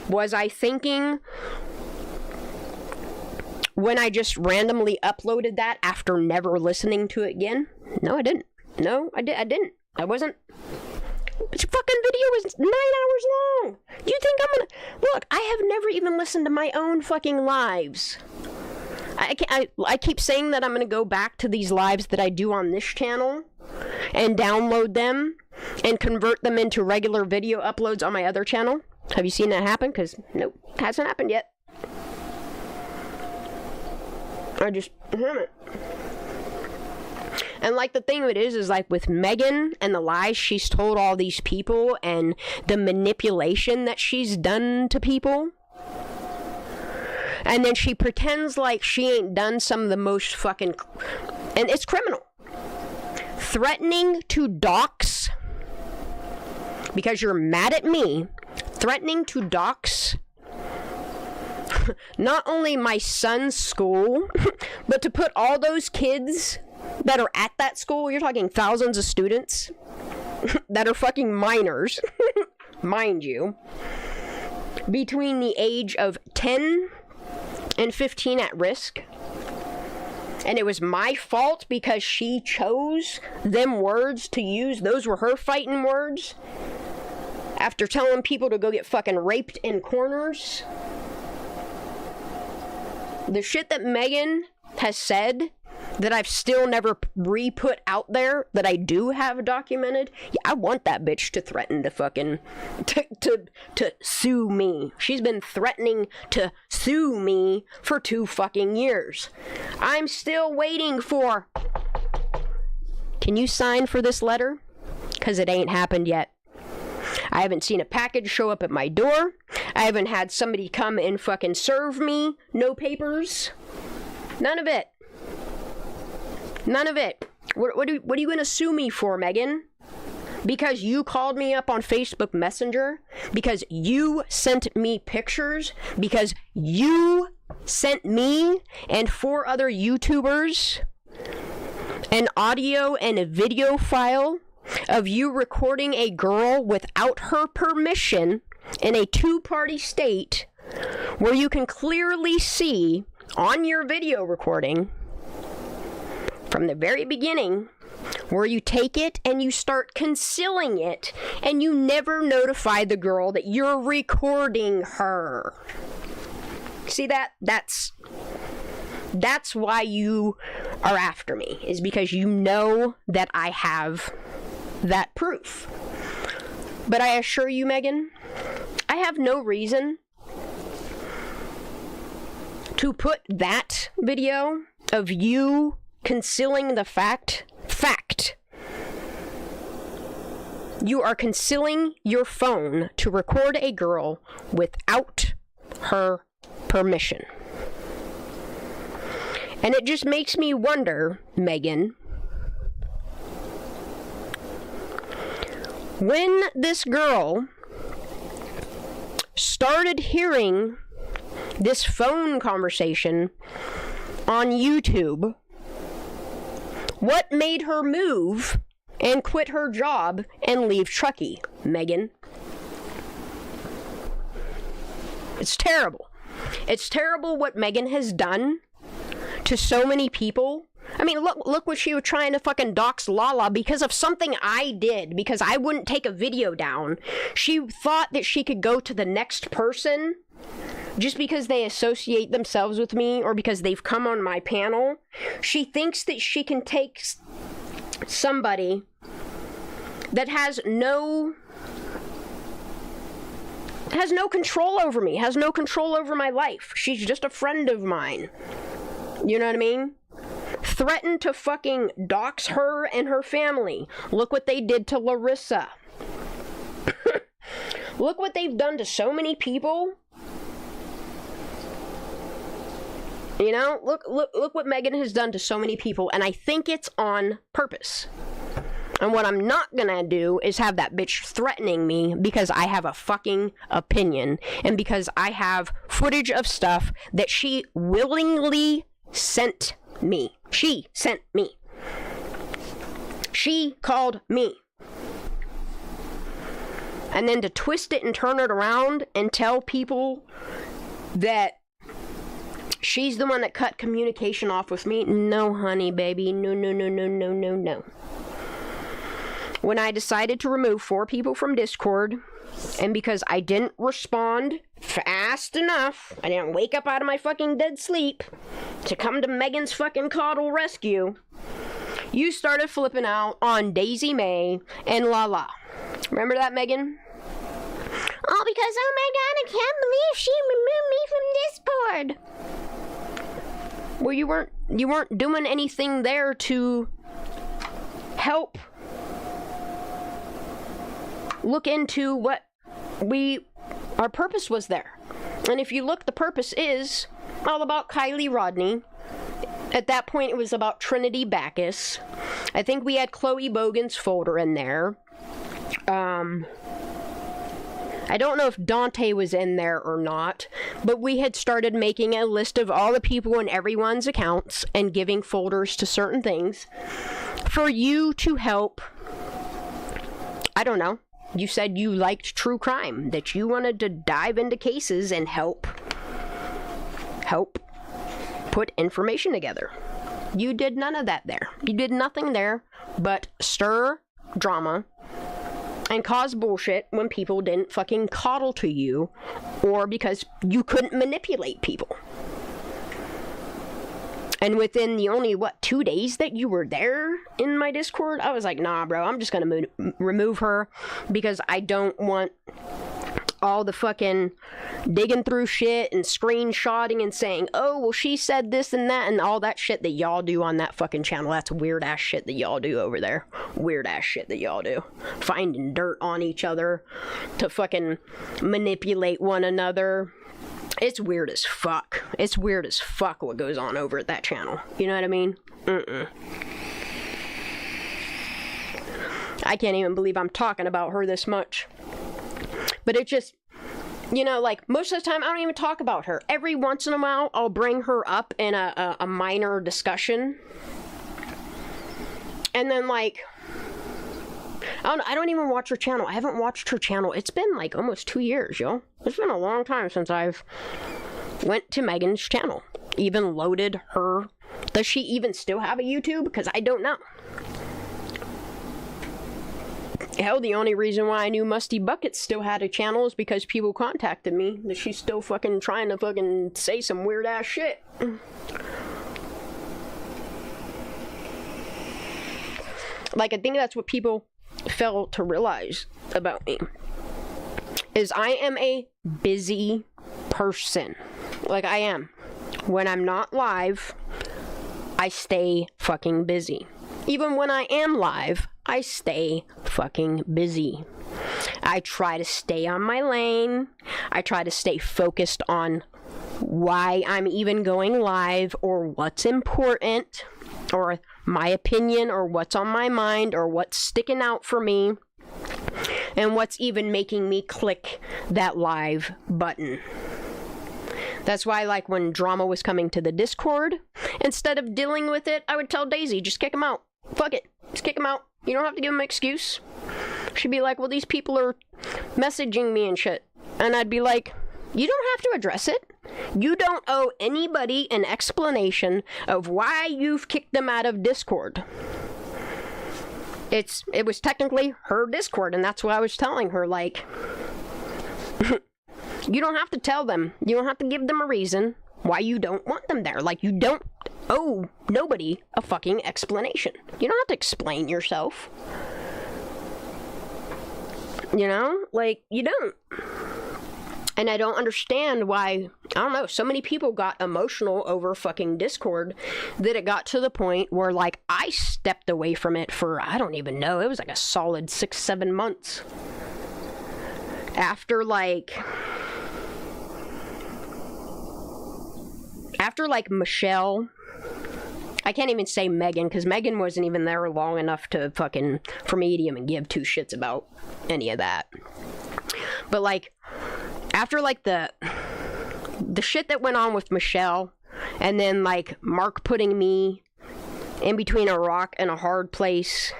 Was I thinking when I just randomly uploaded that after never listening to it again? No, I didn't. No, I didn't. I wasn't. This fucking video is 9 hours long. You think I'm gonna... Look, I have never even listened to my own fucking lives. I keep saying that I'm gonna go back to these lives that I do on this channel and download them and convert them into regular video uploads on my other channel. Have you seen that happen? Because, nope, hasn't happened yet. I just haven't. And like the thing of it is like with Megan and the lies she's told all these people and the manipulation that she's done to people. And then she pretends like she ain't done some of the most fucking... And it's criminal. Threatening to dox because you're mad at me. Threatening to dox not only my son's school, but to put all those kids that are at that school, you're talking thousands of students that are fucking minors, mind you, between the age of 10 and 15 at risk. And it was my fault because she chose them words to use. Those were her fighting words. After telling people to go get fucking raped in corners. The shit that Megan has said that I've still never re-put out there that I do have documented. Yeah, I want that bitch to threaten to fucking to sue me. She's been threatening to sue me for 2 fucking years. I'm still waiting for... Can you sign for this letter? 'Cause it ain't happened yet. I haven't seen a package show up at my door. I haven't had somebody come and fucking serve me. No papers. None of it. None of it. What are you going to sue me for, Megan? because you called me up on Facebook Messenger, because you sent me pictures, because you sent me and 4 other YouTubers an audio and a video file of you recording a girl without her permission in a 2-party state, where you can clearly see on your video recording from the very beginning where you take it and you start concealing it, and you never notify the girl that you're recording her. See that? That's why you are after me, is because you know that I have that proof. But I assure you, Megan, I have no reason to put that video of you concealing the fact. You are concealing your phone to record a girl without her permission. And it just makes me wonder, Megan, when this girl started hearing this phone conversation on YouTube, what made her move and quit her job and leave Truckee, Megan? It's terrible. It's terrible what Megan has done to so many people. I mean, look what she was trying to fucking dox Lala because of something I did, because I wouldn't take a video down. She thought that she could go to the next person just because they associate themselves with me or because they've come on my panel. She thinks that she can take somebody that has no control over me, has no control over my life. She's just a friend of mine. You know what I mean? Threatened to fucking dox her and her family. Look what they did to Larissa. Look what they've done to so many people. You know, look what Megan has done to so many people, and I think it's on purpose. And what I'm not gonna do is have that bitch threatening me because I have a fucking opinion, and because I have footage of stuff that she willingly sent me. She sent me. She called me. And then to twist it and turn it around and tell people that she's the one that cut communication off with me. No, honey, baby. No. When I decided to remove 4 people from Discord, and because I didn't respond fast enough, I didn't wake up out of my fucking dead sleep to come to Megan's fucking coddle rescue, you started flipping out on Daisy May and Lala. Remember that, Megan? Oh, because, oh my god, I can't believe she removed me from Discord. Well, you weren't doing anything there to help look into what our purpose was there. And if you look, the purpose is all about Kiely Rodni. At that point, it was about Trinity Backus. I think we had Chloe Bogan's folder in there. I don't know if Dante was in there or not, but we had started making a list of all the people in everyone's accounts and giving folders to certain things for you to help. I don't know. You said you liked true crime, that you wanted to dive into cases and help put information together. You did none of that there. You did nothing there but stir drama and cause bullshit when people didn't fucking coddle to you, or because you couldn't manipulate people. And within the only, 2 days that you were there in my Discord, I was like, nah, bro, I'm just gonna remove her because I don't want all the fucking digging through shit and screenshotting and saying, oh, well, she said this and that and all that shit that y'all do on that fucking channel. That's weird ass shit that y'all do over there. Weird ass shit that y'all do. Finding dirt on each other to fucking manipulate one another. It's weird as fuck. It's weird as fuck what goes on over at that channel. You know what I mean? I can't even believe I'm talking about her this much. But it just, you know, like, most of the time, I don't even talk about her. Every once in a while, I'll bring her up in a minor discussion. And then, like, I don't even watch her channel. I haven't watched her channel. It's been, like, almost 2 years, yo. It's been a long time since I've went to Megan's channel. Even loaded her. Does she even still have a YouTube? Because I don't know. Hell, the only reason why I knew Musty Buckets still had a channel is because people contacted me that she's still fucking trying to fucking say some weird ass shit. Like, I think that's what people fail to realize about me. Is I am a busy person. Like, I am. When I'm not live, I stay fucking busy. Even when I am live, I stay fucking busy. I try to stay on my lane. I try to stay focused on why I'm even going live, or what's important, or my opinion, or what's on my mind, or what's sticking out for me, and what's even making me click that live button. That's why, like, when drama was coming to the Discord, instead of dealing with it, I would tell Daisy, just kick him out. Fuck it. Just kick him out. You don't have to give him an excuse. She'd be like, well, these people are messaging me and shit. And I'd be like, you don't have to address it. You don't owe anybody an explanation of why you've kicked them out of Discord. It was technically her Discord, and that's why I was telling her, like, you don't have to tell them. You don't have to give them a reason why you don't want them there. Like, you don't owe nobody a fucking explanation. You don't have to explain yourself. You know? Like, you don't. And I don't understand why, I don't know, so many people got emotional over fucking Discord that it got to the point where, like, I stepped away from it for, I don't even know, it was like a solid 6-7 months. After, like, Michelle, I can't even say Megan, because Megan wasn't even there long enough to fucking, for me to even give two shits about any of that. But, like, after, like, the shit that went on with Michelle, and then, like, Mark putting me in between a rock and a hard place,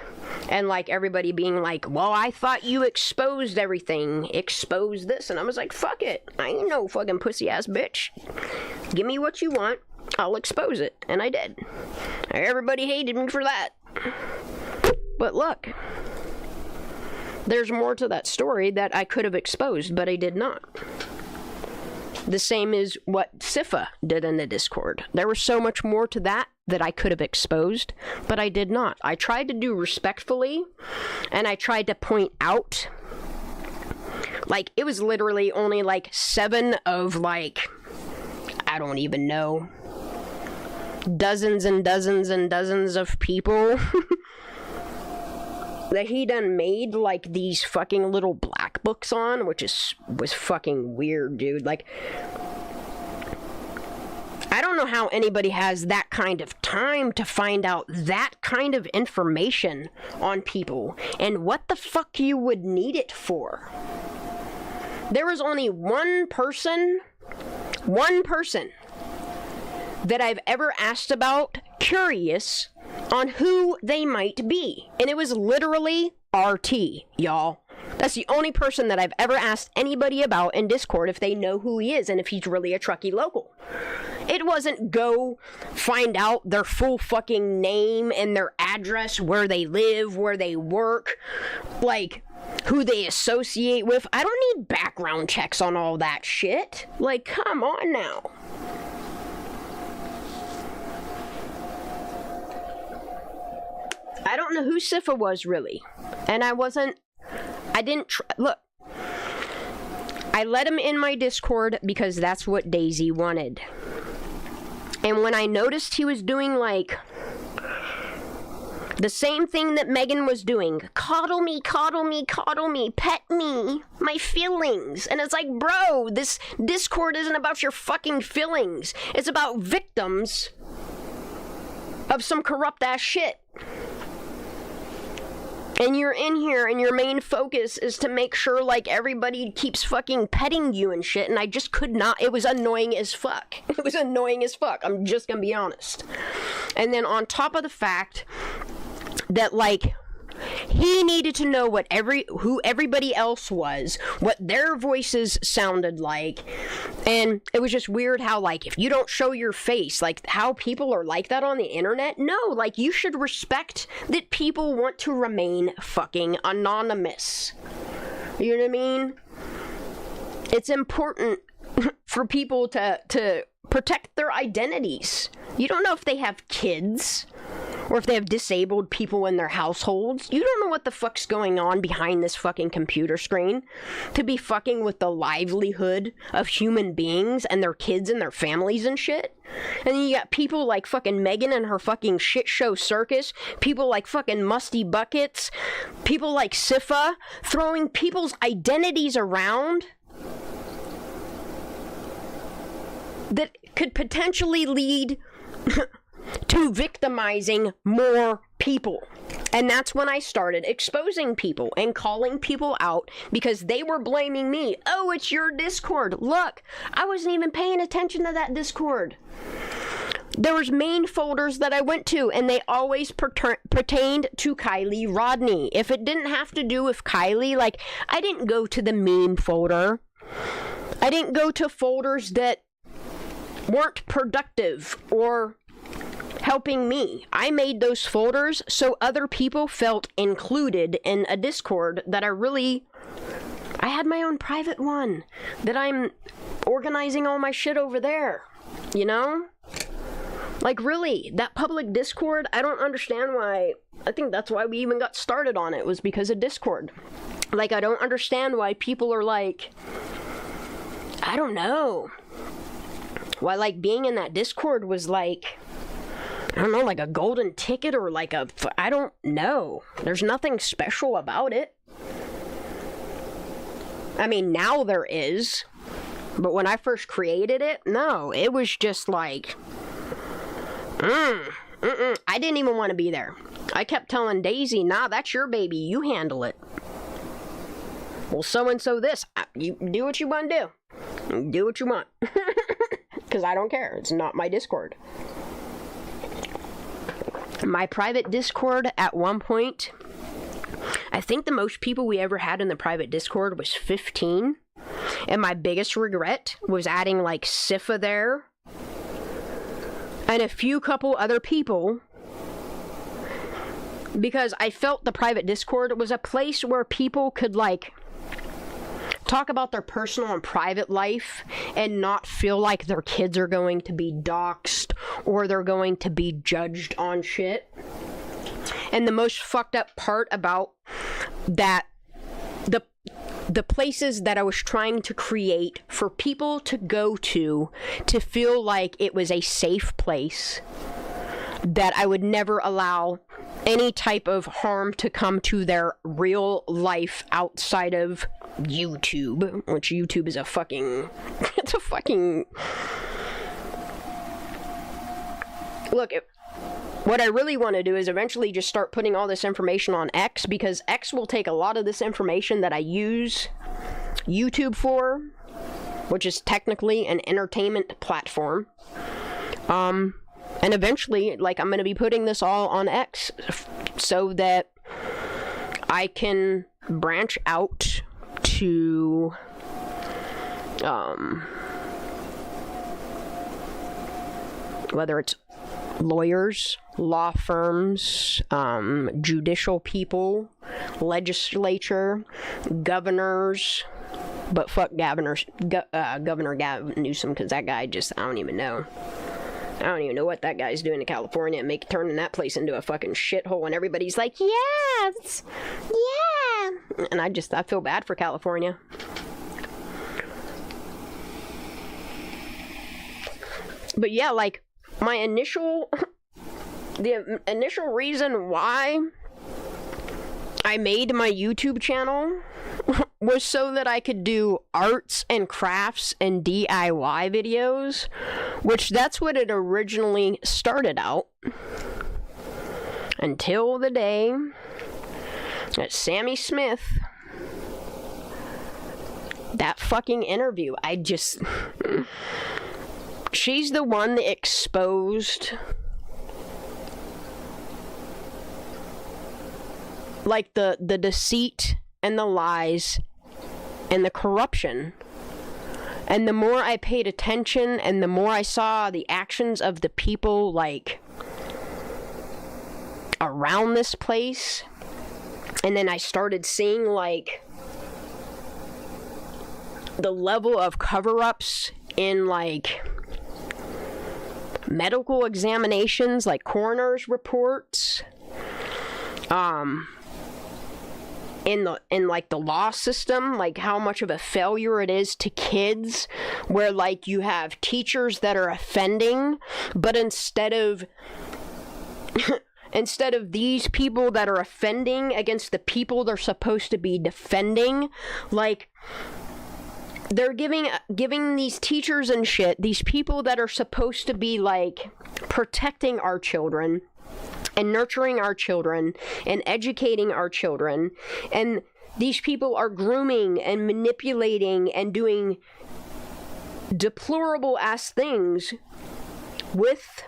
and, like, everybody being like, well, I thought you exposed everything. Expose this. And I was like, fuck it. I ain't no fucking pussy-ass bitch. Give me what you want. I'll expose it. And I did. Everybody hated me for that. But look. There's more to that story that I could have exposed, but I did not. The same is what Sifa did in the Discord. There was so much more to that I could have exposed, but I did not. I tried to do respectfully, and I tried to point out, like, it was literally only, like, 7 of, like, I don't even know, dozens and dozens and dozens of people that he done made, like, these fucking little black books on, which was fucking weird, dude. Like, I don't know how anybody has that kind of time to find out that kind of information on people, and what the fuck you would need it for. There was only one person that I've ever asked about, curious on who they might be. And it was literally RT, y'all. That's the only person that I've ever asked anybody about in Discord if they know who he is and if he's really a Truckee local. It wasn't go find out their full fucking name and their address, where they live, where they work, like, who they associate with. I don't need background checks on all that shit. Like, come on now. I don't know who Sifa was, really. And look, I let him in my Discord because that's what Daisy wanted. And when I noticed he was doing, like, the same thing that Megan was doing, coddle me, pet me, my feelings. And it's like, bro, this Discord isn't about your fucking feelings. It's about victims of some corrupt ass shit. And you're in here and your main focus is to make sure like everybody keeps fucking petting you and shit, and I just could not. It was annoying as fuck. It was annoying as fuck. I'm just gonna be honest. And then on top of the fact that like he needed to know who everybody else was, what their voices sounded like, and it was just weird how like if you don't show your face, like how people are like that on the internet. No, like you should respect that people want to remain fucking anonymous. You know what I mean? It's important for people to protect their identities. You don't know if they have kids or if they have disabled people in their households. You don't know what the fuck's going on behind this fucking computer screen to be fucking with the livelihood of human beings and their kids and their families and shit. And then you got people like fucking Megan and her fucking shit show circus, people like fucking Musty Buckets, people like Sifa, throwing people's identities around that could potentially lead to victimizing more people. And that's when I started exposing people and calling people out because they were blaming me. Oh, it's your Discord. Look, I wasn't even paying attention to that Discord. There was main folders that I went to, and they always pertained to Kiely Rodni. If it didn't have to do with Kiely, like, I didn't go to the meme folder. I didn't go to folders that weren't productive or helping me. I made those folders so other people felt included in a Discord that I had my own private one that I'm organizing all my shit over there, you know? Like, really, that public Discord, I don't understand why. I think that's why we even got started on it, was because of Discord. Like, I don't understand why people are like, I don't know. Why, like, being in that Discord was like, I don't know, like a golden ticket or like I don't know. There's nothing special about it. I mean, now there is. But when I first created it, no. It was just like, I didn't even want to be there. I kept telling Daisy, nah, that's your baby. You handle it. Well, so-and-so this. You do what you want to do. Do what you want. Because I don't care. It's not my Discord. My private Discord at one point, I think the most people we ever had in the private Discord was 15. And my biggest regret was adding like Sifa there and a few couple other people, because I felt the private Discord was a place where people could like talk about their personal and private life and not feel like their kids are going to be doxxed or they're going to be judged on shit. And the most fucked up part about that, the places that I was trying to create for people to go to feel like it was a safe place, that I would never allow any type of harm to come to their real life outside of YouTube, which YouTube is it's a fucking, look, what I really want to do is eventually just start putting all this information on X, because X will take a lot of this information that I use YouTube for, which is technically an entertainment platform, and eventually, like, I'm going to be putting this all on X so that I can branch out to, whether it's lawyers, law firms, judicial people, legislature, governors, but fuck Governor Gavin Newsom, because that guy just, I don't even know what that guy's doing in California, turning that place into a fucking shithole, and everybody's like, yes, yeah, and I feel bad for California. But yeah, like, the initial reason why I made my YouTube channel was so that I could do arts and crafts and DIY videos, which that's what it originally started out, until the day That Sammy Smith, that fucking interview, she's the one that exposed, like, the deceit and the lies and the corruption. And the more I paid attention and the more I saw the actions of the people, like, around this place, and then I started seeing, like, the level of cover-ups in, like, medical examinations, like coroner's reports, in like the law system, like how much of a failure it is to kids, where like you have teachers that are offending, but instead of these people that are offending against the people they're supposed to be defending, like, they're giving these teachers and shit, these people that are supposed to be, like, protecting our children and nurturing our children and educating our children, and these people are grooming and manipulating and doing deplorable ass things with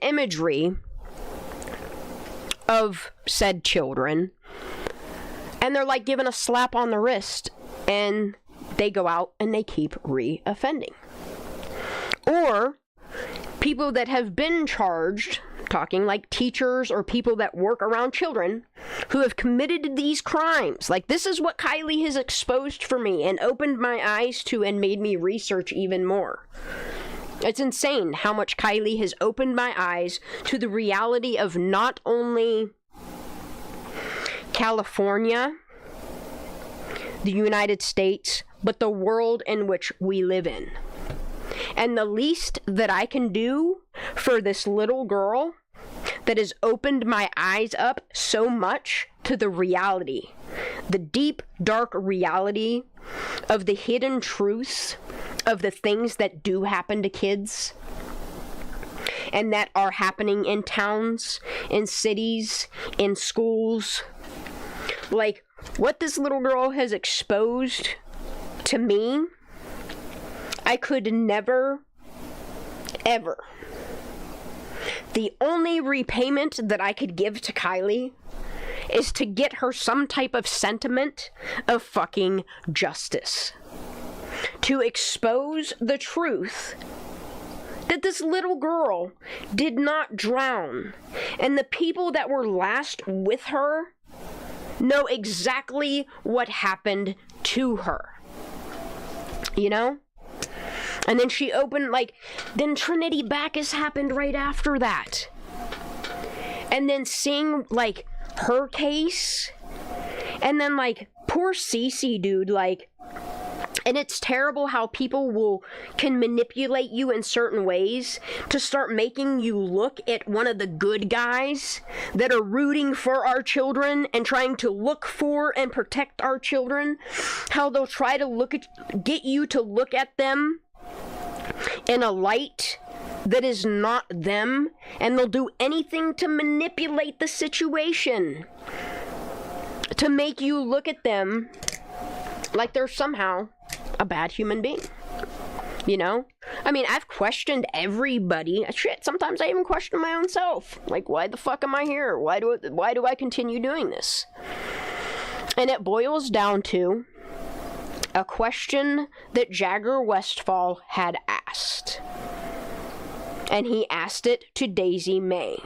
imagery of said children, and they're like given a slap on the wrist, and they go out and they keep re-offending. Or people that have been charged, talking like teachers or people that work around children, who have committed these crimes. Like, this is what Kiely has exposed for me and opened my eyes to and made me research even more. It's insane how much Kiely has opened my eyes to the reality of not only California, the United States, but the world in which we live in. And the least that I can do for this little girl that has opened my eyes up so much to the reality, the deep, dark reality of the hidden truths of the things that do happen to kids, and that are happening in towns, in cities, in schools. Like, what this little girl has exposed to me, I could never, ever. The only repayment that I could give to Kiely is to get her some type of sentiment of fucking justice. To expose the truth that this little girl did not drown, and the people that were last with her know exactly what happened to her. You know? And then she opened, like, then Trinity Backus happened right after that. And then seeing, like, her case, and then, like, poor Cece, dude, like, and it's terrible how people can manipulate you in certain ways to start making you look at one of the good guys that are rooting for our children and trying to look for and protect our children. How they'll try to get you to look at them in a light that is not them, and they'll do anything to manipulate the situation to make you look at them like they're somehow a bad human being. You know? I mean, I've questioned everybody. Shit, sometimes I even question my own self. Like, why the fuck am I here? Why do I continue doing this? And it boils down to a question that Jagger Westfall had asked. And he asked it to Daisy May.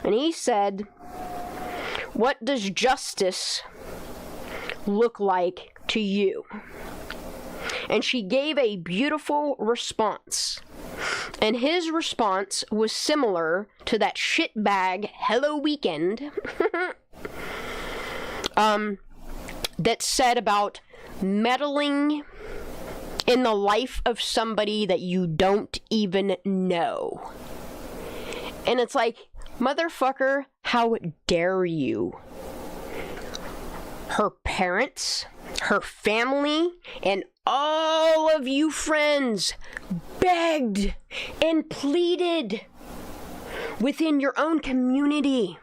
And he said, "What does justice look like to you?" And she gave a beautiful response. And his response was similar to that shitbag Hello Weekend that said about meddling in the life of somebody that you don't even know. And it's like, motherfucker, how dare you? Her parents, her family, and all of you friends begged and pleaded within your own community,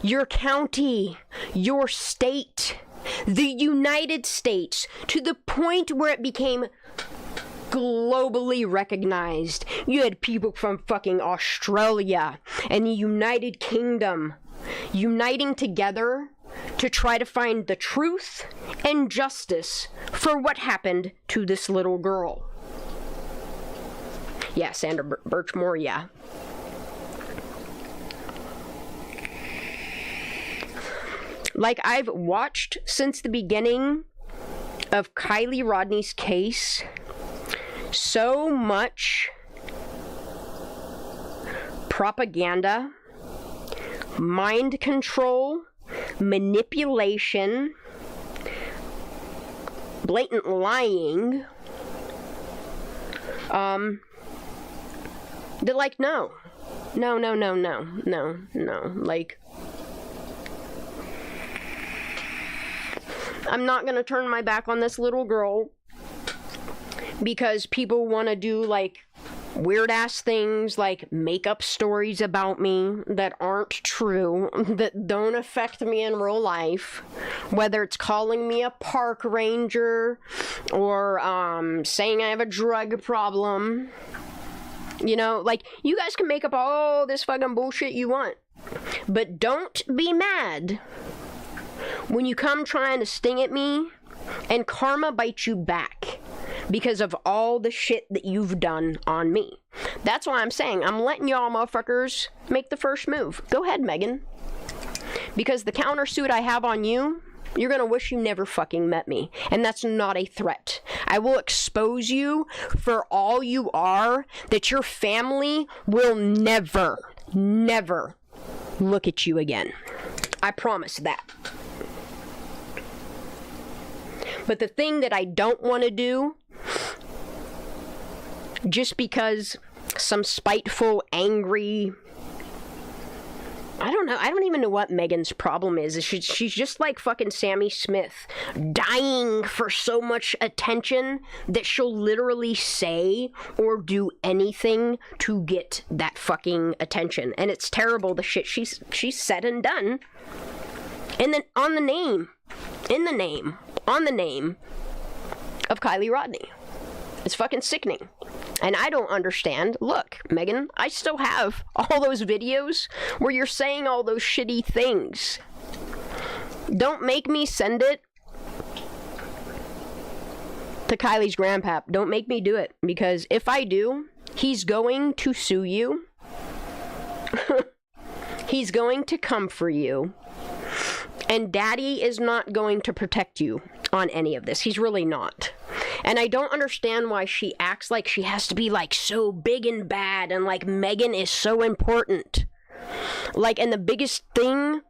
your county, your state, the United States, to the point where it became globally recognized. You had people from fucking Australia and the United Kingdom uniting together to try to find the truth and justice for what happened to this little girl. Yeah, Sandra Birchmore, yeah. Like, I've watched since the beginning of Kiely Rodni's case so much propaganda, mind control, manipulation, blatant lying, they're like, no, like, I'm not gonna turn my back on this little girl because people want to do, like, weird ass things, like make up stories about me that aren't true, that don't affect me in real life, whether it's calling me a park ranger or saying I have a drug problem. You know, like, you guys can make up all this fucking bullshit you want, but don't be mad when you come trying to sting at me and karma bites you back because of all the shit that you've done on me. That's why I'm saying I'm letting y'all motherfuckers make the first move. Go ahead, Megan. Because the countersuit I have on you, you're gonna wish you never fucking met me. And that's not a threat. I will expose you for all you are, that your family will never look at you again. I promise that. But the thing that I don't want to do, just because some spiteful, angry, I don't even know what Megan's problem is. She's just like fucking Sammy Smith, dying for so much attention that she'll literally say or do anything to get that fucking attention. And it's terrible, the shit she's said and done. And then on the name of Kiely Rodni. It's fucking sickening. And I don't understand. Look, Megan, I still have all those videos where you're saying all those shitty things. Don't make me send it to Kylie's grandpap. Don't make me do it. Because if I do, he's going to sue you. He's going to come for you. And Daddy is not going to protect you on any of this. He's really not. And I don't understand why she acts like she has to be, like, so big and bad, and, like, Megan is so important. Like, and the biggest thing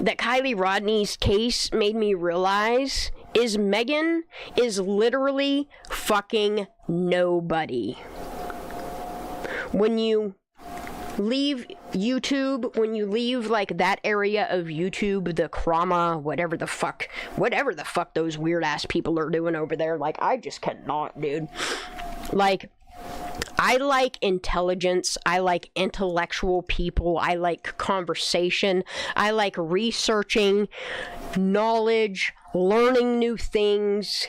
that Kiely Rodni's case made me realize is Megan is literally fucking nobody. When you leave YouTube, when you leave, like, that area of YouTube, the Krama, whatever the fuck those weird ass people are doing over there, like, I just cannot, dude. Like, I like intelligence, I like intellectual people, I like conversation, I like researching, knowledge, learning new things,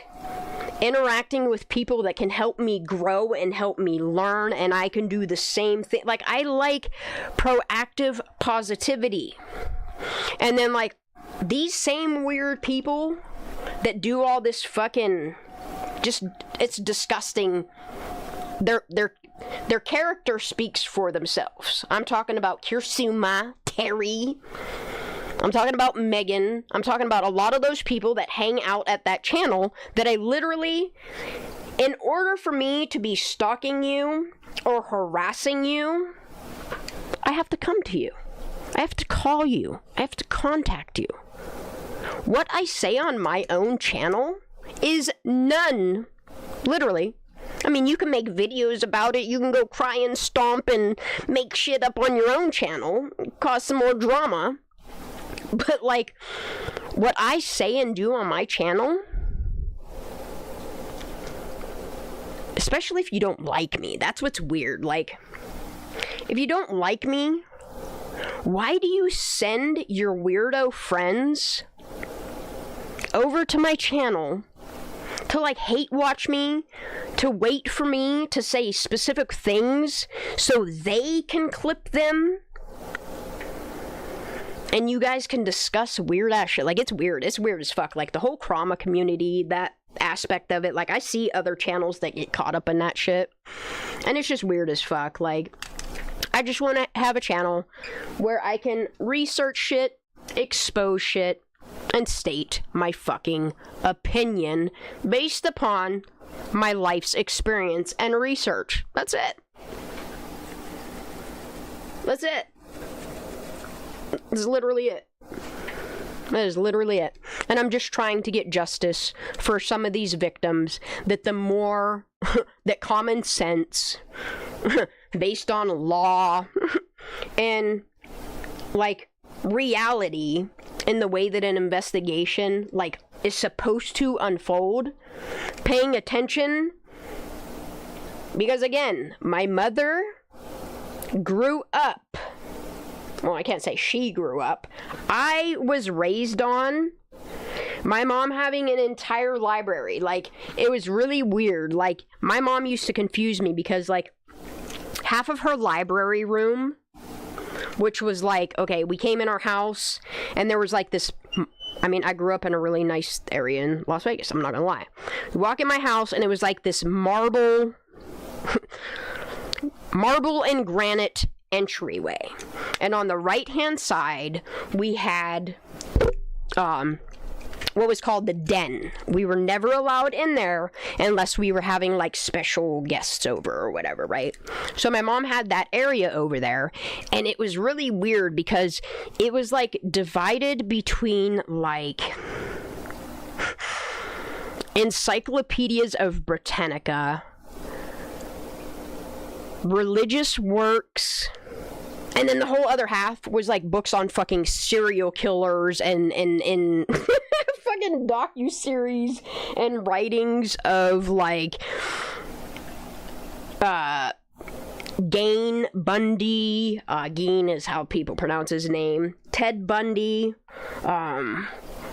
interacting with people that can help me grow and help me learn, and I can do the same thing. Like, I like proactive positivity. And then, like, these same weird people that do all this fucking, just, it's disgusting. Their character speaks for themselves. I'm talking about Kirsuma, Terry, I'm talking about Megan. I'm talking about a lot of those people that hang out at that channel that I literally, in order for me to be stalking you or harassing you, I have to come to you. I have to call you. I have to contact you. What I say on my own channel is none, literally. I mean, you can make videos about it. You can go cry and stomp and make shit up on your own channel, cause some more drama. But, like, what I say and do on my channel, especially if you don't like me, that's what's weird. Like, if you don't like me, Why do you send your weirdo friends over to my channel to like hate watch me, to wait for me to say specific things so they can clip them and you guys can discuss weird ass shit? Like, it's weird as fuck. Like, the whole trauma community, that aspect of it, like, I see other channels that get caught up in that shit and it's just weird as fuck. Like, I just want to have a channel where I can research shit, expose shit, and state my fucking opinion based upon my life's experience and research. That's it. That's it. That's literally it. That is literally it. And I'm just trying to get justice for some of these victims, that the more that common sense based on law and like reality in the way that an investigation like is supposed to unfold, paying attention, because again, my mother grew up, well, I can't say she grew up, I was raised on my mom having an entire library. Like, it was really weird. Like, my mom used to confuse me because like half of her library room, which was like, okay, we came in our house and there was like this, I mean, I grew up in a really nice area in Las Vegas, I'm not gonna lie. You walk in my house and it was like this marble and granite entryway. And on the right hand side, we had what was called the den. We were never allowed in there unless we were having like special guests over or whatever, right? So my mom had that area over there, and it was really weird because it was like divided between like encyclopedias of Britannica, religious works, and then the whole other half was like books on fucking serial killers and fucking docu-series and writings of like Gain Bundy, Geen is how people pronounce his name, Ted Bundy,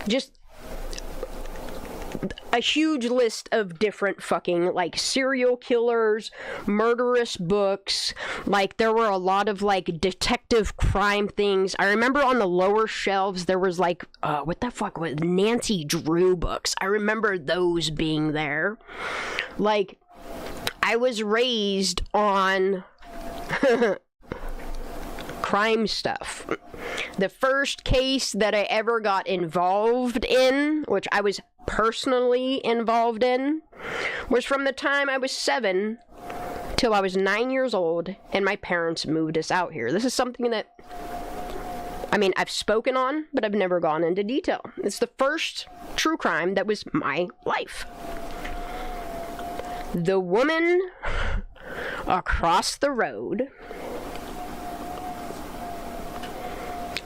just a huge list of different fucking like serial killers, murderous books. Like, there were a lot of like detective crime things. I remember on the lower shelves there was like what the fuck was Nancy Drew books. I remember those being there. Like, I was raised on crime stuff. The first case that I ever got involved in, which I was personally involved in, was from the time I was 7 till I was 9 years old, and my parents moved us out here. This is something that, I mean, I've spoken on, but I've never gone into detail. It's the first true crime that was my life. The woman across the road,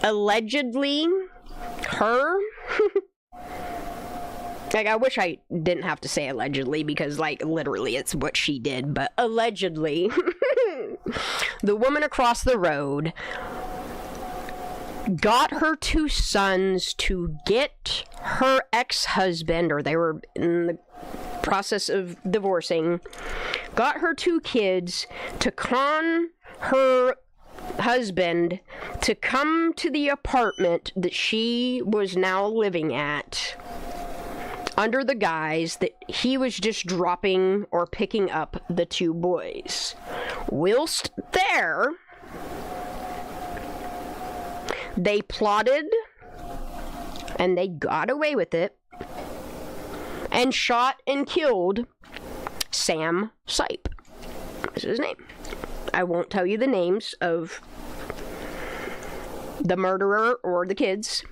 allegedly, her like, I wish I didn't have to say allegedly, because like literally it's what she did, but allegedly the woman across the road got her 2 sons to get her ex-husband, or they were in the process of divorcing, got her 2 kids to con her husband to come to the apartment that she was now living at under the guise that he was just dropping or picking up the 2 boys. Whilst there, they plotted, and they got away with it, and shot and killed Sam Sipe. This is his name. I won't tell you the names of the murderer or the kids,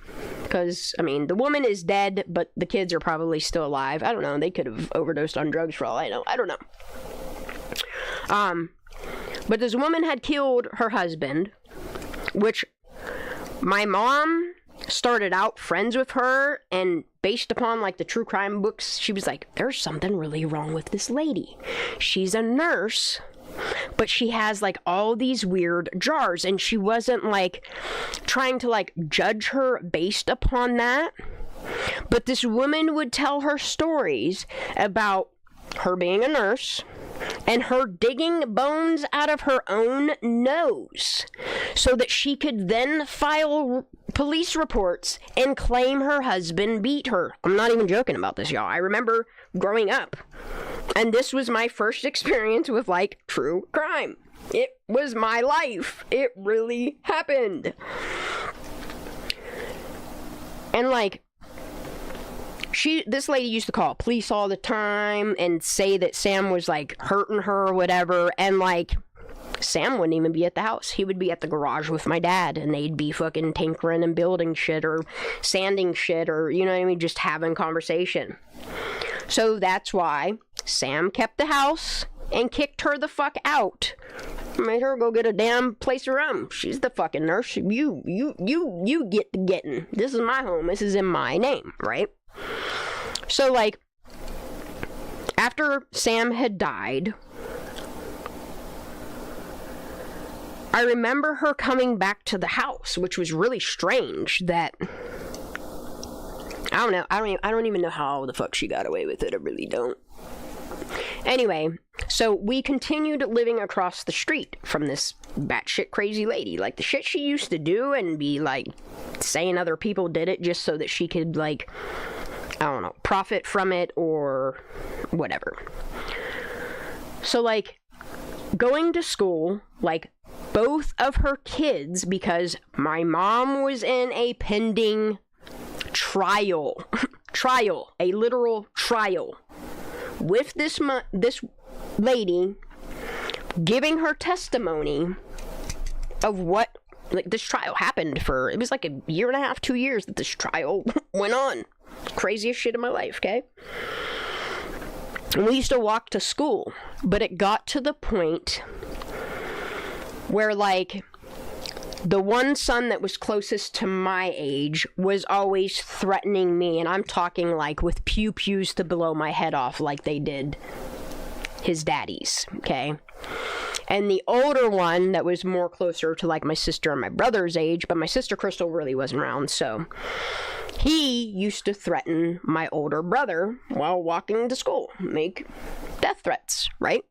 because, I mean, the woman is dead, but the kids are probably still alive. I don't know. They could have overdosed on drugs for all I know. I don't know. But this woman had killed her husband, which my mom started out friends with her, and based upon like the true crime books, she was like, there's something really wrong with this lady. She's a nurse but she has like all these weird jars, and she wasn't like trying to like judge her based upon that. But this woman would tell her stories about her being a nurse and her digging bones out of her own nose so that she could then file police reports and claim her husband beat her. I'm not even joking about this, y'all. I remember growing up, and this was my first experience with like true crime. It was my life. It really happened. And like, this lady used to call police all the time and say that Sam was like hurting her or whatever, and like Sam wouldn't even be at the house. He would be at the garage with my dad, and they'd be fucking tinkering and building shit or sanding shit, or you know what I mean, just having conversation. So that's why Sam kept the house and kicked her the fuck out. Made her go get a damn place of rum. She's the fucking nurse. You get the getting. This is my home. This is in my name, right? So, like, after Sam had died, I remember her coming back to the house, which was really strange that, I don't know, I don't even know how the fuck she got away with it. I really don't. Anyway, so we continued living across the street from this batshit crazy lady. Like, the shit she used to do and be, like, saying other people did it just so that she could, like, I don't know, profit from it or whatever. So, like, going to school, like, both of her kids, because my mom was in a pending trial, a literal trial, with this lady giving her testimony of what, like, this trial happened for. It was like a year and a half, 2 years that this trial went on. Craziest shit in my life, okay? And we used to walk to school, but it got to the point where, like, the one son that was closest to my age was always threatening me, and I'm talking like with pew-pews to blow my head off like they did his daddy's, okay? And the older one that was more closer to like my sister and my brother's age, but my sister Crystal really wasn't around, so he used to threaten my older brother while walking to school, make death threats, right?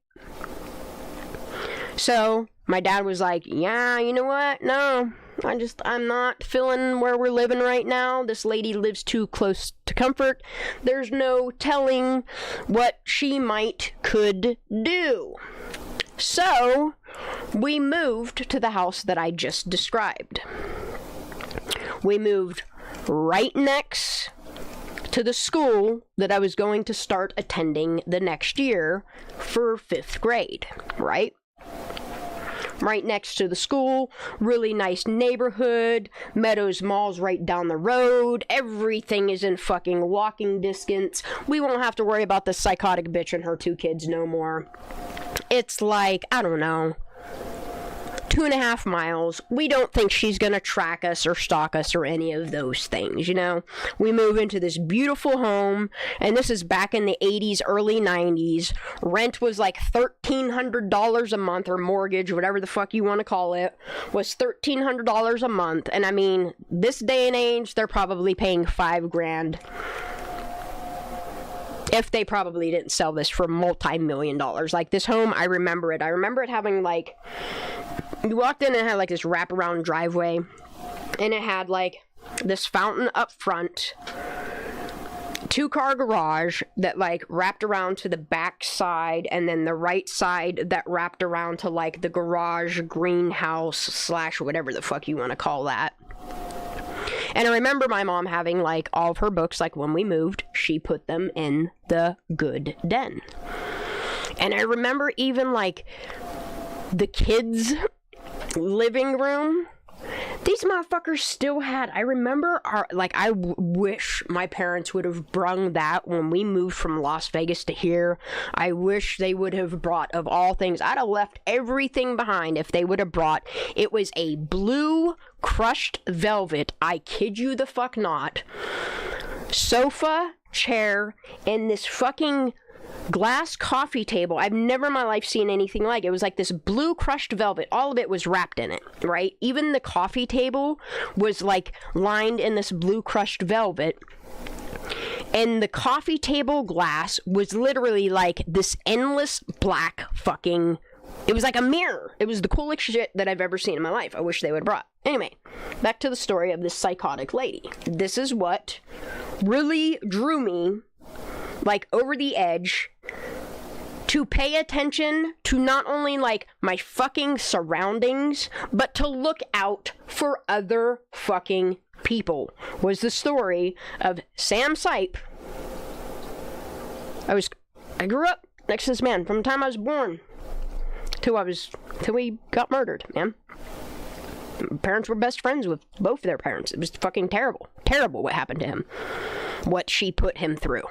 So my dad was like, yeah, you know what? No, I'm not feeling where we're living right now. This lady lives too close to comfort. There's no telling what she could do. So we moved to the house that I just described. We moved right next to the school that I was going to start attending the next year for 5th grade, right? Right next to the school, really nice neighborhood, Meadows Mall's right down the road, everything is in fucking walking distance. We won't have to worry about this psychotic bitch and her 2 kids no more. It's like, I don't know, 2.5 miles. We don't think she's gonna track us or stalk us or any of those things, you know? We move into this beautiful home, and this is back in the 80s, early 90s. Rent was like $1,300 a month, or mortgage, whatever the fuck you want to call it, was $1,300 a month. And I mean, this day and age, they're probably paying $5,000. If they probably didn't sell this for multi-million dollars. Like, this home, I remember it. I remember it having, like, you walked in and it had, like, this wraparound driveway. And it had, like, this fountain up front. 2-car garage that, like, wrapped around to the back side. And then the right side that wrapped around to, like, the garage, greenhouse, / whatever the fuck you want to call that. And I remember my mom having, like, all of her books, like, when we moved, she put them in the good den. And I remember even, like, the kids' living room, these motherfuckers still had, I remember, I wish my parents would have brung that when we moved from Las Vegas to here. I wish they would have brought, of all things, I'd have left everything behind if they would have brought, it was a blue crushed velvet, I kid you the fuck not, sofa, chair, and this fucking glass coffee table. I've never in my life seen anything like it. It was like this blue crushed velvet. All of it was wrapped in it, right? Even the coffee table was like lined in this blue crushed velvet. And the coffee table glass was literally like this endless black fucking... It was like a mirror. It was the coolest shit that I've ever seen in my life. I wish they would have brought. Anyway, back to the story of this psychotic lady. This is what really drew me, like, over the edge to pay attention to not only, like, my fucking surroundings, but to look out for other fucking people, was the story of Sam Sipe. I grew up next to this man from the time I was born till he got murdered, man. Parents were best friends with both their parents. It was fucking terrible. Terrible what happened to him. What she put him through.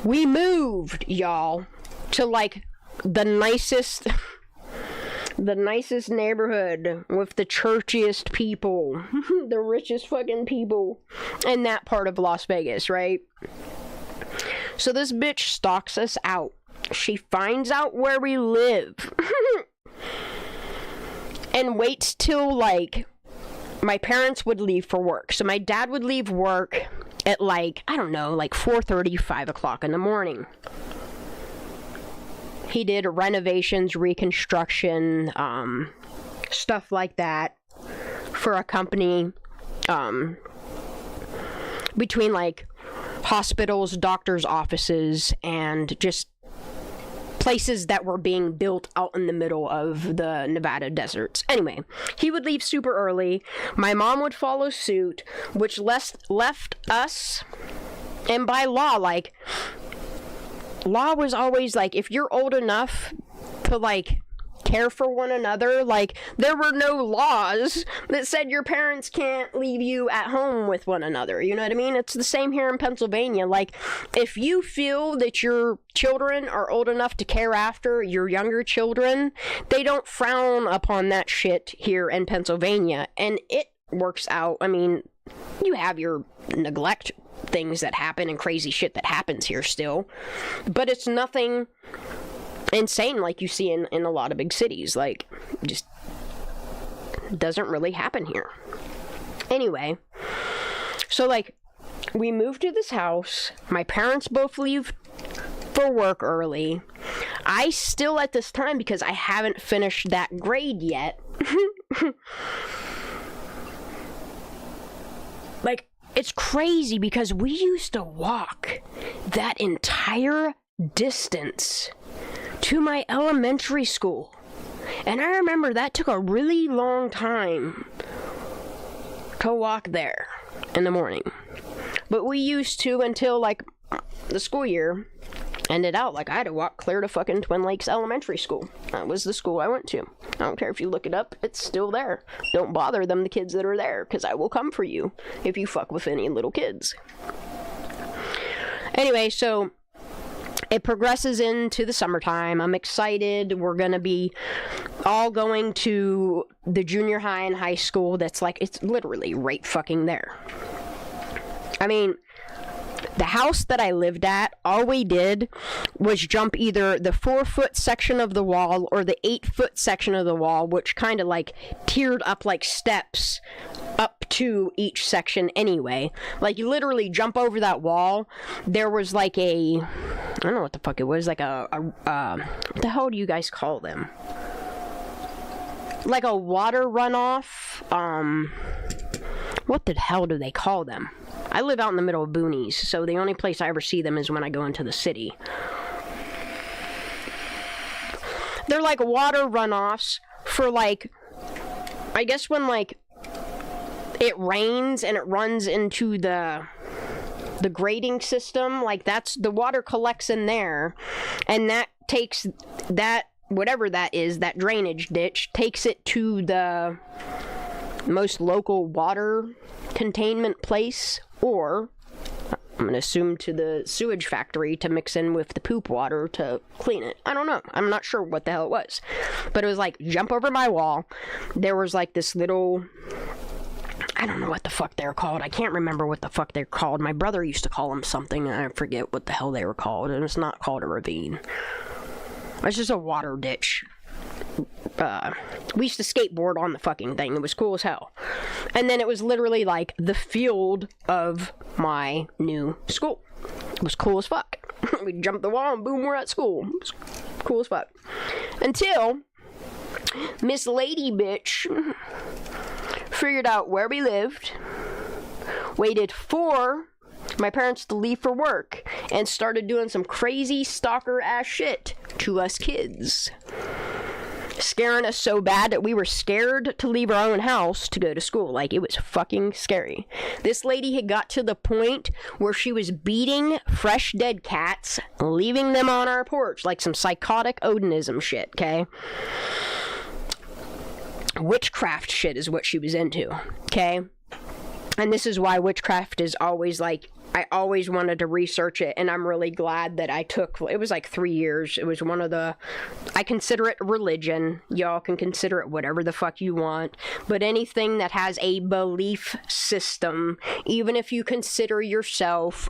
We moved, y'all, to like the nicest neighborhood with the churchiest people, the richest fucking people in that part of Las Vegas, right? So this bitch stalks us out. She finds out where we live and waits till like my parents would leave for work. So my dad would leave work at like, I don't know, like 4:30, 5 o'clock in the morning. He did renovations, reconstruction, stuff like that for a company, between like hospitals, doctors' offices, and just places that were being built out in the middle of the Nevada deserts. Anyway, he would leave super early. My mom would follow suit, which left us, and by law, like, law was always like, if you're old enough to like care for one another, like, there were no laws that said your parents can't leave you at home with one another, you know what I mean? It's the same here in Pennsylvania. Like, if you feel that your children are old enough to care after your younger children, they don't frown upon that shit here in Pennsylvania, and it works out. I mean, you have your neglect things that happen and crazy shit that happens here still, but it's nothing insane like you see in a lot of big cities. Like, just doesn't really happen here. Anyway, so like, we moved to this house. My parents both leave for work early. I still, at this time, because I haven't finished that grade yet, like, it's crazy because we used to walk that entire distance to my elementary school. And I remember that took a really long time to walk there in the morning. But we used to until, like, the school year ended out. Like, I had to walk clear to fucking Twin Lakes Elementary School. That was the school I went to. I don't care if you look it up, it's still there. Don't bother them, the kids that are there, because I will come for you if you fuck with any little kids. Anyway, so it progresses into the summertime. I'm excited. We're going to be all going to the junior high and high school that's like, it's literally right fucking there. I mean, the house that I lived at, all we did was jump either the 4-foot section of the wall or the 8-foot section of the wall, which kind of like tiered up like steps up to each section anyway. Like, you literally jump over that wall. There was like I don't know what the fuck it was, like what the hell do you guys call them? Like a water runoff. What the hell do they call them? I live out in the middle of boonies, so the only place I ever see them is when I go into the city. They're like water runoffs for, like, I guess when, like, it rains and it runs into the grading system, like, that's, the water collects in there, and that takes that, whatever that is, that drainage ditch, takes it to the most local water containment place, or I'm going to assume to the sewage factory to mix in with the poop water to clean it. I don't know. I'm not sure what the hell it was. But it was like, jump over my wall. There was like this little, I don't know what the fuck they're called. I can't remember what the fuck they're called. My brother used to call them something, and I forget what the hell they were called, and it's not called a ravine. It's just a water ditch. We used to skateboard on the fucking thing. It was cool as hell. And then it was literally like the field of my new school. It was cool as fuck. We jumped the wall and boom, we're at school. It was cool as fuck. Until Miss Lady Bitch figured out where we lived, waited for my parents to leave for work, and started doing some crazy stalker ass shit to us kids. Scaring us so bad that we were scared to leave our own house to go to school. Like, it was fucking scary. This lady had got to the point where she was beating fresh dead cats, leaving them on our porch, like some psychotic Odinism shit, okay? Witchcraft shit is what she was into, okay? And this is why witchcraft is always like, I always wanted to research it, and I'm really glad that I took, it was like 3 years. It was one of the, I consider it religion. Y'all can consider it whatever the fuck you want, but anything that has a belief system, even if you consider yourself,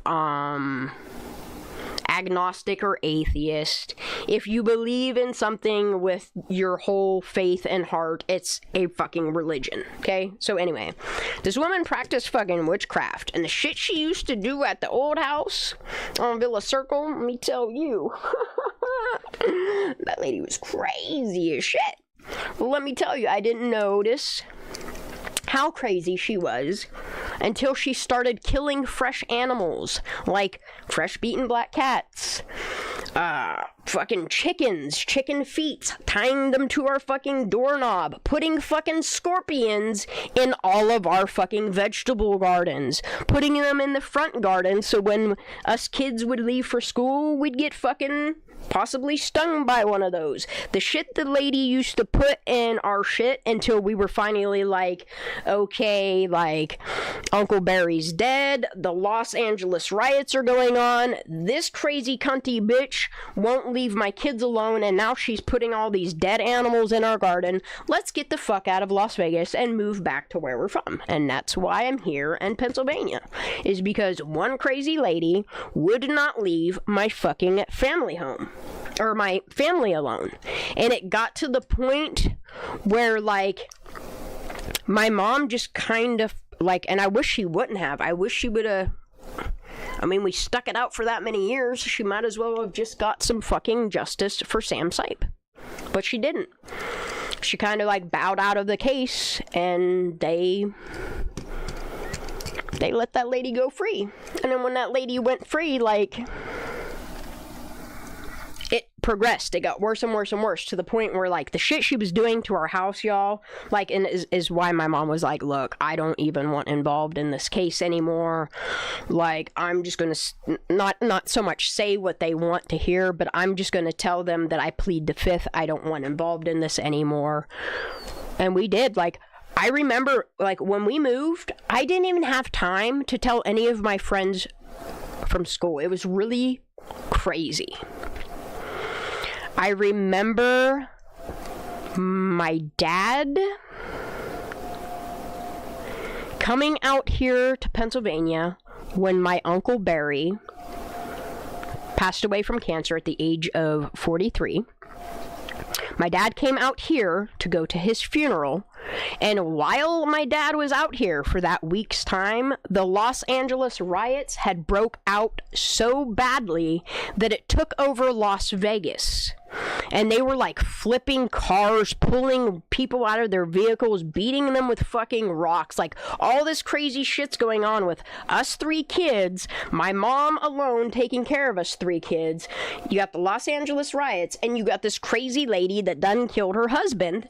agnostic or atheist, if you believe in something with your whole faith and heart, it's a fucking religion, okay? So anyway, this woman practiced fucking witchcraft, and the shit she used to do at the old house on Villa Circle, let me tell you, that lady was crazy as shit. Well, let me tell you, I didn't notice how crazy she was until she started killing fresh animals, like fresh beaten black cats, fucking chickens, chicken feet, tying them to our fucking doorknob, putting fucking scorpions in all of our fucking vegetable gardens, putting them in the front garden so when us kids would leave for school, we'd get fucking possibly stung by one of those. The shit the lady used to put in our shit until we were finally like, okay, like, Uncle Barry's dead, the Los Angeles riots are going on, this crazy cunty bitch won't leave my kids alone, and now she's putting all these dead animals in our garden. Let's get the fuck out of Las Vegas and move back to where we're from. And that's why I'm here in Pennsylvania, is because one crazy lady would not leave my fucking family home. Or my family alone. And it got to the point where, like, my mom just kind of, like, and I wish she wouldn't have. I wish she would have, I mean, we stuck it out for that many years. She might as well have just got some fucking justice for Sam Sipe. But she didn't. She kind of, like, bowed out of the case, and they let that lady go free. And then when that lady went free, like, it progressed. It got worse and worse and worse to the point where, like, the shit she was doing to our house, y'all, like, and is why my mom was like, look, I don't even want involved in this case anymore. Like, I'm just gonna not so much say what they want to hear, but I'm just gonna tell them that I plead the fifth. I don't want involved in this anymore. And we did. Like, I remember, like, when we moved, I didn't even have time to tell any of my friends from school. It was really crazy. I remember my dad coming out here to Pennsylvania when my Uncle Barry passed away from cancer at the age of 43. My dad came out here to go to his funeral, and while my dad was out here for that week's time, the Los Angeles riots had broke out so badly that it took over Las Vegas. And they were like flipping cars, pulling people out of their vehicles, beating them with fucking rocks. Like, all this crazy shit's going on with us 3 kids, my mom alone taking care of us 3 kids. You got the Los Angeles riots, and you got this crazy lady that done killed her husband.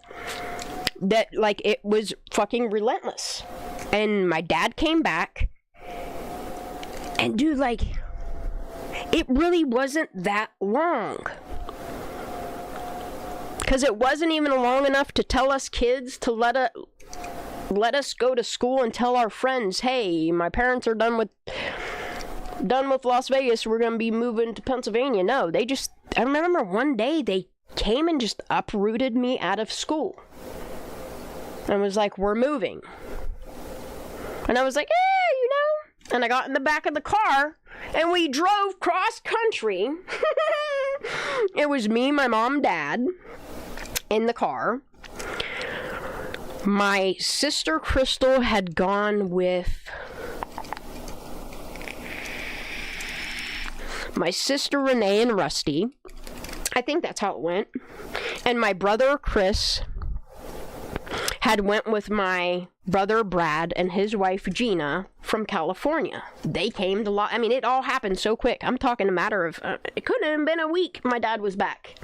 That, like, it was fucking relentless. And my dad came back, and dude, like, it really wasn't that long. Because it wasn't even long enough to tell us kids to let us go to school and tell our friends, hey, my parents are done with Las Vegas, we're going to be moving to Pennsylvania. No, they just, I remember one day they came and just uprooted me out of school. And was like, we're moving. And I was like, and I got in the back of the car, and we drove cross country. It was me, my mom, dad, in the car. My sister Crystal had gone with my sister Renee and Rusty. I think that's how it went. And my brother Chris had went with my brother Brad and his wife Gina from California. They came to it all happened so quick. I'm talking a matter of, it couldn't have been a week. My dad was back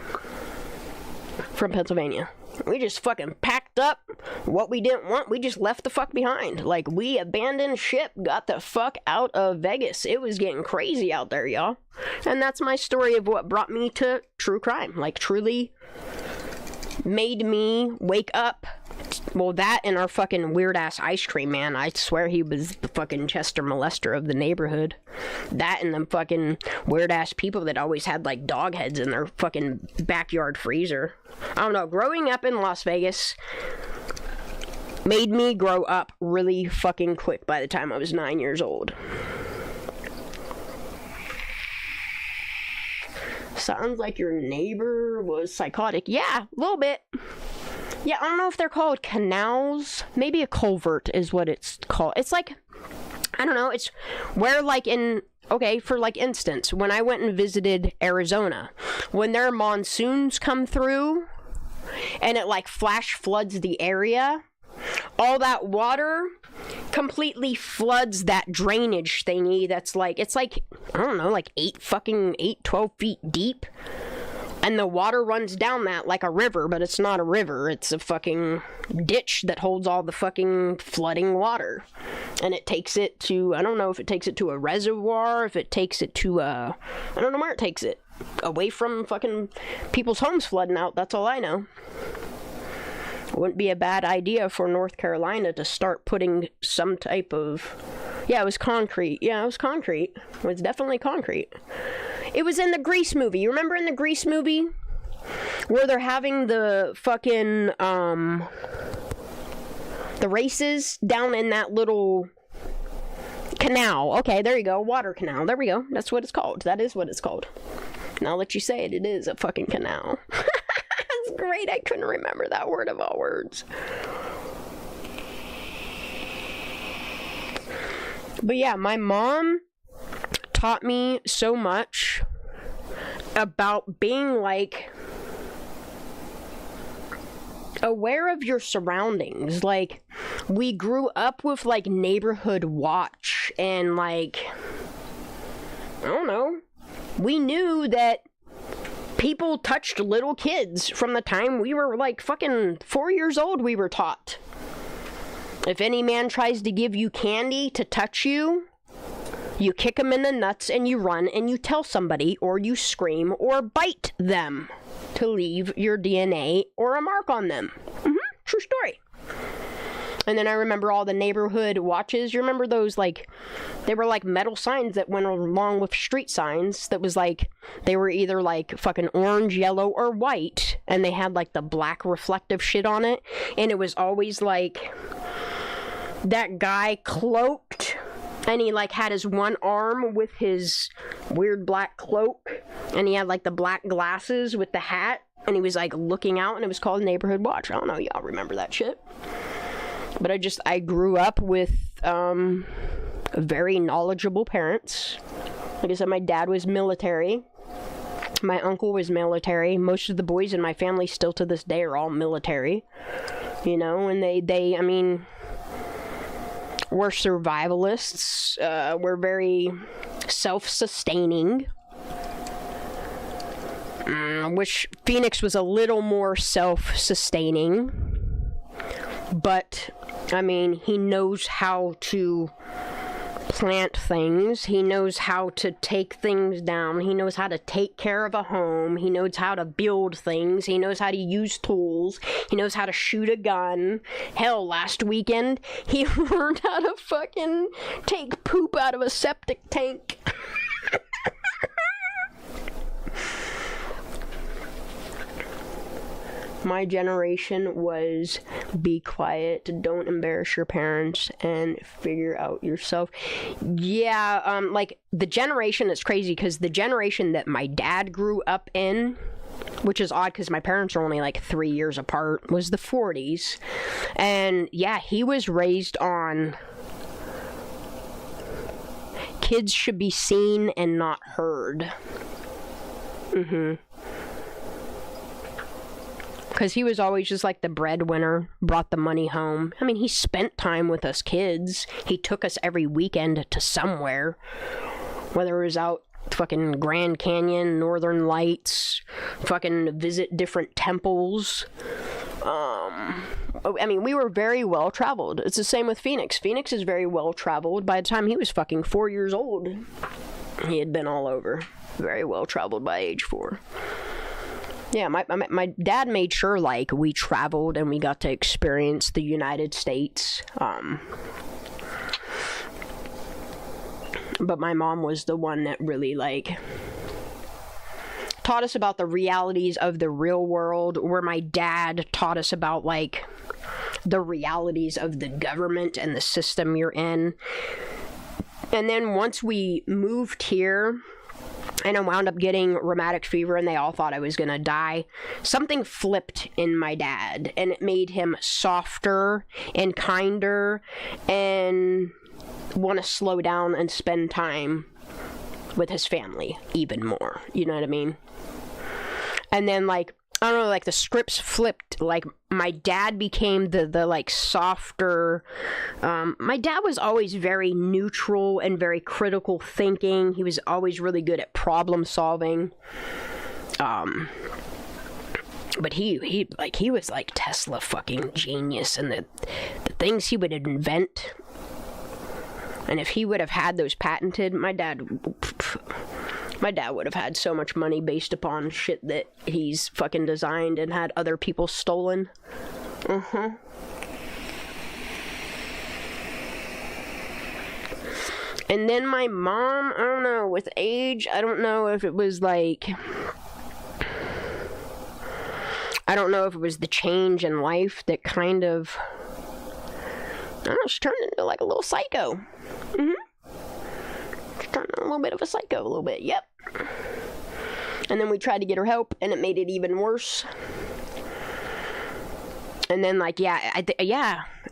from Pennsylvania. We just fucking packed up what we didn't want. We just left the fuck behind. Like, we abandoned ship, got the fuck out of Vegas. It was getting crazy out there, y'all. And that's my story of what brought me to true crime. Like, truly made me wake up. Well, that and our fucking weird-ass ice cream man. I swear he was the fucking Chester molester of the neighborhood. That and them fucking weird-ass people that always had, like, dog heads in their fucking backyard freezer. I don't know. Growing up in Las Vegas made me grow up really fucking quick by the time I was 9 years old. Sounds like your neighbor was psychotic. Yeah, a little bit. Yeah, I don't know if they're called canals. Maybe a culvert is what it's called. It's like, I don't know, it's where like in, okay, for like instance, when I went and visited Arizona, when their monsoons come through and it like flash floods the area, all that water completely floods that drainage thingy that's like, it's like, I don't know, like 12 feet deep. And the water runs down that like a river, but it's not a river. It's a fucking ditch that holds all the fucking flooding water. And it takes it to, I don't know if it takes it to a reservoir, if it takes it to I don't know where it takes it. Away from fucking people's homes flooding out, that's all I know. It wouldn't be a bad idea for North Carolina to start putting some type of, yeah, it was concrete. Yeah, it was concrete. It was definitely concrete. It was in the Grease movie. You remember in the Grease movie? Where they're having the fucking, the races down in that little canal. Okay, there you go. Water canal. There we go. That's what it's called. That is what it's called. Now that you say it, it is a fucking canal. That's great. I couldn't remember that word of all words. But yeah, my mom taught me so much about being like aware of your surroundings. Like, we grew up with like neighborhood watch and like, I don't know, we knew that people touched little kids from the time we were like fucking 4 years old. We were taught, if any man tries to give you candy to touch you, you kick them in the nuts and you run and you tell somebody, or you scream or bite them to leave your DNA or a mark on them. True story. And then I remember all the neighborhood watches. You remember those, like, they were like metal signs that went along with street signs that was like, they were either like fucking orange, yellow, or white, and they had like the black reflective shit on it. And it was always like that guy cloaked, and he like had his one arm with his weird black cloak, and he had like the black glasses with the hat, and he was like looking out, and it was called Neighborhood Watch. I don't know, y'all remember that shit? But I grew up with very knowledgeable parents. Like I said, my dad was military. My uncle was military. Most of the boys in my family still to this day are all military. You know, and they I mean, we're survivalists. We're very self-sustaining. I wish Phoenix was a little more self-sustaining. But, I mean, he knows how to plant things. He knows how to take things down. He knows how to take care of a home. He knows how to build things. He knows how to use tools. He knows how to shoot a gun. Hell, last weekend, he learned how to fucking take poop out of a septic tank. My generation was be quiet, don't embarrass your parents, and figure out yourself. Yeah, like, the generation is crazy, because the generation that my dad grew up in, which is odd because my parents are only like 3 years apart, was the 40s. And yeah, he was raised on kids should be seen and not heard. Because he was always just like the breadwinner, brought the money home. I mean, he spent time with us kids. He took us every weekend to somewhere, whether it was out fucking Grand Canyon, Northern Lights, fucking visit different temples. I mean, we were very well traveled. It's the same with Phoenix. Phoenix is very well traveled. By the time he was fucking 4 years old, he had been all over. Very well traveled by age 4. Yeah, my dad made sure, like, we traveled and we got to experience the United States. But my mom was the one that really, like, taught us about the realities of the real world, where my dad taught us about, like, the realities of the government and the system you're in. And then once we moved here, and I wound up getting rheumatic fever, and they all thought I was gonna die, something flipped in my dad, and it made him softer and kinder and want to slow down and spend time with his family even more. You know what I mean? And then, like, I don't know, like, the scripts flipped. Like, my dad became the like, softer. My dad was always very neutral and very critical thinking. He was always really good at problem solving. But he was like Tesla fucking genius, and the things he would invent. And if he would have had those patented, my dad would have had so much money based upon shit that he's fucking designed and had other people stolen. And then my mom, I don't know, with age, I don't know if it was like, I don't know if it was the change in life that kind of, I don't know, she turned into like a little psycho. She turned into a little bit of a psycho, a little bit, yep. And then we tried to get her help, and it made it even worse. And then, like, and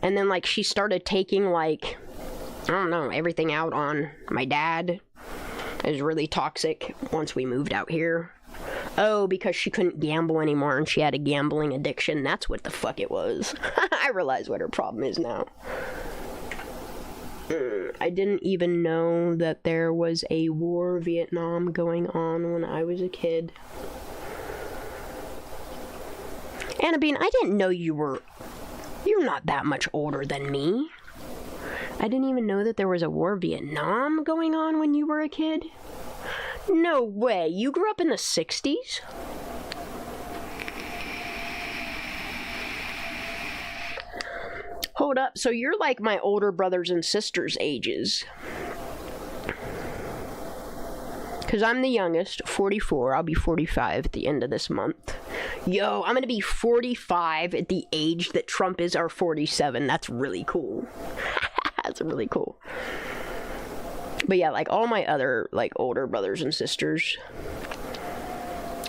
then, like, she started taking, like, I don't know, everything out on my dad. It was really toxic once we moved out here. Oh, because she couldn't gamble anymore, and she had a gambling addiction. That's what the fuck it was. I realize what her problem is now. I didn't even know that there was a war Vietnam going on when I was a kid. Annabine, I didn't know you're not that much older than me. I didn't even know that there was a war Vietnam going on when you were a kid. No way, you grew up in the 60s? Hold up, so you're like my older brothers and sisters' ages. Because I'm the youngest, 44. I'll be 45 at the end of this month. Yo, I'm gonna be 45 at the age that Trump is, or 47. That's really cool. That's really cool. But yeah, like, all my other, like, older brothers and sisters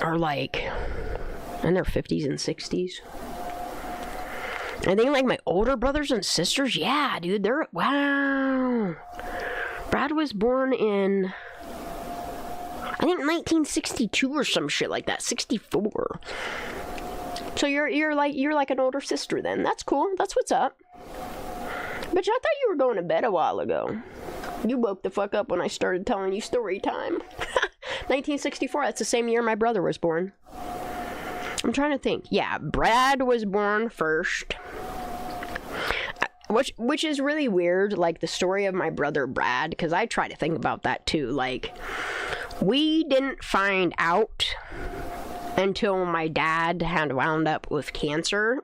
are, like, in their 50s and 60s. I think, like, my older brothers and sisters, yeah, dude, they're, wow. Brad was born in, I think, 1962 or some shit like that, 64. So you're like an older sister then. That's cool. That's what's up. Bitch, I thought you were going to bed a while ago. You woke the fuck up when I started telling you story time. 1964, that's the same year my brother was born. I'm trying to think. Yeah, Brad was born first. Which is really weird, like, the story of my brother Brad, because I try to think about that too. Like, we didn't find out until my dad had wound up with cancer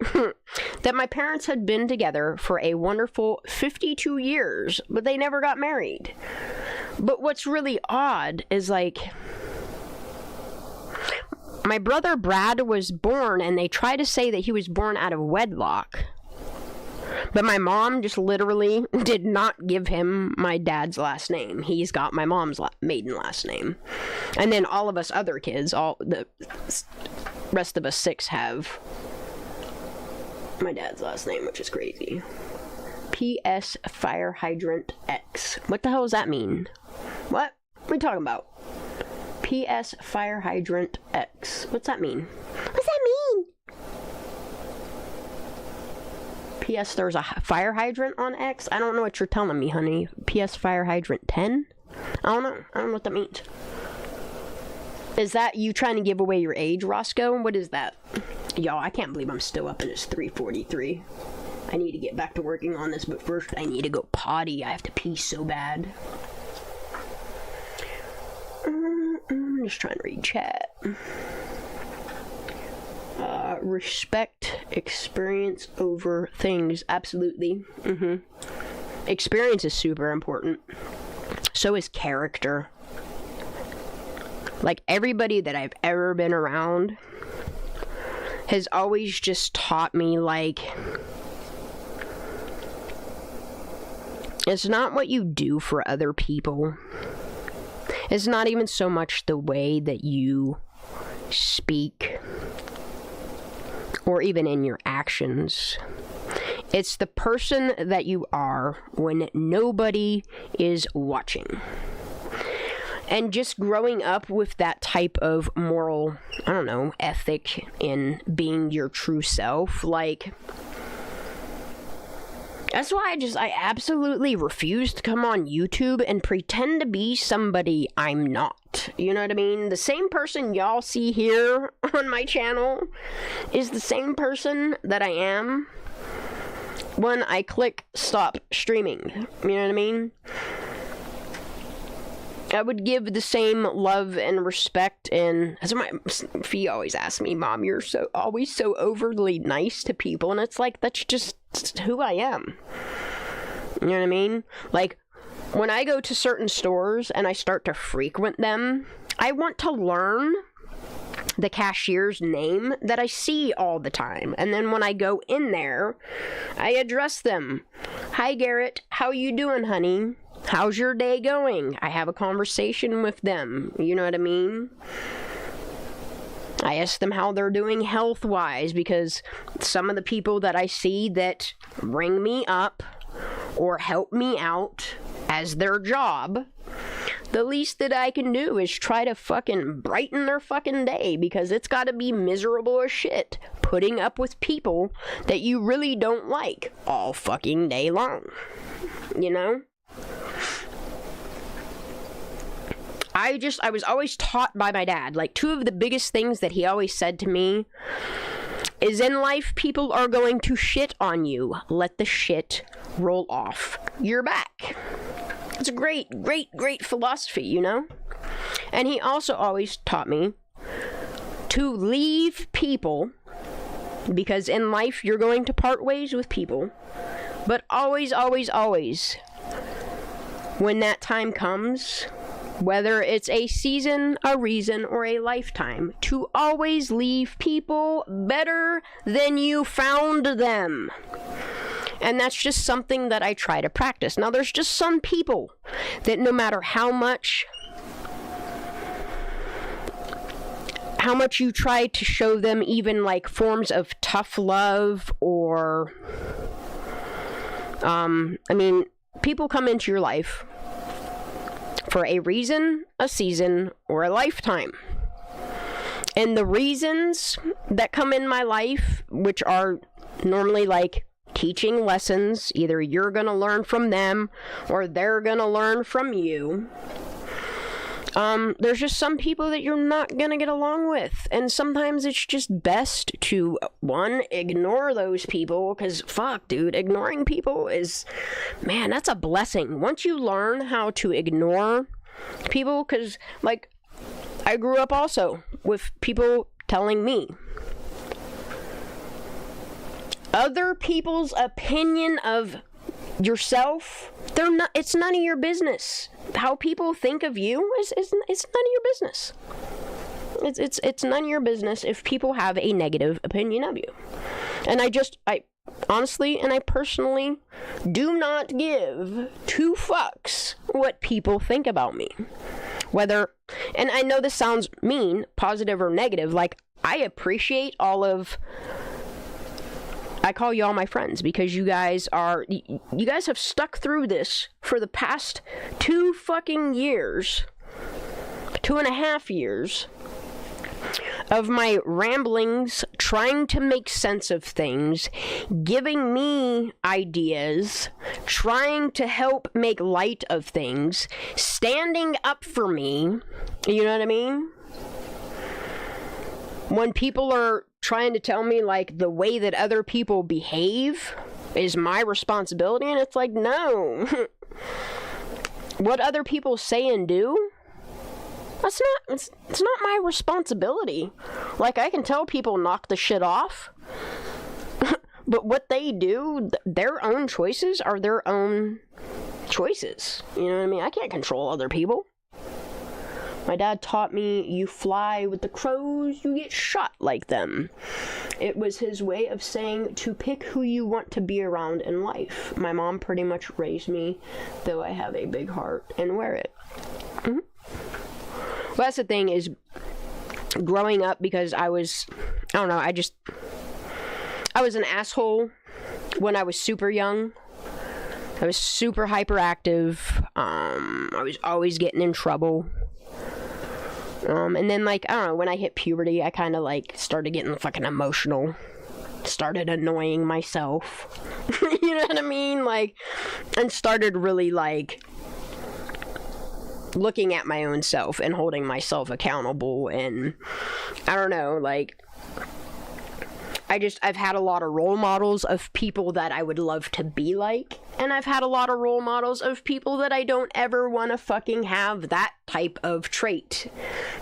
that my parents had been together for a wonderful 52 years, but they never got married. But what's really odd is, like, my brother Brad was born, and they try to say that he was born out of wedlock. But my mom just literally did not give him my dad's last name. He's got my mom's maiden last name. And then all of us other kids, all the rest of us 6 have my dad's last name, which is crazy. P.S. Fire Hydrant X. What the hell does that mean? What are we talking about? P.S. Fire Hydrant X. What's that mean? What's that mean? P.S. There's a fire hydrant on X? I don't know what you're telling me, honey. P.S. Fire Hydrant 10? I don't know. I don't know what that means. Is that you trying to give away your age, Roscoe? What is that? Y'all, I can't believe I'm still up and it's 3:43. I need to get back to working on this, but first I need to go potty. I have to pee so bad. I'm just trying to read chat. Respect experience over things. Absolutely. Experience is super important. So is character. Like, everybody that I've ever been around has always just taught me, like, it's not what you do for other people. It's not even so much the way that you speak or even in your actions. It's the person that you are when nobody is watching. And just growing up with that type of moral, I don't know, ethic in being your true self, like, that's why I absolutely refuse to come on YouTube and pretend to be somebody I'm not. You know what I mean? The same person y'all see here on my channel is the same person that I am when I click stop streaming. You know what I mean? I would give the same love and respect, and as my Fee always asks me, Mom, you're always so overly nice to people, and it's like, that's just who I am. You know what I mean? Like, when I go to certain stores and I start to frequent them, I want to learn the cashier's name that I see all the time, and then when I go in there, I address them. Hi, Garrett. How you doing, honey? How's your day going? I have a conversation with them. You know what I mean? I ask them how they're doing health-wise, because some of the people that I see that ring me up or help me out as their job, the least that I can do is try to fucking brighten their fucking day, because it's gotta be miserable as shit putting up with people that you really don't like all fucking day long. You know? I was always taught by my dad, like, 2 of the biggest things that he always said to me is, in life, people are going to shit on you. Let the shit roll off your back. It's a great philosophy, you know? And he also always taught me to leave people, because in life you're going to part ways with people, but always, when that time comes, whether it's a season, a reason, or a lifetime, to always leave people better than you found them. And that's just something that I try to practice. Now, there's just some people that no matter how much you try to show them even, like, forms of tough love or, people come into your life for a reason, a season, or a lifetime. And the reasons that come in my life, which are normally like teaching lessons, either you're gonna learn from them or they're gonna learn from you. There's just some people that you're not gonna get along with, and sometimes it's just best to, 1, ignore those people, because fuck, dude, ignoring people is, man, that's a blessing. Once you learn how to ignore people, because, like, I grew up also with people telling me other people's opinion of yourself, it's none of your business. How people think of you is none of your business. It's none of your business if people have a negative opinion of you. And I honestly and I personally do not give two fucks what people think about me. Whether, and I know this sounds mean, positive or negative, like, I appreciate I call y'all my friends because you guys have stuck through this for the past 2 fucking years, 2.5 years of my ramblings, trying to make sense of things, giving me ideas, trying to help make light of things, standing up for me, you know what I mean? When people are trying to tell me, like, the way that other people behave is my responsibility, and it's like, no. What other people say and do, it's not my responsibility. Like, I can tell people knock the shit off, but what they do, their own choices are their own choices. You know what I mean? I can't control other people. My dad taught me, you fly with the crows, you get shot like them. It was his way of saying to pick who you want to be around in life. My mom pretty much raised me, though I have a big heart and wear it. Mm-hmm. Well, that's the thing, is growing up, because I was an asshole when I was super young. I was super hyperactive. I was always getting in trouble. And then, like, I don't know, when I hit puberty, I kind of, like, started getting fucking emotional. Started annoying myself. You know what I mean? Like, and started really, like, looking at my own self and holding myself accountable. And I don't know, like, I've had a lot of role models of people that I would love to be like, and I've had a lot of role models of people that I don't ever want to fucking have that type of trait.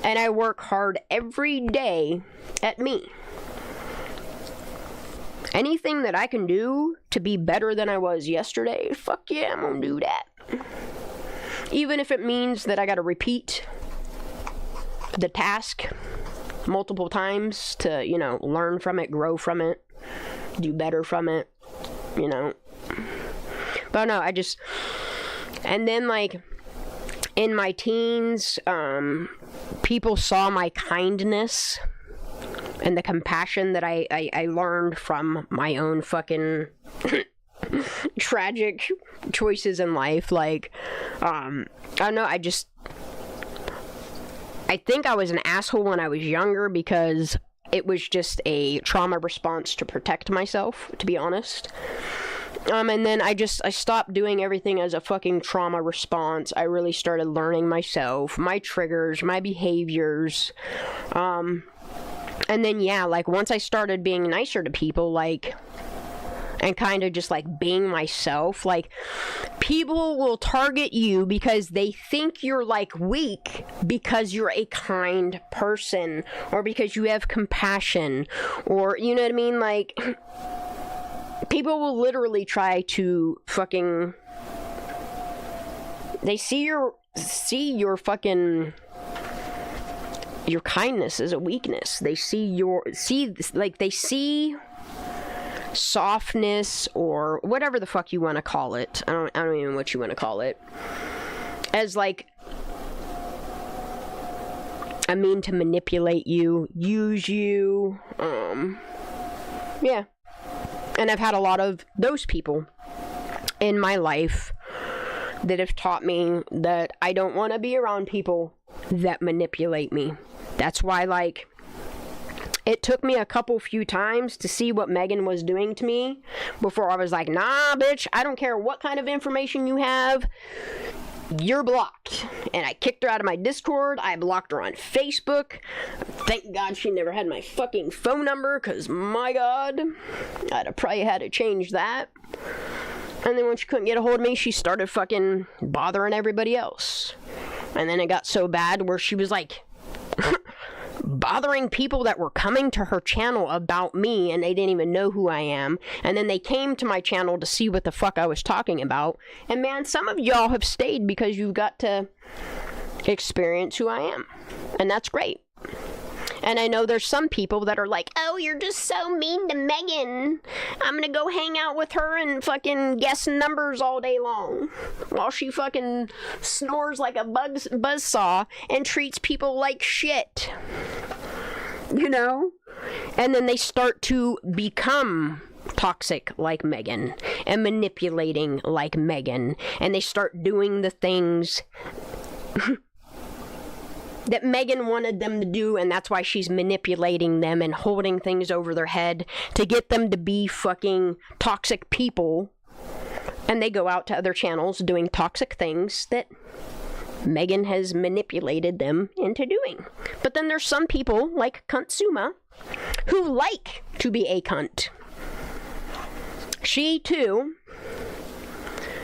And I work hard every day at me. Anything that I can do to be better than I was yesterday, fuck yeah, I'm gonna do that. Even if it means that I gotta repeat the task multiple times to, you know, learn from it, grow from it, do better from it, you know. But no, and then, like, in my teens, people saw my kindness and the compassion that I learned from my own fucking tragic choices in life. Like, I don't know, I think I was an asshole when I was younger because it was just a trauma response to protect myself, to be honest. And then I stopped doing everything as a fucking trauma response. I really started learning myself, my triggers, my behaviors. And then, yeah, like, once I started being nicer to people, like, and kind of just, like, being myself, like, people will target you because they think you're, like, weak because you're a kind person, or because you have compassion, or, you know what I mean, like, people will literally try to fucking, they see your fucking, your kindness as a weakness. They see softness, or whatever the fuck you want to call it. I don't even know what you want to call it. As, like, a mean to manipulate you, use you. Yeah. And I've had a lot of those people in my life that have taught me that I don't want to be around people that manipulate me. That's why, like, it took me a few times to see what Megan was doing to me before I was like, nah, bitch, I don't care what kind of information you have, you're blocked. And I kicked her out of my Discord. I blocked her on Facebook. Thank God she never had my fucking phone number, because, my God, I'd have probably had to change that. And then when she couldn't get a hold of me, she started fucking bothering everybody else. And then it got so bad where she was like bothering people that were coming to her channel about me, and they didn't even know who I am. And then they came to my channel to see what the fuck I was talking about. And man, some of y'all have stayed because you've got to experience who I am. And that's great. And I know there's some people that are like, oh, you're just so mean to Megan. I'm gonna go hang out with her and fucking guess numbers all day long while she fucking snores like a buzzsaw and treats people like shit. You know? And then they start to become toxic like Megan and manipulating like Megan, and they start doing the things that Megan wanted them to do, and that's why she's manipulating them and holding things over their head to get them to be fucking toxic people. And they go out to other channels doing toxic things that Megan has manipulated them into doing. But then there's some people, like Kuntsuma, who like to be a cunt. She, too,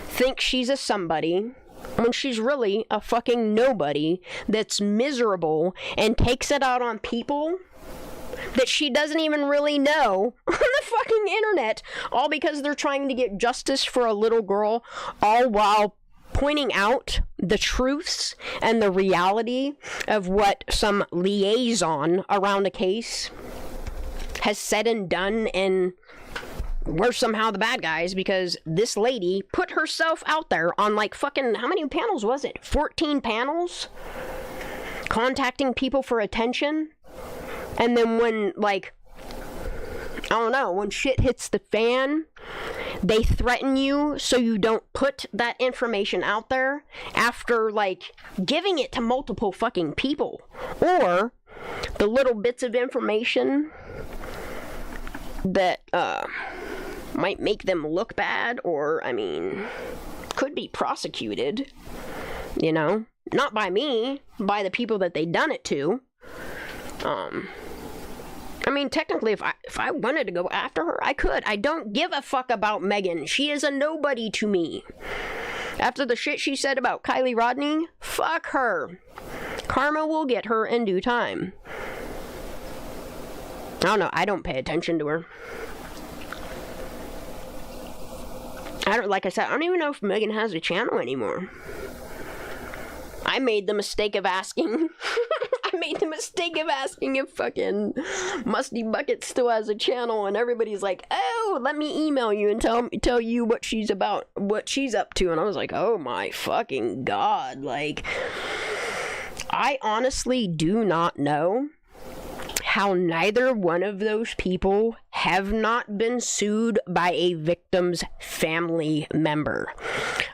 thinks she's a somebody when she's really a fucking nobody that's miserable and takes it out on people that she doesn't even really know on the fucking internet, all because they're trying to get justice for a little girl, all while pointing out the truths and the reality of what some liaison around a case has said and done, and we're somehow the bad guys because this lady put herself out there on like fucking, how many panels was it? 14 panels? Contacting people for attention. And then when, like, I don't know, when shit hits the fan, they threaten you so you don't put that information out there after, like, giving it to multiple fucking people. Or the little bits of information that, might make them look bad, or, I mean, could be prosecuted, you know? Not by me, by the people that they done it to. I mean, technically, if I wanted to go after her, I could. I don't give a fuck about Megan. She is a nobody to me. After the shit she said about Kiely Rodni, fuck her. Karma will get her in due time. I don't know, I don't pay attention to her. Like I said, I don't even know if Megan has a channel anymore. I made the mistake of asking. I made the mistake of asking if fucking Musty Bucket still has a channel, and everybody's like, oh, let me email you and tell you what she's about, what she's up to. And I was like, oh my fucking god. Like, I honestly do not know how neither one of those people have not been sued by a victim's family member.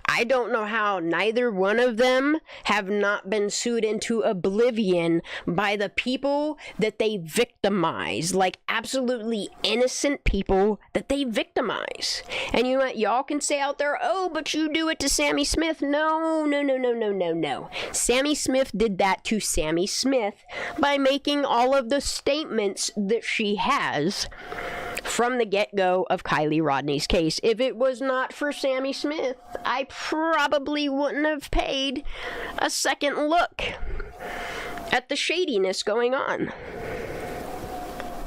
I don't know how neither one of them have not been sued into oblivion by the people that they victimize, like absolutely innocent people that they victimize. And you know what? Y'all can say out there, oh, but you do it to Sammy Smith. No. Sammy Smith did that to Sammy Smith by making all of the statements that she has from the get-go of Kiely Rodni's case. If it was not for Sammy Smith, I probably wouldn't have paid a second look at the shadiness going on.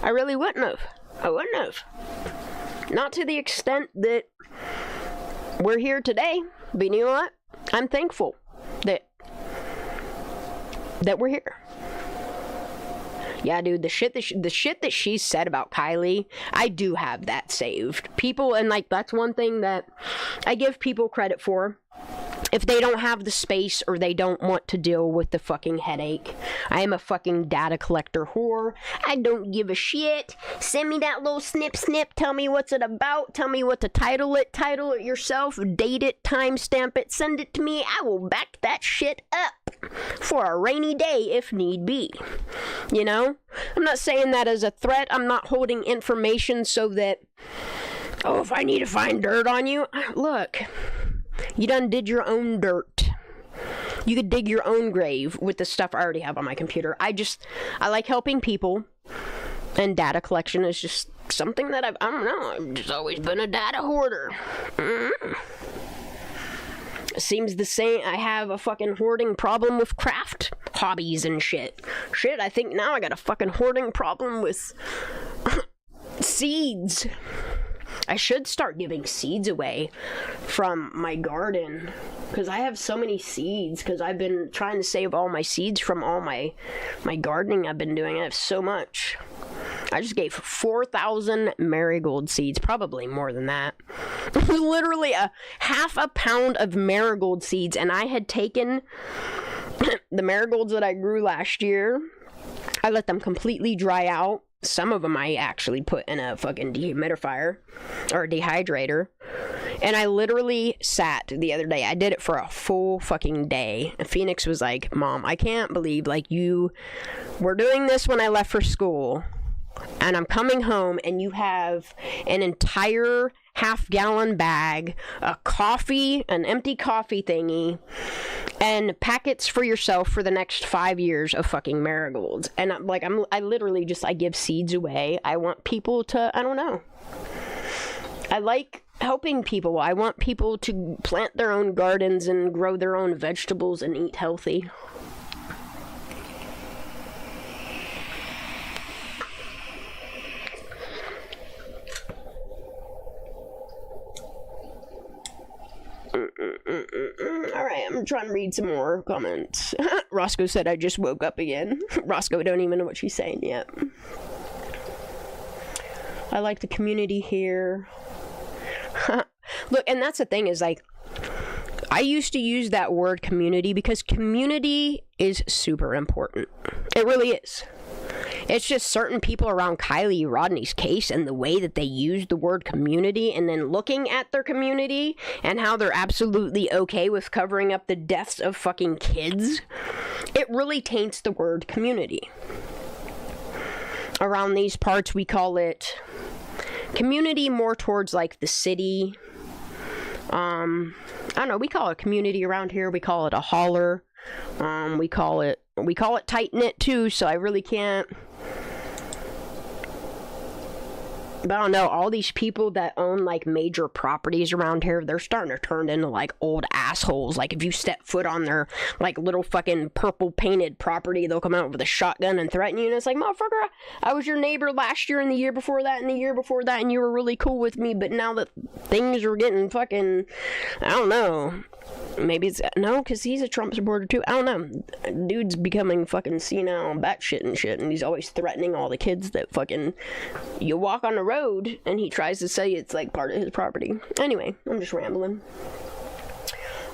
I really wouldn't have. I wouldn't have. Not to the extent that we're here today, but you know what? I'm thankful that we're here. Yeah, dude, the shit that she said about Kiely, I do have that saved. People, and like, that's one thing that I give people credit for. If they don't have the space or they don't want to deal with the fucking headache. I am a fucking data collector whore. I don't give a shit. Send me that little snip. Tell me what's it about. Tell me what to title it. Title it yourself. Date it. Timestamp it. Send it to me. I will back that shit up for a rainy day if need be. You know? I'm not saying that as a threat. I'm not holding information so that, oh, if I need to find dirt on you, look. You done did your own dirt. You could dig your own grave with the stuff I already have on my computer. I like helping people, and data collection is just something that I don't know, I've just always been a data hoarder. Seems the same. I have a fucking hoarding problem with craft hobbies and shit. I think now I got a fucking hoarding problem with seeds. I should start giving seeds away from my garden because I have so many seeds, because I've been trying to save all my seeds from all my gardening I've been doing. I have so much. I just gave 4,000 marigold seeds, probably more than that. It was literally a half a pound of marigold seeds, and I had taken the marigolds that I grew last year. I let them completely dry out. Some of them I actually put in a fucking dehumidifier or a dehydrator. And I literally sat the other day. I did it for a full fucking day. And Phoenix was like, Mom, I can't believe, like, you were doing this when I left for school. And I'm coming home and you have an entire half-gallon bag, a coffee, an empty coffee thingy, and packets for yourself for the next 5 years of fucking marigolds. And I literally just, I give seeds away. I want people to, I don't know. I like helping people. I want people to plant their own gardens and grow their own vegetables and eat healthy. Alright, I'm trying to read some more comments. Roscoe said I just woke up again. Roscoe don't even know what she's saying yet. I like the community here. Look, and that's the thing is, like, I used to use that word community because community is super important. It really is. It's just certain people around Kiely Rodni's case and the way that they use the word community, and then looking at their community and how they're absolutely okay with covering up the deaths of fucking kids. It really taints the word community. Around these parts, we call it community more towards like the city. I don't know, we call it community around here. We call it a holler. We call it tight-knit too, so I really can't. But I don't know, all these people that own, like, major properties around here, they're starting to turn into, like, old assholes. Like, if you step foot on their, like, little fucking purple-painted property, they'll come out with a shotgun and threaten you, and it's like, motherfucker, I was your neighbor last year and the year before that and the year before that, and you were really cool with me, but now that things are getting fucking, I don't know. Maybe it's, no, because he's a Trump supporter too. I don't know. Dude's becoming fucking senile, batshit and shit, and he's always threatening all the kids that fucking, you walk on the road, and he tries to say it's like part of his property. Anyway, I'm just rambling.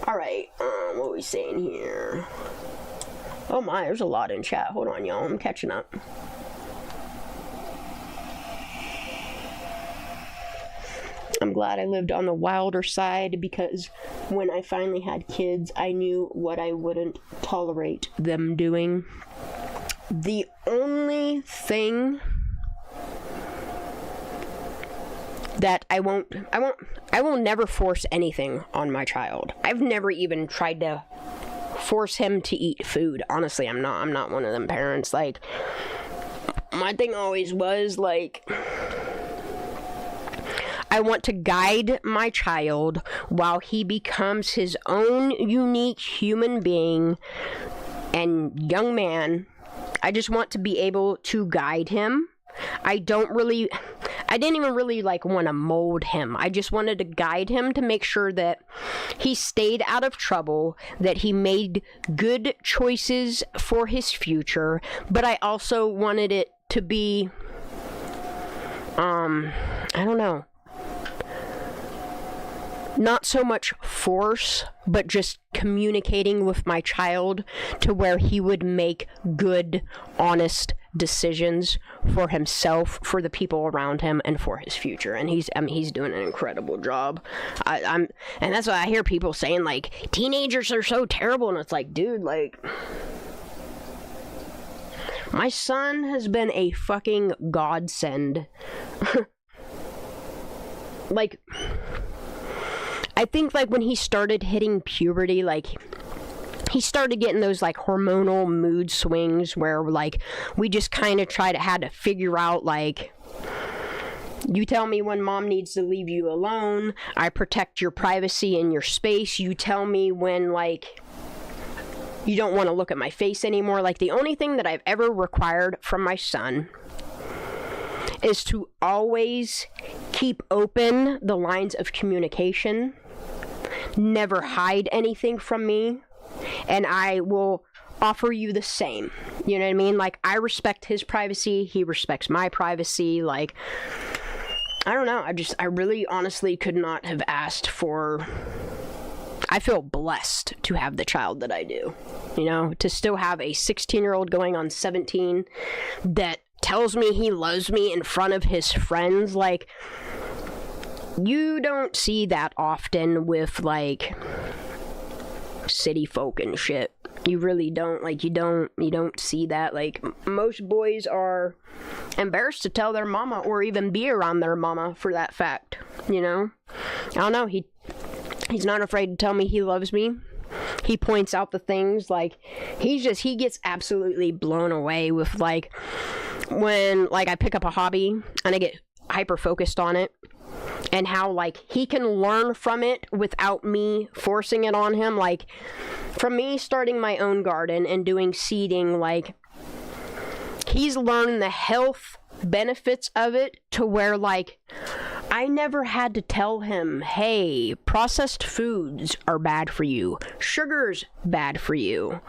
Alright, what are we saying here? Oh my, there's a lot in chat. Hold on, y'all. I'm catching up. I'm glad I lived on the wilder side, because when I finally had kids, I knew what I wouldn't tolerate them doing. The only thing that I will never force anything on my child. I've never even tried to force him to eat food. Honestly, I'm not one of them parents. Like, my thing always was, like, I want to guide my child while he becomes his own unique human being and young man. I just want to be able to guide him. I didn't even really like want to mold him. I just wanted to guide him to make sure that he stayed out of trouble, that he made good choices for his future, but I also wanted it to be, I don't know, not so much force, but just communicating with my child to where he would make good, honest decisions for himself, for the people around him, and for his future. And he's doing an incredible job. And that's why I hear people saying, like, teenagers are so terrible, and it's like, dude, like, my son has been a fucking godsend. Like, I think, like, when he started hitting puberty, like, he started getting those, like, hormonal mood swings where, like, we just kind of had to figure out, like, you tell me when mom needs to leave you alone. I protect your privacy and your space. You tell me when, like, you don't want to look at my face anymore. Like, the only thing that I've ever required from my son is to always keep open the lines of communication. never hide anything from me, and I will offer you the same. You know what I mean? Like, I respect his privacy, he respects my privacy. Like, I don't know, I really honestly could not have asked for... I feel blessed to have the child that I do. You know, to still have a 16-year-old going on 17 that tells me he loves me in front of his friends. Like, you don't see that often with, like, city folk and shit. You really don't. Like, you don't see that. Like, most boys are embarrassed to tell their mama or even be around their mama for that fact, you know? I don't know, he's not afraid to tell me he loves me. He points out the things, like, he gets absolutely blown away with, like, when, like, I pick up a hobby and I get hyper focused on it, and how, like, he can learn from it without me forcing it on him. Like, from me starting my own garden and doing seeding, like, he's learned the health benefits of it to where, like, I never had to tell him, hey, processed foods are bad for you. Sugar's bad for you.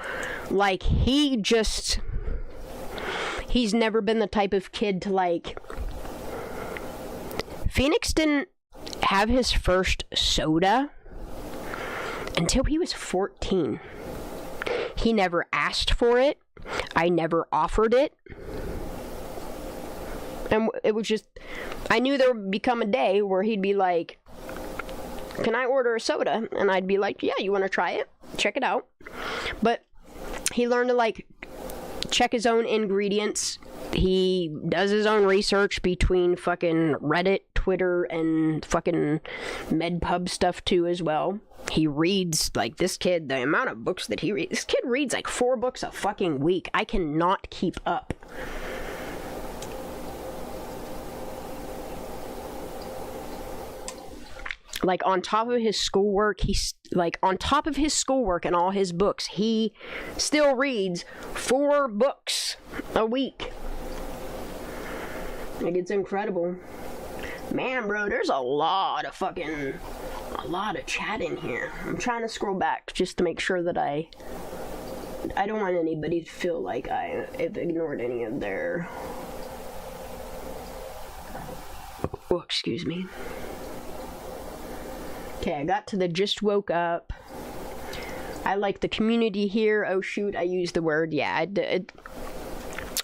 Like, he's never been the type of kid to, like... Phoenix didn't have his first soda until he was 14. He never asked for it. I never offered it. And it was just, I knew there would become a day where he'd be like, can I order a soda? And I'd be like, yeah, you want to try it? Check it out. But he learned to, like, check his own ingredients. He does his own research between fucking Reddit, Twitter, and fucking MedPub stuff too as well. He reads, like, this kid, the amount of books that he reads, this kid reads like 4 books a fucking week. I cannot keep up. Like, on top of his schoolwork, and all his books, he still reads 4 books a week. Like, it's incredible. Man, bro, there's a lot of chat in here. I'm trying to scroll back just to make sure that I don't want anybody to feel like I have ignored any of their... Oh, excuse me. Okay, I got to the just woke up. I like the community here. Oh shoot, I used the word. Yeah,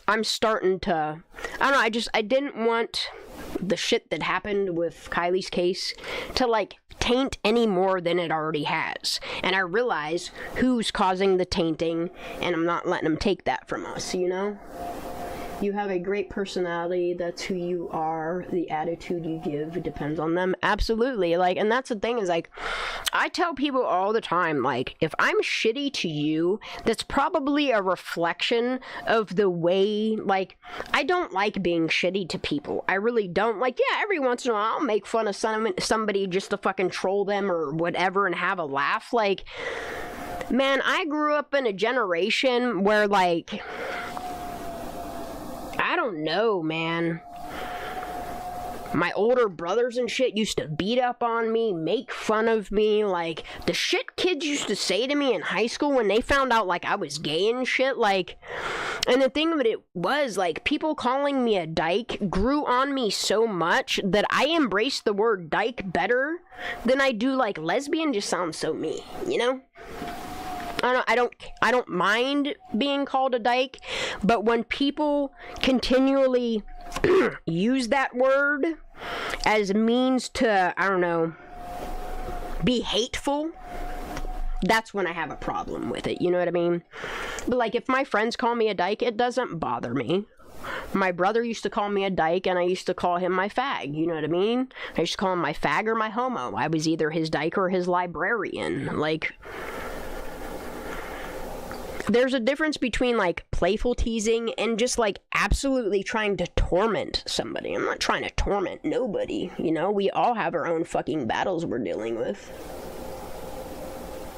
I'm starting to... I don't know, I didn't want the shit that happened with Kiely's case to, like, taint any more than it already has. And I realize who's causing the tainting, and I'm not letting them take that from us, you know? You have a great personality. That's who you are. The attitude you give depends on them. Absolutely. Like, and that's the thing is, like, I tell people all the time, like, if I'm shitty to you, that's probably a reflection of the way, like, I don't like being shitty to people. I really don't. Like, yeah, every once in a while I'll make fun of somebody just to fucking troll them or whatever and have a laugh. Like, man, I grew up in a generation where, like... I don't know, man. My older brothers and shit used to beat up on me, make fun of me, like, the shit kids used to say to me in high school when they found out, like, I was gay and shit, like, and the thing of it was, like, people calling me a dyke grew on me so much that I embraced the word dyke better than I do, like, lesbian just sounds so me, you know? I don't mind being called a dyke, but when people continually use that word as means to, I don't know, be hateful, that's when I have a problem with it, you know what I mean? But, like, if my friends call me a dyke, it doesn't bother me. My brother used to call me a dyke, and I used to call him my fag, you know what I mean? I used to call him my fag or my homo. I was either his dyke or his librarian, like... There's a difference between, like, playful teasing and just, like, absolutely trying to torment somebody. I'm not trying to torment nobody, you know? We all have our own fucking battles we're dealing with.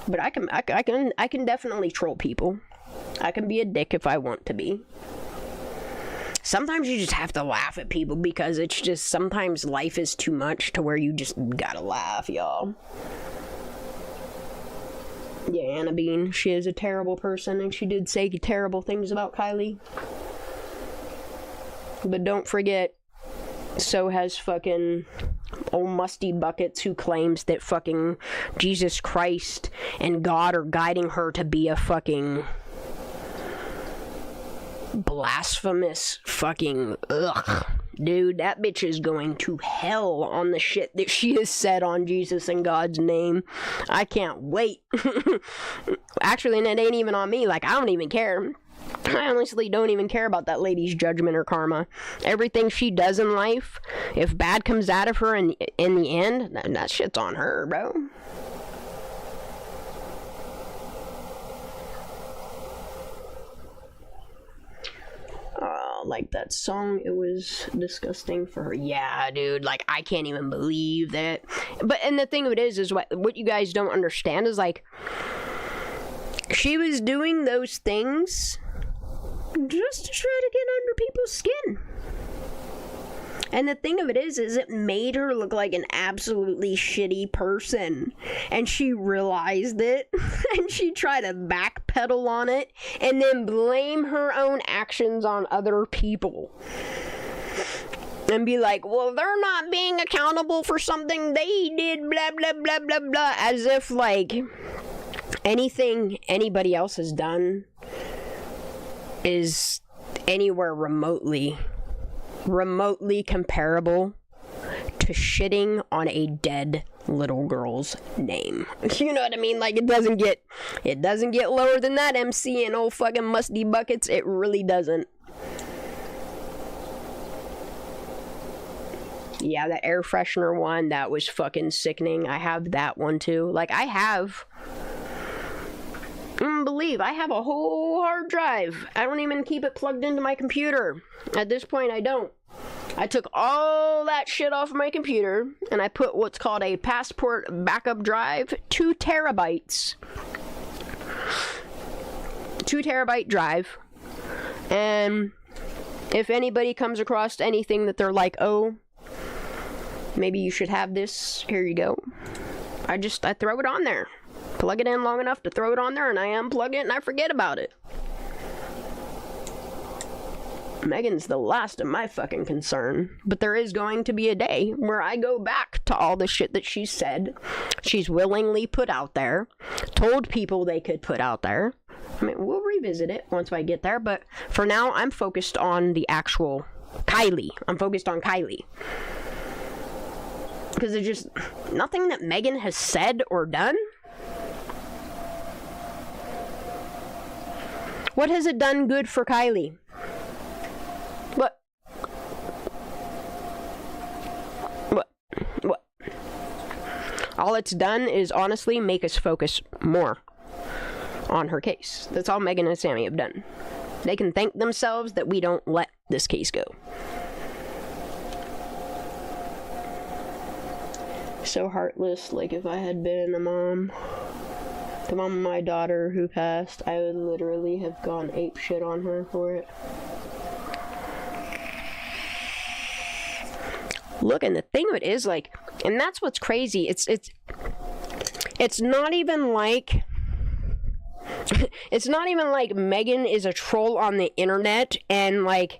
But I can definitely troll people. I can be a dick if I want to be. Sometimes you just have to laugh at people because it's just, sometimes life is too much to where you just gotta laugh, y'all. Anna Bean. She is a terrible person, and she did say terrible things about Kiely. But don't forget, so has fucking old Musty Buckets, who claims that fucking Jesus Christ and God are guiding her to be a fucking blasphemous fucking ugh. Dude, that bitch is going to hell on the shit that she has said on Jesus and God's name. I can't wait. Actually, and it ain't even on me. Like, I don't even care. I honestly don't even care about that lady's judgment or karma. Everything she does in life, if bad comes out of her in the end, that shit's on her, bro. Like that song, it was disgusting for her. Yeah, dude, like, I can't even believe that. But, and the thing of it is what you guys don't understand is, like, she was doing those things just to try to get under people's skin. And the thing of it is it made her look like an absolutely shitty person. And she realized it, and she tried to backpedal on it, and then blame her own actions on other people. And be like, well, they're not being accountable for something they did, blah, blah, blah, blah, blah. As if, like, anything anybody else has done is anywhere remotely comparable to shitting on a dead little girl's name. You know what I mean? Like, it doesn't get lower than that, MC and old fucking Musty Buckets. It really doesn't. Yeah, the air freshener one, that was fucking sickening. I have that one too. Like, I have a whole hard drive. I don't even keep it plugged into my computer. At this point, I don't. I took all that shit off my computer, and I put what's called a passport backup drive, 2 terabytes. 2 terabyte drive. And if anybody comes across anything that they're like, oh, maybe you should have this, here you go. I throw it on there. Plug it in long enough to throw it on there, and I unplug it and I forget about it. Megan's the last of my fucking concern. But there is going to be a day where I go back to all the shit that she said. She's willingly put out there. Told people they could put out there. I mean, we'll revisit it once I get there. But for now, I'm focused on the actual Kiely. I'm focused on Kiely. Because there's just nothing that Megan has said or done. What has it done good for Kiely? What? All it's done is honestly make us focus more on her case. That's all Megan and Sammy have done. They can thank themselves that we don't let this case go. So heartless. Like, if I had been the mom of my daughter who passed, I would literally have gone ape shit on her for it. Look, and the thing of it is, like, and that's what's crazy. It's not even like it's not even like Megan is a troll on the internet and, like,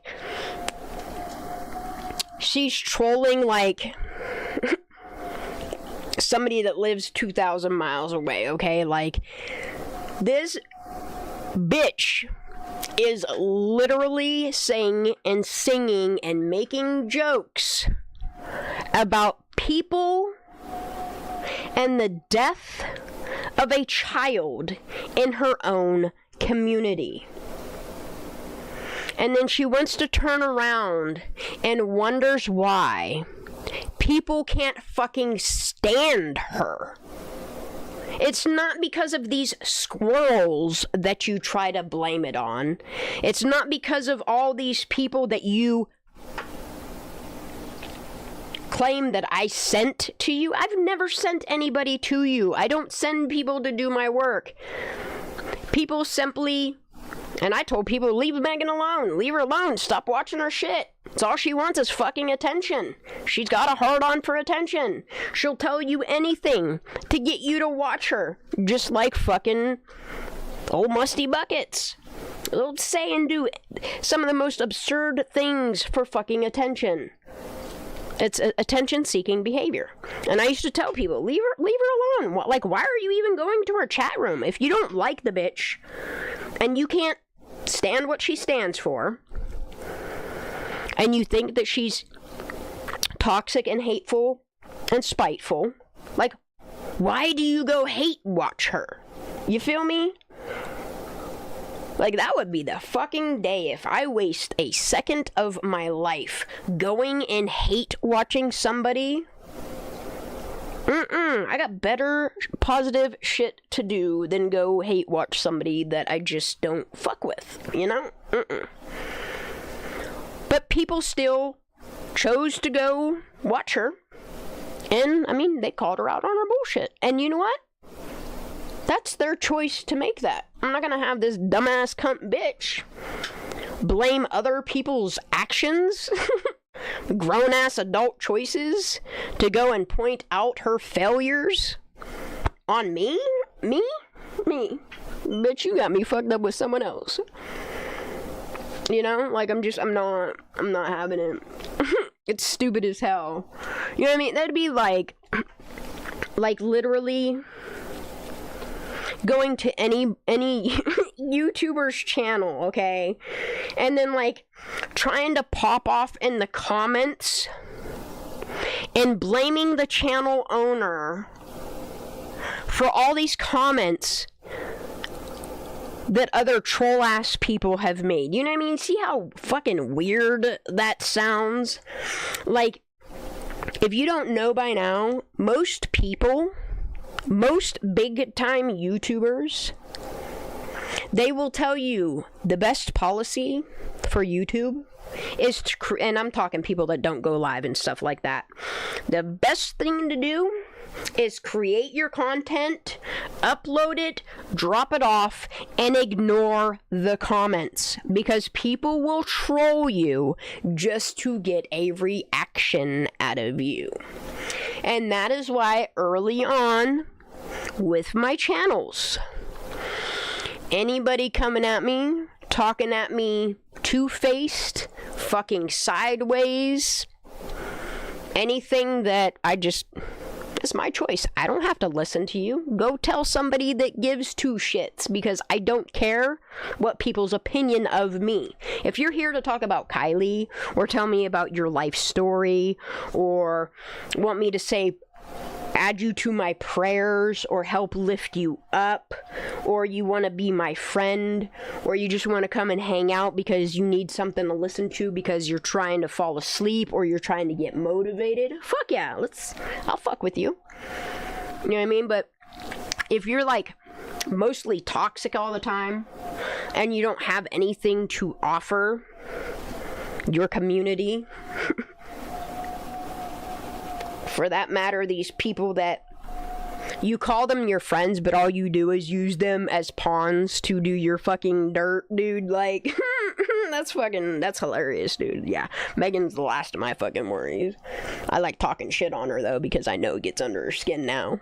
she's trolling, like, somebody that lives 2,000 miles away, okay? Like, this bitch is literally saying and singing and making jokes about people and the death of a child in her own community. And then she wants to turn around and wonders why people can't fucking stand her. It's not because of these squirrels that you try to blame it on. It's not because of all these people that you claim that I sent to you. I've never sent anybody to you. I don't send people to do my work. People simply And I told people, leave Megan alone. Leave her alone. Stop watching her shit. It's all she wants is fucking attention. She's got a hard-on for attention. She'll tell you anything to get you to watch her. Just like fucking old Musty Buckets. They'll say and do some of the most absurd things for fucking attention. It's attention-seeking behavior. And I used to tell people, leave her alone. Like, why are you even going to her chat room? If you don't like the bitch, and you can't stand what she stands for, and you think that she's toxic and hateful and spiteful, like, why do you go hate watch her? You feel me? Like, that would be the fucking day if I waste a second of my life going and hate watching somebody. I got better positive shit to do than go hate watch somebody that I just don't fuck with, you know? But people still chose to go watch her. And, I mean, they called her out on her bullshit. And you know what? That's their choice to make that. I'm not gonna have this dumbass cunt bitch blame other people's actions, grown-ass adult choices, to go and point out her failures on me? Me? Bitch, you got me fucked up with someone else. You know? Like, I'm not having it. It's stupid as hell. You know what I mean? That'd be like literally going to any YouTuber's channel, okay, and then like trying to pop off in the comments and blaming the channel owner for all these comments that other troll ass people have made. You know what I mean? See how fucking weird that sounds? Like, if you don't know by now, most big time YouTubers, they will tell you the best policy for YouTube is to, and I'm talking people that don't go live and stuff like that. The best thing to do is create your content, upload it, drop it off, and ignore the comments, because people will troll you just to get a reaction out of you. And that is why early on with my channels, anybody coming at me, talking at me two-faced, fucking sideways, anything that it's my choice. I don't have to listen to you. Go tell somebody that gives two shits, because I don't care what people's opinion of me. If you're here to talk about Kiely, or tell me about your life story, or want me to say, add you to my prayers, or help lift you up, or you want to be my friend, or you just want to come and hang out because you need something to listen to because you're trying to fall asleep or you're trying to get motivated, fuck yeah, I'll fuck with you. You know what I mean? But if you're like mostly toxic all the time and you don't have anything to offer your community, for that matter, these people that you call them your friends, but all you do is use them as pawns to do your fucking dirt, dude, like, that's hilarious, dude. Yeah, Megan's the last of my fucking worries. I like talking shit on her, though, because I know it gets under her skin now.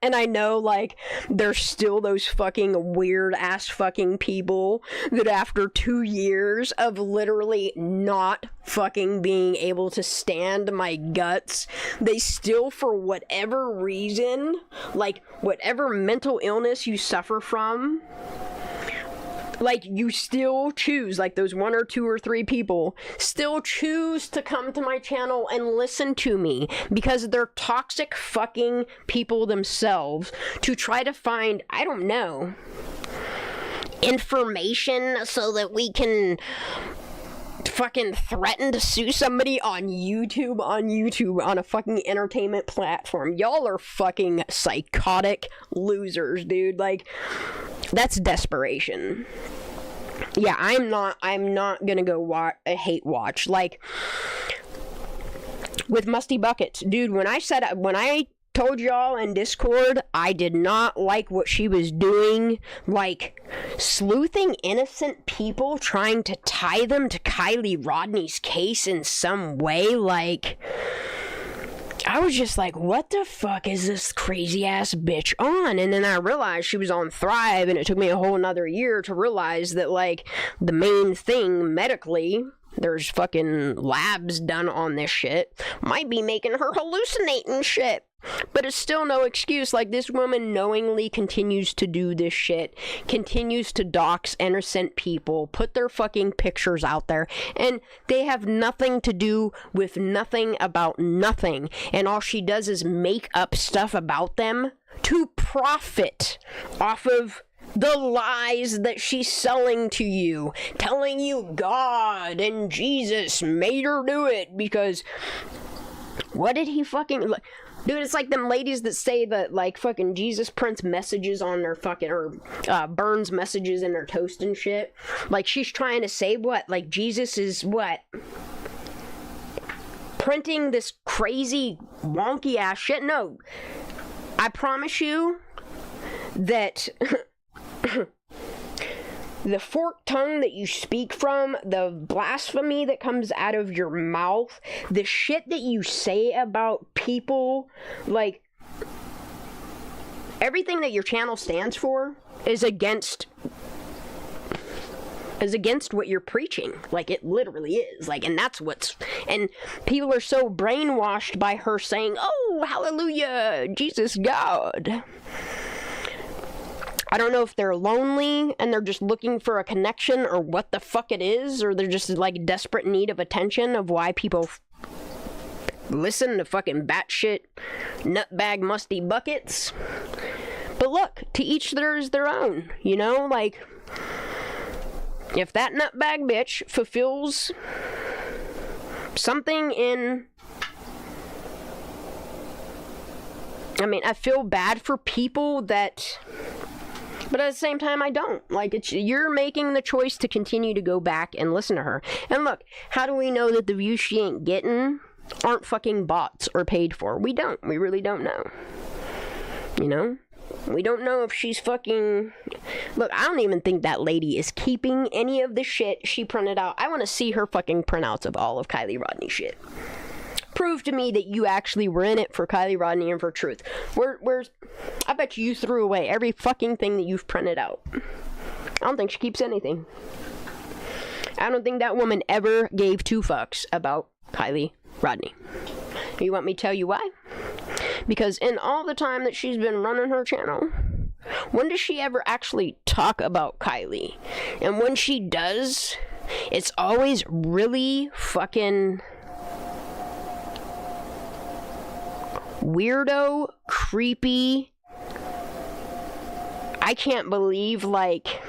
And I know, like, there's still those fucking weird-ass fucking people that after 2 years of literally not fucking being able to stand my guts, they still, for whatever reason, like, whatever mental illness you suffer from, like, you still choose, like, those 1 or 2 or 3 people still choose to come to my channel and listen to me because they're toxic fucking people themselves, to try to find, I don't know, information so that we can fucking threaten to sue somebody on YouTube, on a fucking entertainment platform. Y'all are fucking psychotic losers, dude. Like, that's desperation. Yeah, I'm not gonna go hate watch. Like, with Musty Buckets, dude, when I told y'all in Discord, I did not like what she was doing, like, sleuthing innocent people, trying to tie them to Kiely Rodni's case in some way, like, I was just like, what the fuck is this crazy ass bitch on? And then I realized she was on Thrive, and it took me a whole another year to realize that, like, the main thing medically, there's fucking labs done on this shit, might be making her hallucinate and shit. But it's still no excuse. Like, this woman knowingly continues to do this shit, continues to dox innocent people, put their fucking pictures out there, and they have nothing to do with nothing about nothing. And all she does is make up stuff about them to profit off of the lies that she's selling to you, telling you God and Jesus made her do it because what did he fucking... Dude, it's like them ladies that say that, like, fucking Jesus prints messages on their fucking, or burns messages in their toast and shit. Like, she's trying to say what? Like, Jesus is what? Printing this crazy, wonky ass shit? No. I promise you that the forked tongue that you speak from, the blasphemy that comes out of your mouth, the shit that you say about people, like, everything that your channel stands for is against what you're preaching. Like, it literally is. Like, and that's what's... And people are so brainwashed by her saying, oh, hallelujah, Jesus God. I don't know if they're lonely and they're just looking for a connection or what the fuck it is, or they're just like desperate need of attention of why people listen to fucking batshit nutbag musty buckets. But look, to each theirs their own, you know? Like, if that nutbag bitch fulfills something in... I mean, I feel bad for people that... But at the same time, I don't. Like, you're making the choice to continue to go back and listen to her. And look, how do we know that the views she ain't getting aren't fucking bots or paid for? We don't. We really don't know. You know? We don't know if she's fucking... Look, I don't even think that lady is keeping any of the shit she printed out. I want to see her fucking printouts of all of Kiely Rodni shit. Prove to me that you actually were in it for Kiely Rodni and for truth. Where's... I bet you threw away every fucking thing that you've printed out. I don't think she keeps anything. I don't think that woman ever gave two fucks about Kiely Rodni. You want me to tell you why? Because in all the time that she's been running her channel, when does she ever actually talk about Kiely? And when she does, it's always really fucking... weirdo, creepy. I can't believe, like...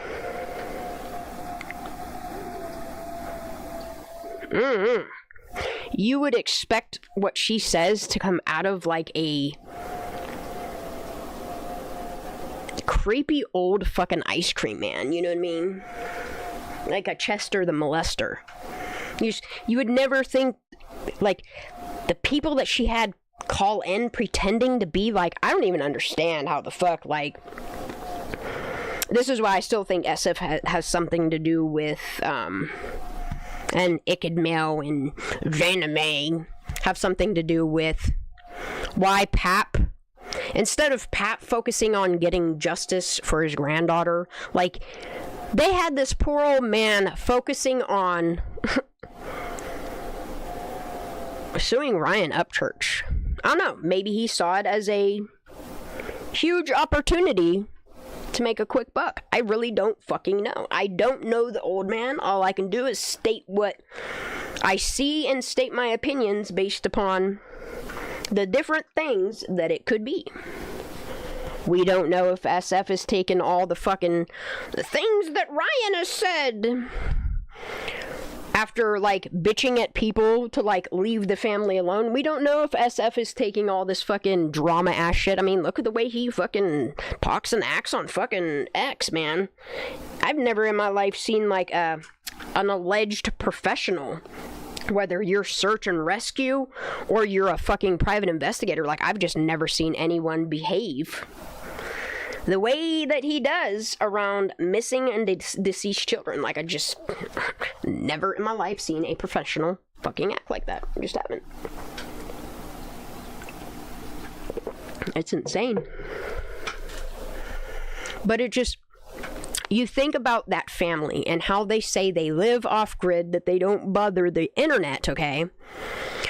You would expect what she says to come out of, like, a creepy old fucking ice cream man, you know what I mean? Like a Chester the Molester. You would never think, like, the people that she had call in pretending to be, like, I don't even understand how the fuck, like... This is why I still think SF has something to do with, and Icked Mail and Jana May have something to do with why Pap, instead of Pap focusing on getting justice for his granddaughter, like, they had this poor old man focusing on suing Ryan Upchurch. I don't know, maybe he saw it as a huge opportunity to make a quick buck. I really don't fucking know. I don't know the old man. All I can do is state what I see and state my opinions based upon the different things that it could be. We don't know if SF has taken all the fucking things that Ryan has said after, like, bitching at people to, like, leave the family alone. We don't know if SF is taking all this fucking drama ass shit. I mean, look at the way he fucking talks and acts on fucking X, man. I've never in my life seen, like, an alleged professional Whether you're search and rescue or you're a fucking private investigator, like, I've just never seen anyone behave the way that he does around missing and deceased children. Like, I just never in my life seen a professional fucking act like that. I just haven't. It's insane. But it just, you think about that family and how they say they live off grid, that they don't bother the internet, okay?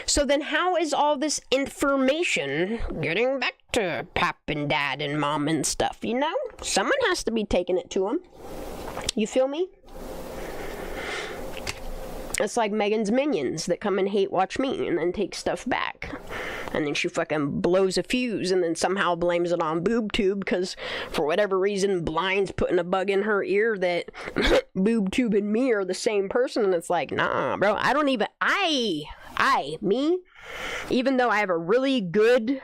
So then how is all this information getting back to Pap and Dad and Mom and stuff, you know? Someone has to be taking it to them. You feel me? It's like Megan's minions that come and hate watch me and then take stuff back. And then she fucking blows a fuse and then somehow blames it on BoobTube because for whatever reason Blind's putting a bug in her ear that BoobTube and me are the same person. And it's like, nah, bro, I don't even, me, even though I have a really good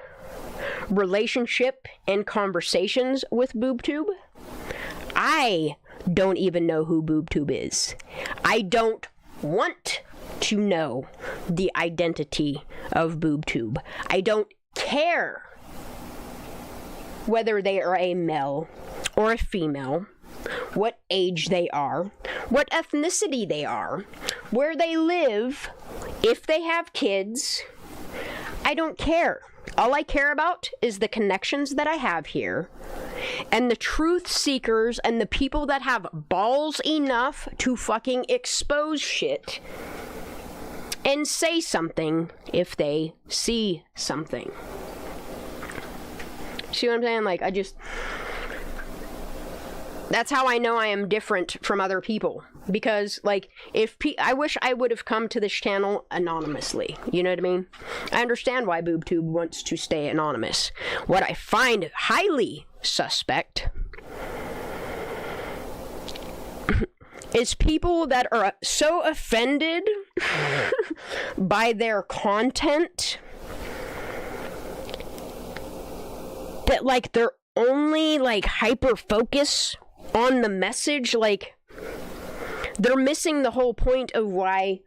relationship and conversations with BoobTube, I don't even know who BoobTube is. I don't want to know the identity of BoobTube. I don't care whether they are a male or a female, what age they are, what ethnicity they are, where they live, if they have kids. I don't care. All I care about is the connections that I have here and the truth seekers and the people that have balls enough to fucking expose shit and say something if they see something. See what I'm saying? Like, that's how I know I am different from other people. Because, like, I wish I would have come to this channel anonymously. You know what I mean? I understand why BoobTube wants to stay anonymous. What I find highly suspect is people that are so offended by their content that, like, they're only, like, hyper-focus on the message. Like, they're missing the whole point of why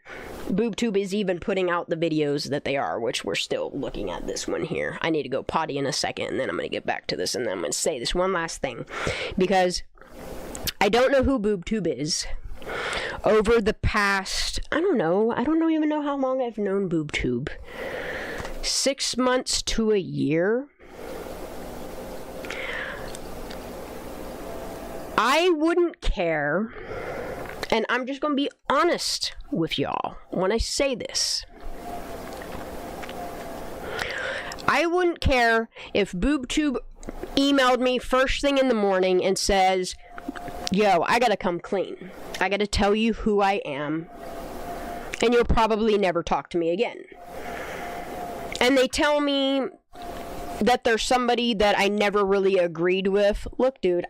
BoobTube is even putting out the videos that they are, which we're still looking at this one here. I need to go potty in a second, and then I'm going to get back to this, and then I'm going to say this one last thing. Because I don't know who BoobTube is. Over the past, I don't even know how long I've known BoobTube. 6 months to a year. I wouldn't care, and I'm just going to be honest with y'all when I say this. I wouldn't care if BoobTube emailed me first thing in the morning and says, yo, I gotta come clean. I gotta tell you who I am, and you'll probably never talk to me again. And they tell me that there's somebody that I never really agreed with. Look, dude,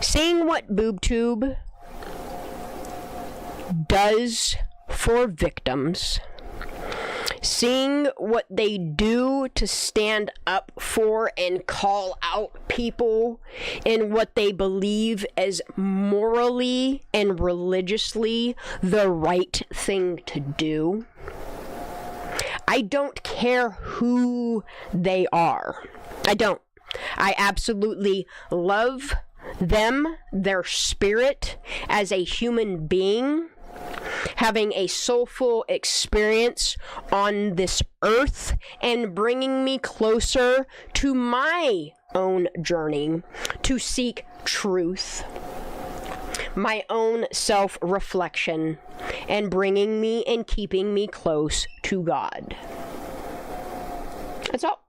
seeing what BoobTube does for victims, seeing what they do to stand up for and call out people in what they believe as morally and religiously the right thing to do. I don't care who they are. I don't. I absolutely love them, their spirit as a human being, having a soulful experience on this earth and bringing me closer to my own journey to seek truth, my own self-reflection, and bringing me and keeping me close to God. That's all.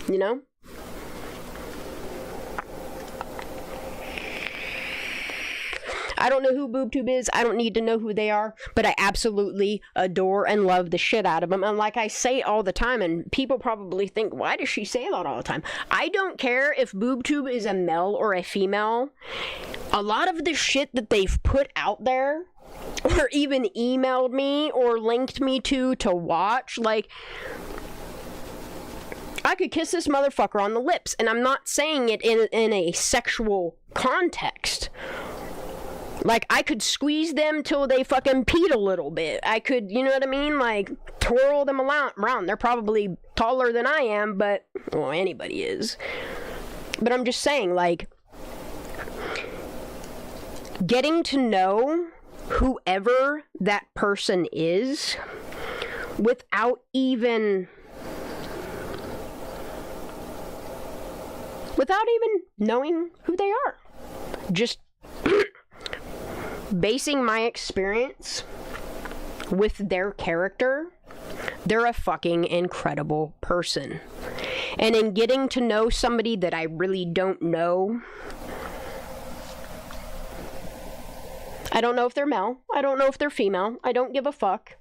You know? I don't know who BoobTube is. I don't need to know who they are, but I absolutely adore and love the shit out of them. And like I say all the time, and people probably think, why does she say that all the time? I don't care if BoobTube is a male or a female. A lot of the shit that they've put out there, or even emailed me or linked me to watch, like, I could kiss this motherfucker on the lips, and I'm not saying it in a sexual context. Like, I could squeeze them till they fucking peed a little bit. I could, you know what I mean? Like, twirl them around. They're probably taller than I am, but, well, anybody is. But I'm just saying, like, getting to know whoever that person is without even knowing who they are. Just basing my experience with their character, they're a fucking incredible person. And in getting to know somebody that I really don't know, I don't know if they're male, I don't know if they're female, I don't give a fuck.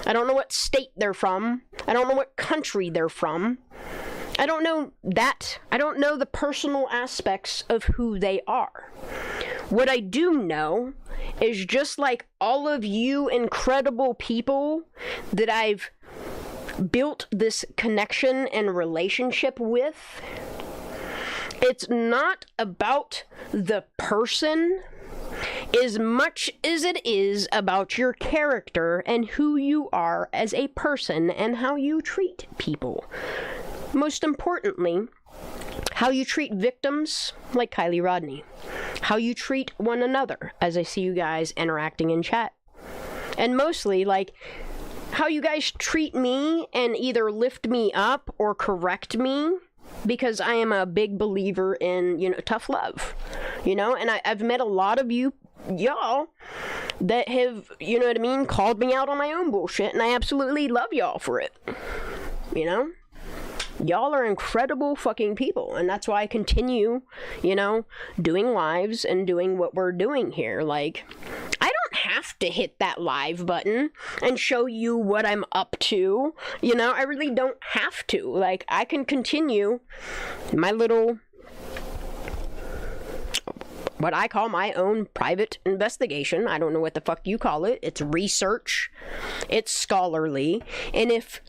I don't know what state they're from, I don't know what country they're from. I don't know that. I don't know the personal aspects of who they are. What I do know is, just like all of you incredible people that I've built this connection and relationship with, it's not about the person as much as it is about your character and who you are as a person and how you treat people. Most importantly, how you treat victims, like Kiely Rodni. How you treat one another, as I see you guys interacting in chat. And mostly, like, how you guys treat me and either lift me up or correct me, because I am a big believer in, tough love. And I've met a lot of y'all that have, called me out on my own bullshit, and I absolutely love y'all for it. Y'all are incredible fucking people, and that's why I continue, doing lives and doing what we're doing here. Like, I don't have to hit that live button and show you what I'm up to, I really don't have to. Like, I can continue my little, what I call my own private investigation. I don't know what the fuck you call it. It's research, it's scholarly, and if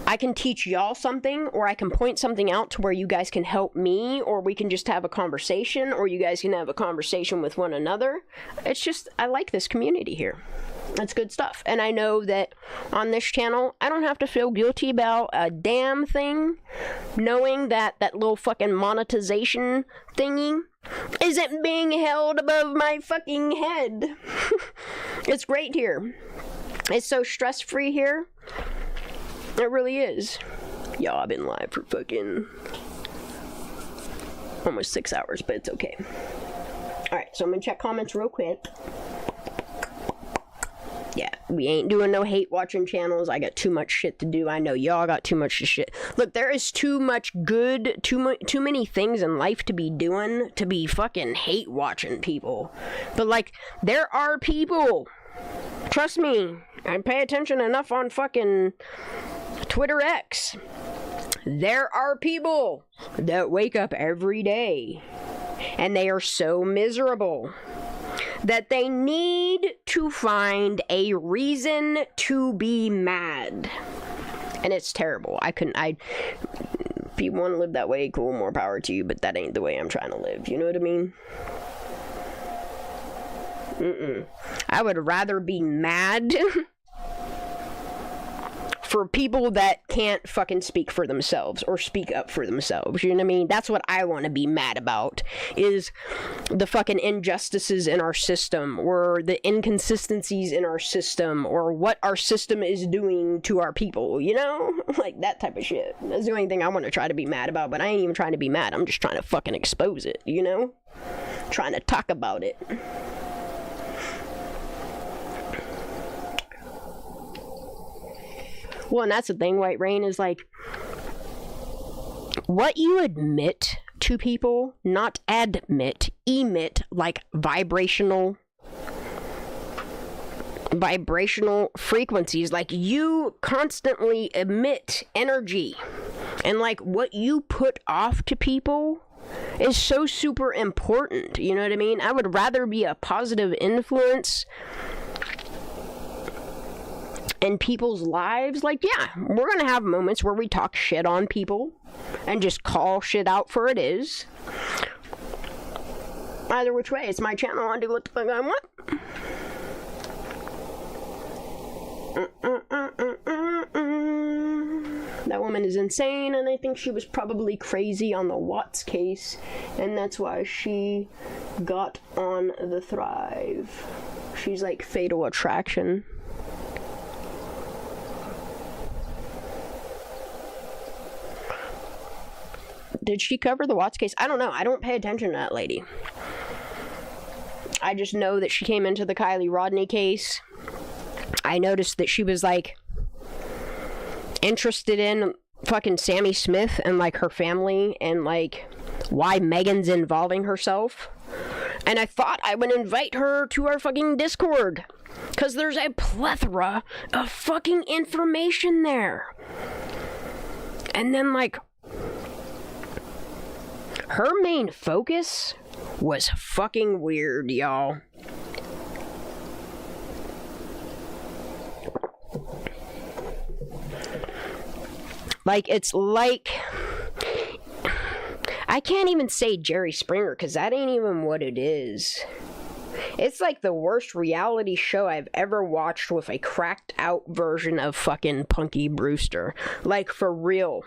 I can teach y'all something, or I can point something out to where you guys can help me, or we can just have a conversation, or you guys can have a conversation with one another. It's just, I like this community here. That's good stuff. And I know that on this channel, I don't have to feel guilty about a damn thing, knowing that that little fucking monetization thingy isn't being held above my fucking head. It's great here. It's so stress-free here. It really is. Y'all, I've been live for fucking almost 6 hours, but it's okay. Alright, so I'm gonna check comments real quick. Yeah, we ain't doing no hate watching channels. I got too much shit to do. I know y'all got too much shit. Look, there is too much good, too many things in life to be doing to be fucking hate watching people. But like, there are people. Trust me, I pay attention enough on fucking Twitter X. There are people that wake up every day and they are so miserable that they need to find a reason to be mad. And it's terrible. If you want to live that way, cool, more power to you, but that ain't the way I'm trying to live. You know what I mean? I would rather be mad for people that can't fucking speak for themselves or speak up for themselves. You know what I mean? That's what I want to be mad about, is the fucking injustices in our system, or the inconsistencies in our system, or what our system is doing to our people, like that type of shit. That's the only thing I want to try to be mad about, but I ain't even trying to be mad. I'm just trying to fucking expose it, trying to talk about it. Well, and that's the thing, White Rain, is like, what you admit to people, not admit, emit, like vibrational frequencies. Like, you constantly emit energy, and like what you put off to people is so super important. You know what I mean? I would rather be a positive influence in people's lives. Like, yeah, we're gonna have moments where we talk shit on people and just call shit out for it is. Either which way, it's my channel. I do what the fuck I want. That woman is insane, and I think she was probably crazy on the Watts case, and that's why she got on the Thrive. She's like Fatal Attraction. Did she cover the Watts case? I don't know. I don't pay attention to that lady. I just know that she came into the Kiely Rodni case. I noticed that she was like interested in fucking Sammy Smith and like her family and like why Megan's involving herself. And I thought I would invite her to our fucking Discord, because there's a plethora of fucking information there. And then like her main focus was fucking weird, y'all. Like, it's like, I can't even say Jerry Springer, because that ain't even what it is. It's like the worst reality show I've ever watched with a cracked out version of fucking Punky Brewster. Like, for real.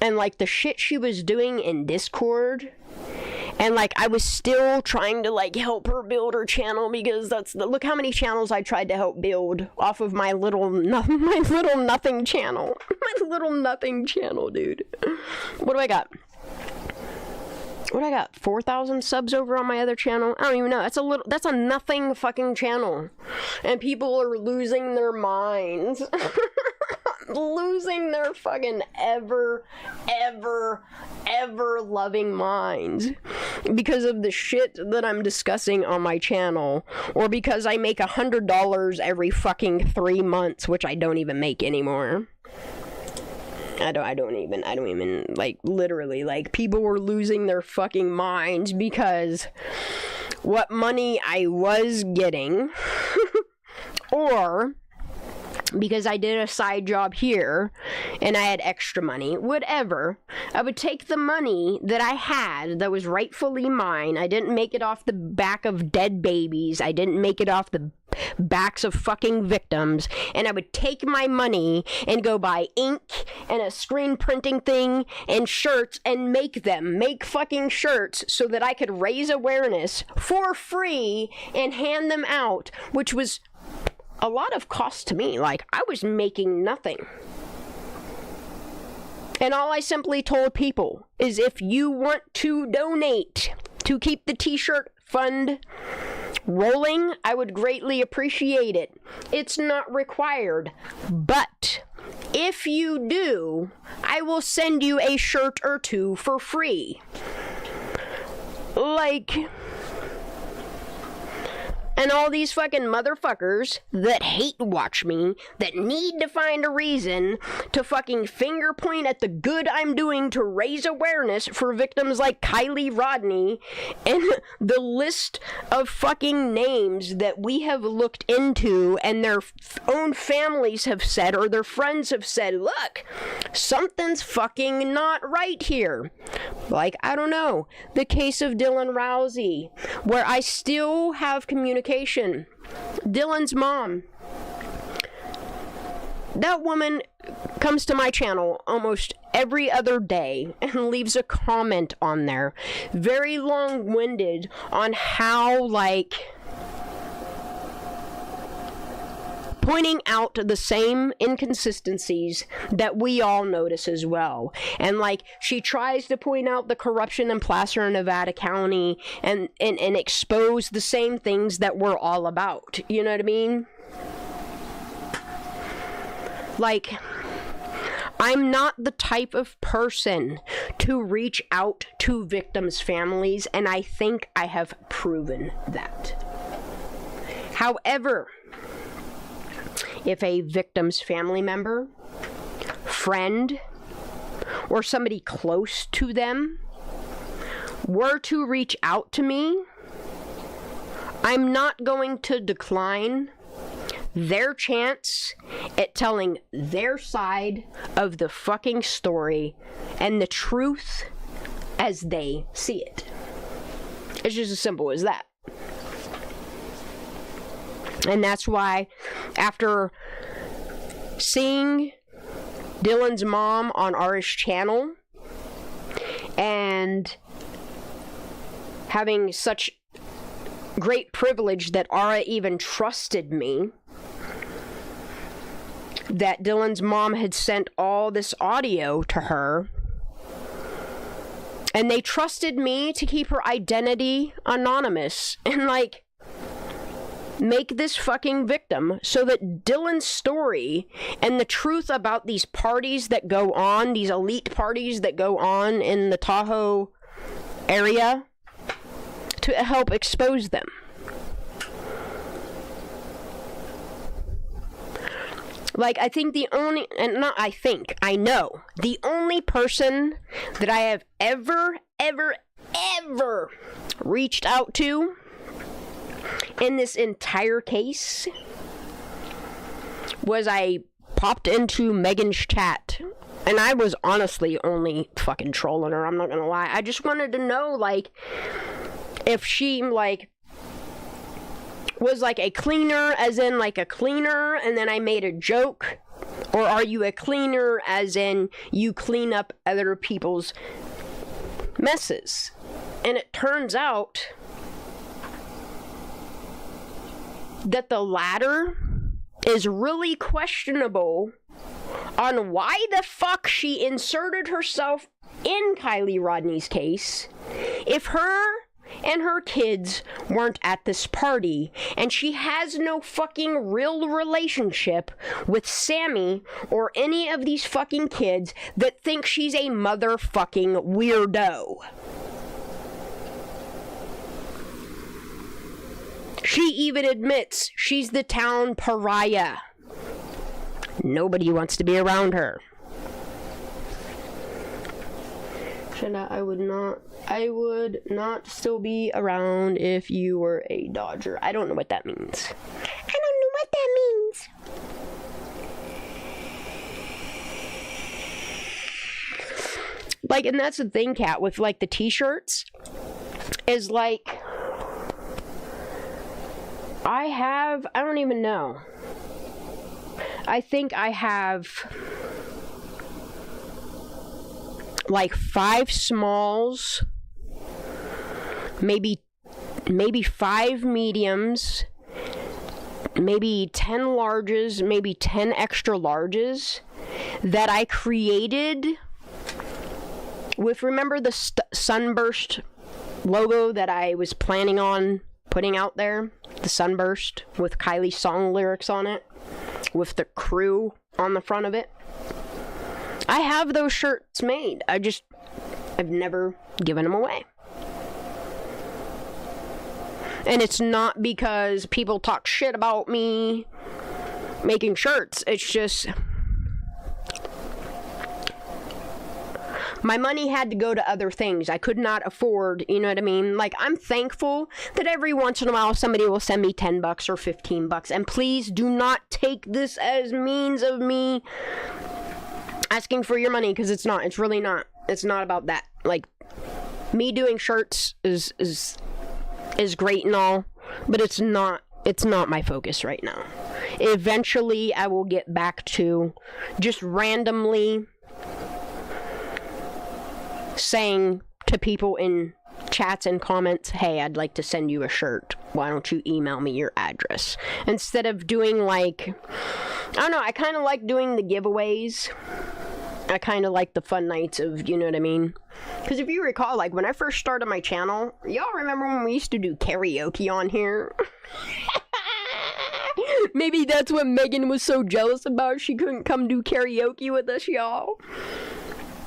And like the shit she was doing in Discord, and like I was still trying to like help her build her channel, because look how many channels I tried to help build off of my little nothing channel. My little nothing channel, dude. What do I got? 4,000 subs over on my other channel? I don't even know. That's a nothing fucking channel. And people are losing their minds. Losing their fucking ever loving minds because of the shit that I'm discussing on my channel, or because I make $100 every fucking 3 months, which I don't even make anymore. I don't even, like, literally, like, people were losing their fucking minds because what money I was getting, or because I did a side job here and I had extra money, whatever, I would take the money that I had that was rightfully mine. I didn't make it off the back of dead babies. I didn't make it off the backs of fucking victims. And I would take my money and go buy ink and a screen printing thing and shirts and make fucking shirts so that I could raise awareness for free and hand them out, which was a lot of cost to me. Like, I was making nothing. And all I simply told people is, if you want to donate to keep the t-shirt fund rolling, I would greatly appreciate it. It's not required, but if you do, I will send you a shirt or two for free. Like, and all these fucking motherfuckers that hate watch me, that need to find a reason to fucking finger point at the good I'm doing to raise awareness for victims like Kiely Rodni, and the list of fucking names that we have looked into and their own families have said, or their friends have said, look, something's fucking not right here. Like, I don't know, the case of Dylan Rousey, where I still have communication. Dylan's mom. That woman comes to my channel almost every other day and leaves a comment on there, very long-winded, on how, like, pointing out the same inconsistencies that we all notice as well. And like, she tries to point out the corruption in Placer and Nevada County and expose the same things that we're all about. You know what I mean? Like, I'm not the type of person to reach out to victims' families, and I think I have proven that. However, if a victim's family member, friend, or somebody close to them were to reach out to me, I'm not going to decline their chance at telling their side of the fucking story and the truth as they see it. It's just as simple as that. And that's why, after seeing Dylan's mom on Ara's channel and having such great privilege that Ara even trusted me, that Dylan's mom had sent all this audio to her, and they trusted me to keep her identity anonymous and, like, make this fucking victim so that Dylan's story and the truth about these parties that go on, these elite parties that go on in the Tahoe area, to help expose them. Like, I think the only, and not I think, I know, the only person that I have ever reached out to in this entire case was I popped into Megan's chat, and I was honestly only fucking trolling her, I'm not gonna lie. I just wanted to know, like, if she, like, was like a cleaner, as in like a cleaner, and then I made a joke, or are you a cleaner as in you clean up other people's messes? And it turns out that the latter is really questionable on why the fuck she inserted herself in Kiely Rodni's case if her and her kids weren't at this party, and she has no fucking real relationship with Sammy or any of these fucking kids that think she's a motherfucking weirdo. She even admits she's the town pariah. Nobody wants to be around her. I would not still be around if you were a Dodger. I don't know what that means. I don't know what that means. Like, and that's the thing, Kat, with, like, the t-shirts, is, like, I don't even know. I think I have, like, 5 smalls, maybe 5 mediums, maybe 10 larges, maybe 10 extra larges that I created with, remember the Sunburst logo that I was planning on putting out there? The Sunburst with Kylie's song lyrics on it, with the crew on the front of it. I have those shirts made. I've never given them away. And it's not because people talk shit about me making shirts. It's just my money had to go to other things. I could not afford, you know what I mean? Like, I'm thankful that every once in a while somebody will send me $10 or $15. And please do not take this as means of me asking for your money, because it's not. It's really not. It's not about that. Like, me doing shirts is great and all, but it's not my focus right now. Eventually, I will get back to just randomly saying to people in chats and comments, hey, I'd like to send you a shirt. Why don't you email me your address? Instead of doing, like, I don't know, I kind of like doing the giveaways. I kind of like the fun nights of, you know what I mean? Because if you recall, like, when I first started my channel, y'all remember when we used to do karaoke on here? Maybe that's what Megan was so jealous about. She couldn't come do karaoke with us, y'all.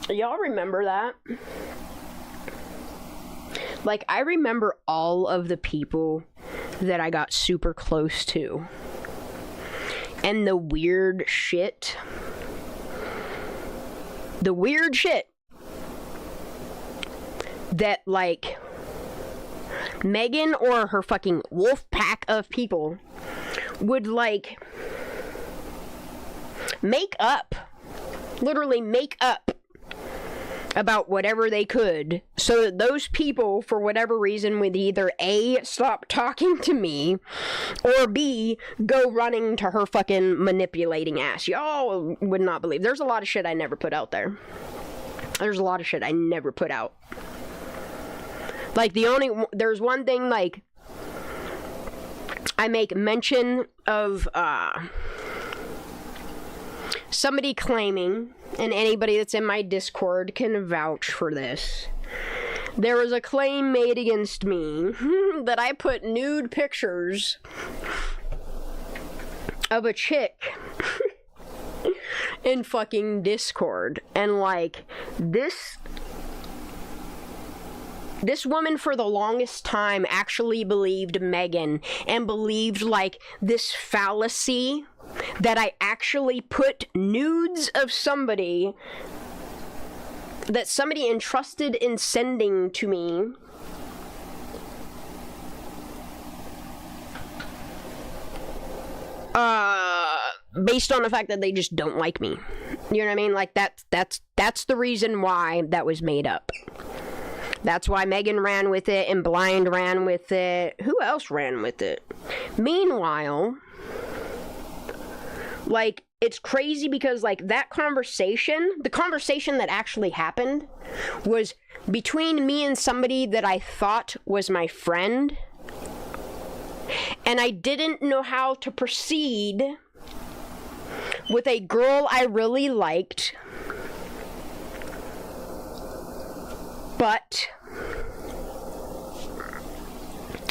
Y'all remember that? Like, I remember all of the people that I got super close to. And the weird shit. The weird shit that, like, Megan or her fucking wolf pack of people would, like, make up. Literally make up about whatever they could so that those people, for whatever reason, would either A, stop talking to me, or B, go running to her fucking manipulating ass. Y'all would not believe. There's a lot of shit I never put out there. There's a lot of shit I never put out. Like, there's one thing, like, I make mention of, somebody claiming, and anybody that's in my Discord can vouch for this, there was a claim made against me that I put nude pictures of a chick in fucking Discord. And, like, this woman for the longest time actually believed Megan and believed, like, this fallacy that I actually put nudes of somebody that somebody entrusted in sending to me based on the fact that they just don't like me. You know what I mean? Like, that's the reason why that was made up. That's why Megan ran with it and Blind ran with it. Who else ran with it? Meanwhile, like, it's crazy because, like, that conversation, the conversation that actually happened was between me and somebody that I thought was my friend. And I didn't know how to proceed with a girl I really liked. But,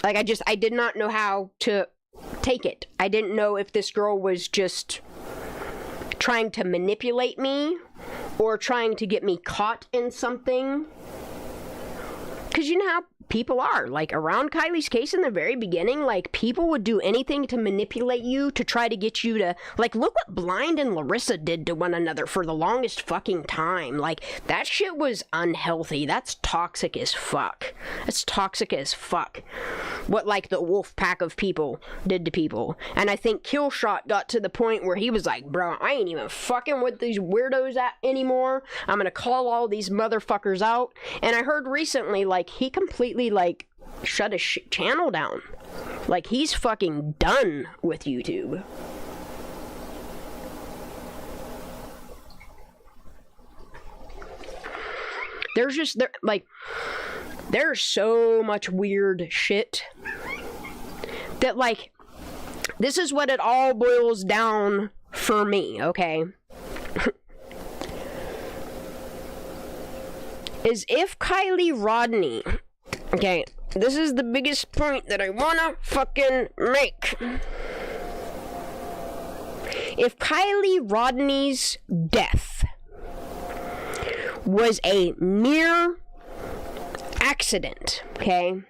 like, I did not know how to take it. I didn't know if this girl was just trying to manipulate me or trying to get me caught in something. Because you know how people are. Like, around Kiely's case in the very beginning, like, people would do anything to manipulate you, to try to get you to, like, look what Blind and Larissa did to one another for the longest fucking time. Like, that shit was unhealthy. That's toxic as fuck. That's toxic as fuck. What, like, the wolf pack of people did to people. And I think Killshot got to the point where he was like, bro, I ain't even fucking with these weirdos anymore. I'm gonna call all these motherfuckers out. And I heard recently, like, he completely, like, shut his channel down. Like, he's fucking done with YouTube. There's so much weird shit that, like, this is what it all boils down for me, okay? Is if Kiely Rodni, okay, this is the biggest point that I wanna fucking make. If Kiely Rodni's death was a mere accident, okay,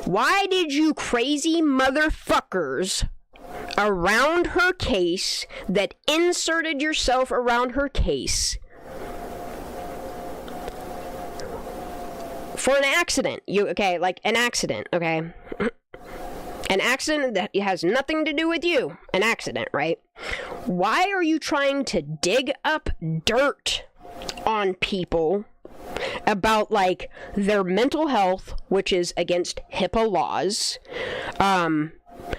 why did you crazy motherfuckers around her case that inserted yourself around her case for an accident? An accident, okay? An accident that has nothing to do with you. An accident, right? Why are you trying to dig up dirt on people about, like, their mental health, which is against HIPAA laws,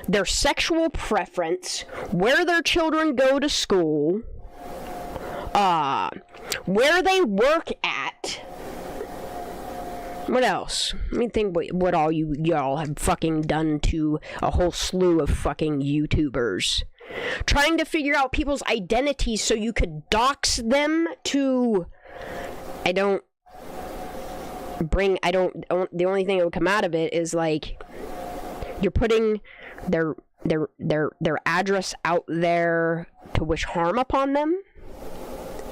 their sexual preference, where their children go to school, where they work at? What else? Let me think what all y'all have fucking done to a whole slew of fucking YouTubers. Trying to figure out people's identities so you could dox them to... the only thing that would come out of it is, like, you're putting their address out there to wish harm upon them.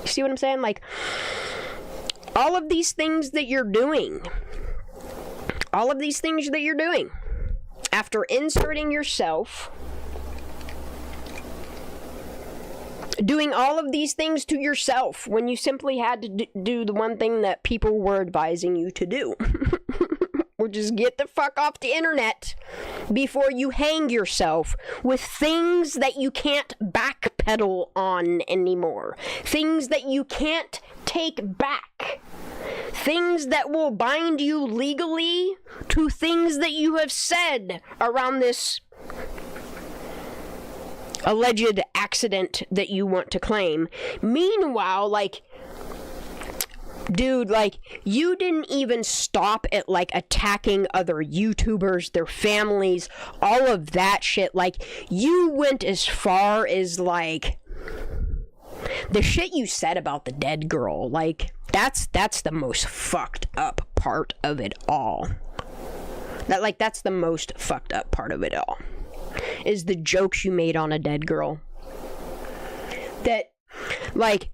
You see what I'm saying? Like, all of these things that you're doing, after inserting yourself, doing all of these things to yourself when you simply had to do the one thing that people were advising you to do. Or just get the fuck off the internet before you hang yourself with things that you can't backpedal on anymore. Things that you can't take back. things that will bind you legally to things that you have said around this alleged accident that you want to claim. Meanwhile, like, dude, like, you didn't even stop at, like, attacking other YouTubers, their families, all of that shit. Like, you went as far as, like, the shit you said about the dead girl. Like, that's the most fucked up part of it all. That's the most fucked up part of it all. Is the jokes you made on a dead girl. That, like,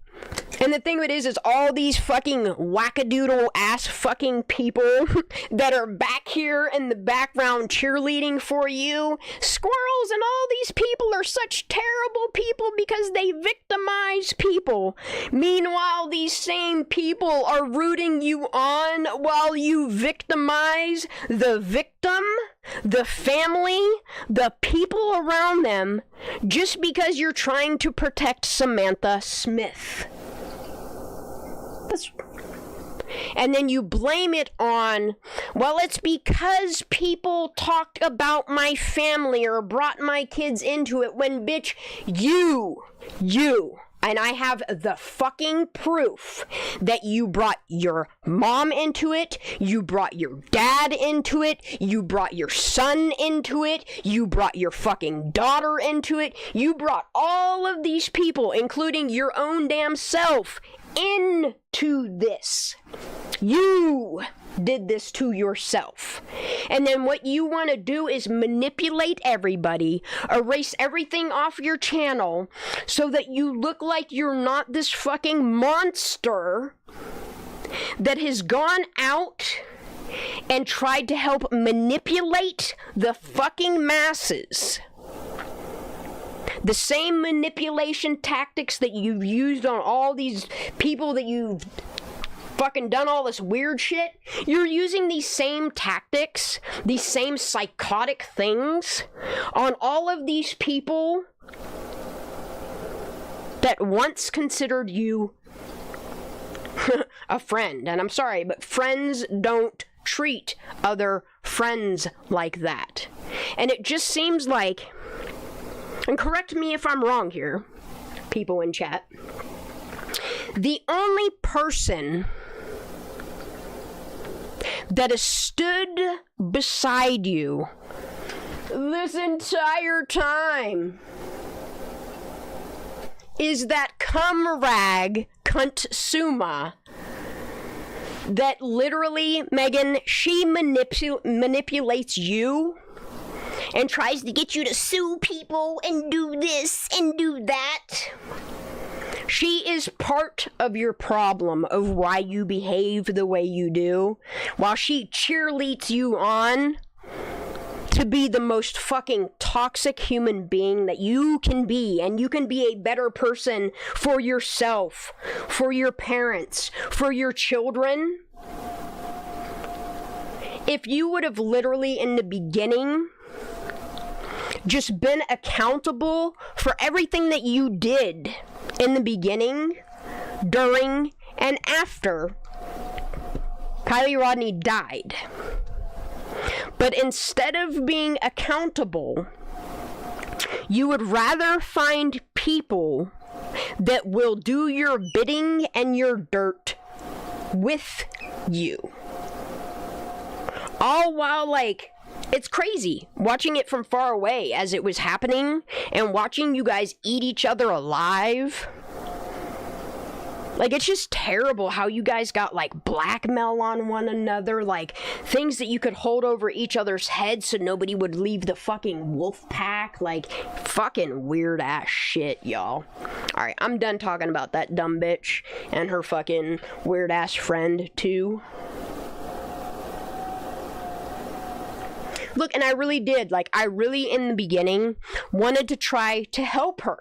and the thing of it is all these fucking wackadoodle ass fucking people that are back here in the background cheerleading for you. Squirrels and all these people are such terrible people because they victimize people. Meanwhile, these same people are rooting you on while you victimize the victim, the family, the people around them, just because you're trying to protect Samantha Smith. And then you blame it on, well, it's because people talked about my family or brought my kids into it, when, bitch, you, and I have the fucking proof that you brought your mom into it, you brought your dad into it, you brought your son into it, you brought your fucking daughter into it, you brought all of these people, including your own damn self, into this. You did this to yourself. And then what you want to do is manipulate everybody, erase everything off your channel so that you look like you're not this fucking monster that has gone out and tried to help manipulate the fucking masses. The same manipulation tactics that you've used on all these people that you've fucking done all this weird shit, you're using these same tactics, these same psychotic things on all of these people that once considered you a friend. And I'm sorry, but friends don't treat other friends like that. And it just seems like, and correct me if I'm wrong here, people in chat, the only person that has stood beside you this entire time is that cum rag cunt Suma that literally, Megan, she manipulates you and tries to get you to sue people and do this and do that. She is part of your problem of why you behave the way you do, while she cheerleads you on to be the most fucking toxic human being that you can be, and you can be a better person for yourself, for your parents, for your children. If you would have literally in the beginning just been accountable for everything that you did in the beginning, during, and after Kiely Rodni died. But instead of being accountable, you would rather find people that will do your bidding and your dirt with you. All while, like, it's crazy watching it from far away as it was happening and watching you guys eat each other alive. Like, it's just terrible how you guys got, like, blackmail on one another, like, things that you could hold over each other's heads so nobody would leave the fucking wolf pack. Like, fucking weird-ass shit, y'all. Alright, I'm done talking about that dumb bitch and her fucking weird-ass friend, too. Look, and I really did, like, I really, in the beginning, wanted to try to help her.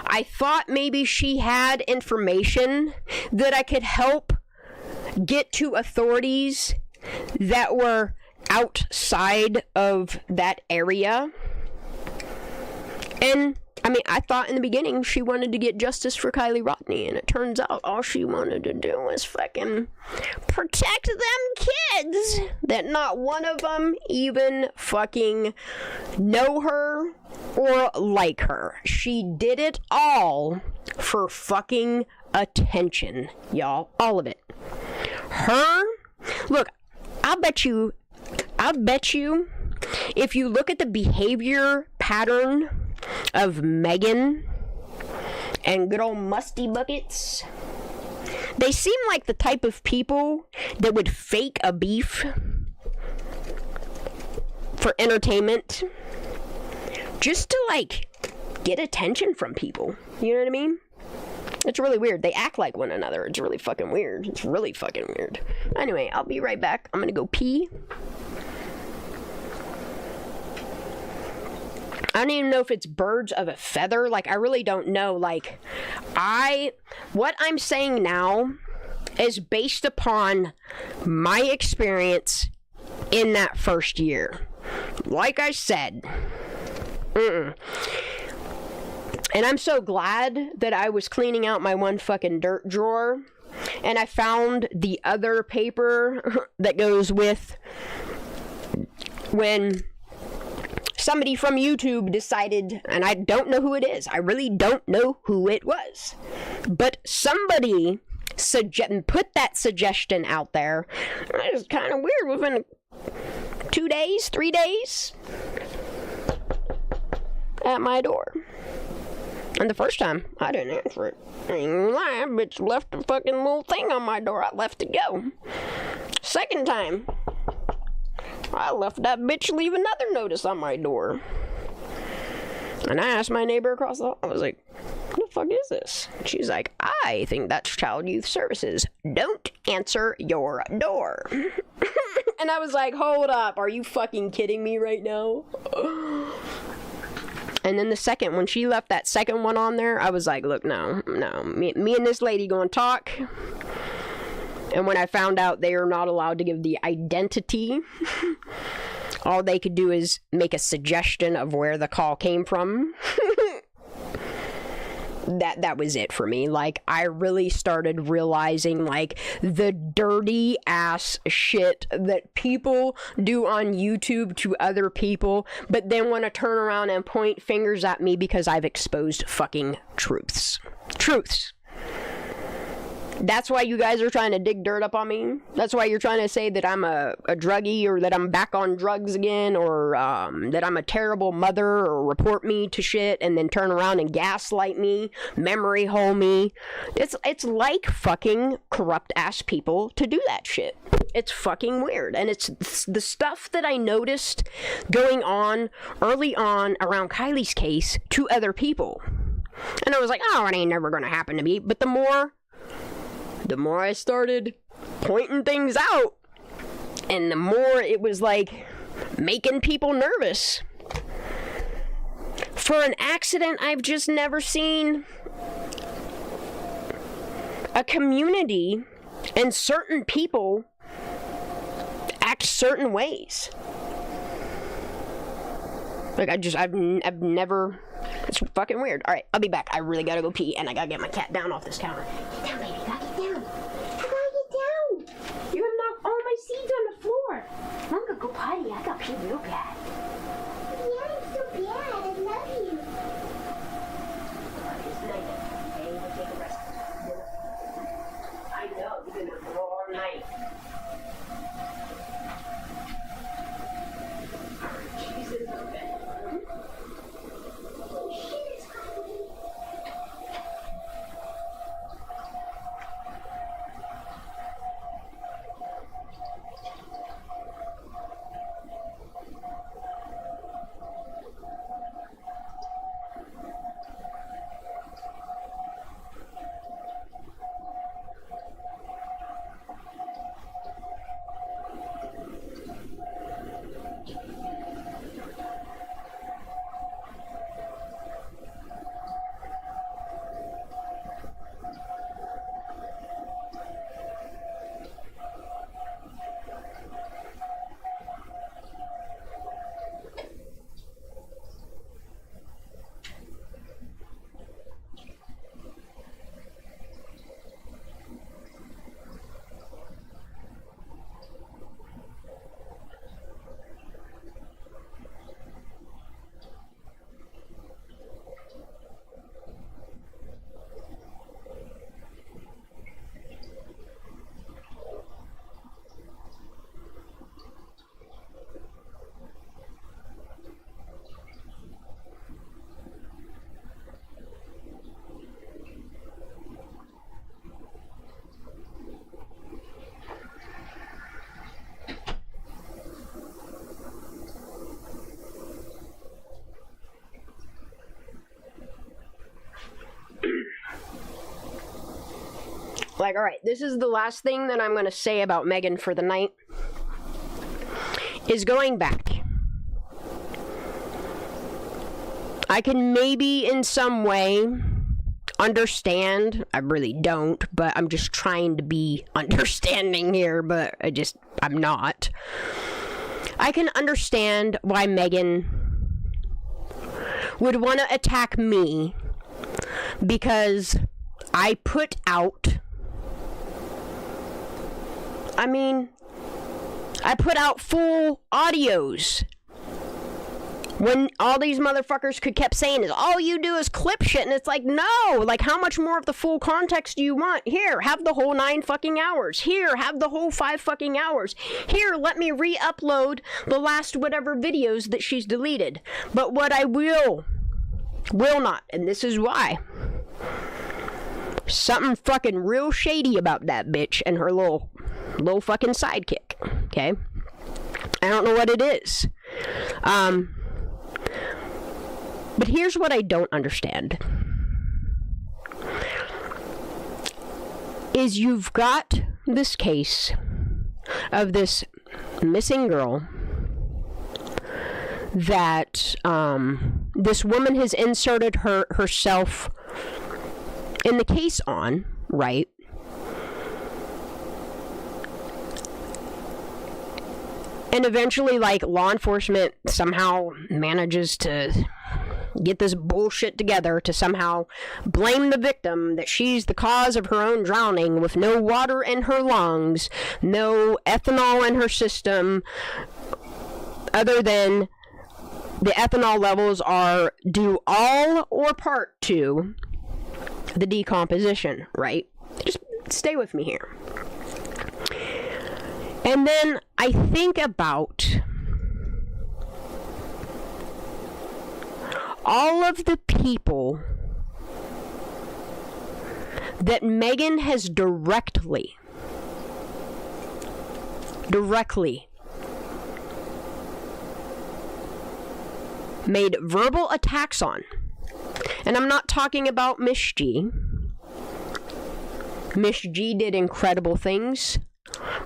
I thought maybe she had information that I could help get to authorities that were outside of that area. And I mean, I thought in the beginning she wanted to get justice for Kiely Rodni, and it turns out all she wanted to do was fucking protect them kids that not one of them even fucking know her or like her. She did it all for fucking attention, y'all. All of it. Her, look, I'll bet you, if you look at the behavior pattern of Megan and good old Musty Buckets, they seem like the type of people that would fake a beef for entertainment just to, like, get attention from people. You know what I mean? It's really weird. They act like one another. It's really fucking weird. It's really fucking weird. Anyway, I'll be right back. I'm gonna go pee. I don't even know if it's birds of a feather. Like, I really don't know. Like, what I'm saying now is based upon my experience in that first year. Like I said, and I'm so glad that I was cleaning out my one fucking dirt drawer and I found the other paper that goes with when somebody from YouTube decided, and I don't know who it is. I really don't know who it was. But somebody put that suggestion out there. It was kind of weird within 2 days, 3 days at my door. And the first time, I didn't answer it. I ain't gonna lie, bitch left a fucking little thing on my door. I left it go. Second time, I left that bitch leave another notice on my door. And I asked my neighbor across the hall, I was like, what the fuck is this? She's like, I think that's Child Youth Services. Don't answer your door. And I was like, hold up, are you fucking kidding me right now? And then the second, when she left that second one on there, I was like, look, no. Me and this lady gonna talk. And when I found out they are not allowed to give the identity, all they could do is make a suggestion of where the call came from. That was it for me. Like, I really started realizing, like, the dirty ass shit that people do on YouTube to other people, but then want to turn around and point fingers at me because I've exposed fucking truths. That's why you guys are trying to dig dirt up on me. That's why you're trying to say that I'm a druggie, or that I'm back on drugs again, or that I'm a terrible mother, or report me to shit and then turn around and gaslight me, memory hole me. It's like fucking corrupt ass people to do that shit. It's fucking weird. And it's the stuff that I noticed going on early on around Kiely's case to other people. And I was like, oh, it ain't never gonna happen to me. But the more I started pointing things out, and the more it was like making people nervous. For an accident, I've just never seen a community and certain people act certain ways. Like, I've never. It's fucking weird. Alright, I'll be back. I really gotta go pee, and I gotta get my cat down off this counter. Get down, baby. Gotta get down. I gotta get down. You're gonna knock all my seeds on the floor. I'm gonna go potty. I gotta pee real bad. Yeah, it's so bad. I love you. It's night. Okay, we'll take a rest. I know. You've been up all night. Jesus, okay. Like, alright, this is the last thing that I'm going to say about Megan for the night. Is going back. I can maybe in some way understand. I really don't, but I'm just trying to be understanding here, but I'm not. I can understand why Megan would want to attack me because I put out full audios when all these motherfuckers kept saying is all you do is clip shit, and it's like, no, like, how much more of the full context do you want? Here, have the whole 9 fucking hours. Here, have the whole 5 fucking hours. Here, let me re-upload the last whatever videos that she's deleted. But what I will not, and this is why, something fucking real shady about that bitch and her little fucking sidekick, okay? I don't know what it is. But here's what I don't understand. Is you've got this case of this missing girl that this woman has inserted herself in the case on, right? And eventually, like, law enforcement somehow manages to get this bullshit together to somehow blame the victim that she's the cause of her own drowning with no water in her lungs, no ethanol in her system, other than the ethanol levels are due all or part to the decomposition, right? Just stay with me here. And then I think about all of the people that Megan has directly made verbal attacks on. And I'm not talking about Miss G. Miss G did incredible things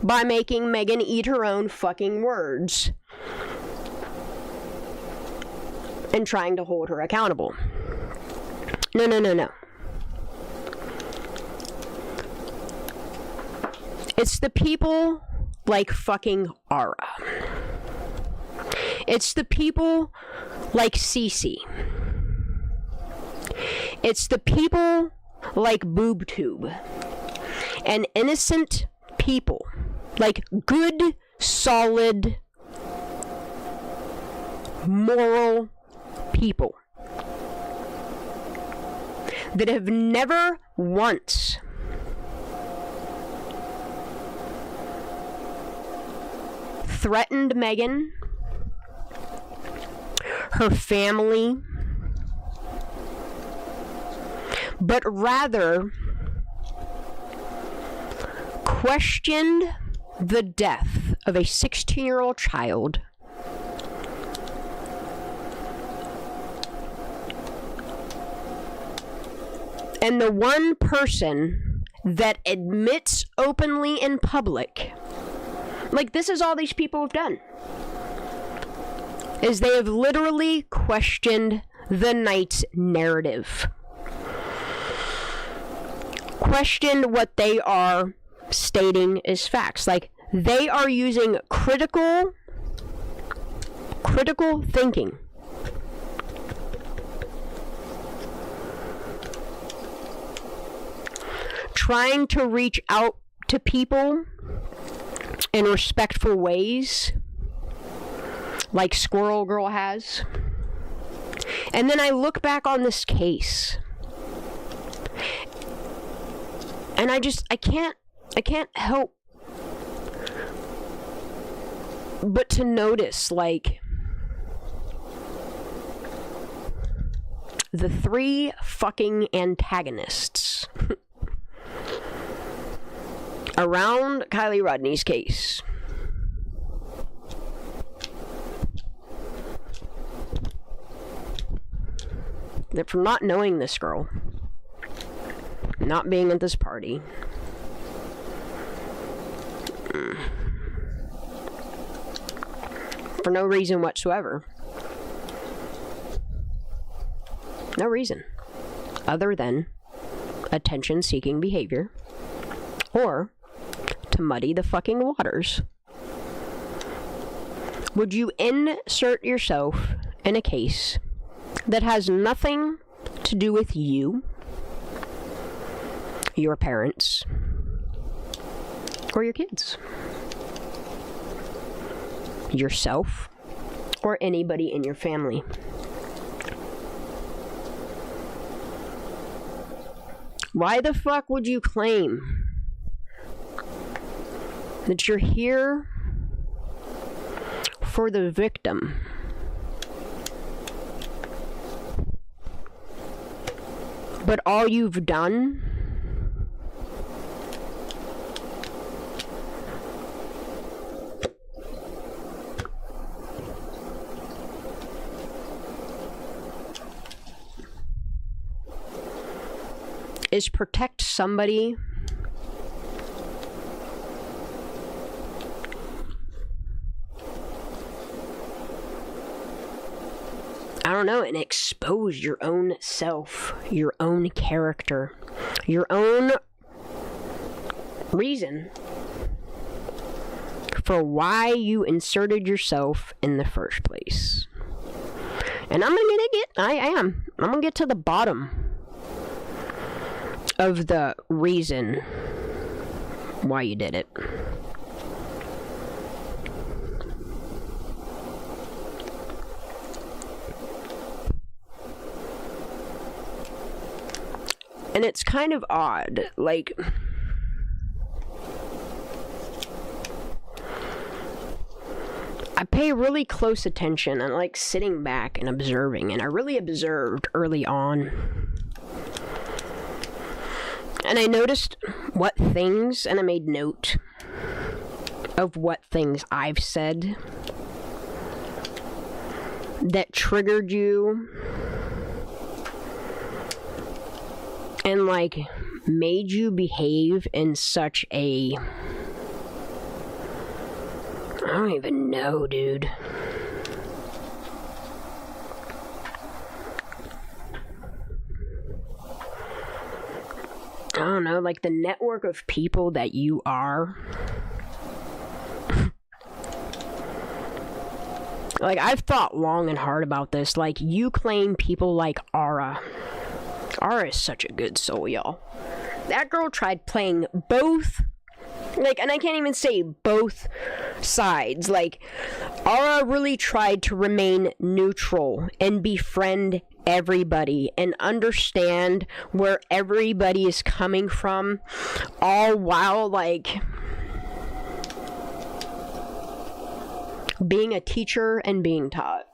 by making Megan eat her own fucking words and trying to hold her accountable. No. It's the people like fucking Ara. It's the people like Cece. It's the people like BoobTube. And innocent people. Like good, solid, moral people that have never once threatened Megan, her family, but rather questioned the death of a 16-year-old child and the one person that admits openly in public, like this is all these people have done, is they have literally questioned the night's narrative. Questioned what they are stating as facts. Like, they are using critical thinking. Trying to reach out to people in respectful ways, like Squirrel Girl has. And then I look back on this case, and I can't help but to notice, like, the 3 fucking antagonists around Kiely Rodni's case. That for not knowing this girl, not being at this party, For no reason whatsoever. No reason. Other than attention-seeking behavior. Or to muddy the fucking waters. Would you insert yourself in a case that has nothing to do with you, your parents, or your kids, yourself, or anybody in your family? Why the fuck would you claim that you're here for the victim? But all you've done is protect somebody I don't know, and expose your own self, your own character, your own reason for why you inserted yourself in the first place. And I'm gonna get to the bottom of the reason why you did it. And it's kind of odd, like, I pay really close attention and like sitting back and observing, and I really observed early on. And I noticed what things, and I made note of what things I've said that triggered you and like made you behave in such a, I don't even know, dude. I don't know, like the network of people that you are. Like, I've thought long and hard about this. Like, you claim people like Aura. Aura is such a good soul, y'all. That girl tried playing both, like, and I can't even say both sides. Like, Aura really tried to remain neutral and befriend everybody and understand where everybody is coming from, all while, like, being a teacher and being taught.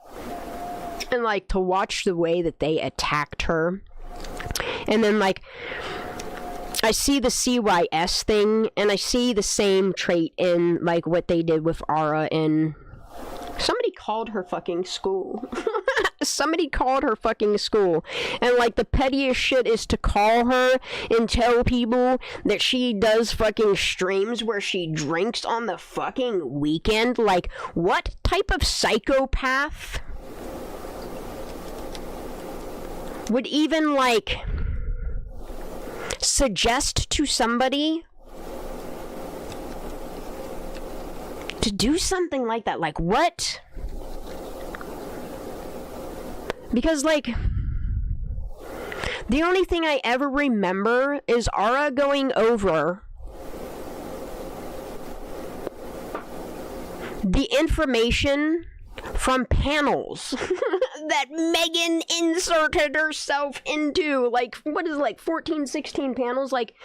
And, like, to watch the way that they attacked her. And then, like, I see the CYS thing, and I see the same trait in, like, what they did with Aura in... Somebody called her fucking school. Somebody called her fucking school. And, like, the pettiest shit is to call her and tell people that she does fucking streams where she drinks on the fucking weekend. Like, what type of psychopath would even, like, suggest to somebody to do something like that? Like, what? Because, like, the only thing I ever remember is Aura going over the information from panels that Megan inserted herself into. Like, what is it, like 14, 16 panels? Like,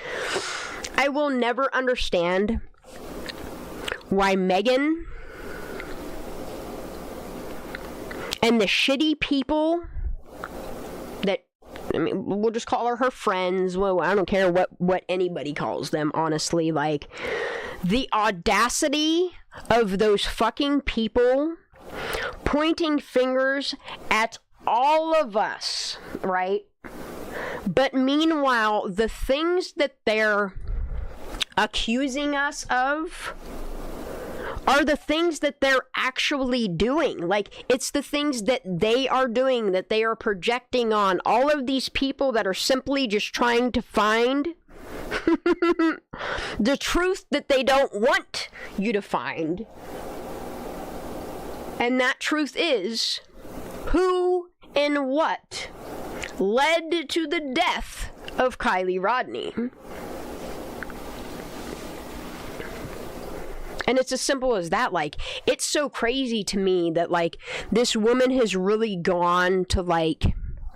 I will never understand why Megan and the shitty people that, I mean, we'll just call her friends. Well, I don't care what anybody calls them, honestly. Like, the audacity of those fucking people pointing fingers at all of us, right? But meanwhile, the things that they're accusing us of are the things that they're actually doing. Like, it's the things that they are doing, that they are projecting on all of these people that are simply just trying to find the truth that they don't want you to find. And that truth is, who and what led to the death of Kiely Rodni? And it's as simple as that. Like, it's so crazy to me that, like, this woman has really gone to, like,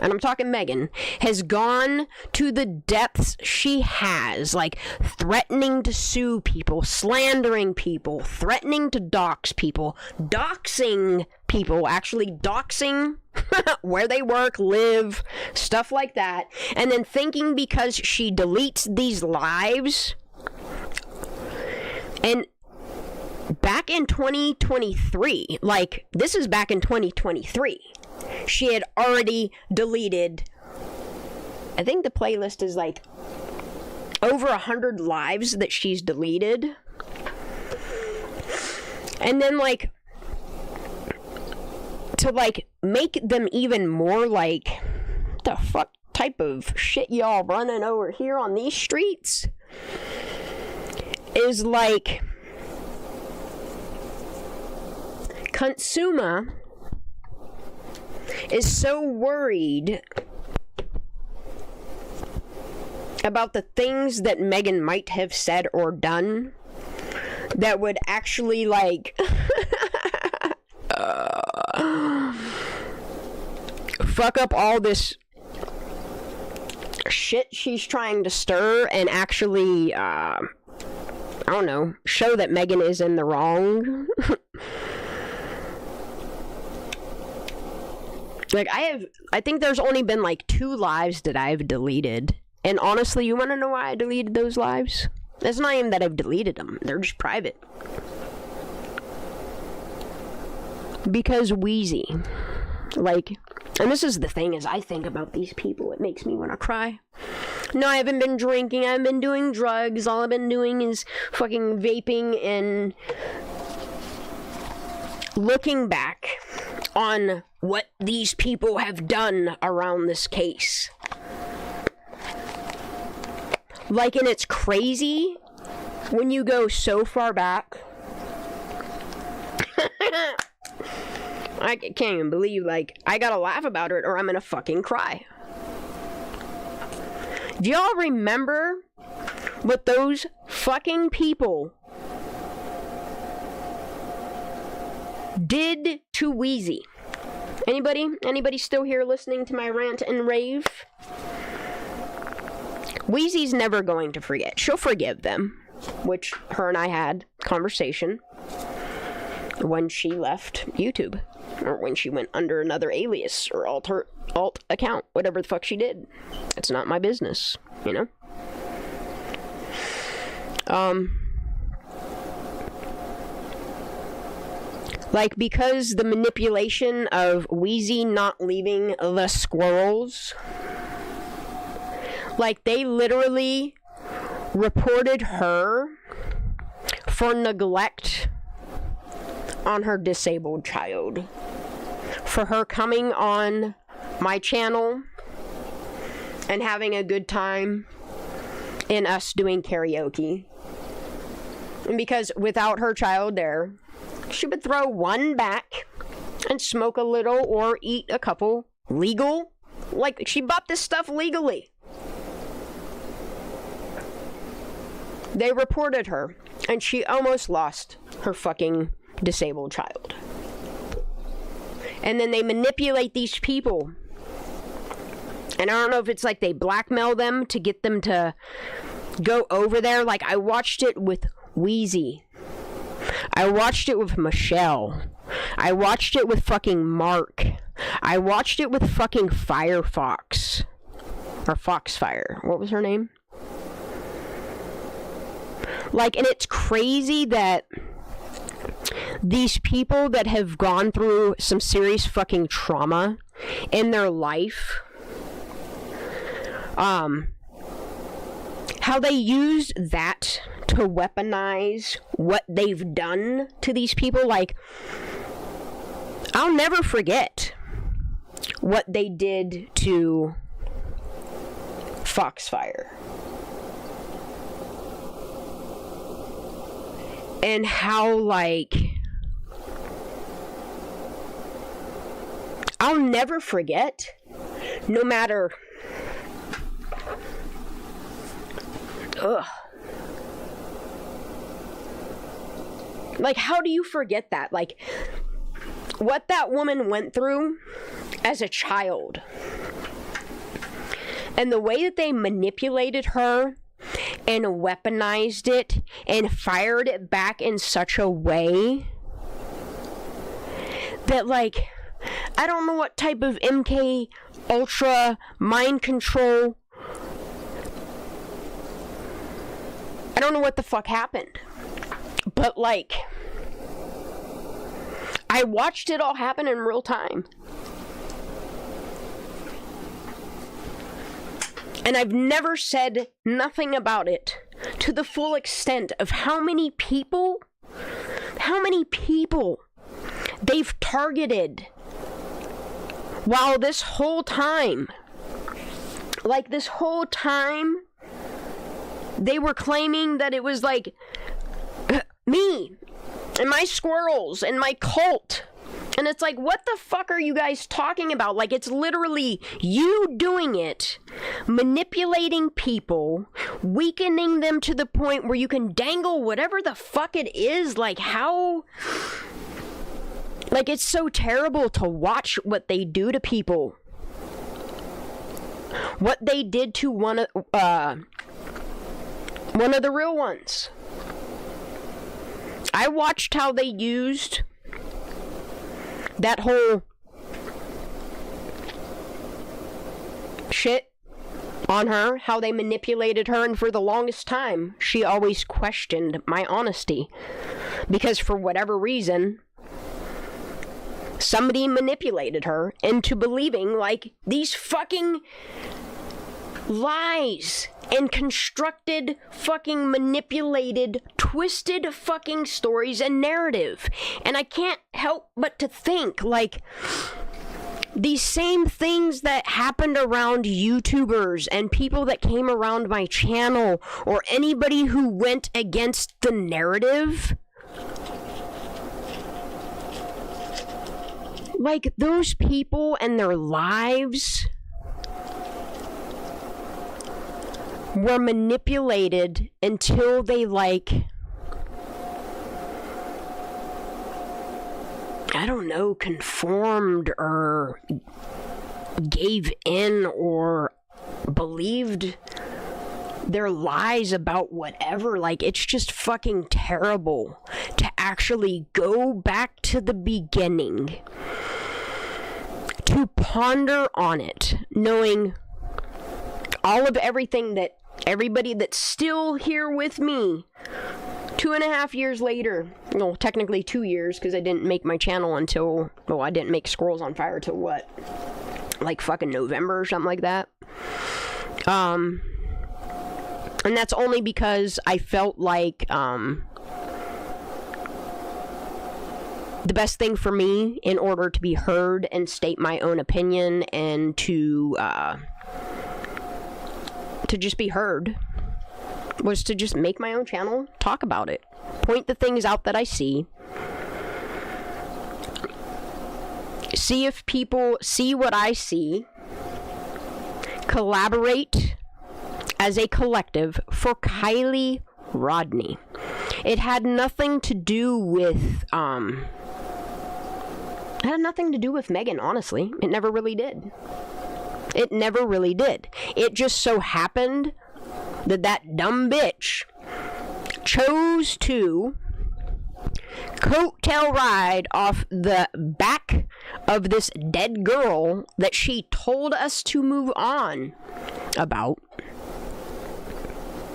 and I'm talking Megan, has gone to the depths she has, like, threatening to sue people, slandering people, threatening to dox people, doxing people, actually doxing where they work, live, stuff like that, and then thinking because she deletes these lives, and back in 2023, like, this is back in 2023, she had already deleted, I think the playlist is like over 100 lives that she's deleted. And then, like, to, like, make them even more, like, what the fuck type of shit y'all running over here on these streets is, like, Consumer is so worried about the things that Megan might have said or done that would actually, like, fuck up all this shit she's trying to stir and actually, I don't know, show that Megan is in the wrong. Like, I think there's only been, like, 2 lives that I've deleted. And honestly, you want to know why I deleted those lives? It's not even that I've deleted them. They're just private. Because Wheezy. Like, and this is the thing, is I think about these people, it makes me want to cry. No, I haven't been drinking, I haven't been doing drugs, all I've been doing is fucking vaping and looking back on what these people have done around this case. Like, and it's crazy when you go so far back. I can't even believe, like, I gotta laugh about it or I'm gonna fucking cry. Do y'all remember what those fucking people did to Wheezy? Anybody still here listening to my rant and rave? Wheezy's never going to forget. She'll forgive them, which her and I had conversation when she left YouTube, or when she went under another alias or alt account, whatever the fuck she did. It's not my business, you know? Like, because the manipulation of Wheezy not leaving the squirrels, like, they literally reported her for neglect on her disabled child. For her coming on my channel and having a good time in us doing karaoke. And because without her child there, she would throw one back and smoke a little or eat a couple legal. Like, she bought this stuff legally. They reported her, and she almost lost her fucking disabled child. And then they manipulate these people. And I don't know if it's like they blackmail them to get them to go over there. Like, I watched it with Wheezy. I watched it with Michelle. I watched it with fucking Mark. I watched it with fucking Firefox. Or Foxfire. What was her name? Like, and it's crazy that these people that have gone through some serious fucking trauma in their life, how they used that to to weaponize what they've done to these people. Like, I'll never forget what they did to Foxfire. And how, like, I'll never forget, no matter, like, how do you forget that? Like, what that woman went through as a child, and the way that they manipulated her and weaponized it and fired it back in such a way that, like, I don't know what type of MK Ultra mind control. I don't know what the fuck happened. But, like, I watched it all happen in real time. And I've never said nothing about it to the full extent of how many people they've targeted while this whole time, like, this whole time, they were claiming that it was, like, me and my squirrels and my cult. And it's like, what the fuck are you guys talking about? Like, it's literally you doing it, manipulating people, weakening them to the point where you can dangle whatever the fuck it is. Like, how... Like, it's so terrible to watch what they do to people. What they did to one of the real ones. I watched how they used that whole shit on her, how they manipulated her, and for the longest time, she always questioned my honesty. Because for whatever reason, somebody manipulated her into believing, like, these fucking lies and constructed, fucking manipulated, twisted fucking stories and narrative. And I can't help but to think, like, these same things that happened around YouTubers and people that came around my channel, or anybody who went against the narrative, like, those people and their lives were manipulated until they, like, I don't know, conformed or gave in or believed their lies about whatever. Like, it's just fucking terrible to actually go back to the beginning, to ponder on it, knowing all of everything that everybody that's still here with me 2.5 years later, well, technically 2 years, because I didn't make my channel until, well, I didn't make Squirrels on Fire till what, like fucking November or something like that. And that's only because I felt like the best thing for me, in order to be heard and state my own opinion and to just be heard, was to just make my own channel, talk about it, point the things out that I see, see if people see what I see, collaborate as a collective for Kiely Rodni. It had nothing to do with Megan, honestly. It never really did. It never really did. It just so happened that that dumb bitch chose to coattail ride off the back of this dead girl that she told us to move on about.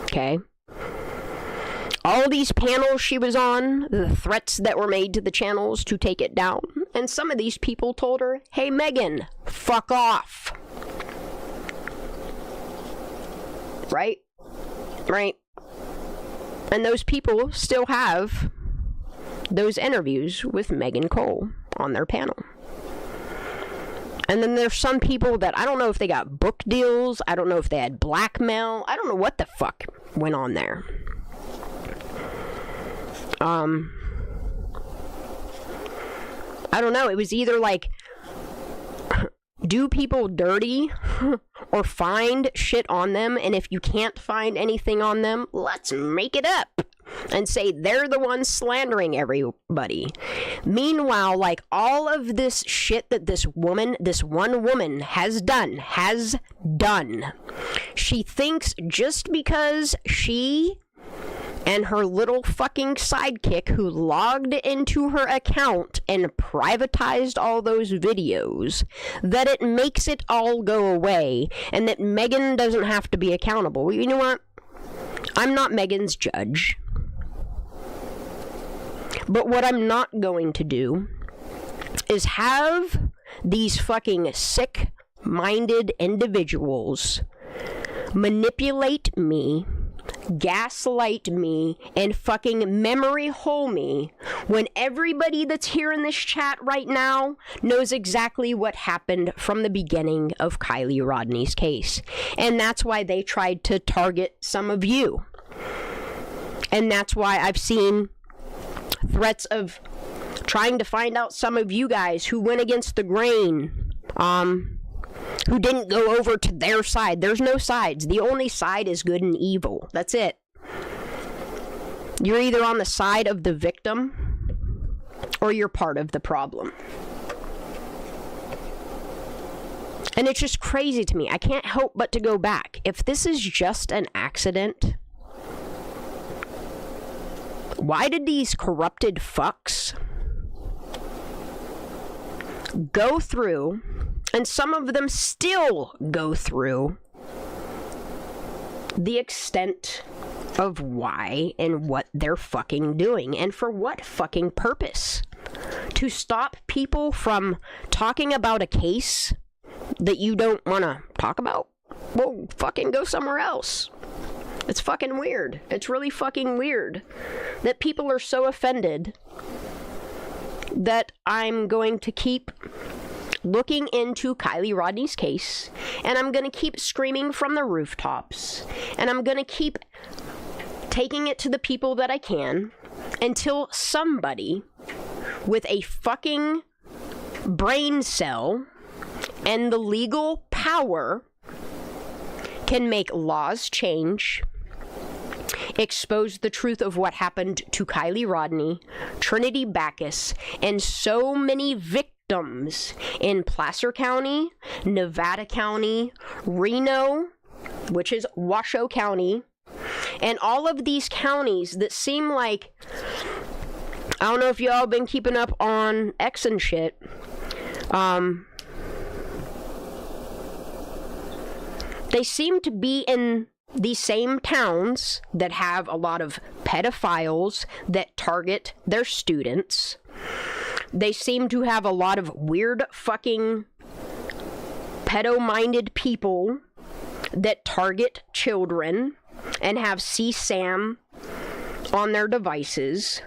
Okay? All these panels she was on, the threats that were made to the channels to take it down, and some of these people told her, hey Megan, fuck off. Right? And those people still have those interviews with Megan Cole on their panel. And then there's some people that I don't know if they got book deals. I don't know if they had blackmail. I don't know what the fuck went on there. I don't know. It was either like do people dirty or find shit on them, and if you can't find anything on them, let's make it up and say they're the ones slandering everybody. Meanwhile, like, all of this shit that this one woman has done, she thinks just because she and her little fucking sidekick who logged into her account and privatized all those videos, that it makes it all go away, and that Megan doesn't have to be accountable. You know what? I'm not Megan's judge. But what I'm not going to do is have these fucking sick-minded individuals manipulate me, gaslight me, and fucking memory hole me when everybody that's here in this chat right now knows exactly what happened from the beginning of Kiely Rodni's case. And that's why they tried to target some of you. And that's why I've seen threats of trying to find out some of you guys who went against the grain, who didn't go over to their side. There's no sides. The only side is good and evil. That's it. You're either on the side of the victim or you're part of the problem. And it's just crazy to me. I can't help but to go back. If this is just an accident, why did these corrupted fucks go through, and some of them still go through, the extent of why and what they're fucking doing, and for what fucking purpose? To stop people from talking about a case that you don't want to talk about? Well, fucking go somewhere else. It's fucking weird. It's really fucking weird that people are so offended that I'm going to keep looking into Kiely Rodni's case, and I'm going to keep screaming from the rooftops, and I'm going to keep taking it to the people that I can until somebody with a fucking brain cell and the legal power can make laws change, expose the truth of what happened to Kiely Rodni, Trinity Backus, and so many victims in Placer County, Nevada County, Reno, which is Washoe County, and all of these counties that seem like, I don't know if y'all been keeping up on X and shit, they seem to be in the same towns that have a lot of pedophiles that target their students. They seem to have a lot of weird fucking pedo-minded people that target children and have CSAM on their devices.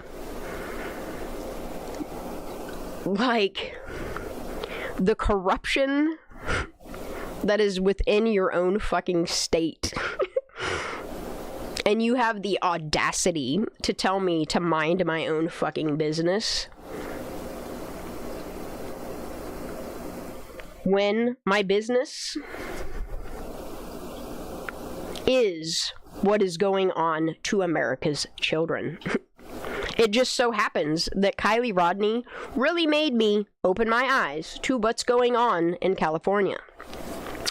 Like, the corruption that is within your own fucking state. And you have the audacity to tell me to mind my own fucking business, when my business is what is going on to America's children. It just so happens that Kiely Rodni really made me open my eyes to what's going on in California.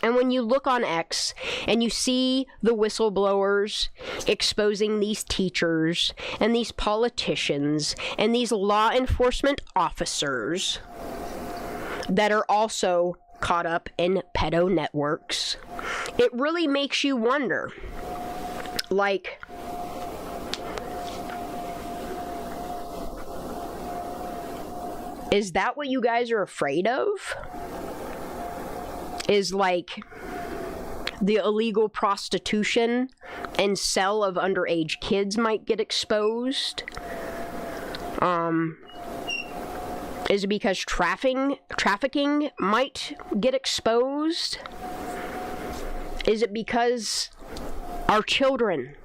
And when you look on X and you see the whistleblowers exposing these teachers and these politicians and these law enforcement officers that are also caught up in pedo networks, it really makes you wonder, like, is that what you guys are afraid of? Is, like, the illegal prostitution and sale of underage kids might get exposed? Is it because trafficking might get exposed? Is it because our children,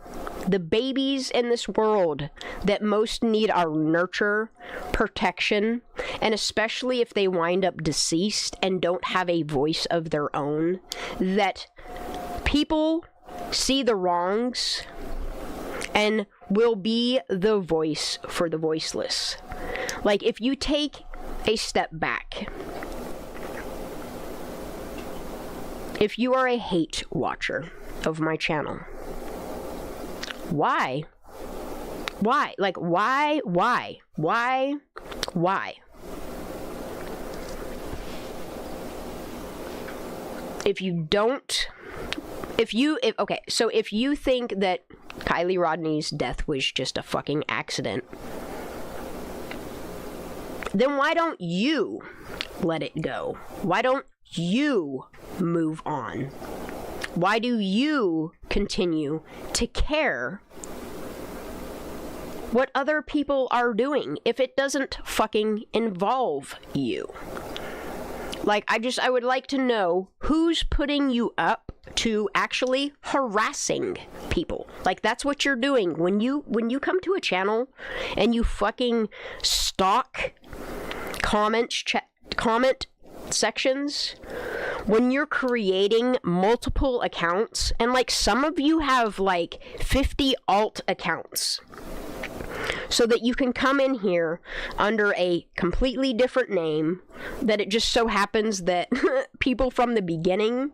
the babies in this world that most need our nurture, protection, and especially if they wind up deceased and don't have a voice of their own, that people see the wrongs and will be the voice for the voiceless? Like, if you take a step back, if you are a hate watcher of my channel, why? Like, why? If you think that Kiely Rodni's death was just a fucking accident, then why don't you let it go? Why don't you move on? Why do you continue to care what other people are doing if it doesn't fucking involve you? Like, I would like to know who's putting you up to actually harassing people. Like, that's what you're doing when you come to a channel and you fucking stalk comment sections, when you're creating multiple accounts, and like some of you have like 50 alt accounts, so that you can come in here under a completely different name, that it just so happens that people from the beginning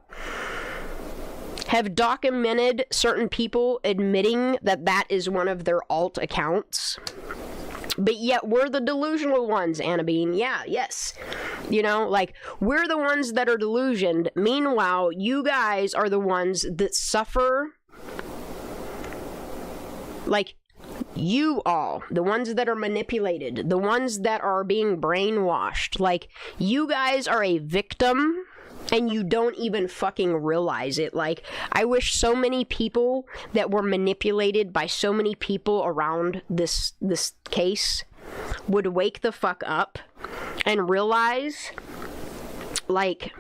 have documented certain people admitting that that is one of their alt accounts. But yet we're the delusional ones, Anna Bean. Yeah, yes. You know, like, we're the ones that are delusioned. Meanwhile, you guys are the ones that suffer. Like, you all, the ones that are manipulated, the ones that are being brainwashed. Like, you guys are a victim, and you don't even fucking realize it. Like, I wish so many people that were manipulated by so many people around this case would wake the fuck up and realize, like,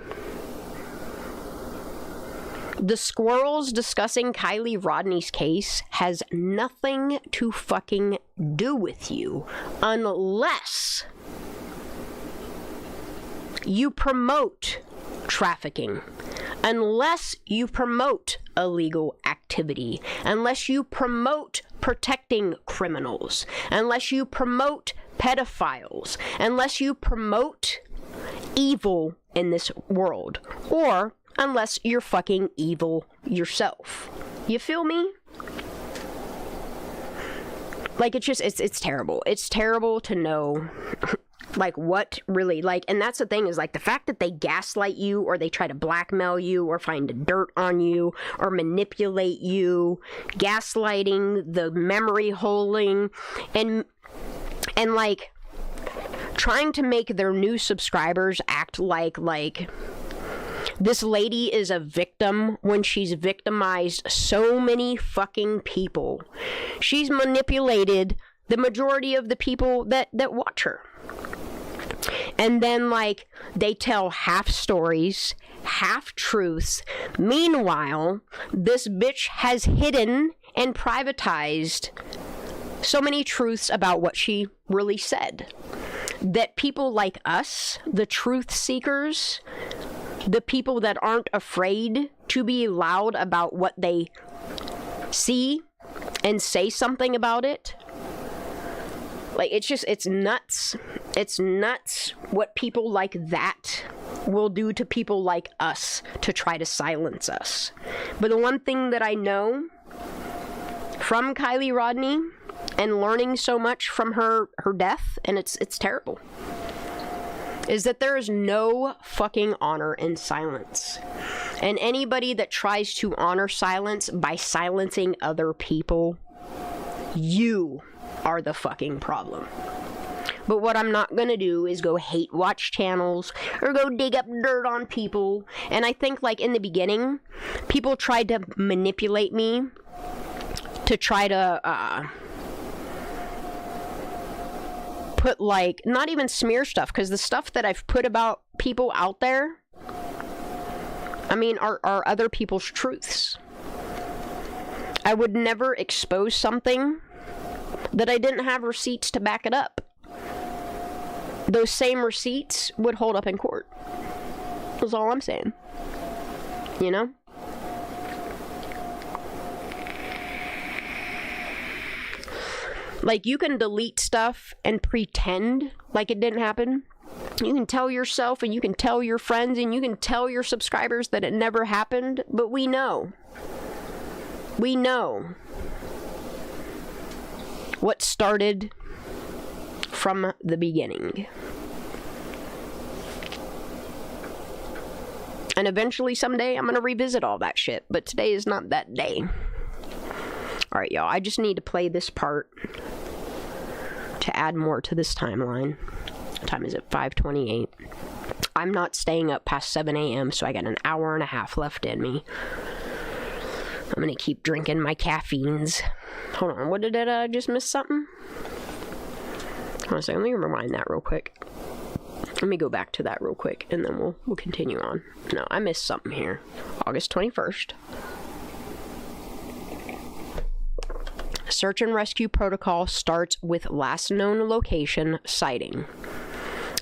the squirrels discussing Kiely Rodni's case has nothing to fucking do with you unless you promote trafficking, unless you promote illegal activity, unless you promote protecting criminals, unless you promote pedophiles, unless you promote evil in this world, or unless you're fucking evil yourself. You feel me? Like, it's terrible. It's terrible to know like, what really, like, and that's the thing, is like, the fact that they gaslight you, or they try to blackmail you, or find dirt on you, or manipulate you, gaslighting, the memory holding, and like, trying to make their new subscribers act like this lady is a victim when she's victimized so many fucking people. She's manipulated the majority of the people that watch her. And then, like, they tell half stories, half truths. Meanwhile, this bitch has hidden and privatized so many truths about what she really said, that people like us, the truth seekers, the people that aren't afraid to be loud about what they see and say something about it. Like, it's nuts. It's nuts what people like that will do to people like us to try to silence us. But the one thing that I know from Kiely Rodni, and learning so much from her death, and it's terrible, is that there is no fucking honor in silence. And anybody that tries to honor silence by silencing other people, you are the fucking problem. But what I'm not gonna do is go hate watch channels or go dig up dirt on people. And I think, like, in the beginning, people tried to manipulate me to try to put, like, not even smear stuff, because the stuff that I've put about people out there, I mean, are other people's truths. I would never expose something that I didn't have receipts to back it up. Those same receipts would hold up in court. That's all I'm saying. You know? Like, you can delete stuff and pretend like it didn't happen. You can tell yourself and you can tell your friends and you can tell your subscribers that it never happened, but we know. We know what started from the beginning. And eventually, someday, I'm going to revisit all that shit. But today is not that day. Alright, y'all. I just need to play this part to add more to this timeline. What time is it? 5:28. I'm not staying up past 7 a.m., so I got an hour and a half left in me. I'm going to keep drinking my caffeines. Hold on. What did I just miss something? Hold on a second. Let me rewind that real quick. Let me go back to that real quick, and then we'll continue on. No, I missed something here. August 21st. Search and rescue protocol starts with last known location sighting.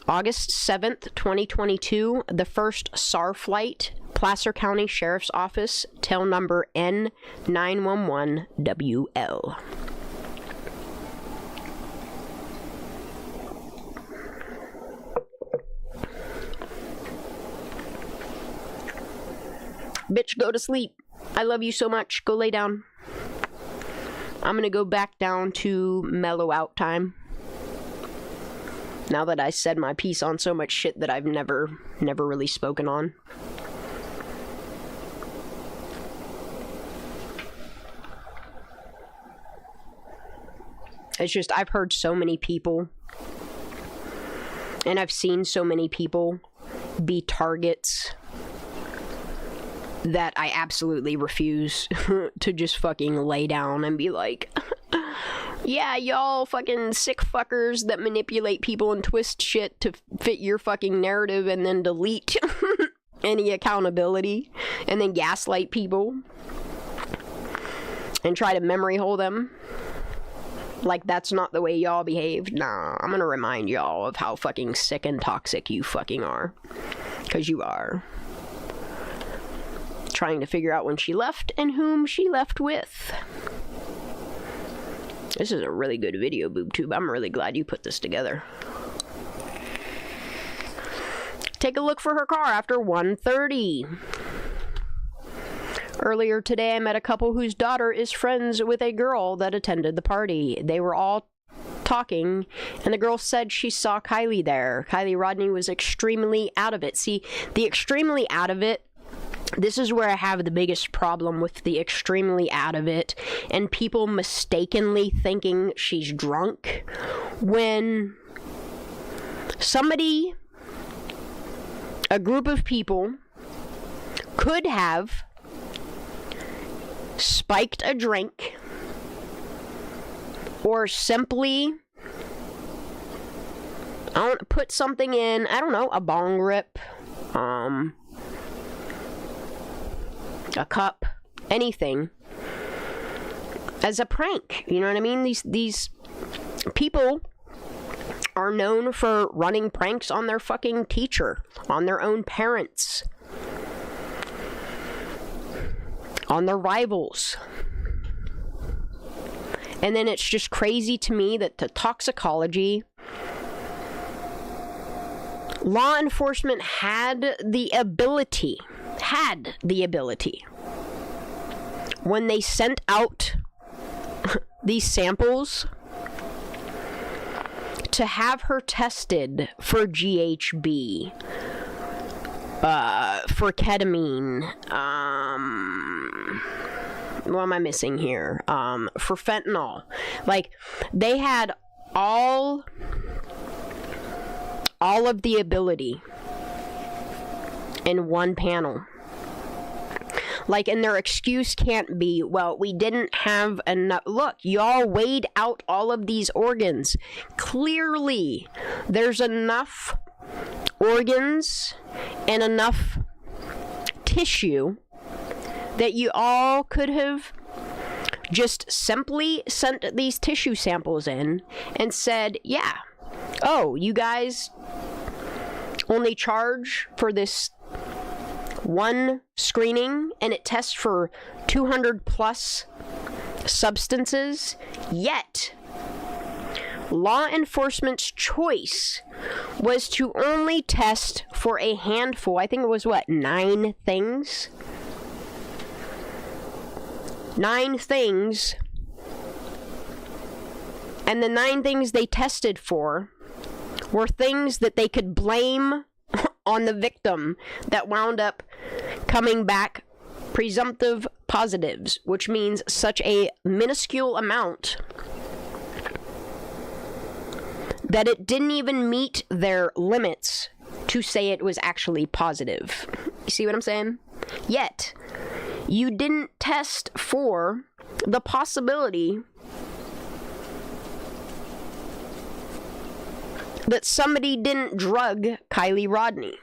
August 7th, 2022, the first SAR flight, Placer County Sheriff's Office, tail number N911WL. Bitch, go to sleep. I love you so much. Go lay down. I'm gonna go back down to mellow out time. Now that I said my piece on so much shit that I've never really spoken on. It's just, I've heard so many people, and I've seen so many people be targets that I absolutely refuse to just fucking lay down and be like, yeah, y'all fucking sick fuckers that manipulate people and twist shit to fit your fucking narrative and then delete any accountability and then gaslight people and try to memory hole them. Like, that's not the way y'all behave. Nah, I'm gonna remind y'all of how fucking sick and toxic you fucking are. 'Cause you are. Trying to figure out when she left and whom she left with. This is a really good video, BoobTube. I'm really glad you put this together. Take a look for her car after 1:30. Earlier today, I met a couple whose daughter is friends with a girl that attended the party. They were all talking, and the girl said she saw Kiely there. Kiely Rodni was extremely out of it. See, the extremely out of it, this is where I have the biggest problem with the extremely out of it and people mistakenly thinking she's drunk. When somebody, a group of people, could have spiked a drink or simply, put something in, I don't know, a bong rip, a cup, anything, as a prank. You know what I mean? These people are known for running pranks on their fucking teacher, on their own parents, on their rivals. And then it's just crazy to me that the toxicology, law enforcement had the ability, when they sent out these samples, to have her tested for GHB, for ketamine, what am I missing here? For fentanyl. Like, they had all all of the ability in one panel. Like, and their excuse can't be, well, we didn't have enough. Look, y'all weighed out all of these organs. Clearly, there's enough organs and enough tissue that you all could have just simply sent these tissue samples in and said, yeah, oh, you guys only charge for this one screening and it tests for 200 plus substances, yet law enforcement's choice was to only test for a handful. I think it was 9 things? 9 things. And the 9 things they tested for were things that they could blame on the victim that wound up coming back presumptive positives, which means such a minuscule amount that it didn't even meet their limits to say it was actually positive. You see what I'm saying? Yet, you didn't test for the possibility that somebody didn't drug Kiely Rodni.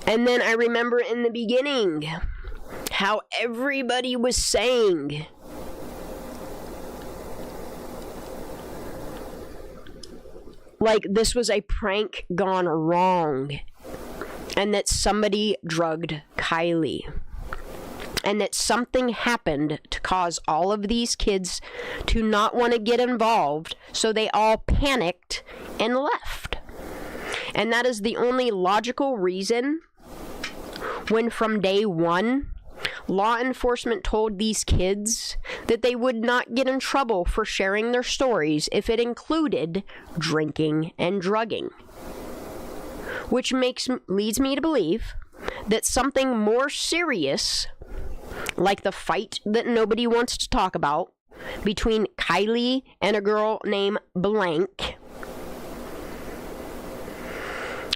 And then I remember in the beginning how everybody was saying like this was a prank gone wrong and that somebody drugged Kiely. And that something happened to cause all of these kids to not want to get involved, so they all panicked and left. And that is the only logical reason when from day one, law enforcement told these kids that they would not get in trouble for sharing their stories if it included drinking and drugging. Which leads me to believe that something more serious, like the fight that nobody wants to talk about between Kiely and a girl named Blank,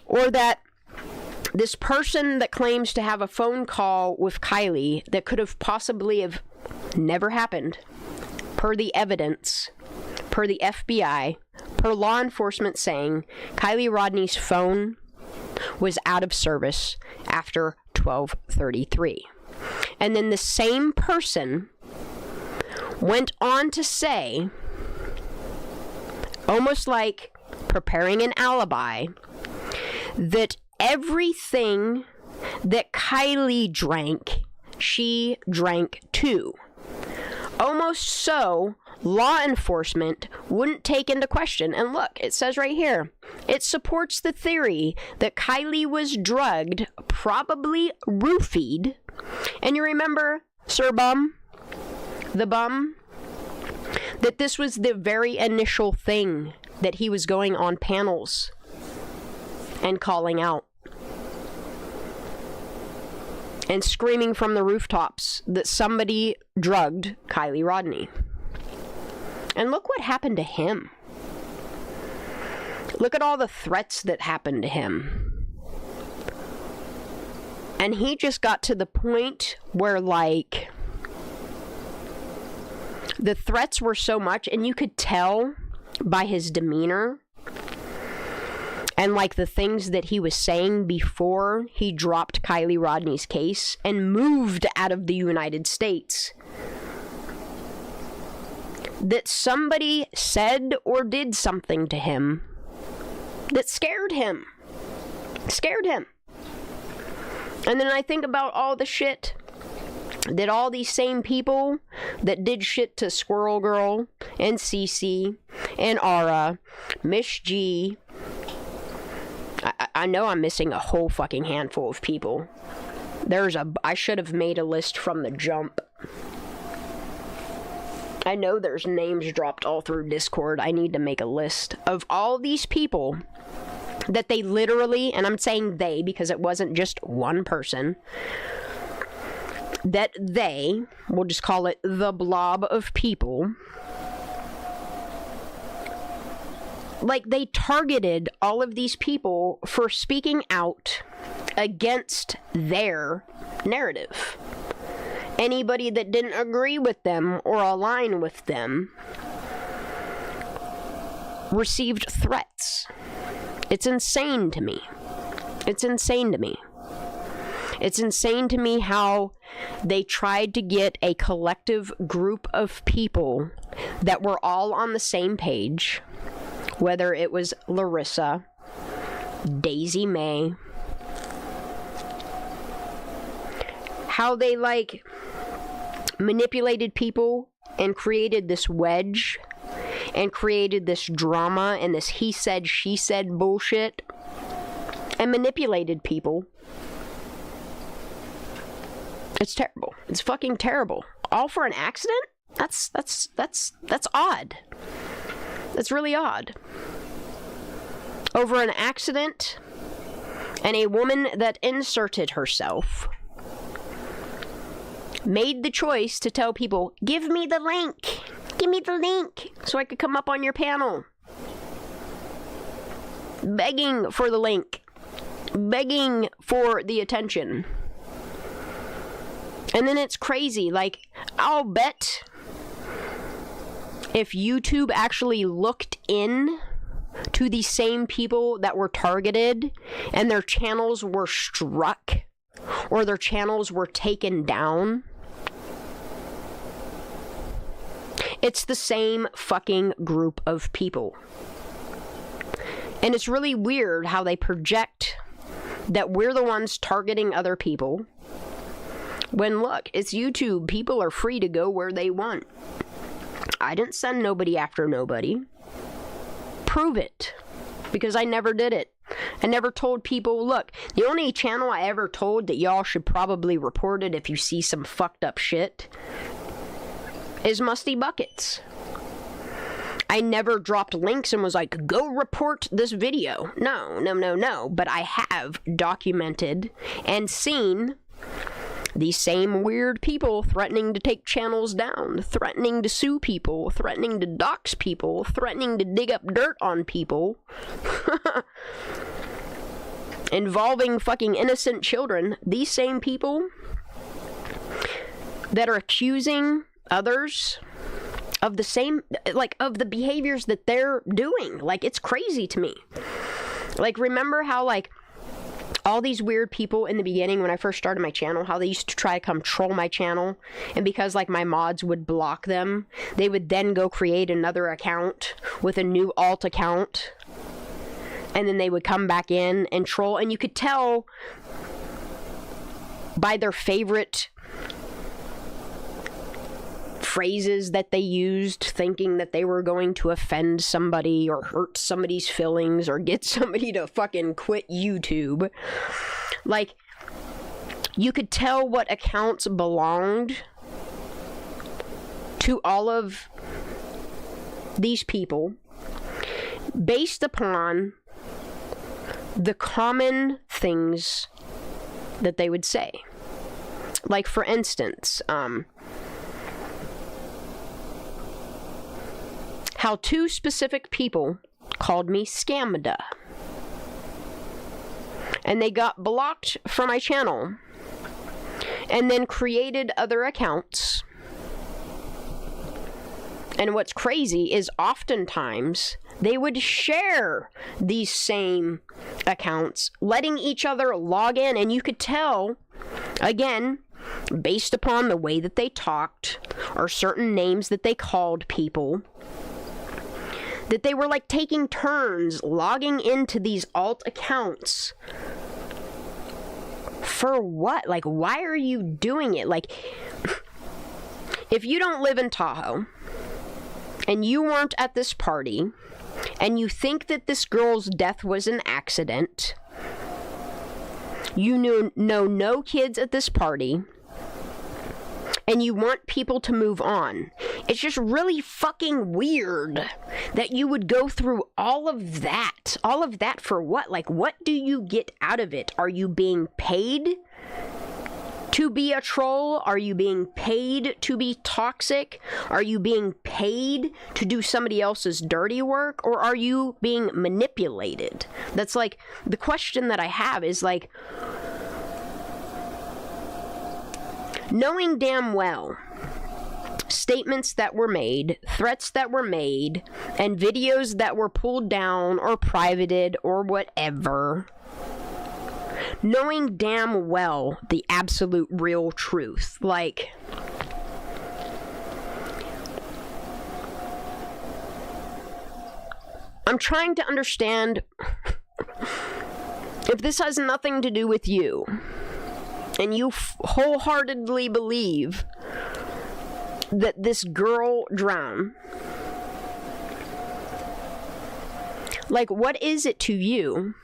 or that this person that claims to have a phone call with Kiely that could have possibly have never happened, per the evidence, per the FBI, per law enforcement saying Kiely Rodni's phone was out of service after 12:33. And then the same person went on to say, almost like preparing an alibi, that everything that Kiely drank, she drank too. Almost so, law enforcement wouldn't take into question. And look, it says right here, it supports the theory that Kiely was drugged, probably roofied. And you remember Sir Bum, the bum, that this was the very initial thing that he was going on panels and calling out and screaming from the rooftops that somebody drugged Kiely Rodni. And look what happened to him. Look at all the threats that happened to him. And he just got to the point where, like, the threats were so much, and you could tell by his demeanor and, like, the things that he was saying before he dropped Kiely Rodni's case and moved out of the United States, that somebody said or did something to him that scared him. Scared him. And then I think about all the shit that all these same people that did shit to Squirrel Girl and Cece and Ara, Miss G. I know I'm missing a whole fucking handful of people. I should have made a list from the jump. I know there's names dropped all through Discord. I need to make a list of all these people that they literally, and I'm saying they because it wasn't just one person, that they, we'll just call it the blob of people, Like, they targeted all of these people for speaking out against their narrative. Anybody that didn't agree with them or align with them received threats. It's insane to me. It's insane to me. It's insane to me how they tried to get a collective group of people that were all on the same page, whether it was Larissa, Daisy May, how they like manipulated people and created this wedge and created this drama and this he said, she said bullshit and manipulated people. It's terrible. It's fucking terrible. All for an accident? That's odd. That's really odd. Over an accident and a woman that inserted herself made the choice to tell people, give me the link. Give me the link so I could come up on your panel. Begging for the link. Begging for the attention. And then it's crazy. Like, I'll bet if YouTube actually looked in to the same people that were targeted and their channels were struck or their channels were taken down, it's the same fucking group of people. And it's really weird how they project that we're the ones targeting other people. When, look, it's YouTube. People are free to go where they want. I didn't send nobody after nobody. Prove it. Because I never did it. I never told people, look, the only channel I ever told that y'all should probably report it if you see some fucked up shit is Musty Buckets. I never dropped links and was like, go report this video. No. But I have documented and seen these same weird people threatening to take channels down, threatening to sue people, threatening to dox people, threatening to dig up dirt on people, involving fucking innocent children. These same people that are accusing others of the same, like, of the behaviors that they're doing. Like, it's crazy to me. Like, remember how, like, all these weird people in the beginning when I first started my channel, how they used to try to come troll my channel, and because like my mods would block them, they would then go create another account with a new alt account, and then they would come back in and troll, and you could tell by their favorite phrases that they used, thinking that they were going to offend somebody or hurt somebody's feelings or get somebody to fucking quit YouTube. Like, you could tell what accounts belonged to all of these people based upon the common things that they would say. Like, for instance, how two specific people called me Scamda. And they got blocked from my channel. And then created other accounts. And what's crazy is oftentimes they would share these same accounts, letting each other log in. And you could tell, again, based upon the way that they talked or certain names that they called people, that they were like taking turns logging into these alt accounts. For what? Like, why are you doing it? Like, if you don't live in Tahoe and you weren't at this party and you think that this girl's death was an accident, you know no kids at this party, and you want people to move on. It's just really fucking weird that you would go through all of that. All of that for what? Like, what do you get out of it? Are you being paid to be a troll? Are you being paid to be toxic? Are you being paid to do somebody else's dirty work? Or are you being manipulated? That's like, the question that I have is like, knowing damn well statements that were made, threats that were made, and videos that were pulled down or privated or whatever, knowing damn well the absolute real truth, like, I'm trying to understand if this has nothing to do with you, and you wholeheartedly believe that this girl drowned, like, what is it to you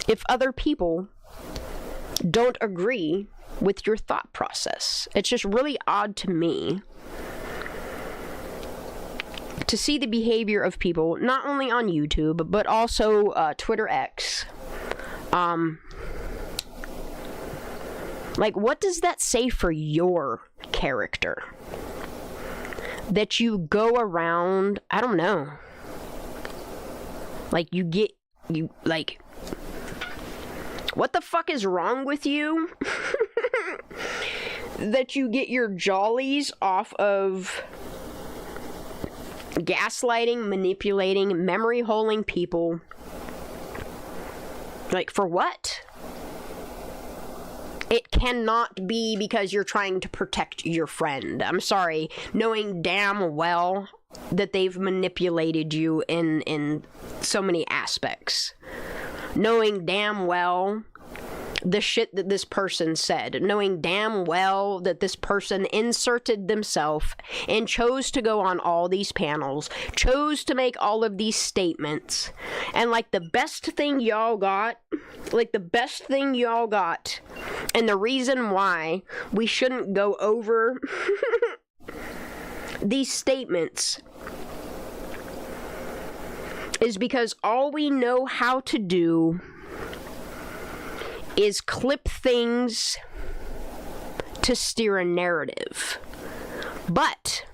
if other people don't agree with your thought process? It's just really odd to me to see the behavior of people, not only on YouTube, but also Twitter X. Like, what does that say for your character? That you go around, I don't know. Like, what the fuck is wrong with you? That you get your jollies off of gaslighting, manipulating, memory holing people. Like, for what? It cannot be because you're trying to protect your friend. I'm sorry, knowing damn well that they've manipulated you in so many aspects. Knowing damn well the shit that this person said. Knowing damn well that this person inserted themselves and chose to go on all these panels, chose to make all of these statements. And like, the best thing y'all got, and the reason why we shouldn't go over these statements is because all we know how to do is clip things to steer a narrative. But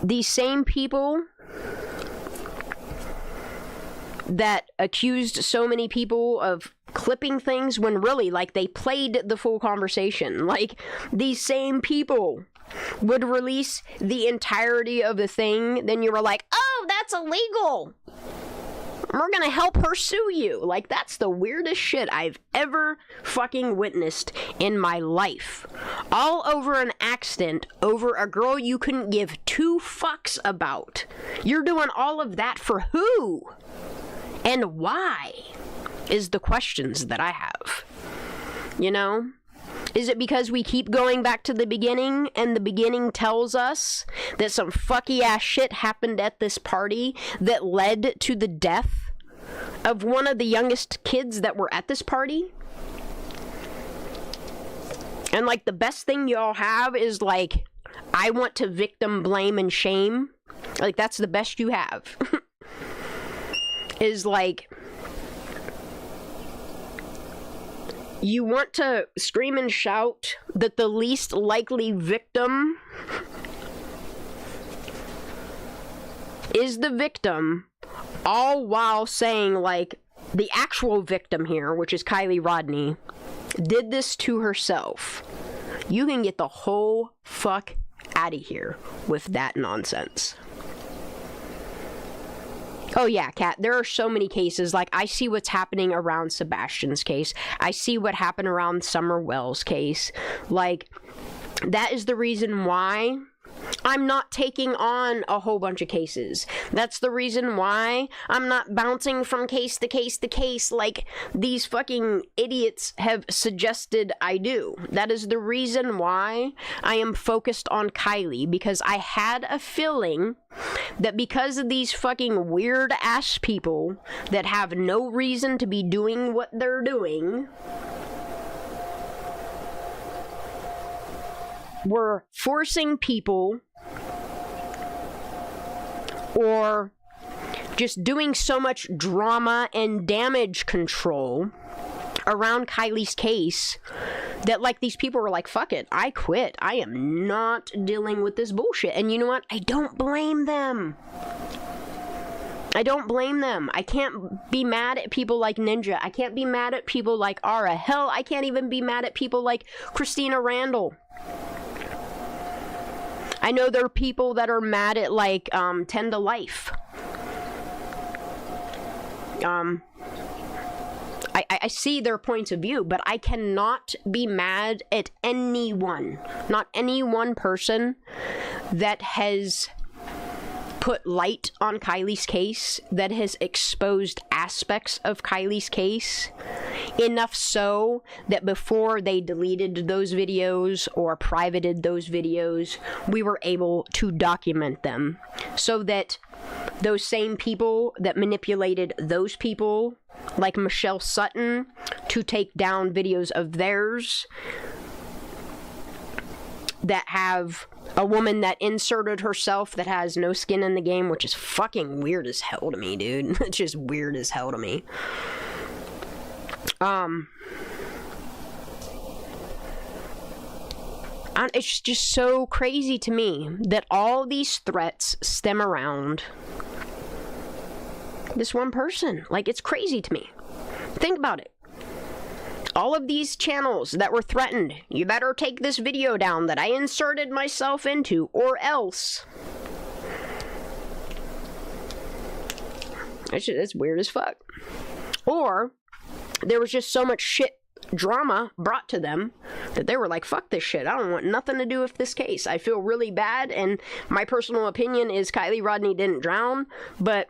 these same people that accused so many people of clipping things when really, like, they played the full conversation. Like, these same people would release the entirety of the thing, then you were like, oh, that's illegal, we're gonna help her sue you. Like, that's the weirdest shit I've ever fucking witnessed in my life. All over an accident, over a girl you couldn't give two fucks about. You're doing all of that for who? And why? Is the questions that I have. You know? Is it because we keep going back to the beginning, and the beginning tells us that some fucky ass shit happened at this party that led to the death of one of the youngest kids that were at this party? And like, the best thing y'all have is like, I want to victim blame and shame. Like, that's the best you have. Is like, you want to scream and shout that the least likely victim is the victim, all while saying, like, the actual victim here, which is Kiely Rodni, did this to herself. You can get the whole fuck out of here with that nonsense. Oh yeah, Kat, there are so many cases. Like, I see what's happening around Sebastian's case. I see what happened around Summer Wells' case. Like, that is the reason why I'm not taking on a whole bunch of cases. That's the reason why I'm not bouncing from case to case to case like these fucking idiots have suggested I do. That is the reason why I am focused on Kiely, because I had a feeling that because of these fucking weird ass people that have no reason to be doing what they're doing, we're forcing people or just doing so much drama and damage control around Kiely's case that, like, these people were like, fuck it, I quit. I am not dealing with this bullshit. And you know what? I don't blame them. I don't blame them. I can't be mad at people like Ninja. I can't be mad at people like Ara. Hell, I can't even be mad at people like Christina Randall. I know there are people that are mad at, like, 10 to Life. I see their points of view, but I cannot be mad at anyone, not any one person that has put light on Kiely's case, that has exposed aspects of Kiely's case, enough so that before they deleted those videos or privated those videos, we were able to document them so that those same people that manipulated those people, like Michelle Sutton, to take down videos of theirs that have a woman that inserted herself that has no skin in the game, which is fucking weird as hell to me, dude. It's just weird as hell to me. It's just so crazy to me that all these threats stem around this one person. Like, it's crazy to me. Think about it. All of these channels that were threatened, you better take this video down that I inserted myself into, or else. It's weird as fuck. Or there was just so much shit drama brought to them that they were like, fuck this shit, I don't want nothing to do with this case. I feel really bad, and my personal opinion is Kiely Rodni didn't drown, but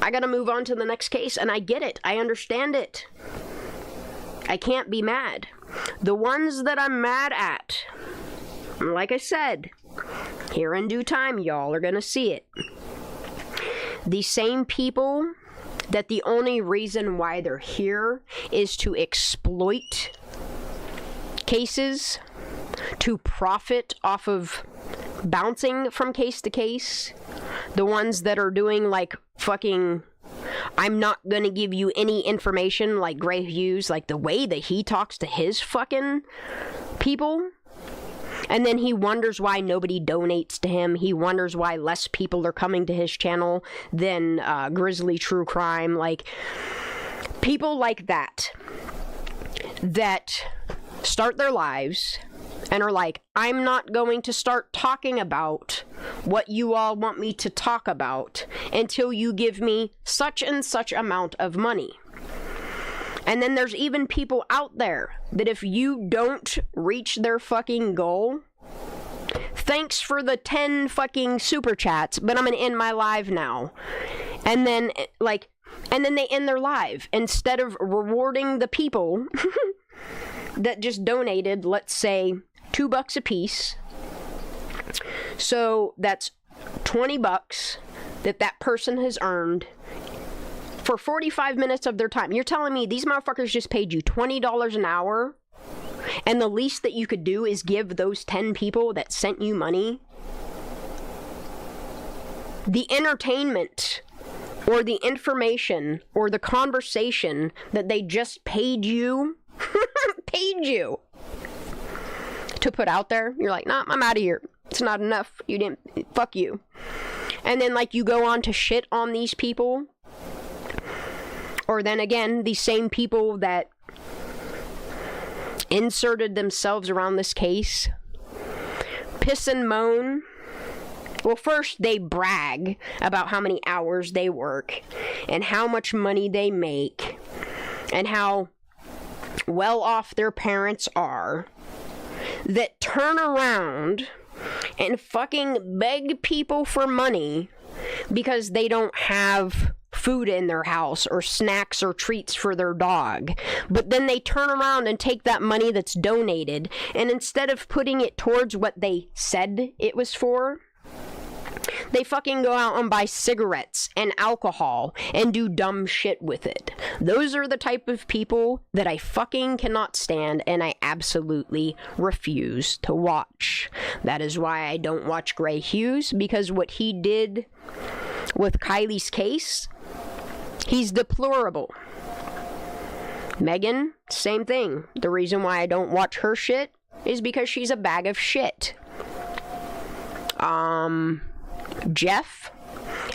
I gotta move on to the next case, and I get it. I understand it. I can't be mad. The ones that I'm mad at, like I said, here in due time, y'all are gonna see it. The same people that the only reason why they're here is to exploit cases, to profit off of bouncing from case to case. The ones that are doing, like, fucking, I'm not gonna give you any information, like Gray Hughes, like the way that he talks to his fucking people. And then he wonders why nobody donates to him. He wonders why less people are coming to his channel than Grizzly True Crime. Like, people like that start their lives and are like, I'm not going to start talking about what you all want me to talk about until you give me such and such amount of money. And then there's even people out there that if you don't reach their fucking goal, thanks for the 10 fucking super chats, but I'm gonna end my live now. And then, they end their live instead of rewarding the people that just donated, let's say, $2 a piece. So that's $20 that person has earned for 45 minutes of their time. You're telling me these motherfuckers just paid you $20 an hour, and the least that you could do is give those 10 people that sent you money the entertainment or the information or the conversation that they just paid you to put out there? You're like, nah, I'm out of here. It's not enough. You didn't, fuck you. And then, like, you go on to shit on these people. Or then again, these same people that inserted themselves around this case, piss and moan. Well, first they brag about how many hours they work and how much money they make and how well off their parents are, that turn around and fucking beg people for money because they don't have food in their house or snacks or treats for their dog. But then they turn around and take that money that's donated, and instead of putting it towards what they said it was for, they fucking go out and buy cigarettes and alcohol and do dumb shit with it. Those are the type of people that I fucking cannot stand, and I absolutely refuse to watch. That is why I don't watch Gray Hughes, because what he did with Kiely's case, he's deplorable. Megan, same thing. The reason why I don't watch her shit is because she's a bag of shit. Jeff,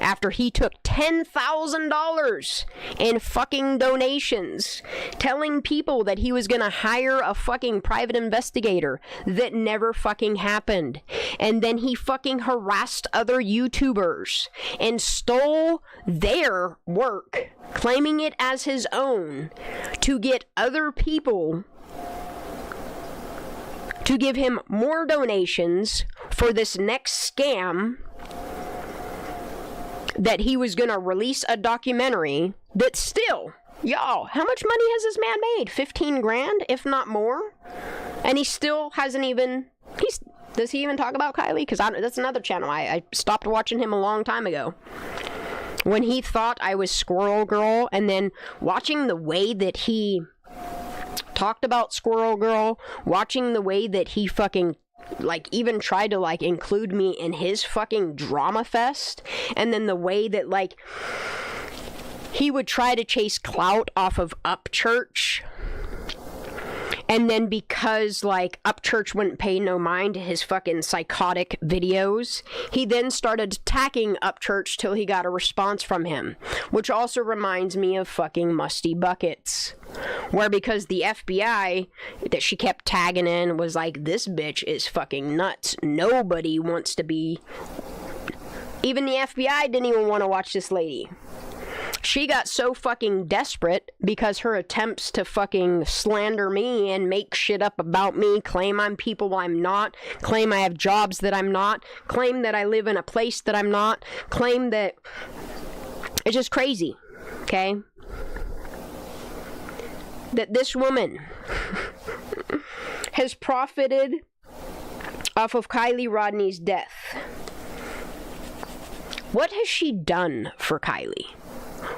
after he took $10,000 in fucking donations, telling people that he was gonna hire a fucking private investigator, that never fucking happened. And then he fucking harassed other YouTubers and stole their work, claiming it as his own, to get other people to give him more donations for this next scam that he was going to release a documentary that still, y'all, how much money has this man made? 15 grand, if not more? And he still hasn't even, does he even talk about Kiely? Because that's another channel. I stopped watching him a long time ago. When he thought I was Squirrel Girl, and then watching the way that he talked about Squirrel Girl, watching the way that he fucking like even tried to like include me in his fucking drama fest, and then the way that like he would try to chase clout off of Upchurch, and then because like Upchurch wouldn't pay no mind to his fucking psychotic videos, he then started attacking Upchurch till he got a response from him, which also reminds me of fucking Musty Buckets, where because the FBI that she kept tagging in was like, this bitch is fucking nuts, nobody wants to be, even the FBI didn't even want to watch this lady. She got so fucking desperate because her attempts to fucking slander me and make shit up about me, claim I'm people I'm not, claim I have jobs that I'm not, claim that I live in a place that I'm not, claim that it's just crazy, okay? That this woman has profited off of Kiely Rodni's death. What has she done for Kiely?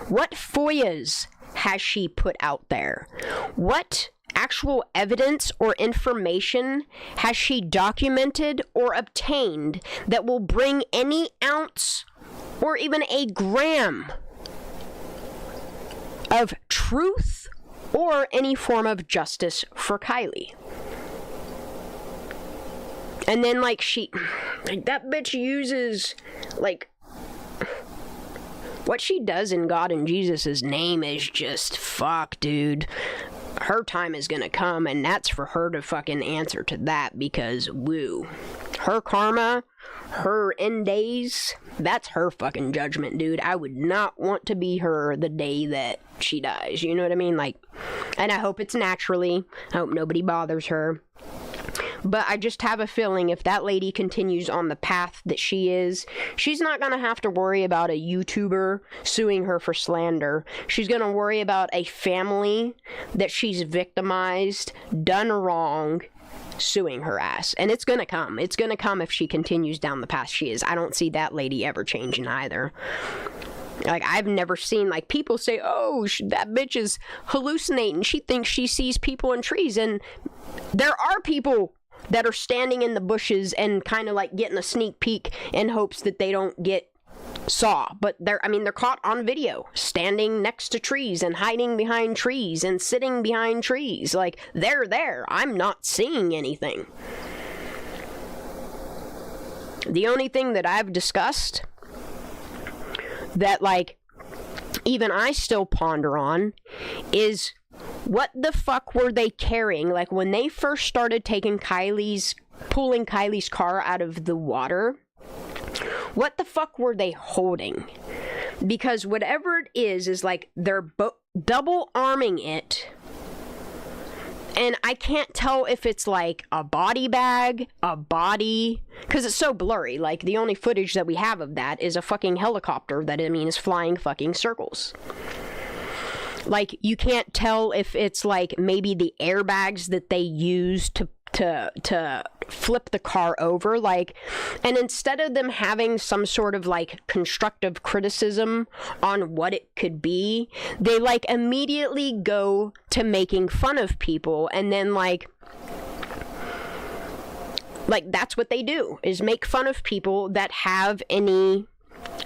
What FOIAs has she put out there? What actual evidence or information has she documented or obtained that will bring any ounce or even a gram of truth or any form of justice for Kiely? And then like that bitch uses like, what she does in God and Jesus' name is just fuck, dude. Her time is gonna come, and that's for her to fucking answer to that, because woo. Her karma, her end days, that's her fucking judgment, dude. I would not want to be her the day that she dies, you know what I mean? Like, and I hope it's naturally. I hope nobody bothers her. But I just have a feeling if that lady continues on the path that she is, she's not going to have to worry about a YouTuber suing her for slander. She's going to worry about a family that she's victimized, done wrong, suing her ass. And it's going to come. It's going to come if she continues down the path she is. I don't see that lady ever changing either. Like, I've never seen, like, people say, oh, that bitch is hallucinating. She thinks she sees people in trees. And there are people that are standing in the bushes and kind of like getting a sneak peek in hopes that they don't get saw. But they're caught on video, standing next to trees and hiding behind trees and sitting behind trees. Like, they're there. I'm not seeing anything. The only thing that I've discussed that, like, even I still ponder on is, what the fuck were they carrying? Like, when they first started pulling Kiely's car out of the water, what the fuck were they holding? Because whatever it is like they're double arming it. And I can't tell if it's like a body bag, a body, because it's so blurry. Like, the only footage that we have of that is a fucking helicopter that, is flying fucking circles. Like, you can't tell if it's like maybe the airbags that they use to flip the car over, like, and instead of them having some sort of like constructive criticism on what it could be, they like immediately go to making fun of people, and then like that's what they do, is make fun of people that have any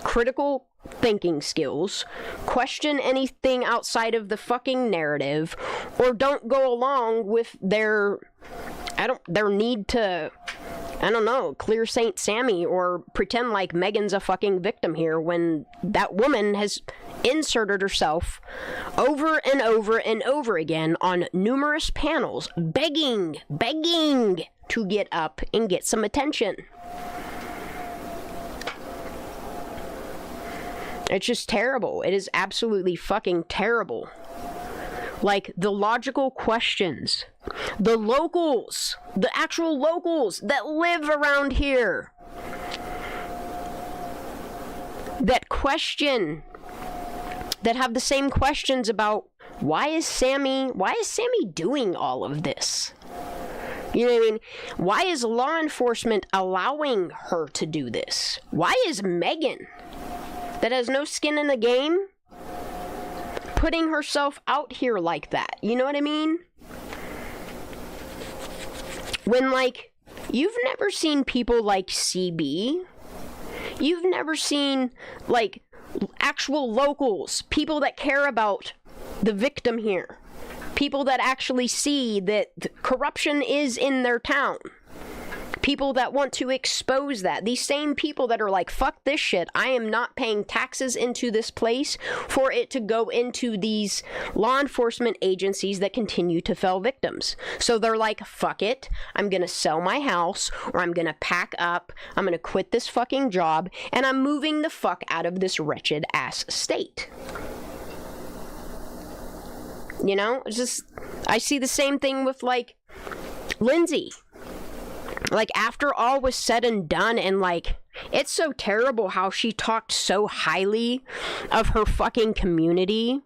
critical thinking skills, question anything outside of the fucking narrative, or don't go along with their need to, I don't know, clear Saint Sammy or pretend like Megan's a fucking victim here when that woman has inserted herself over and over and over again on numerous panels, begging to get up and get some attention. It's just terrible. It is absolutely fucking terrible. Like, the logical questions. The locals. The actual locals that live around here. That question. That have the same questions about why is Sammy doing all of this? You know what I mean? Why is law enforcement allowing her to do this? Why is Megan, that has no skin in the game, putting herself out here like that? You know what I mean? When, like, you've never seen people like CB. You've never seen, like, actual locals, people that care about the victim here. People that actually see that corruption is in their town. People that want to expose that. These same people that are like, fuck this shit. I am not paying taxes into this place for it to go into these law enforcement agencies that continue to fell victims. So they're like, fuck it. I'm going to sell my house, or I'm going to pack up. I'm going to quit this fucking job, and I'm moving the fuck out of this wretched ass state. You know, it's just, I see the same thing with, like, Lindsay. Like, after all was said and done, and, like, it's so terrible how she talked so highly of her fucking community.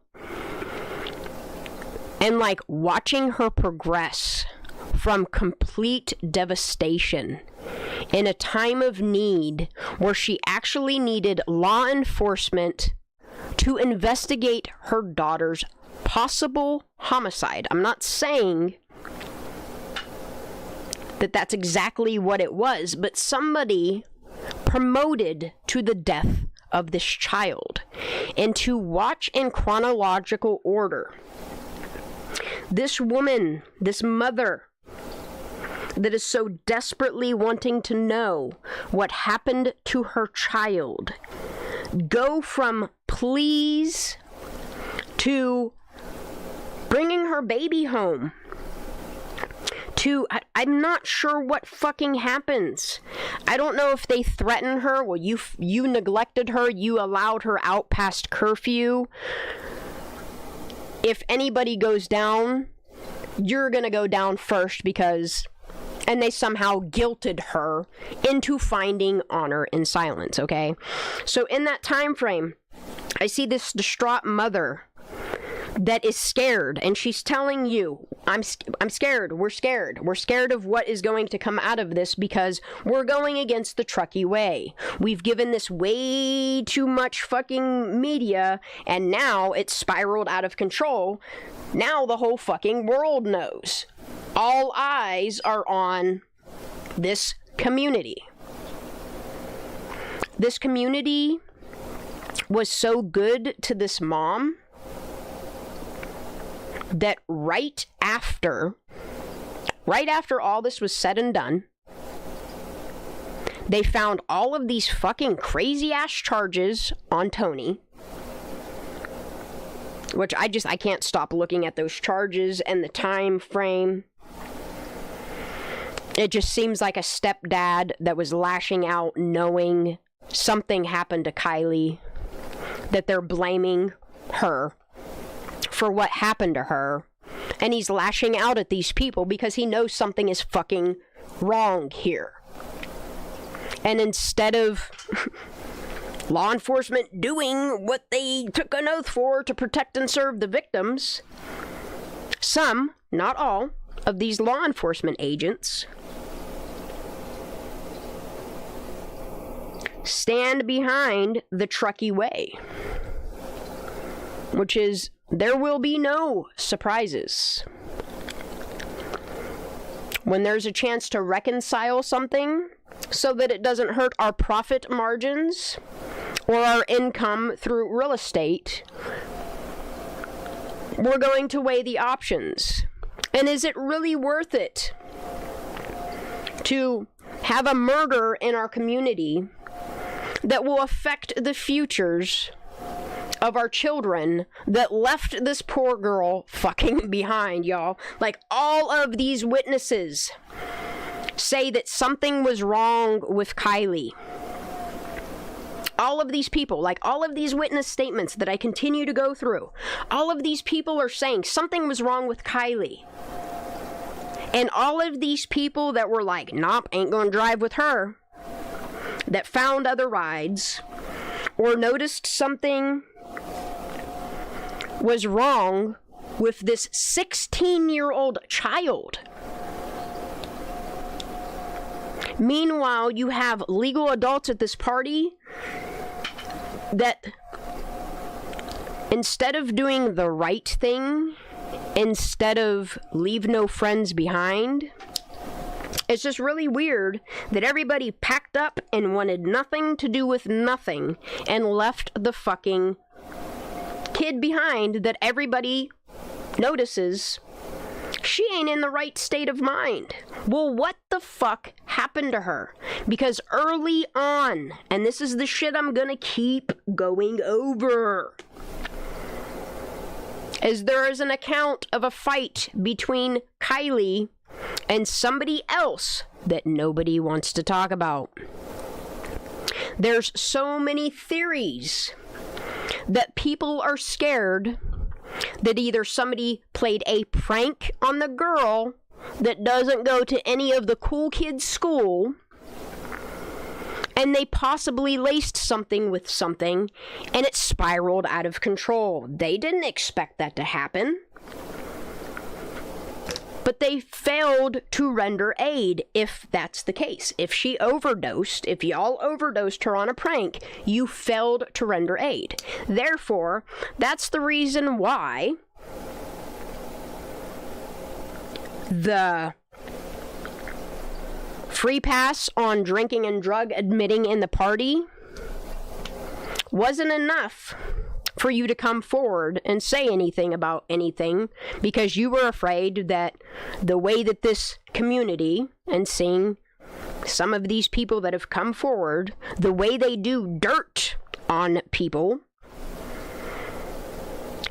And, like, watching her progress from complete devastation in a time of need where she actually needed law enforcement to investigate her daughter's possible homicide. I'm not saying that that's exactly what it was, but somebody promoted to the death of this child. And to watch in chronological order this woman, this mother that is so desperately wanting to know what happened to her child, go from please to bringing her baby home, to, I'm not sure what fucking happens. I don't know if they threaten her. Well, you neglected her. You allowed her out past curfew. If anybody goes down, you're gonna go down first because... And they somehow guilted her into finding honor in silence, okay? So in that time frame, I see this distraught mother that is scared, and she's telling you, I'm scared, we're scared of what is going to come out of this because we're going against the Truckee way. We've given this way too much fucking media, and now it's spiraled out of control. Now the whole fucking world knows. All eyes are on this community. This community was so good to this mom that right after all this was said and done, they found all of these fucking crazy ass charges on Tony, which I can't stop looking at those charges and the time frame. It just seems like a stepdad that was lashing out knowing something happened to Kiely, that they're blaming her for what happened to her, and he's lashing out at these people because he knows something is fucking wrong here. And instead of law enforcement doing what they took an oath for to protect and serve the victims, some, not all, of these law enforcement agents stand behind the Truckee way, which is, there will be no surprises. When there's a chance to reconcile something so that it doesn't hurt our profit margins or our income through real estate, we're going to weigh the options. And is it really worth it to have a murder in our community that will affect the futures of our children that left this poor girl fucking behind, y'all? Like, all of these witnesses say that something was wrong with Kiely. All of these people, like all of these witness statements that I continue to go through, all of these people are saying something was wrong with Kiely. And all of these people that were like, nope, ain't gonna drive with her, that found other rides, or noticed something was wrong with this 16-year-old child. Meanwhile, you have legal adults at this party that, instead of doing the right thing, instead of leave no friends behind, it's just really weird that everybody packed up and wanted nothing to do with nothing and left the fucking kid behind that everybody notices she ain't in the right state of mind. Well, what the fuck happened to her? Because early on, and this is the shit I'm gonna keep going over, is there is an account of a fight between Kiely and somebody else that nobody wants to talk about. There's so many theories that people are scared that either somebody played a prank on the girl that doesn't go to any of the cool kids' school, and they possibly laced something with something, and it spiraled out of control. They didn't expect that to happen. But they failed to render aid, if that's the case. If she overdosed, if y'all overdosed her on a prank, you failed to render aid. Therefore, that's the reason why the free pass on drinking and drug admitting in the party wasn't enough for you to come forward and say anything about anything, because you were afraid that the way that this community, and seeing some of these people that have come forward, the way they do dirt on people,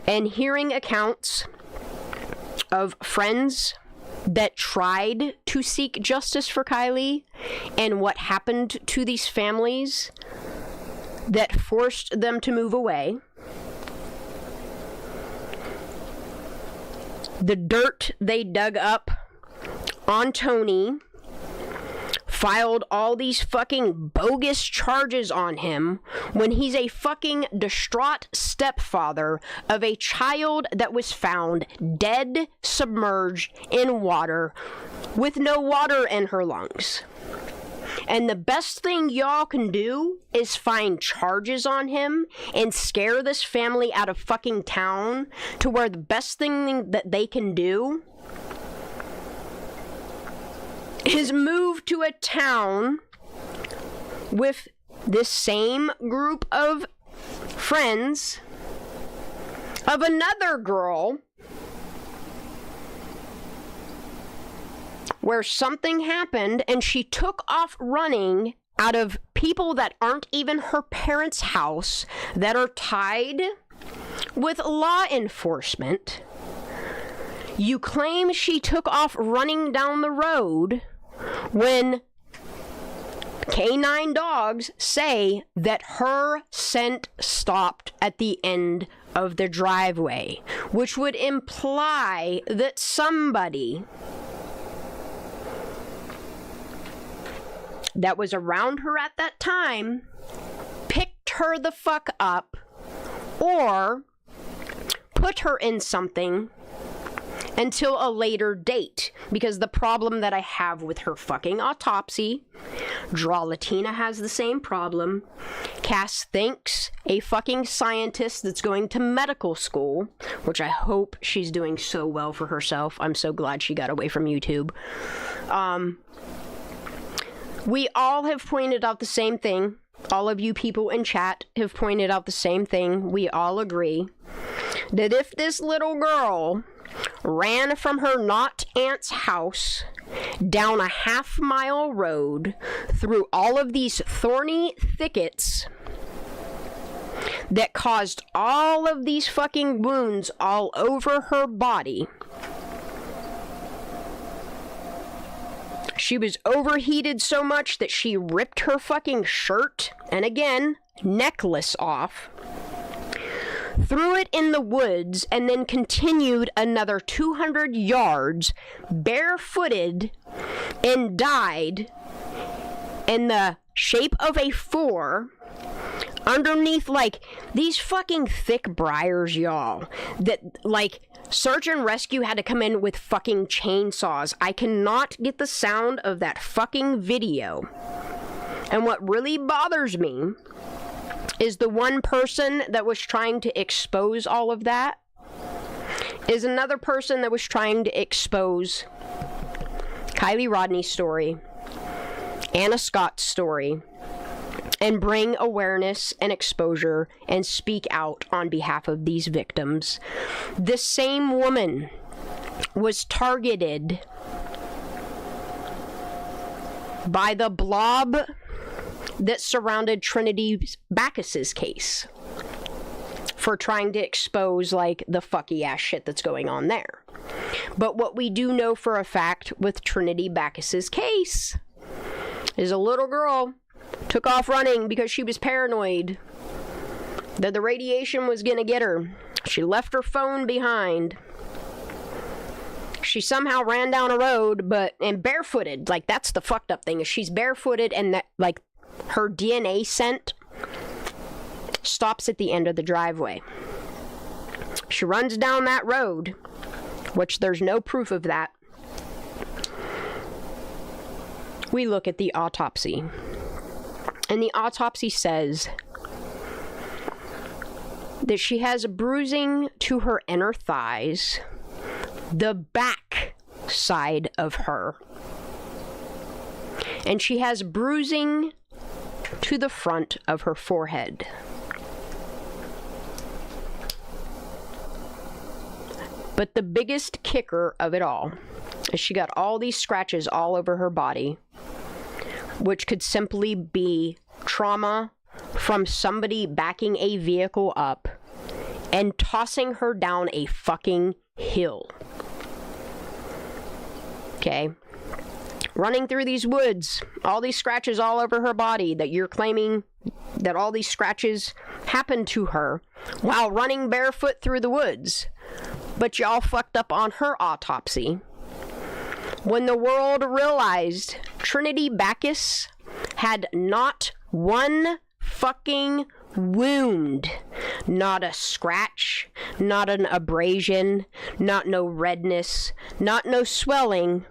and hearing accounts of friends that tried to seek justice for Kiely and what happened to these families that forced them to move away. The dirt they dug up on Tony, filed all these fucking bogus charges on him when he's a fucking distraught stepfather of a child that was found dead, submerged in water, with no water in her lungs. And the best thing y'all can do is find charges on him and scare this family out of fucking town, to where the best thing that they can do is move to a town with this same group of friends of another girl where something happened and she took off running out of people that aren't even her parents' house, that are tied with law enforcement. You claim she took off running down the road when canine dogs say that her scent stopped at the end of the driveway, which would imply that somebody that was around her at that time picked her the fuck up or put her in something until a later date. Because the problem that I have with her fucking autopsy, Draw Latina has the same problem, Cass thinks a fucking scientist that's going to medical school, which I hope she's doing so well for herself. I'm so glad she got away from YouTube. We all have pointed out the same thing. all of you people in chat have pointed out the same thing. We all agree that if this little girl ran from her not aunt's house down a half-mile road through all of these thorny thickets that caused all of these fucking wounds all over her body, she was overheated so much that she ripped her fucking shirt, and again, necklace off, threw it in the woods, and then continued another 200 yards barefooted and died in the shape of a 4 underneath, like, these fucking thick briars, y'all, that, like, search and rescue had to come in with fucking chainsaws. I cannot get the sound of that fucking video. And what really bothers me is the one person that was trying to expose all of that is another person that was trying to expose Kiely Rodni's story, Anna Scott's story, and bring awareness and exposure and speak out on behalf of these victims. This same woman was targeted by the blob that surrounded Trinity Backus's case for trying to expose, like, the fucky ass shit that's going on there. But what we do know for a fact with Trinity Backus's case is a little girl took off running because she was paranoid that the radiation was gonna get her. She left her phone behind. She somehow ran down a road, and barefooted. Like, that's the fucked up thing, is she's barefooted, and that, like, her DNA scent stops at the end of the driveway. She runs down that road, which there's no proof of that. We look at the autopsy. And the autopsy says that she has bruising to her inner thighs, the back side of her, and she has bruising to the front of her forehead. But the biggest kicker of it all is she got all these scratches all over her body, which could simply be trauma from somebody backing a vehicle up and tossing her down a fucking hill. Okay? Running through these woods, all these scratches all over her body that you're claiming that all these scratches happened to her while running barefoot through the woods. But y'all fucked up on her autopsy. When the world realized Trinity Backus had not one fucking wound, not a scratch, not an abrasion, not no redness, not no swelling,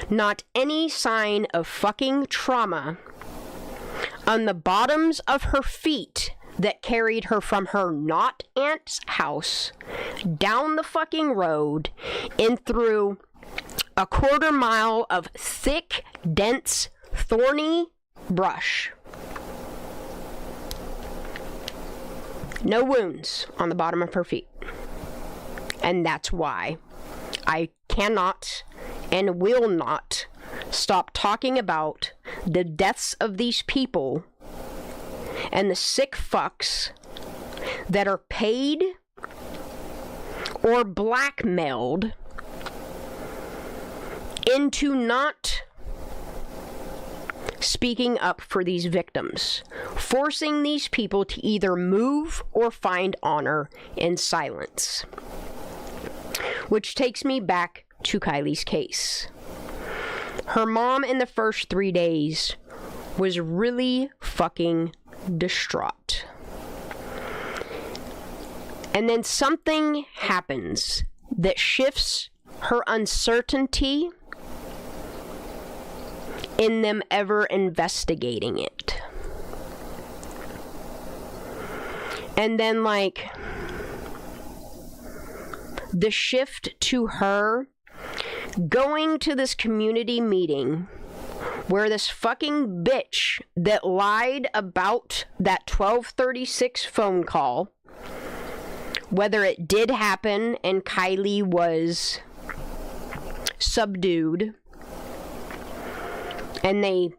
not any sign of fucking trauma on the bottoms of her feet that carried her from her not aunt's house down the fucking road and through a 1/4 mile of thick, dense, thorny brush. No wounds on the bottom of her feet. And that's why I cannot and will not stop talking about the deaths of these people and the sick fucks that are paid or blackmailed into not speaking up for these victims, forcing these people to either move or find honor in silence. Which takes me back to Kiely's case. Her mom in the first 3 days was really fucking distraught. And then something happens that shifts her uncertainty in them ever investigating it. And then, like, the shift to her going to this community meeting where this fucking bitch that lied about that 12:36 phone call, whether it did happen and Kiely was subdued and they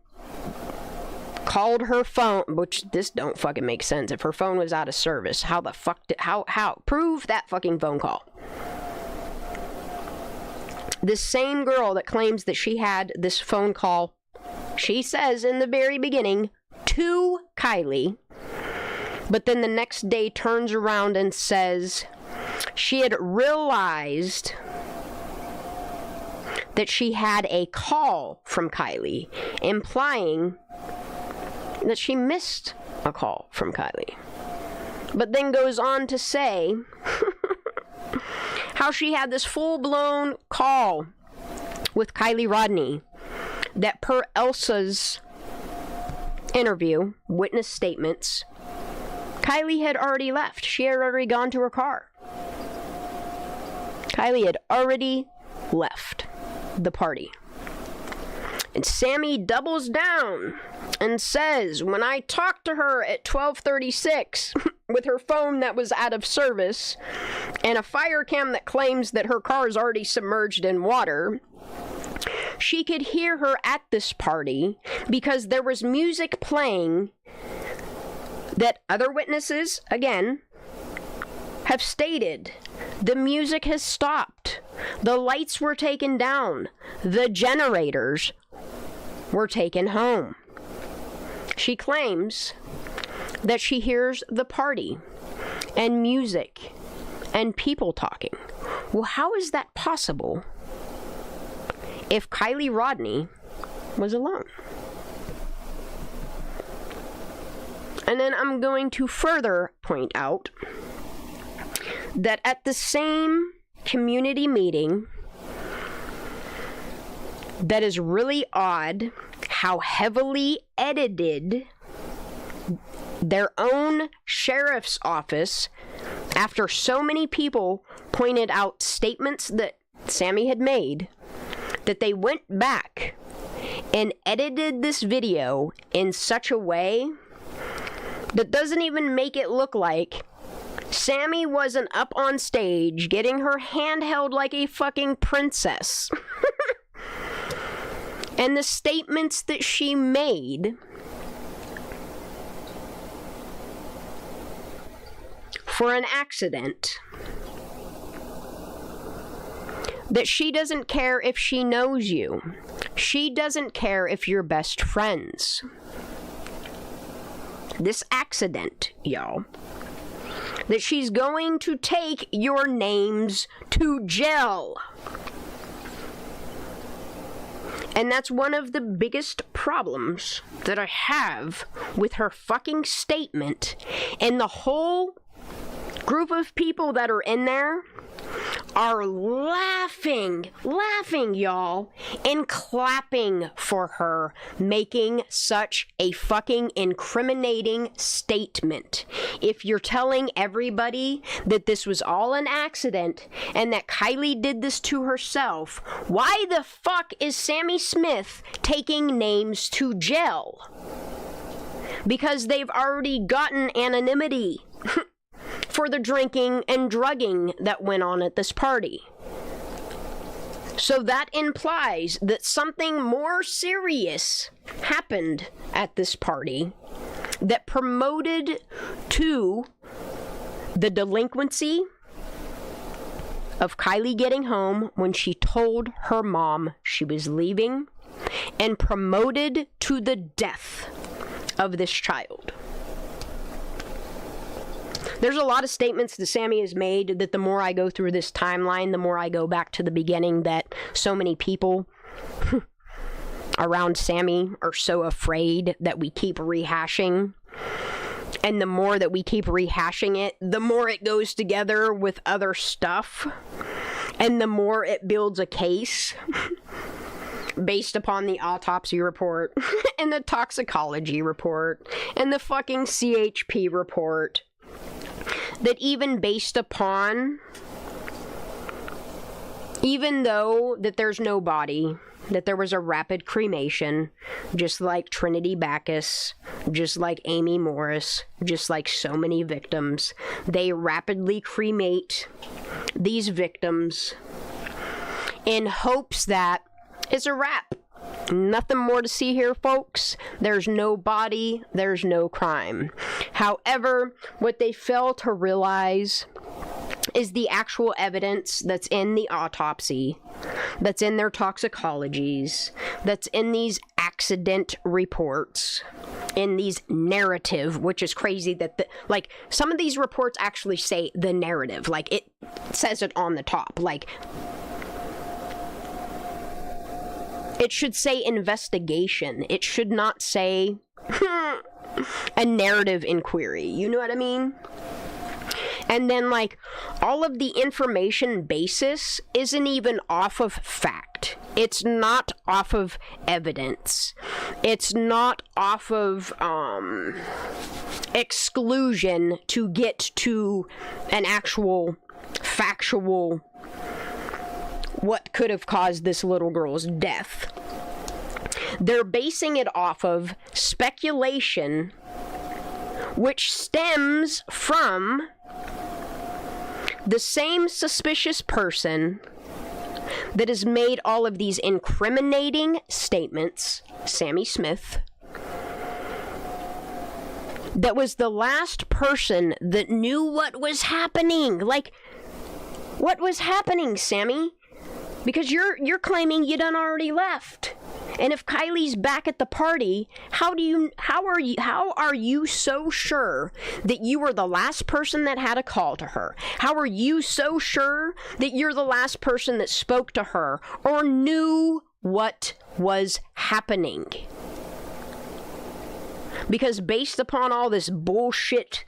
called her phone, which this don't fucking make sense. If her phone was out of service, how the fuck did, how prove that fucking phone call? This same girl that claims that she had this phone call, she says in the very beginning, to Kiely, but then the next day turns around and says she had realized that she had a call from Kiely, implying that she missed a call from Kiely. But then goes on to say how she had this full-blown call with Kiely Rodni that, per Elsa's interview, witness statements, Kiely had already left. She had already gone to her car. Kiely had already left the party. And Sammy doubles down and says, when I talked to her at 12:36 with her phone that was out of service and a fire cam that claims that her car is already submerged in water, she could hear her at this party because there was music playing that other witnesses, again, have stated. The music has stopped. The lights were taken down. The generators were taken home. She claims that she hears the party and music and people talking. Well, how is that possible if Kiely Rodni was alone? And then I'm going to further point out that at the same community meeting, that is really odd how heavily edited their own sheriff's office, after so many people pointed out statements that Sammy had made, that they went back and edited this video in such a way that doesn't even make it look like Sammy wasn't up on stage getting her hand held like a fucking princess. And the statements that she made for an accident, that she doesn't care if she knows you. She doesn't care if you're best friends. This accident, y'all, that she's going to take your names to jail. And that's one of the biggest problems that I have with her fucking statement. And the whole group of people that are in there are laughing, y'all, and clapping for her making such a fucking incriminating statement. If you're telling everybody that this was all an accident and that Kiely did this to herself, why the fuck is Sammy Smith taking names to jail? Because they've already gotten anonymity for the drinking and drugging that went on at this party. So that implies that something more serious happened at this party that promoted to the delinquency of Kiely getting home when she told her mom she was leaving, and promoted to the death of this child. There's a lot of statements that Sammy has made that the more I go through this timeline, the more I go back to the beginning, that so many people around Sammy are so afraid that we keep rehashing. And the more that we keep rehashing it, the more it goes together with other stuff. And the more it builds a case based upon the autopsy report and the toxicology report and the fucking CHP report. That even based upon, even though that there's no body, that there was a rapid cremation, just like Trinity Backus, just like Amy Morris, just like so many victims. They rapidly cremate these victims in hopes that it's a wrap. Nothing more to see here, folks. There's no body, there's no crime. However, what they fail to realize is the actual evidence that's in the autopsy, that's in their toxicologies, that's in these accident reports, in these narrative, which is crazy that like some of these reports actually say the narrative, like it says it on the top, like it should say investigation. It should not say a narrative inquiry. You know what I mean? And then, like, all of the information basis isn't even off of fact. It's not off of evidence. It's not off of exclusion to get to an actual factual what could have caused this little girl's death. They're basing it off of speculation, which stems from the same suspicious person that has made all of these incriminating statements, Sammy Smith, that was the last person that knew what was happening. Like, what was happening, Sammy? Because you're claiming you done already left. And if Kiely's back at the party, how are you so sure that you were the last person that had a call to her? How are you so sure that you're the last person that spoke to her or knew what was happening? Because based upon all this bullshit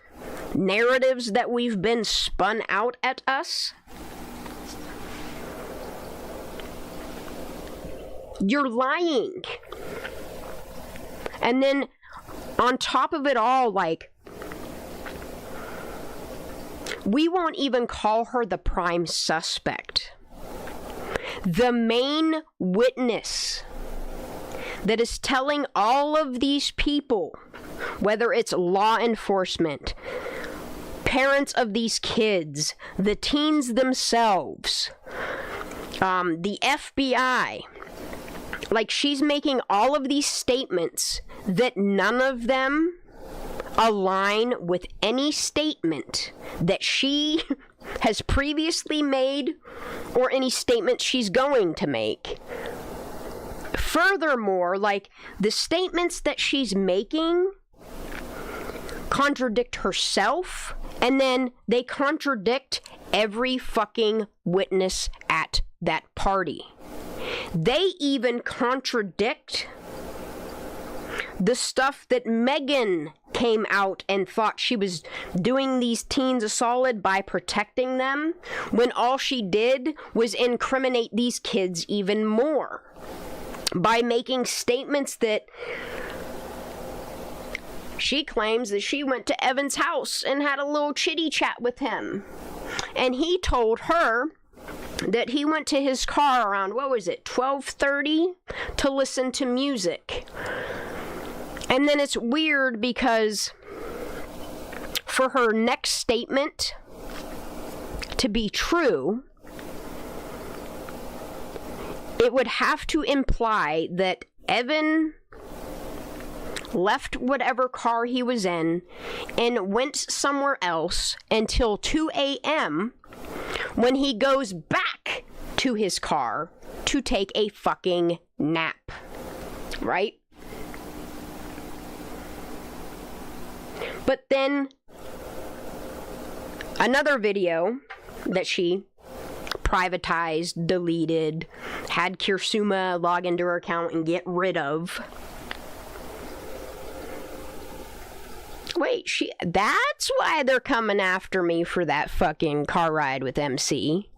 narratives that we've been spun out at us, you're lying. And then on top of it all, like, we won't even call her the prime suspect. The main witness that is telling all of these people, whether it's law enforcement, parents of these kids, the teens themselves, the FBI, like, she's making all of these statements that none of them align with any statement that she has previously made or any statement she's going to make. Furthermore, like, the statements that she's making contradict herself, and then they contradict every fucking witness at that party. They even contradict the stuff that Megan came out and thought she was doing these teens a solid by protecting them, when all she did was incriminate these kids even more by making statements that she claims that she went to Evan's house and had a little chitty chat with him, and he told her that he went to his car around, 12:30 to listen to music. And then it's weird because for her next statement to be true, it would have to imply that Evan left whatever car he was in and went somewhere else until 2 a.m. when he goes back to his car to take a fucking nap, right? But then another video that she privatized, deleted, had Kirsuma log into her account and get rid of. Wait, that's why they're coming after me for that fucking car ride with MC.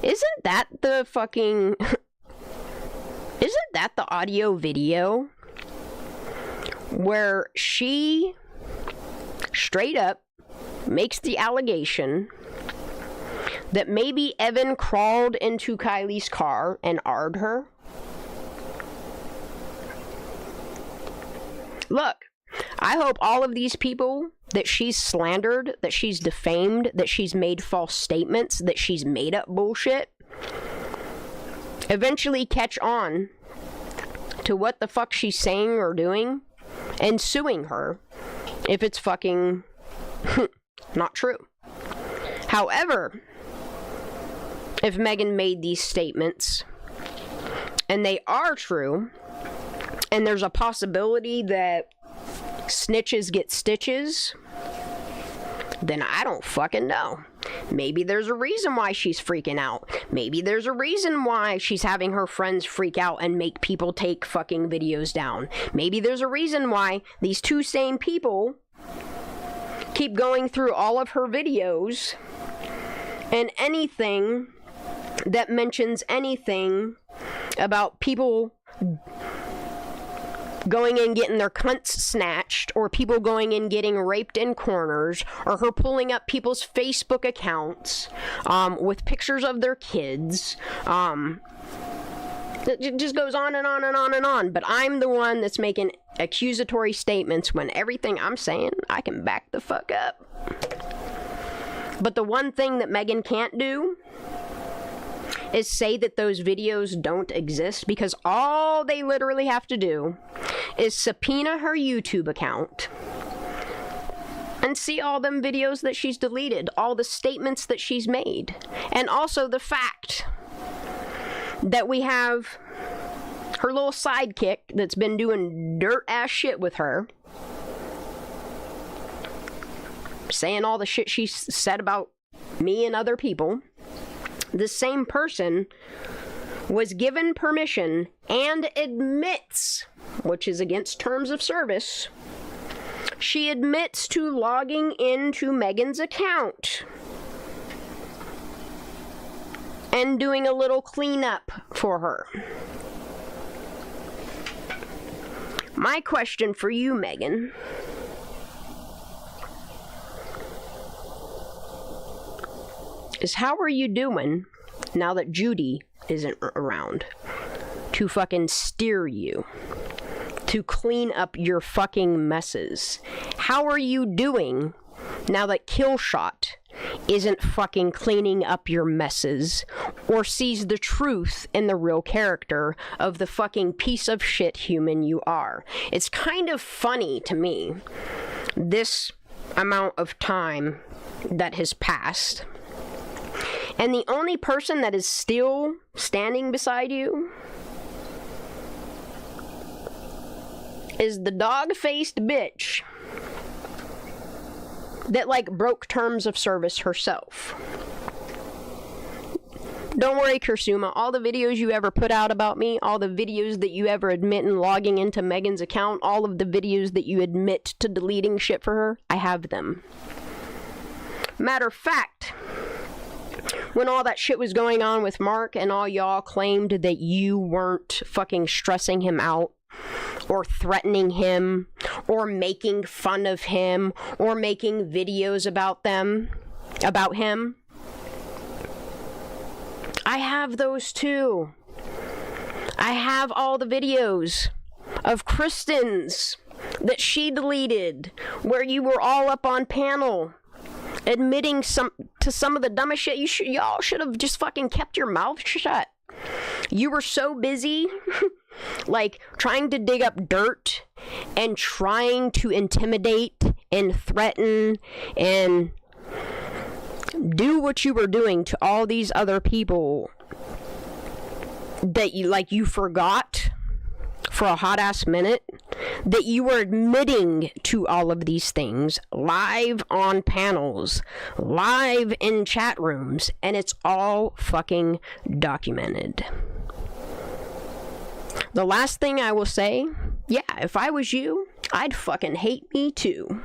Isn't that the fucking... Isn't that the audio video where she straight up makes the allegation that maybe Evan crawled into Kiely's car and AR'd her? Look, I hope all of these people that she's slandered, that she's defamed, that she's made false statements, that she's made up bullshit, eventually catch on to what the fuck she's saying or doing and suing her if it's fucking not true. However, if Megan made these statements and they are true, and there's a possibility that snitches get stitches, then I don't fucking know. Maybe there's a reason why she's freaking out. Maybe there's a reason why she's having her friends freak out and make people take fucking videos down. Maybe there's a reason why these two same people keep going through all of her videos, and anything that mentions anything about people going in getting their cunts snatched, or people going in getting raped in corners, or her pulling up people's Facebook accounts with pictures of their kids. It just goes on and on and on and on. But I'm the one that's making accusatory statements when everything I'm saying, I can back the fuck up. But the one thing that Megan can't do is say that those videos don't exist, because all they literally have to do is subpoena her YouTube account and see all them videos that she's deleted, all the statements that she's made, and also the fact that we have her little sidekick that's been doing dirt ass shit with her, saying all the shit she said about me and other people. The same person was given permission and admits, which is against terms of service, she admits to logging into Megan's account and doing a little cleanup for her. My question for you, Megan, is how are you doing now that Judy isn't around to fucking steer you, to clean up your fucking messes? How are you doing now that Killshot isn't fucking cleaning up your messes or sees the truth in the real character of the fucking piece of shit human you are? It's kind of funny to me, this amount of time that has passed, and the only person that is still standing beside you is the dog-faced bitch that, like, broke terms of service herself. Don't worry, Kursuma. All the videos you ever put out about me, all the videos that you ever admit in logging into Megan's account, all of the videos that you admit to deleting shit for her, I have them. Matter of fact, when all that shit was going on with Mark and all y'all claimed that you weren't fucking stressing him out or threatening him or making fun of him or making videos about him, I have those too. I have all the videos of Kristen's that she deleted where you were all up on panel admitting to some of the dumbest shit. Y'all should have just fucking kept your mouth shut. You were so busy like trying to dig up dirt and trying to intimidate and threaten and do what you were doing to all these other people that you forgot for a hot ass minute that you were admitting to all of these things live on panels, live in chat rooms, and it's all fucking documented. The last thing I will say, yeah, if I was you, I'd fucking hate me too.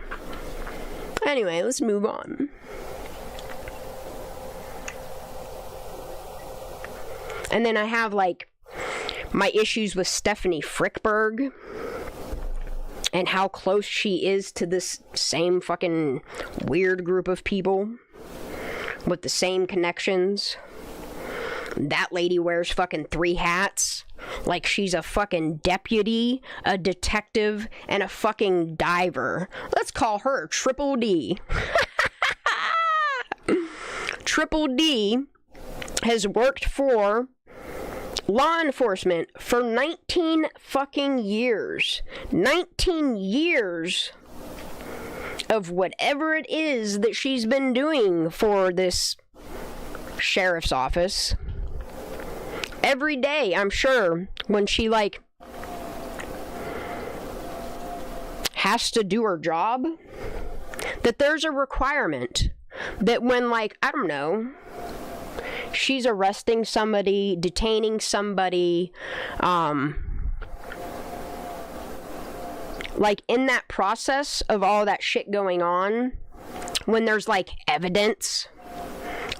Anyway, let's move on. And then I have, like, my issues with Stephanie Frickberg and how close she is to this same fucking weird group of people with the same connections. That lady wears fucking 3 hats. like she's a fucking deputy, a detective, and a fucking diver. Let's call her Triple D. Triple D has worked for law enforcement for 19 fucking years. 19 years of whatever it is that she's been doing for this sheriff's office. Every day, I'm sure, when she, like, has to do her job, that there's a requirement that when, like, I don't know, she's arresting somebody, detaining somebody, like, in that process of all that shit going on, when there's, like, evidence,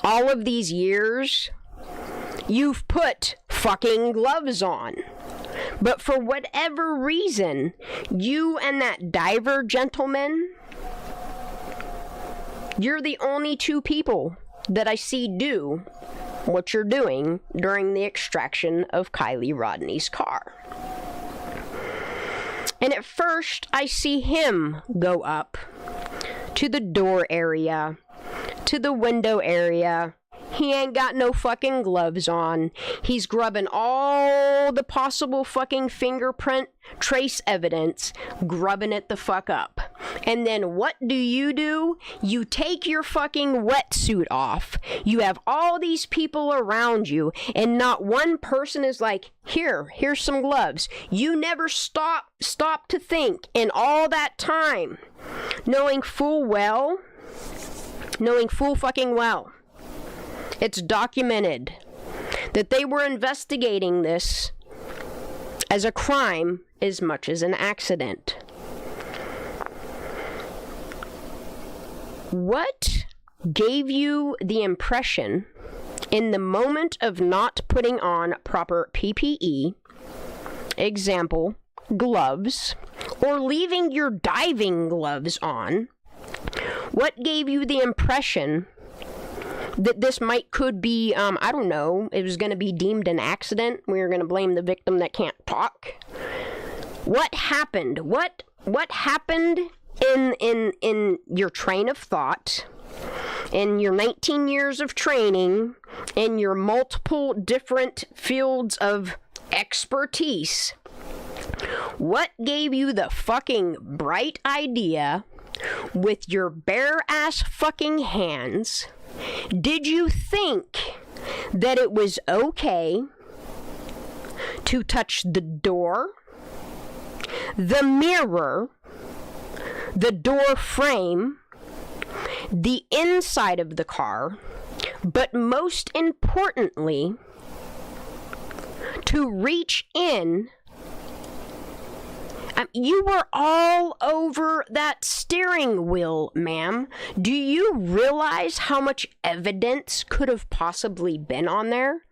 all of these years, you've put fucking gloves on. But for whatever reason, you and that diver gentleman, you're the only two people that I see do what you're doing during the extraction of Kiely Rodni's car. And at first, I see him go up to the door area, to the window area. He ain't got no fucking gloves on. He's grubbing all the possible fucking fingerprint trace evidence, grubbing it the fuck up. And then what do? You take your fucking wetsuit off. You have all these people around you, and not one person is like, here's some gloves. You never stop to think in all that time, knowing full fucking well, it's documented that they were investigating this as a crime as much as an accident. What gave you the impression in the moment of not putting on proper PPE, example, gloves, or leaving your diving gloves on? What gave you the impression that this could be, I don't know, it was going to be deemed an accident? We were going to blame the victim that can't talk? What happened? What happened in your train of thought, in your 19 years of training, in your multiple different fields of expertise? What gave you the fucking bright idea, with your bare ass fucking hands, did you think that it was okay to touch the door, the mirror, the door frame, the inside of the car, but most importantly, to reach in? You were all over that steering wheel, ma'am. Do you realize how much evidence could have possibly been on there?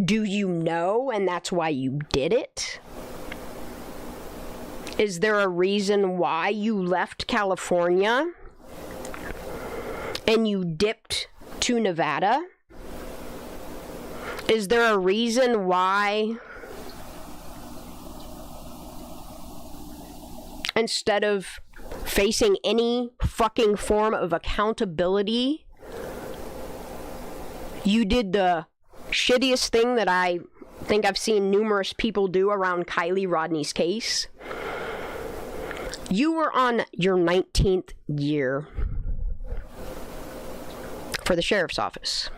Do you know, and that's why you did it? Is there a reason why you left California and you dipped to Nevada? Is there a reason why, instead of facing any fucking form of accountability, you did the shittiest thing that I think I've seen numerous people do around Kiely Rodni's case? You were on your 19th year for the sheriff's office.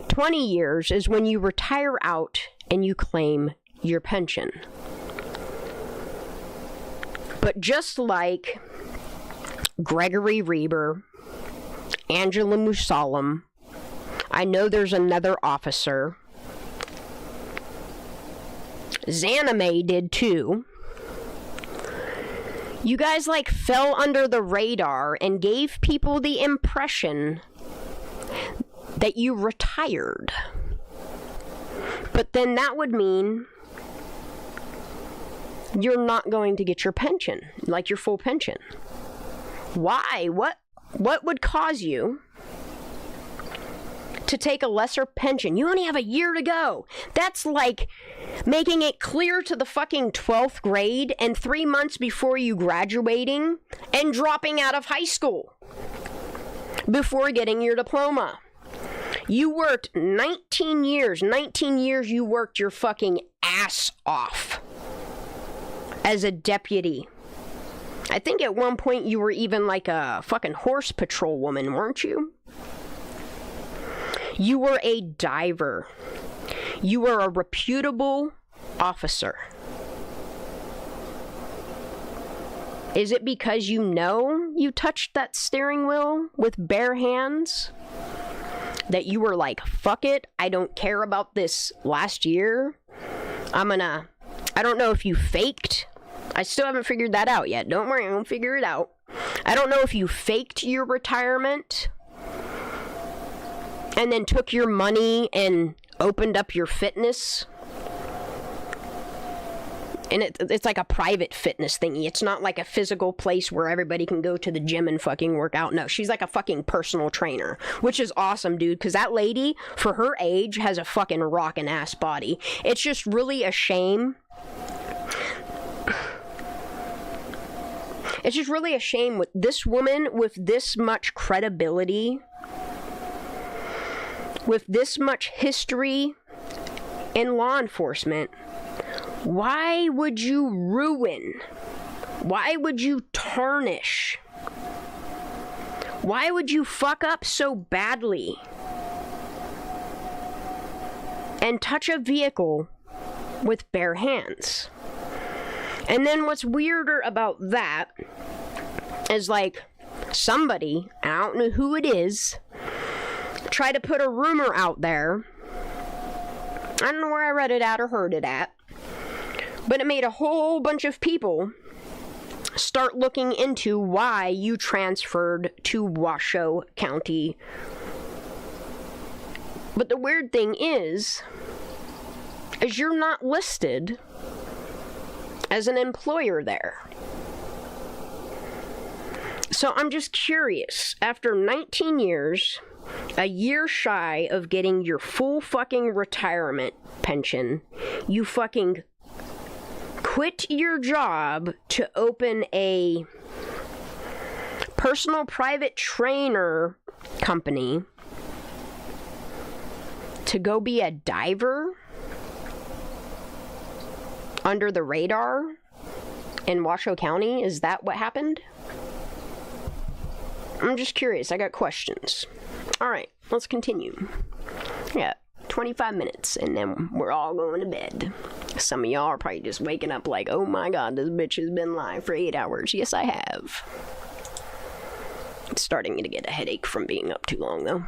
20 years is when you retire out and you claim your pension. But just like Gregory Reber, Angela Musalem, I know there's another officer, Zaname did too. You guys like fell under the radar and gave people the impression that you retired. But then that would mean you're not going to get your pension, like your full pension. Why? What would cause you to to take a lesser pension. You only have a year to go. That's like making it clear to the fucking 12th grade and 3 months before you graduating and dropping out of high school before getting your diploma. You worked 19 years. 19 years you worked your fucking ass off as a deputy. I think at one point you were even like a fucking horse patrol woman, weren't you? You were a diver. You were a reputable officer. Is it because you know you touched that steering wheel with bare hands that you were like, fuck it, I don't care about this last year? I don't know if you faked. I still haven't figured that out yet. Don't worry, I'm gonna figure it out. I don't know if you faked your retirement and then took your money and opened up your fitness. And it's like a private fitness thingy. It's not like a physical place where everybody can go to the gym and fucking work out. No, she's like a fucking personal trainer, which is awesome, dude, because that lady, for her age, has a fucking rockin' ass body. It's just really a shame. It's just really a shame with this woman with this much credibility, with this much history in law enforcement. Why would you ruin? Why would you tarnish? Why would you fuck up so badly and touch a vehicle with bare hands? And then what's weirder about that is like somebody, I don't know who it is, tried to put a rumor out there. I don't know where I read it at or heard it at, but it made a whole bunch of people start looking into why you transferred to Washoe County. But the weird thing is you're not listed as an employer there. So I'm just curious, after 19 years, a year shy of getting your full fucking retirement pension, you fucking quit your job to open a personal private trainer company to go be a diver under the radar in Washoe County? Is that what happened? I'm just curious. I got questions. Alright, let's continue. Yeah, 25 minutes and then we're all going to bed. Some of y'all are probably just waking up like, oh my god, this bitch has been live for 8 hours. Yes, I have. It's starting to get a headache from being up too long, though.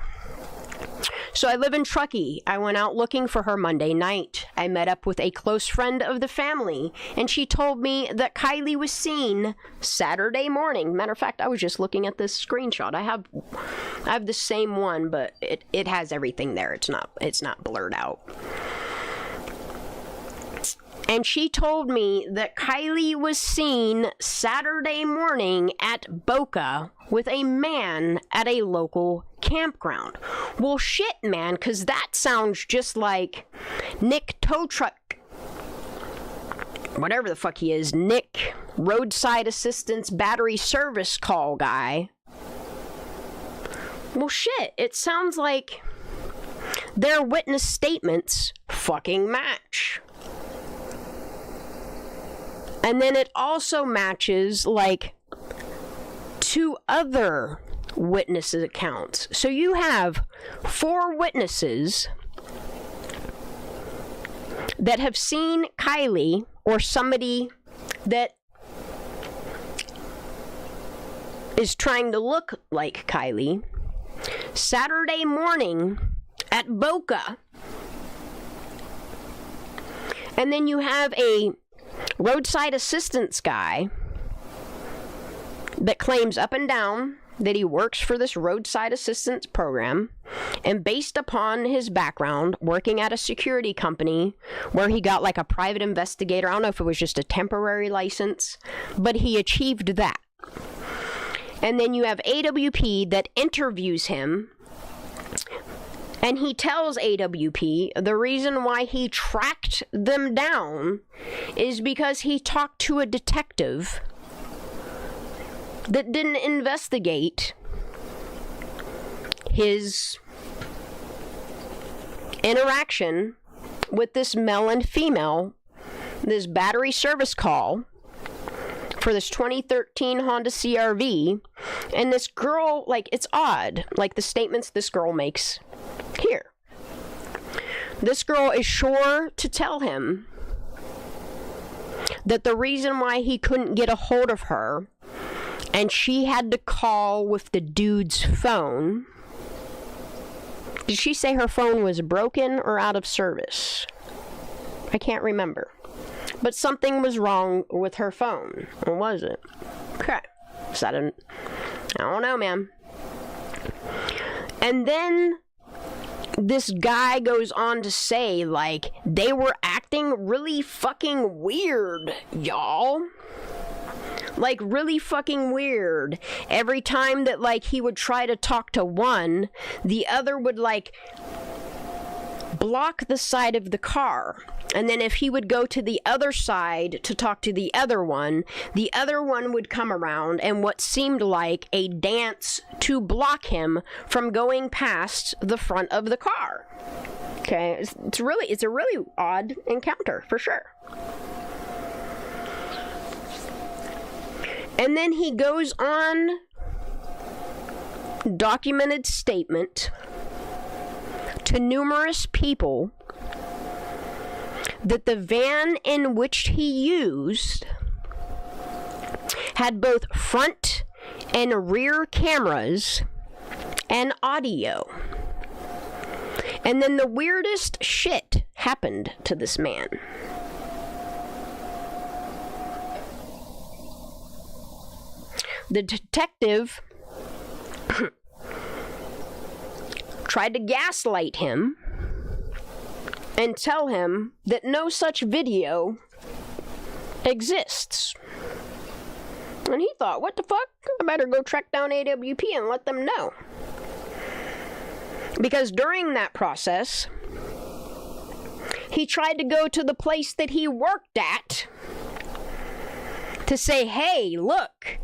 So I live in Truckee. I went out looking for her Monday night. I met up with a close friend of the family, and she told me that Kiely was seen Saturday morning. Matter of fact, I was just looking at this screenshot. I have the same one, but it has everything there. It's not blurred out. And she told me that Kiely was seen Saturday morning at Boca with a man at a local campground. Well, shit, man, because that sounds just like Nick Tow Truck, whatever the fuck he is, Nick, roadside assistance battery service call guy. Well, shit, it sounds like their witness statements fucking match. And then it also matches, like, 2 other witnesses' accounts. So you have 4 witnesses that have seen Kiely, or somebody that is trying to look like Kiely, Saturday morning at Boca. And then you have a roadside assistance guy that claims up and down that he works for this roadside assistance program, and based upon his background working at a security company where he got like a private investigator, I don't know if it was just a temporary license, but he achieved that. And then you have AWP that interviews him, And he tells AWP the reason why he tracked them down is because he talked to a detective that didn't investigate his interaction with this male and female, this battery service call for this 2013 Honda CR-V, and this girl, like, it's odd, like the statements this girl makes here. This girl is sure to tell him that the reason why he couldn't get a hold of her, and she had to call with the dude's phone. Did she say her phone was broken or out of service? I can't remember. But something was wrong with her phone. Or was it? Okay. So I don't know, man. And then this guy goes on to say, like, they were acting really fucking weird, y'all. Like, really fucking weird. Every time that, like, he would try to talk to one, the other would, like, block the side of the car. And then if he would go to the other side to talk to the other one would come around and what seemed like a dance to block him from going past the front of the car. Okay, it's a really odd encounter, for sure. And then he goes on, documented statement to numerous people that the van in which he used had both front and rear cameras and audio. And then the weirdest shit happened to this man. The detective tried to gaslight him and tell him that no such video exists. And he thought, what the fuck? I better go track down AWP and let them know. Because during that process, he tried to go to the place that he worked at to say, hey, look,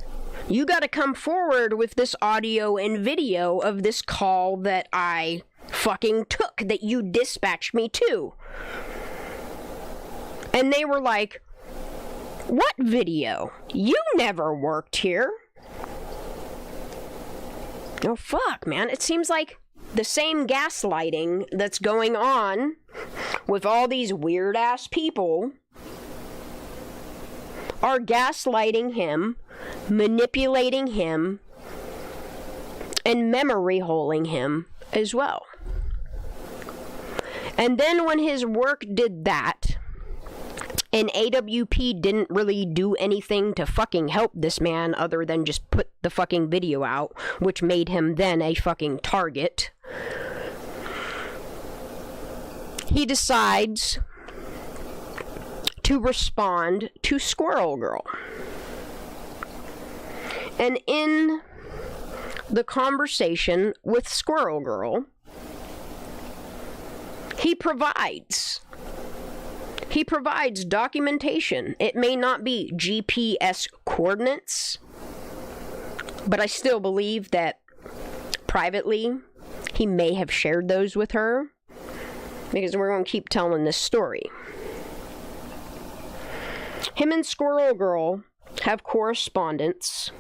you got to come forward with this audio and video of this call that I fucking took, that you dispatched me to. And they were like, what video? You never worked here. Oh, fuck, man. It seems like the same gaslighting that's going on with all these weird-ass people are gaslighting him, manipulating him, and memory holing him as well. And then when his work did that, and AWP didn't really do anything to fucking help this man other than just put the fucking video out, which made him then a fucking target, he decides to respond to Squirrel Girl. And in the conversation with Squirrel Girl, he provides documentation. It may not be GPS coordinates, but I still believe that privately he may have shared those with her, because we're going to keep telling this story. Him and Squirrel Girl have correspondence,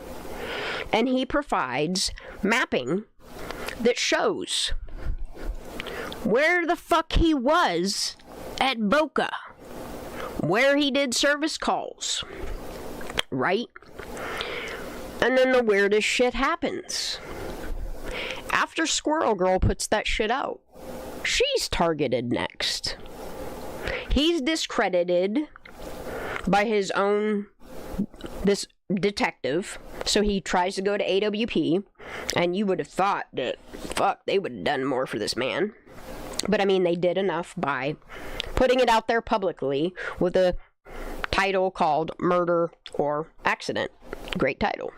and he provides mapping that shows where the fuck he was at Boca, where he did service calls, right? And then the weirdest shit happens. After Squirrel Girl puts that shit out, she's targeted next. He's discredited by his own, this detective, so he tries to go to AWP, and you would have thought that, fuck, they would have done more for this man. But I mean, they did enough by putting it out there publicly with a title called Murder or Accident. Great title.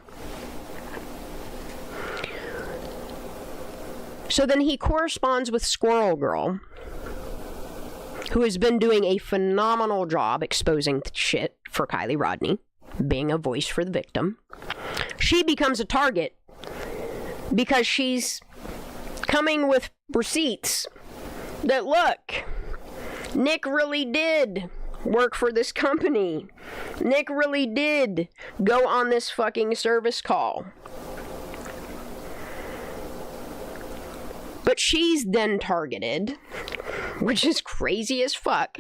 So then he corresponds with Squirrel Girl, who has been doing a phenomenal job exposing shit for Kiely Rodni, being a voice for the victim. She becomes a target because she's coming with receipts that, look, Nick really did work for this company. Nick really did go on this fucking service call. But she's then targeted, which is crazy as fuck,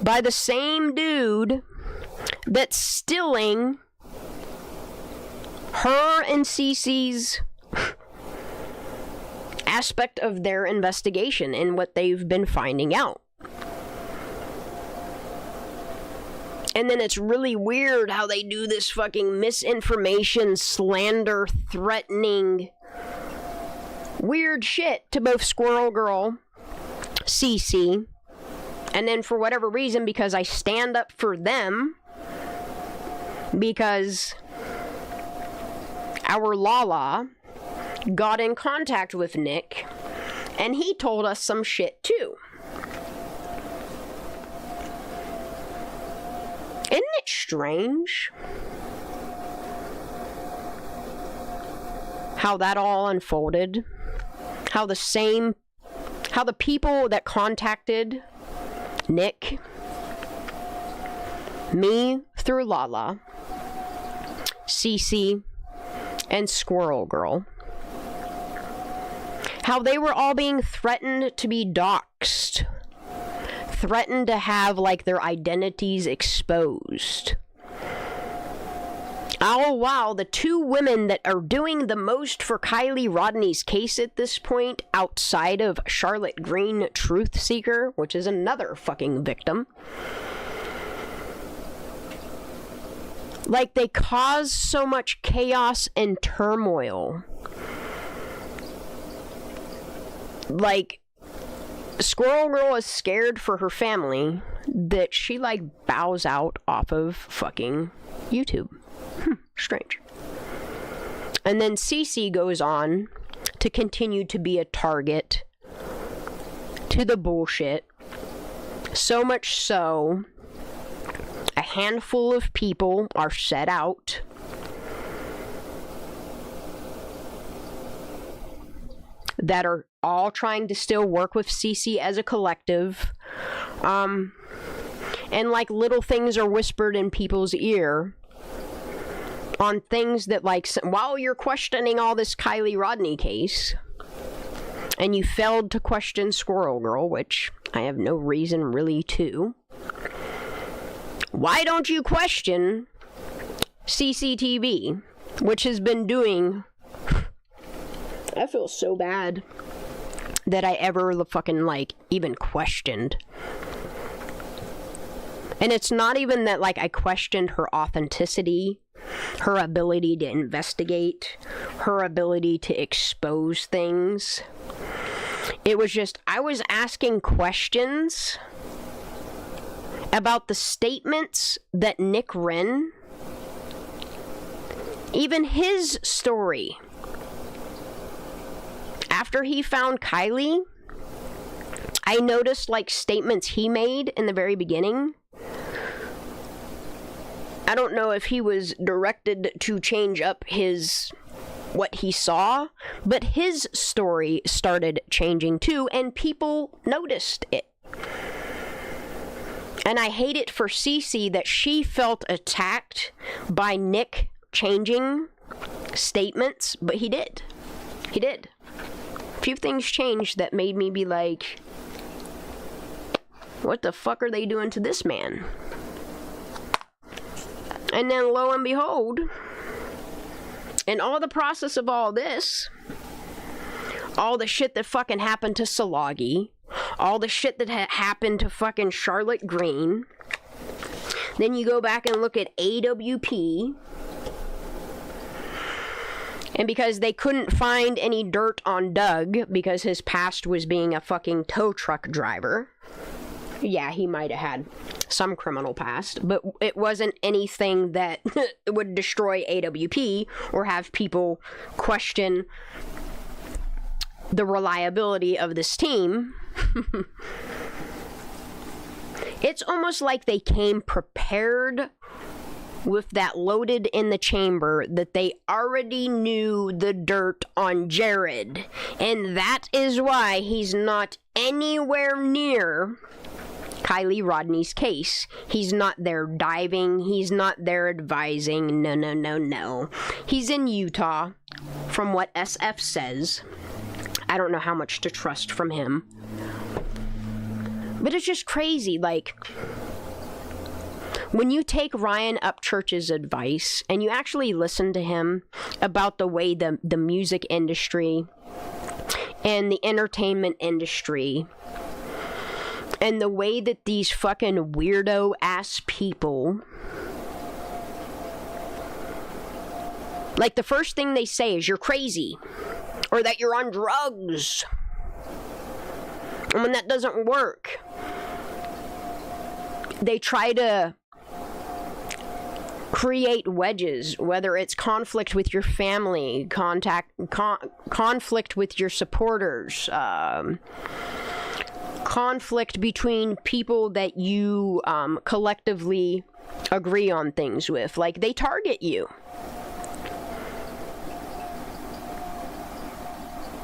by the same dude that's stealing her and Cece's aspect of their investigation and what they've been finding out. And then it's really weird how they do this fucking misinformation, slander, threatening, weird shit to both Squirrel Girl, Cece, and then for whatever reason, because I stand up for them, because our Lala got in contact with Nick, and he told us some shit too. Isn't it strange how that all unfolded? How the people that contacted Nick, me through Lala, Cece, and Squirrel Girl, how they were all being threatened to be doxxed, threatened to have, like, their identities exposed. Oh, wow, the two women that are doing the most for Kiely Rodni's case at this point, outside of Charlotte Green, Truth Seeker, which is another fucking victim, like, they cause so much chaos and turmoil. Like, Squirrel Girl is scared for her family that she, like, bows out off of fucking YouTube. Strange. And then Cece goes on to continue to be a target to the bullshit. So much so, a handful of people are set out that are all trying to still work with Cece as a collective. And, like, little things are whispered in people's ear on things that, like, while you're questioning all this Kiely Rodni case, and you failed to question Squirrel Girl, which I have no reason really to, why don't you question CCTV, which has been doing... I feel so bad that I ever fucking, like, even questioned. And it's not even that, like, I questioned her authenticity, her ability to investigate, her ability to expose things. It was just, I was asking questions about the statements that Nick Wren, even his story, after he found Kiely, I noticed, like, statements he made in the very beginning. I don't know if he was directed to change up what he saw, but his story started changing too, and people noticed it. And I hate it for Cece that she felt attacked by Nick changing statements, but he did. He did. A few things changed that made me be like, what the fuck are they doing to this man? And then lo and behold, in all the process of all this, all the shit that fucking happened to Salagi, all the shit that happened to fucking Charlotte Green, then you go back and look at AWP, and because they couldn't find any dirt on Doug because his past was being a fucking tow truck driver, Yeah, he might have had some criminal past, but it wasn't anything that would destroy AWP or have people question the reliability of this team. It's almost like they came prepared with that loaded in the chamber, that they already knew the dirt on Jared. And that is why he's not anywhere near Kiely Rodni's case. He's not there diving. He's not there advising. No. He's in Utah, from what SF says. I don't know how much to trust from him. But it's just crazy, like, when you take Ryan Upchurch's advice and you actually listen to him about the way the music industry and the entertainment industry and the way that these fucking weirdo ass people, like, the first thing they say is you're crazy or that you're on drugs. And when that doesn't work, they try to create wedges, whether it's conflict with your family, conflict with your supporters, conflict between people that you collectively agree on things with. Like, they target you.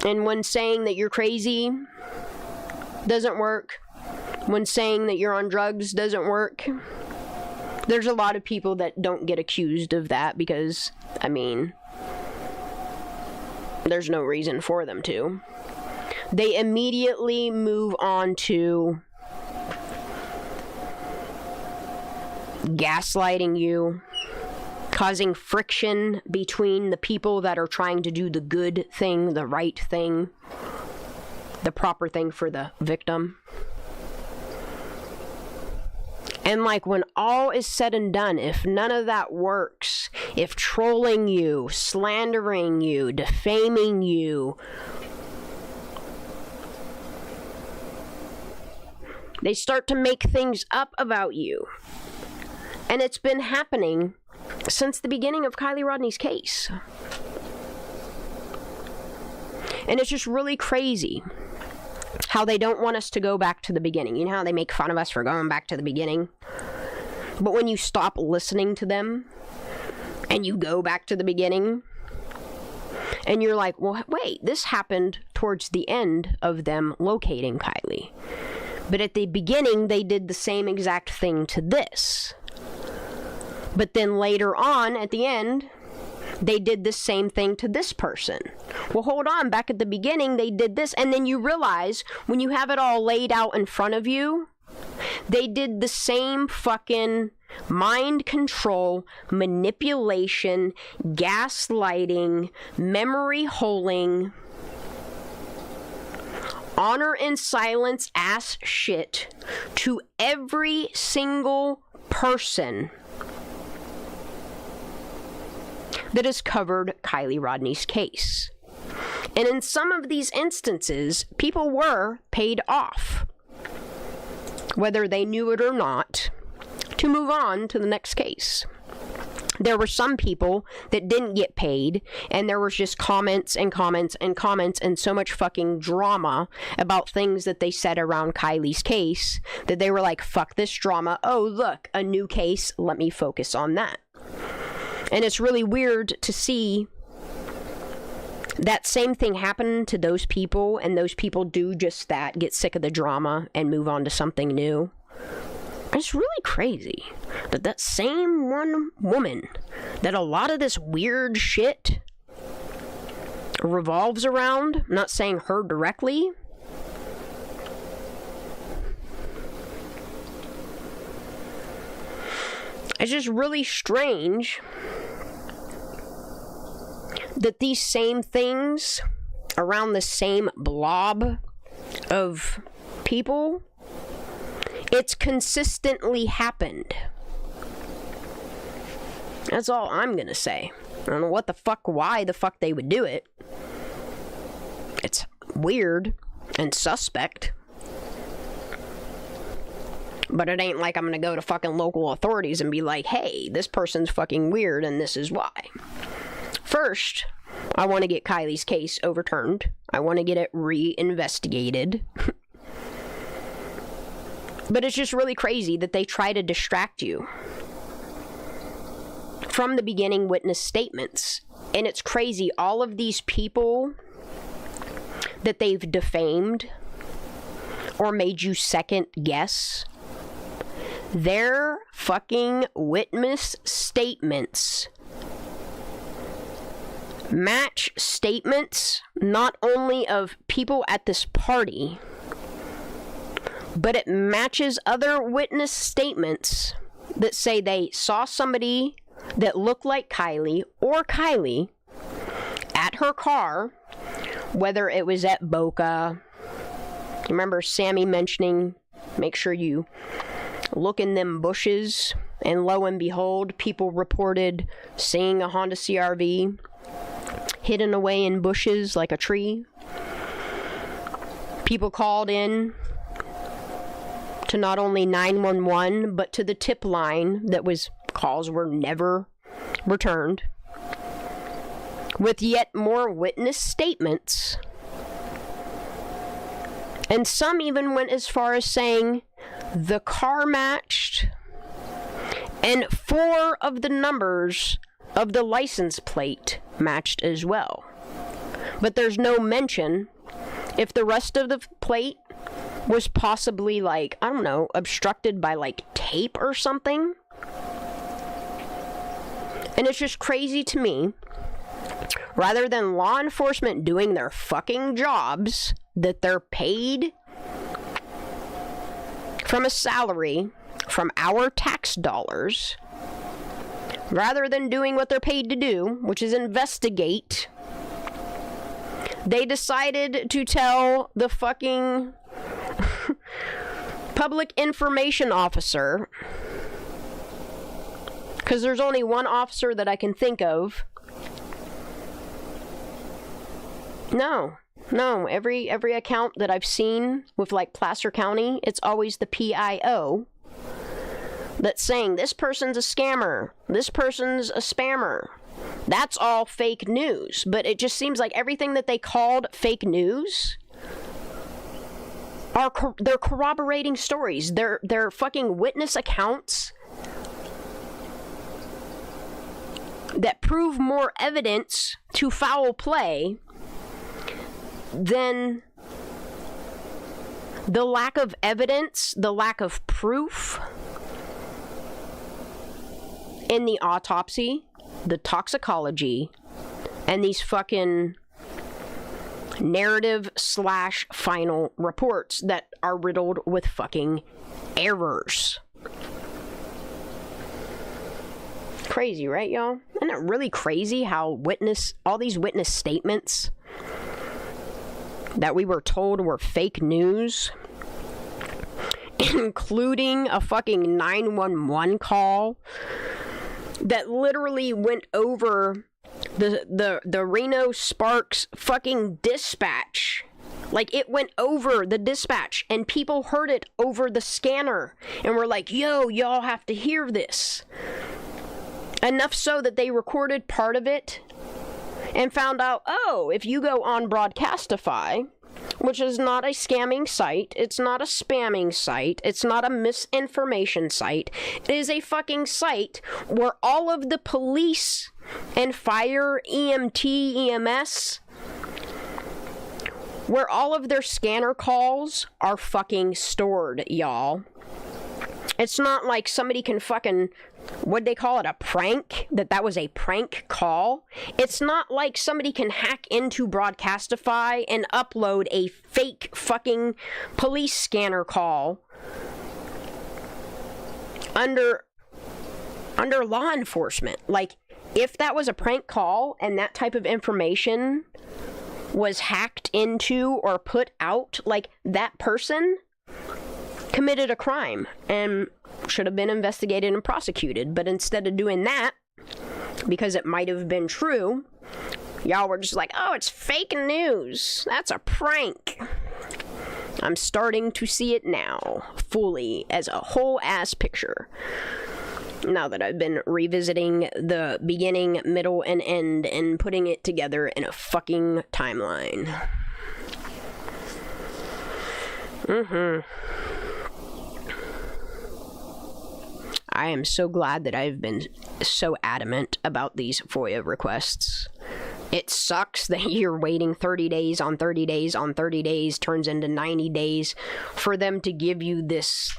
And when saying that you're crazy doesn't work, when saying that you're on drugs doesn't work, there's a lot of people that don't get accused of that because, I mean, there's no reason for them to. They immediately move on to gaslighting you, causing friction between the people that are trying to do the good thing, the right thing, the proper thing for the victim. And, like, when all is said and done, if none of that works, if trolling you, slandering you, defaming you, they start to make things up about you. And it's been happening since the beginning of Kiely Rodni's case. And it's just really crazy how they don't want us to go back to the beginning. You know how they make fun of us for going back to the beginning? But when you stop listening to them and you go back to the beginning and you're like, well, wait, this happened towards the end of them locating Kiely. But at the beginning, they did the same exact thing to this. But then later on, at the end, they did the same thing to this person. Well, hold on, back at the beginning, they did this, and then you realize, when you have it all laid out in front of you, they did the same fucking mind control, manipulation, gaslighting, memory holing, honor and silence ass shit to every single person that has covered Kiely Rodni's case. And in some of these instances, people were paid off, whether they knew it or not, to move on to the next case. There were some people that didn't get paid, and there was just comments and comments and comments and so much fucking drama about things that they said around Kiely's case that they were like, fuck this drama. Oh, look, a new case. Let me focus on that. And it's really weird to see that same thing happen to those people, and those people do just that, get sick of the drama and move on to something new. It's really crazy that that same one woman that a lot of this weird shit revolves around, I'm not saying her directly, it's just really strange that these same things around the same blob of people, it's consistently happened. That's all I'm gonna say. I don't know why the fuck they would do it. It's weird and suspect. But it ain't like I'm gonna go to fucking local authorities and be like, hey, this person's fucking weird and this is why. First, I want to get Kiely's case overturned. I want to get it re-investigated. But it's just really crazy that they try to distract you from the beginning witness statements. And it's crazy, all of these people that they've defamed or made you second guess, their fucking witness statements match statements not only of people at this party, but it matches other witness statements that say they saw somebody that looked like Kiely or Kiely at her car, whether it was at Boca. Remember Sammy mentioning, make sure you look in them bushes, and lo and behold, people reported seeing a Honda CR-V hidden away in bushes like a tree. People called in to not only 911, but to the tip line that was, calls were never returned, with yet more witness statements. And some even went as far as saying the car matched, and 4 of the numbers of the license plate matched as well. But there's no mention if the rest of the plate was possibly, like, I don't know, obstructed by like tape or something. And it's just crazy to me, rather than law enforcement doing their fucking jobs that they're paid from a salary from our tax dollars, rather than doing what they're paid to do, which is investigate, they decided to tell the fucking public information officer, because there's only one officer that I can think of. No, every account that I've seen with like Placer County, it's always the PIO that's saying this person's a scammer, this person's a spammer. That's all fake news. But it just seems like everything that they called fake news are they're corroborating stories. They're fucking witness accounts that prove more evidence to foul play than the lack of evidence, the lack of proof in the autopsy, the toxicology, and these fucking narrative/final reports that are riddled with fucking errors. Crazy, right, y'all? Isn't it really crazy how all these witness statements that we were told were fake news, including a fucking 911 call that literally went over the Reno Sparks fucking dispatch. Like, it went over the dispatch, and people heard it over the scanner, and were like, yo, y'all have to hear this. Enough so that they recorded part of it, and found out, oh, if you go on Broadcastify, which is not a scamming site, it's not a spamming site, it's not a misinformation site, it is a fucking site where all of the police and fire, EMT, EMS, where all of their scanner calls are fucking stored, y'all. It's not like somebody can fucking, what'd they call it, a prank? That was a prank call? It's not like somebody can hack into Broadcastify and upload a fake fucking police scanner call under law enforcement. Like, if that was a prank call and that type of information was hacked into or put out, like, that person committed a crime and should have been investigated and prosecuted. But instead of doing that, because it might have been true, y'all were just like, oh, it's fake news, that's a prank. I'm starting to see it now, fully, as a whole ass picture. Now that I've been revisiting the beginning, middle, and end and putting it together in a fucking timeline. I am so glad that I've been so adamant about these FOIA requests. It sucks that you're waiting 30 days on 30 days on 30 days, turns into 90 days, for them to give you this.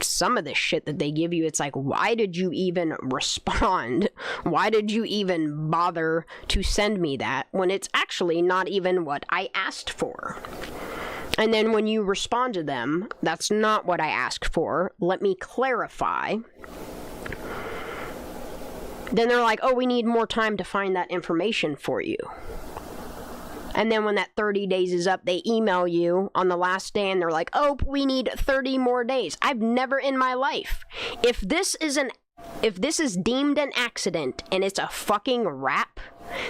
Some of the shit that they give you, it's like, why did you even respond? Why did you even bother to send me that when it's actually not even what I asked for? And then when you respond to them, that's not what I asked for. Let me clarify. Then they're like, oh, we need more time to find that information for you. And then when that 30 days is up, they email you on the last day and they're like, oh, we need 30 more days. I've never in my life. If this is deemed an accident and it's a fucking rap,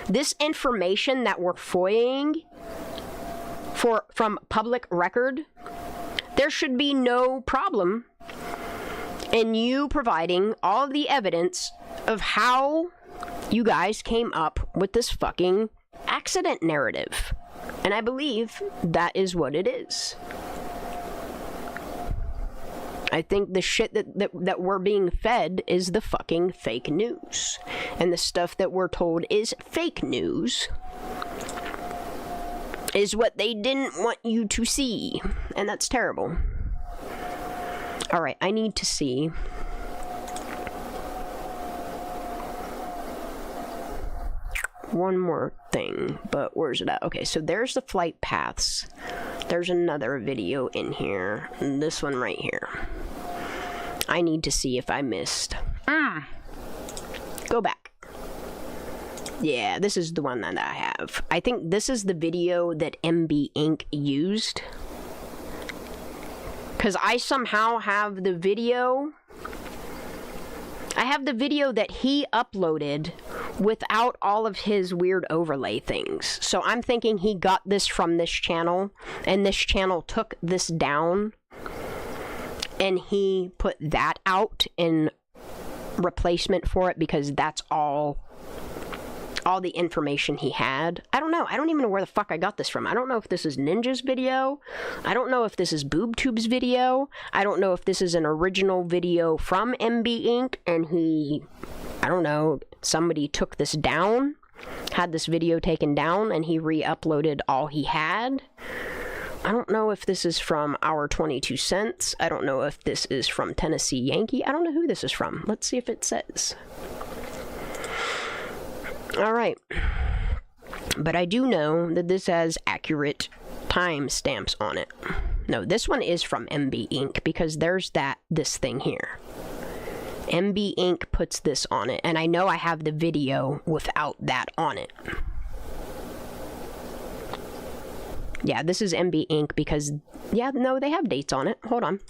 this information that we're FOIAing from public record, there should be no problem in you providing all of the evidence of how you guys came up with this fucking accident narrative. And I believe that is what it is. I think the shit that we're being fed is the fucking fake news. And the stuff that we're told is fake news is what they didn't want you to see. And that's terrible. Alright, I need to see. One more thing, but where's it at? Okay, so there's the flight paths. There's another video in here. And this one right here. I need to see if I missed. Go back. Yeah, this is the one that I have. I think this is the video that MB Inc. used. Because I somehow have the video. I have the video that he uploaded without all of his weird overlay things. So I'm thinking he got this from this channel, and this channel took this down, and he put that out in replacement for it because that's all the information he had. I don't know. I don't even know where the fuck I got this from. I don't know if this is Ninja's video. I don't know if this is BoobTube's video. I don't know if this is an original video from MB Inc. and he, I don't know, somebody took this down, had this video taken down, and he re-uploaded all he had. I don't know if this is from Our 22 Cents. I don't know if this is from Tennessee Yankee. I don't know who this is from. Let's see if it says. Alright, but I do know that this has accurate timestamps on it. No, this one is from MB Inc. because there's this thing here. MB Inc. puts this on it, and I know I have the video without that on it. Yeah, this is MB Inc. because, yeah, no, they have dates on it. Hold on.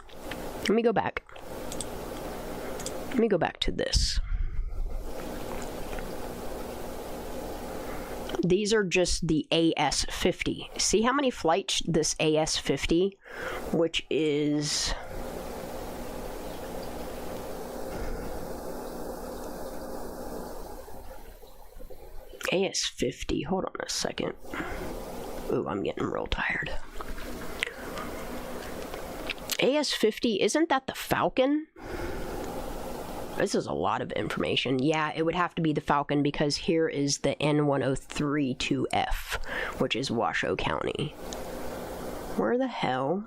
Let me go back. Let me go back to this. These are just the AS50. See how many flights this AS50, which is... AS50, hold on a second. Ooh, I'm getting real tired. AS50, isn't that the Falcon? This is a lot of information. Yeah, it would have to be the Falcon because here is the N1032F, which is Washoe County. Where the hell?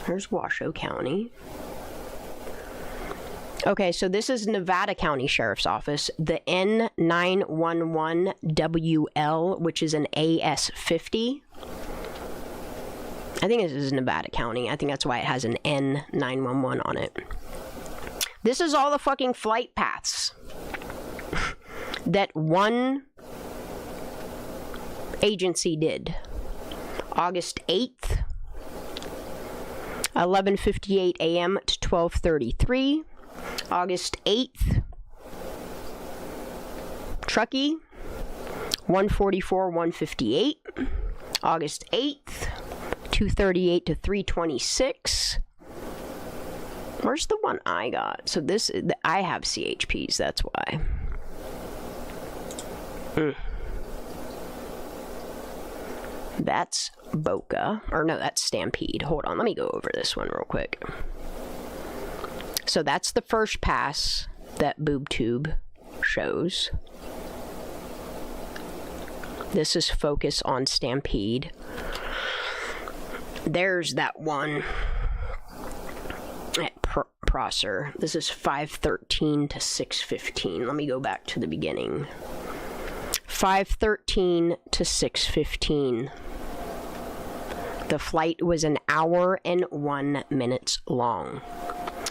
There's Washoe County. Okay, so this is Nevada County Sheriff's Office. The N911WL, which is an AS50. I think this is Nevada County. I think that's why it has an N911 on it. This is all the fucking flight paths that one agency did. August 8th, 11:58 a.m. to 12:33. August 8th, Truckee, 1:44, 1:58. August 8th, 2:38 to 3:26. Where's the one I got? So this, I have CHPs, that's why. That's Boca, or no, that's Stampede. Hold on, let me go over this one real quick. So that's the first pass that BoobTube shows. This is focus on Stampede. There's that one at Prosser. This is 5:13 to 6:15. Let me go back to the beginning. 5:13 to 6:15. The flight was an hour and 1 minute long.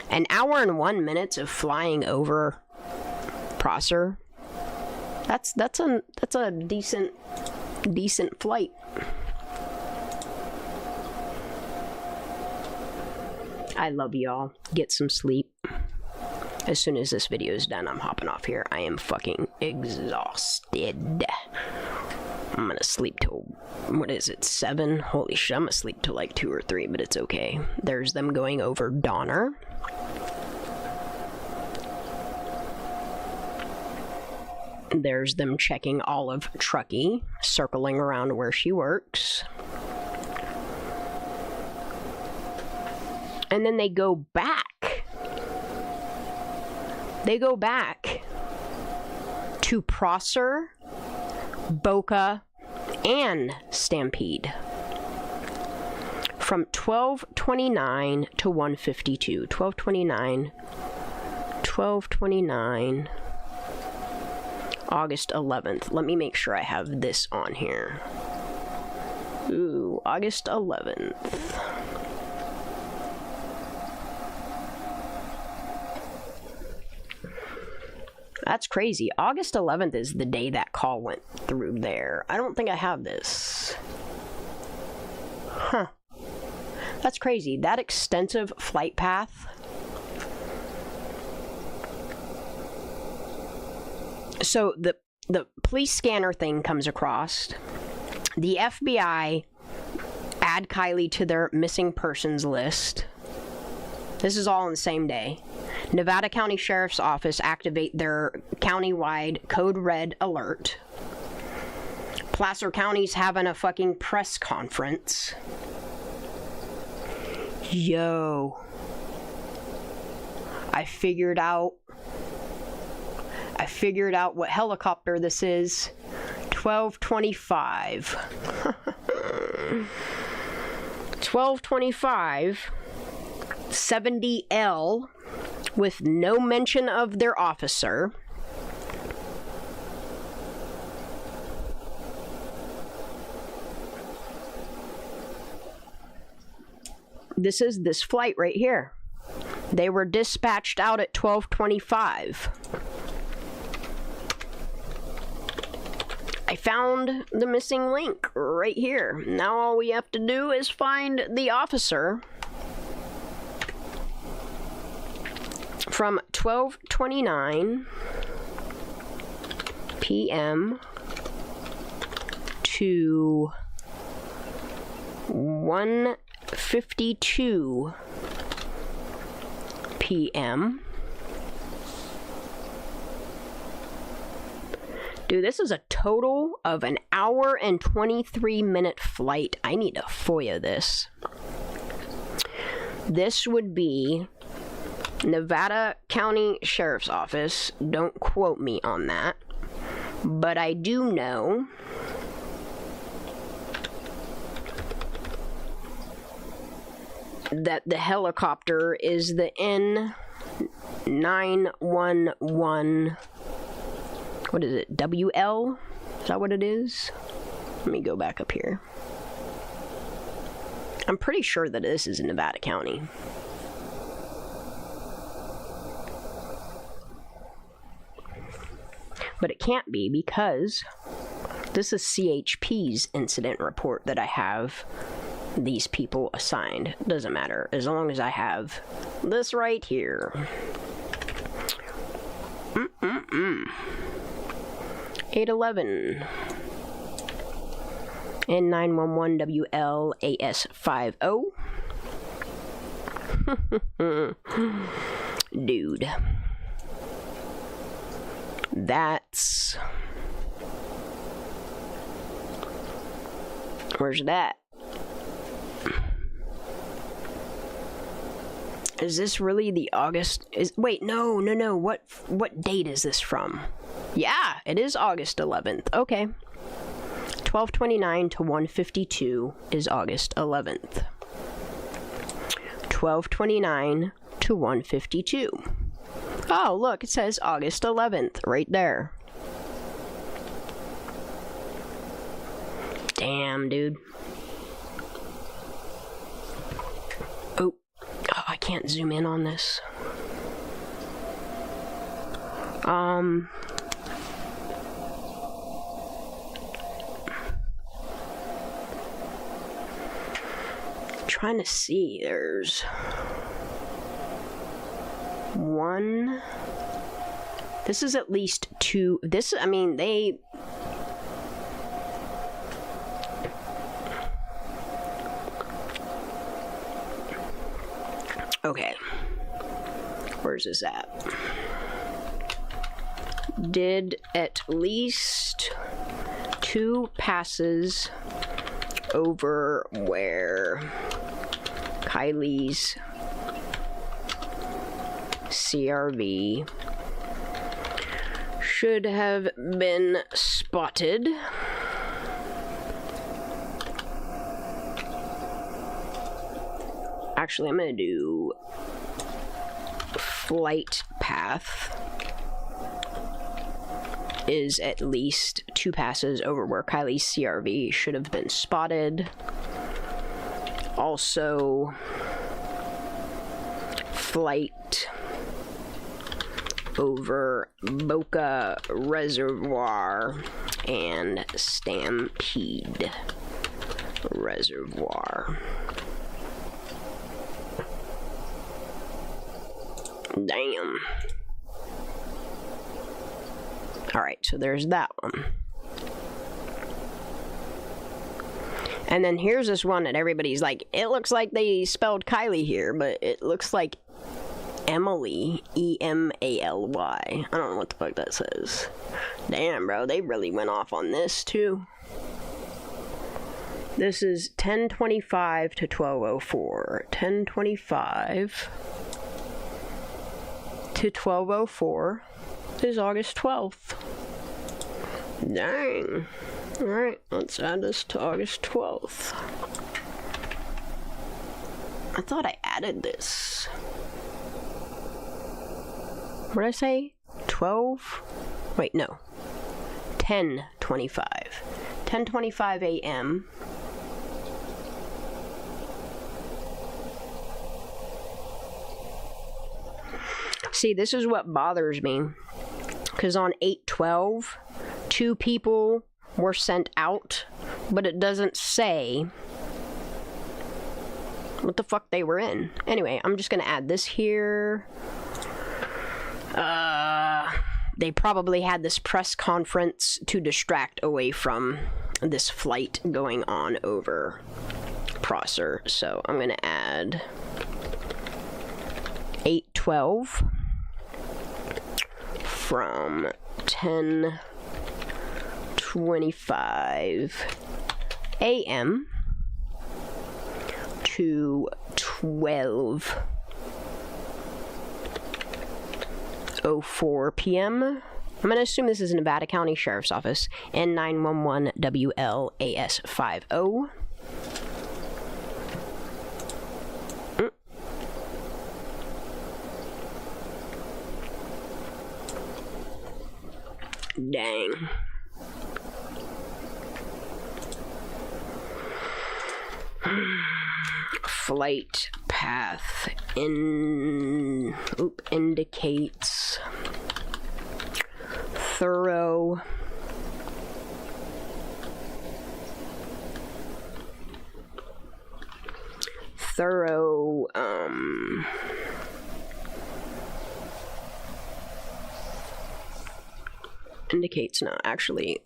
An hour and 1 minute of flying over Prosser. That's a decent flight. I love y'all. Get some sleep. As soon as this video is done, I'm hopping off here. I am fucking exhausted. I'm gonna sleep till, what is it, 7? Holy shit, I'm gonna sleep till like 2 or 3, but it's okay. There's them going over Donner. There's them checking Olive Truckee, circling around where she works. And then they go back. They go back to Prosser, Boca, and Stampede. From 12:29 to 1:52. 12:29, August 11th. Let me make sure I have this on here. Ooh, August 11th. That's crazy. August 11th is the day that call went through there. I don't think I have this. Huh. That's crazy. That extensive flight path. So the police scanner thing comes across. The FBI add Kiely to their missing persons list. This is all on the same day. Nevada County Sheriff's Office activate their county-wide code red alert. Placer County's having a fucking press conference. Yo. I figured out what helicopter this is. 1225. 1225. 70L. With no mention of their officer. This is this flight right here. They were dispatched out at 12:25. I found the missing link right here. Now all we have to do is find the officer. From 12:29 p.m. to 1:52 p.m. Dude, this is a total of an hour and 23-minute flight. I need to FOIA this. This would be Nevada County Sheriff's Office. Don't quote me on that. But I do know that the helicopter is the N911. What is it? WL? Is that what it is? Let me go back up here. I'm pretty sure that this is in Nevada County. But it can't be because this is CHP's incident report that I have these people assigned. Doesn't matter, as long as I have this right here. 811. N911WLAS50. Dude. That's... Where's that? Is this really the August? Wait, no. What date is this from? Yeah, it is August 11th. Okay. 12:29 to 1:52 is August 11th. 12:29 to 1:52. Oh, look, it says August 11th right there. Damn, dude. Oh, I can't zoom in on this. Trying to see, there's one. This is at least two. This, I mean, they. Okay. Where's this at? Did at least two passes over where Kiely's CRV should have been spotted. Actually, I'm going to do flight path is at least two passes over where Kiely's CRV should have been spotted. Also, flight over Boca Reservoir and Stampede Reservoir. Damn. Alright, so there's that one. And then here's this one that everybody's like, it looks like they spelled Kiely here, but it looks like Emily, E-M-A-L-Y. I don't know what the fuck that says. Damn, bro, they really went off on this, too. This is 10:25 to 12:04. 10:25 to 12:04 is August 12th. Dang. Alright, let's add this to August 12th. I thought I added this. What did I say? 12? Wait, no. 10:25. 10:25 a.m. See, this is what bothers me. Because on 8/12, two people were sent out, but it doesn't say what the fuck they were in. Anyway, I'm just gonna add this here. They probably had this press conference to distract away from this flight going on over Prosser. So I'm gonna add 8/12 from 10:25 a.m. to 12:04 p.m. I'm going to assume this is Nevada County Sheriff's Office, N911 WLAS50. Dang. Flight path indicates thorough indicates no, actually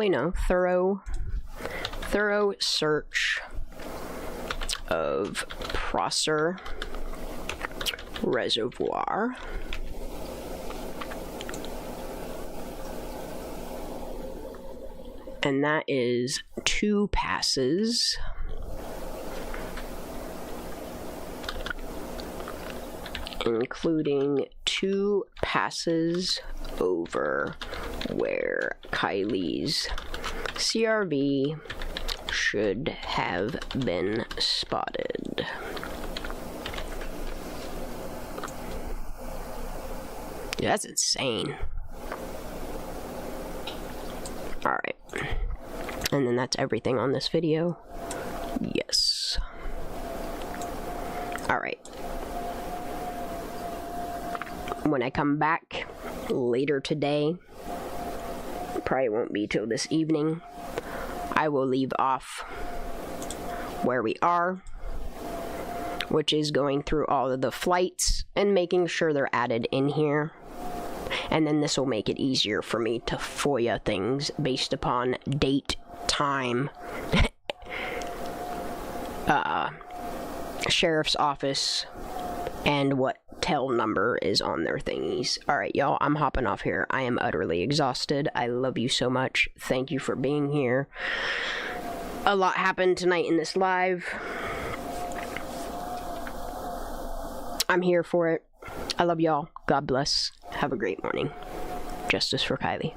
no, thorough thorough search of Prosser Reservoir. And that is 2 passes. Including 2 passes over where Kiely's CRV should have been spotted. Yeah, that's insane. Alright. And then that's everything on this video. Yes. Alright. When I come back later today, probably won't be till this evening, I will leave off where we are, which is going through all of the flights and making sure they're added in here. And then this will make it easier for me to FOIA things based upon date, time, sheriff's office, and what tail number is on their thingies. Alright, y'all, I'm hopping off here. I am utterly exhausted. I love you so much. Thank you for being here. A lot happened tonight in this live. I'm here for it. I love y'all. God bless. Have a great morning. Justice for Kiely.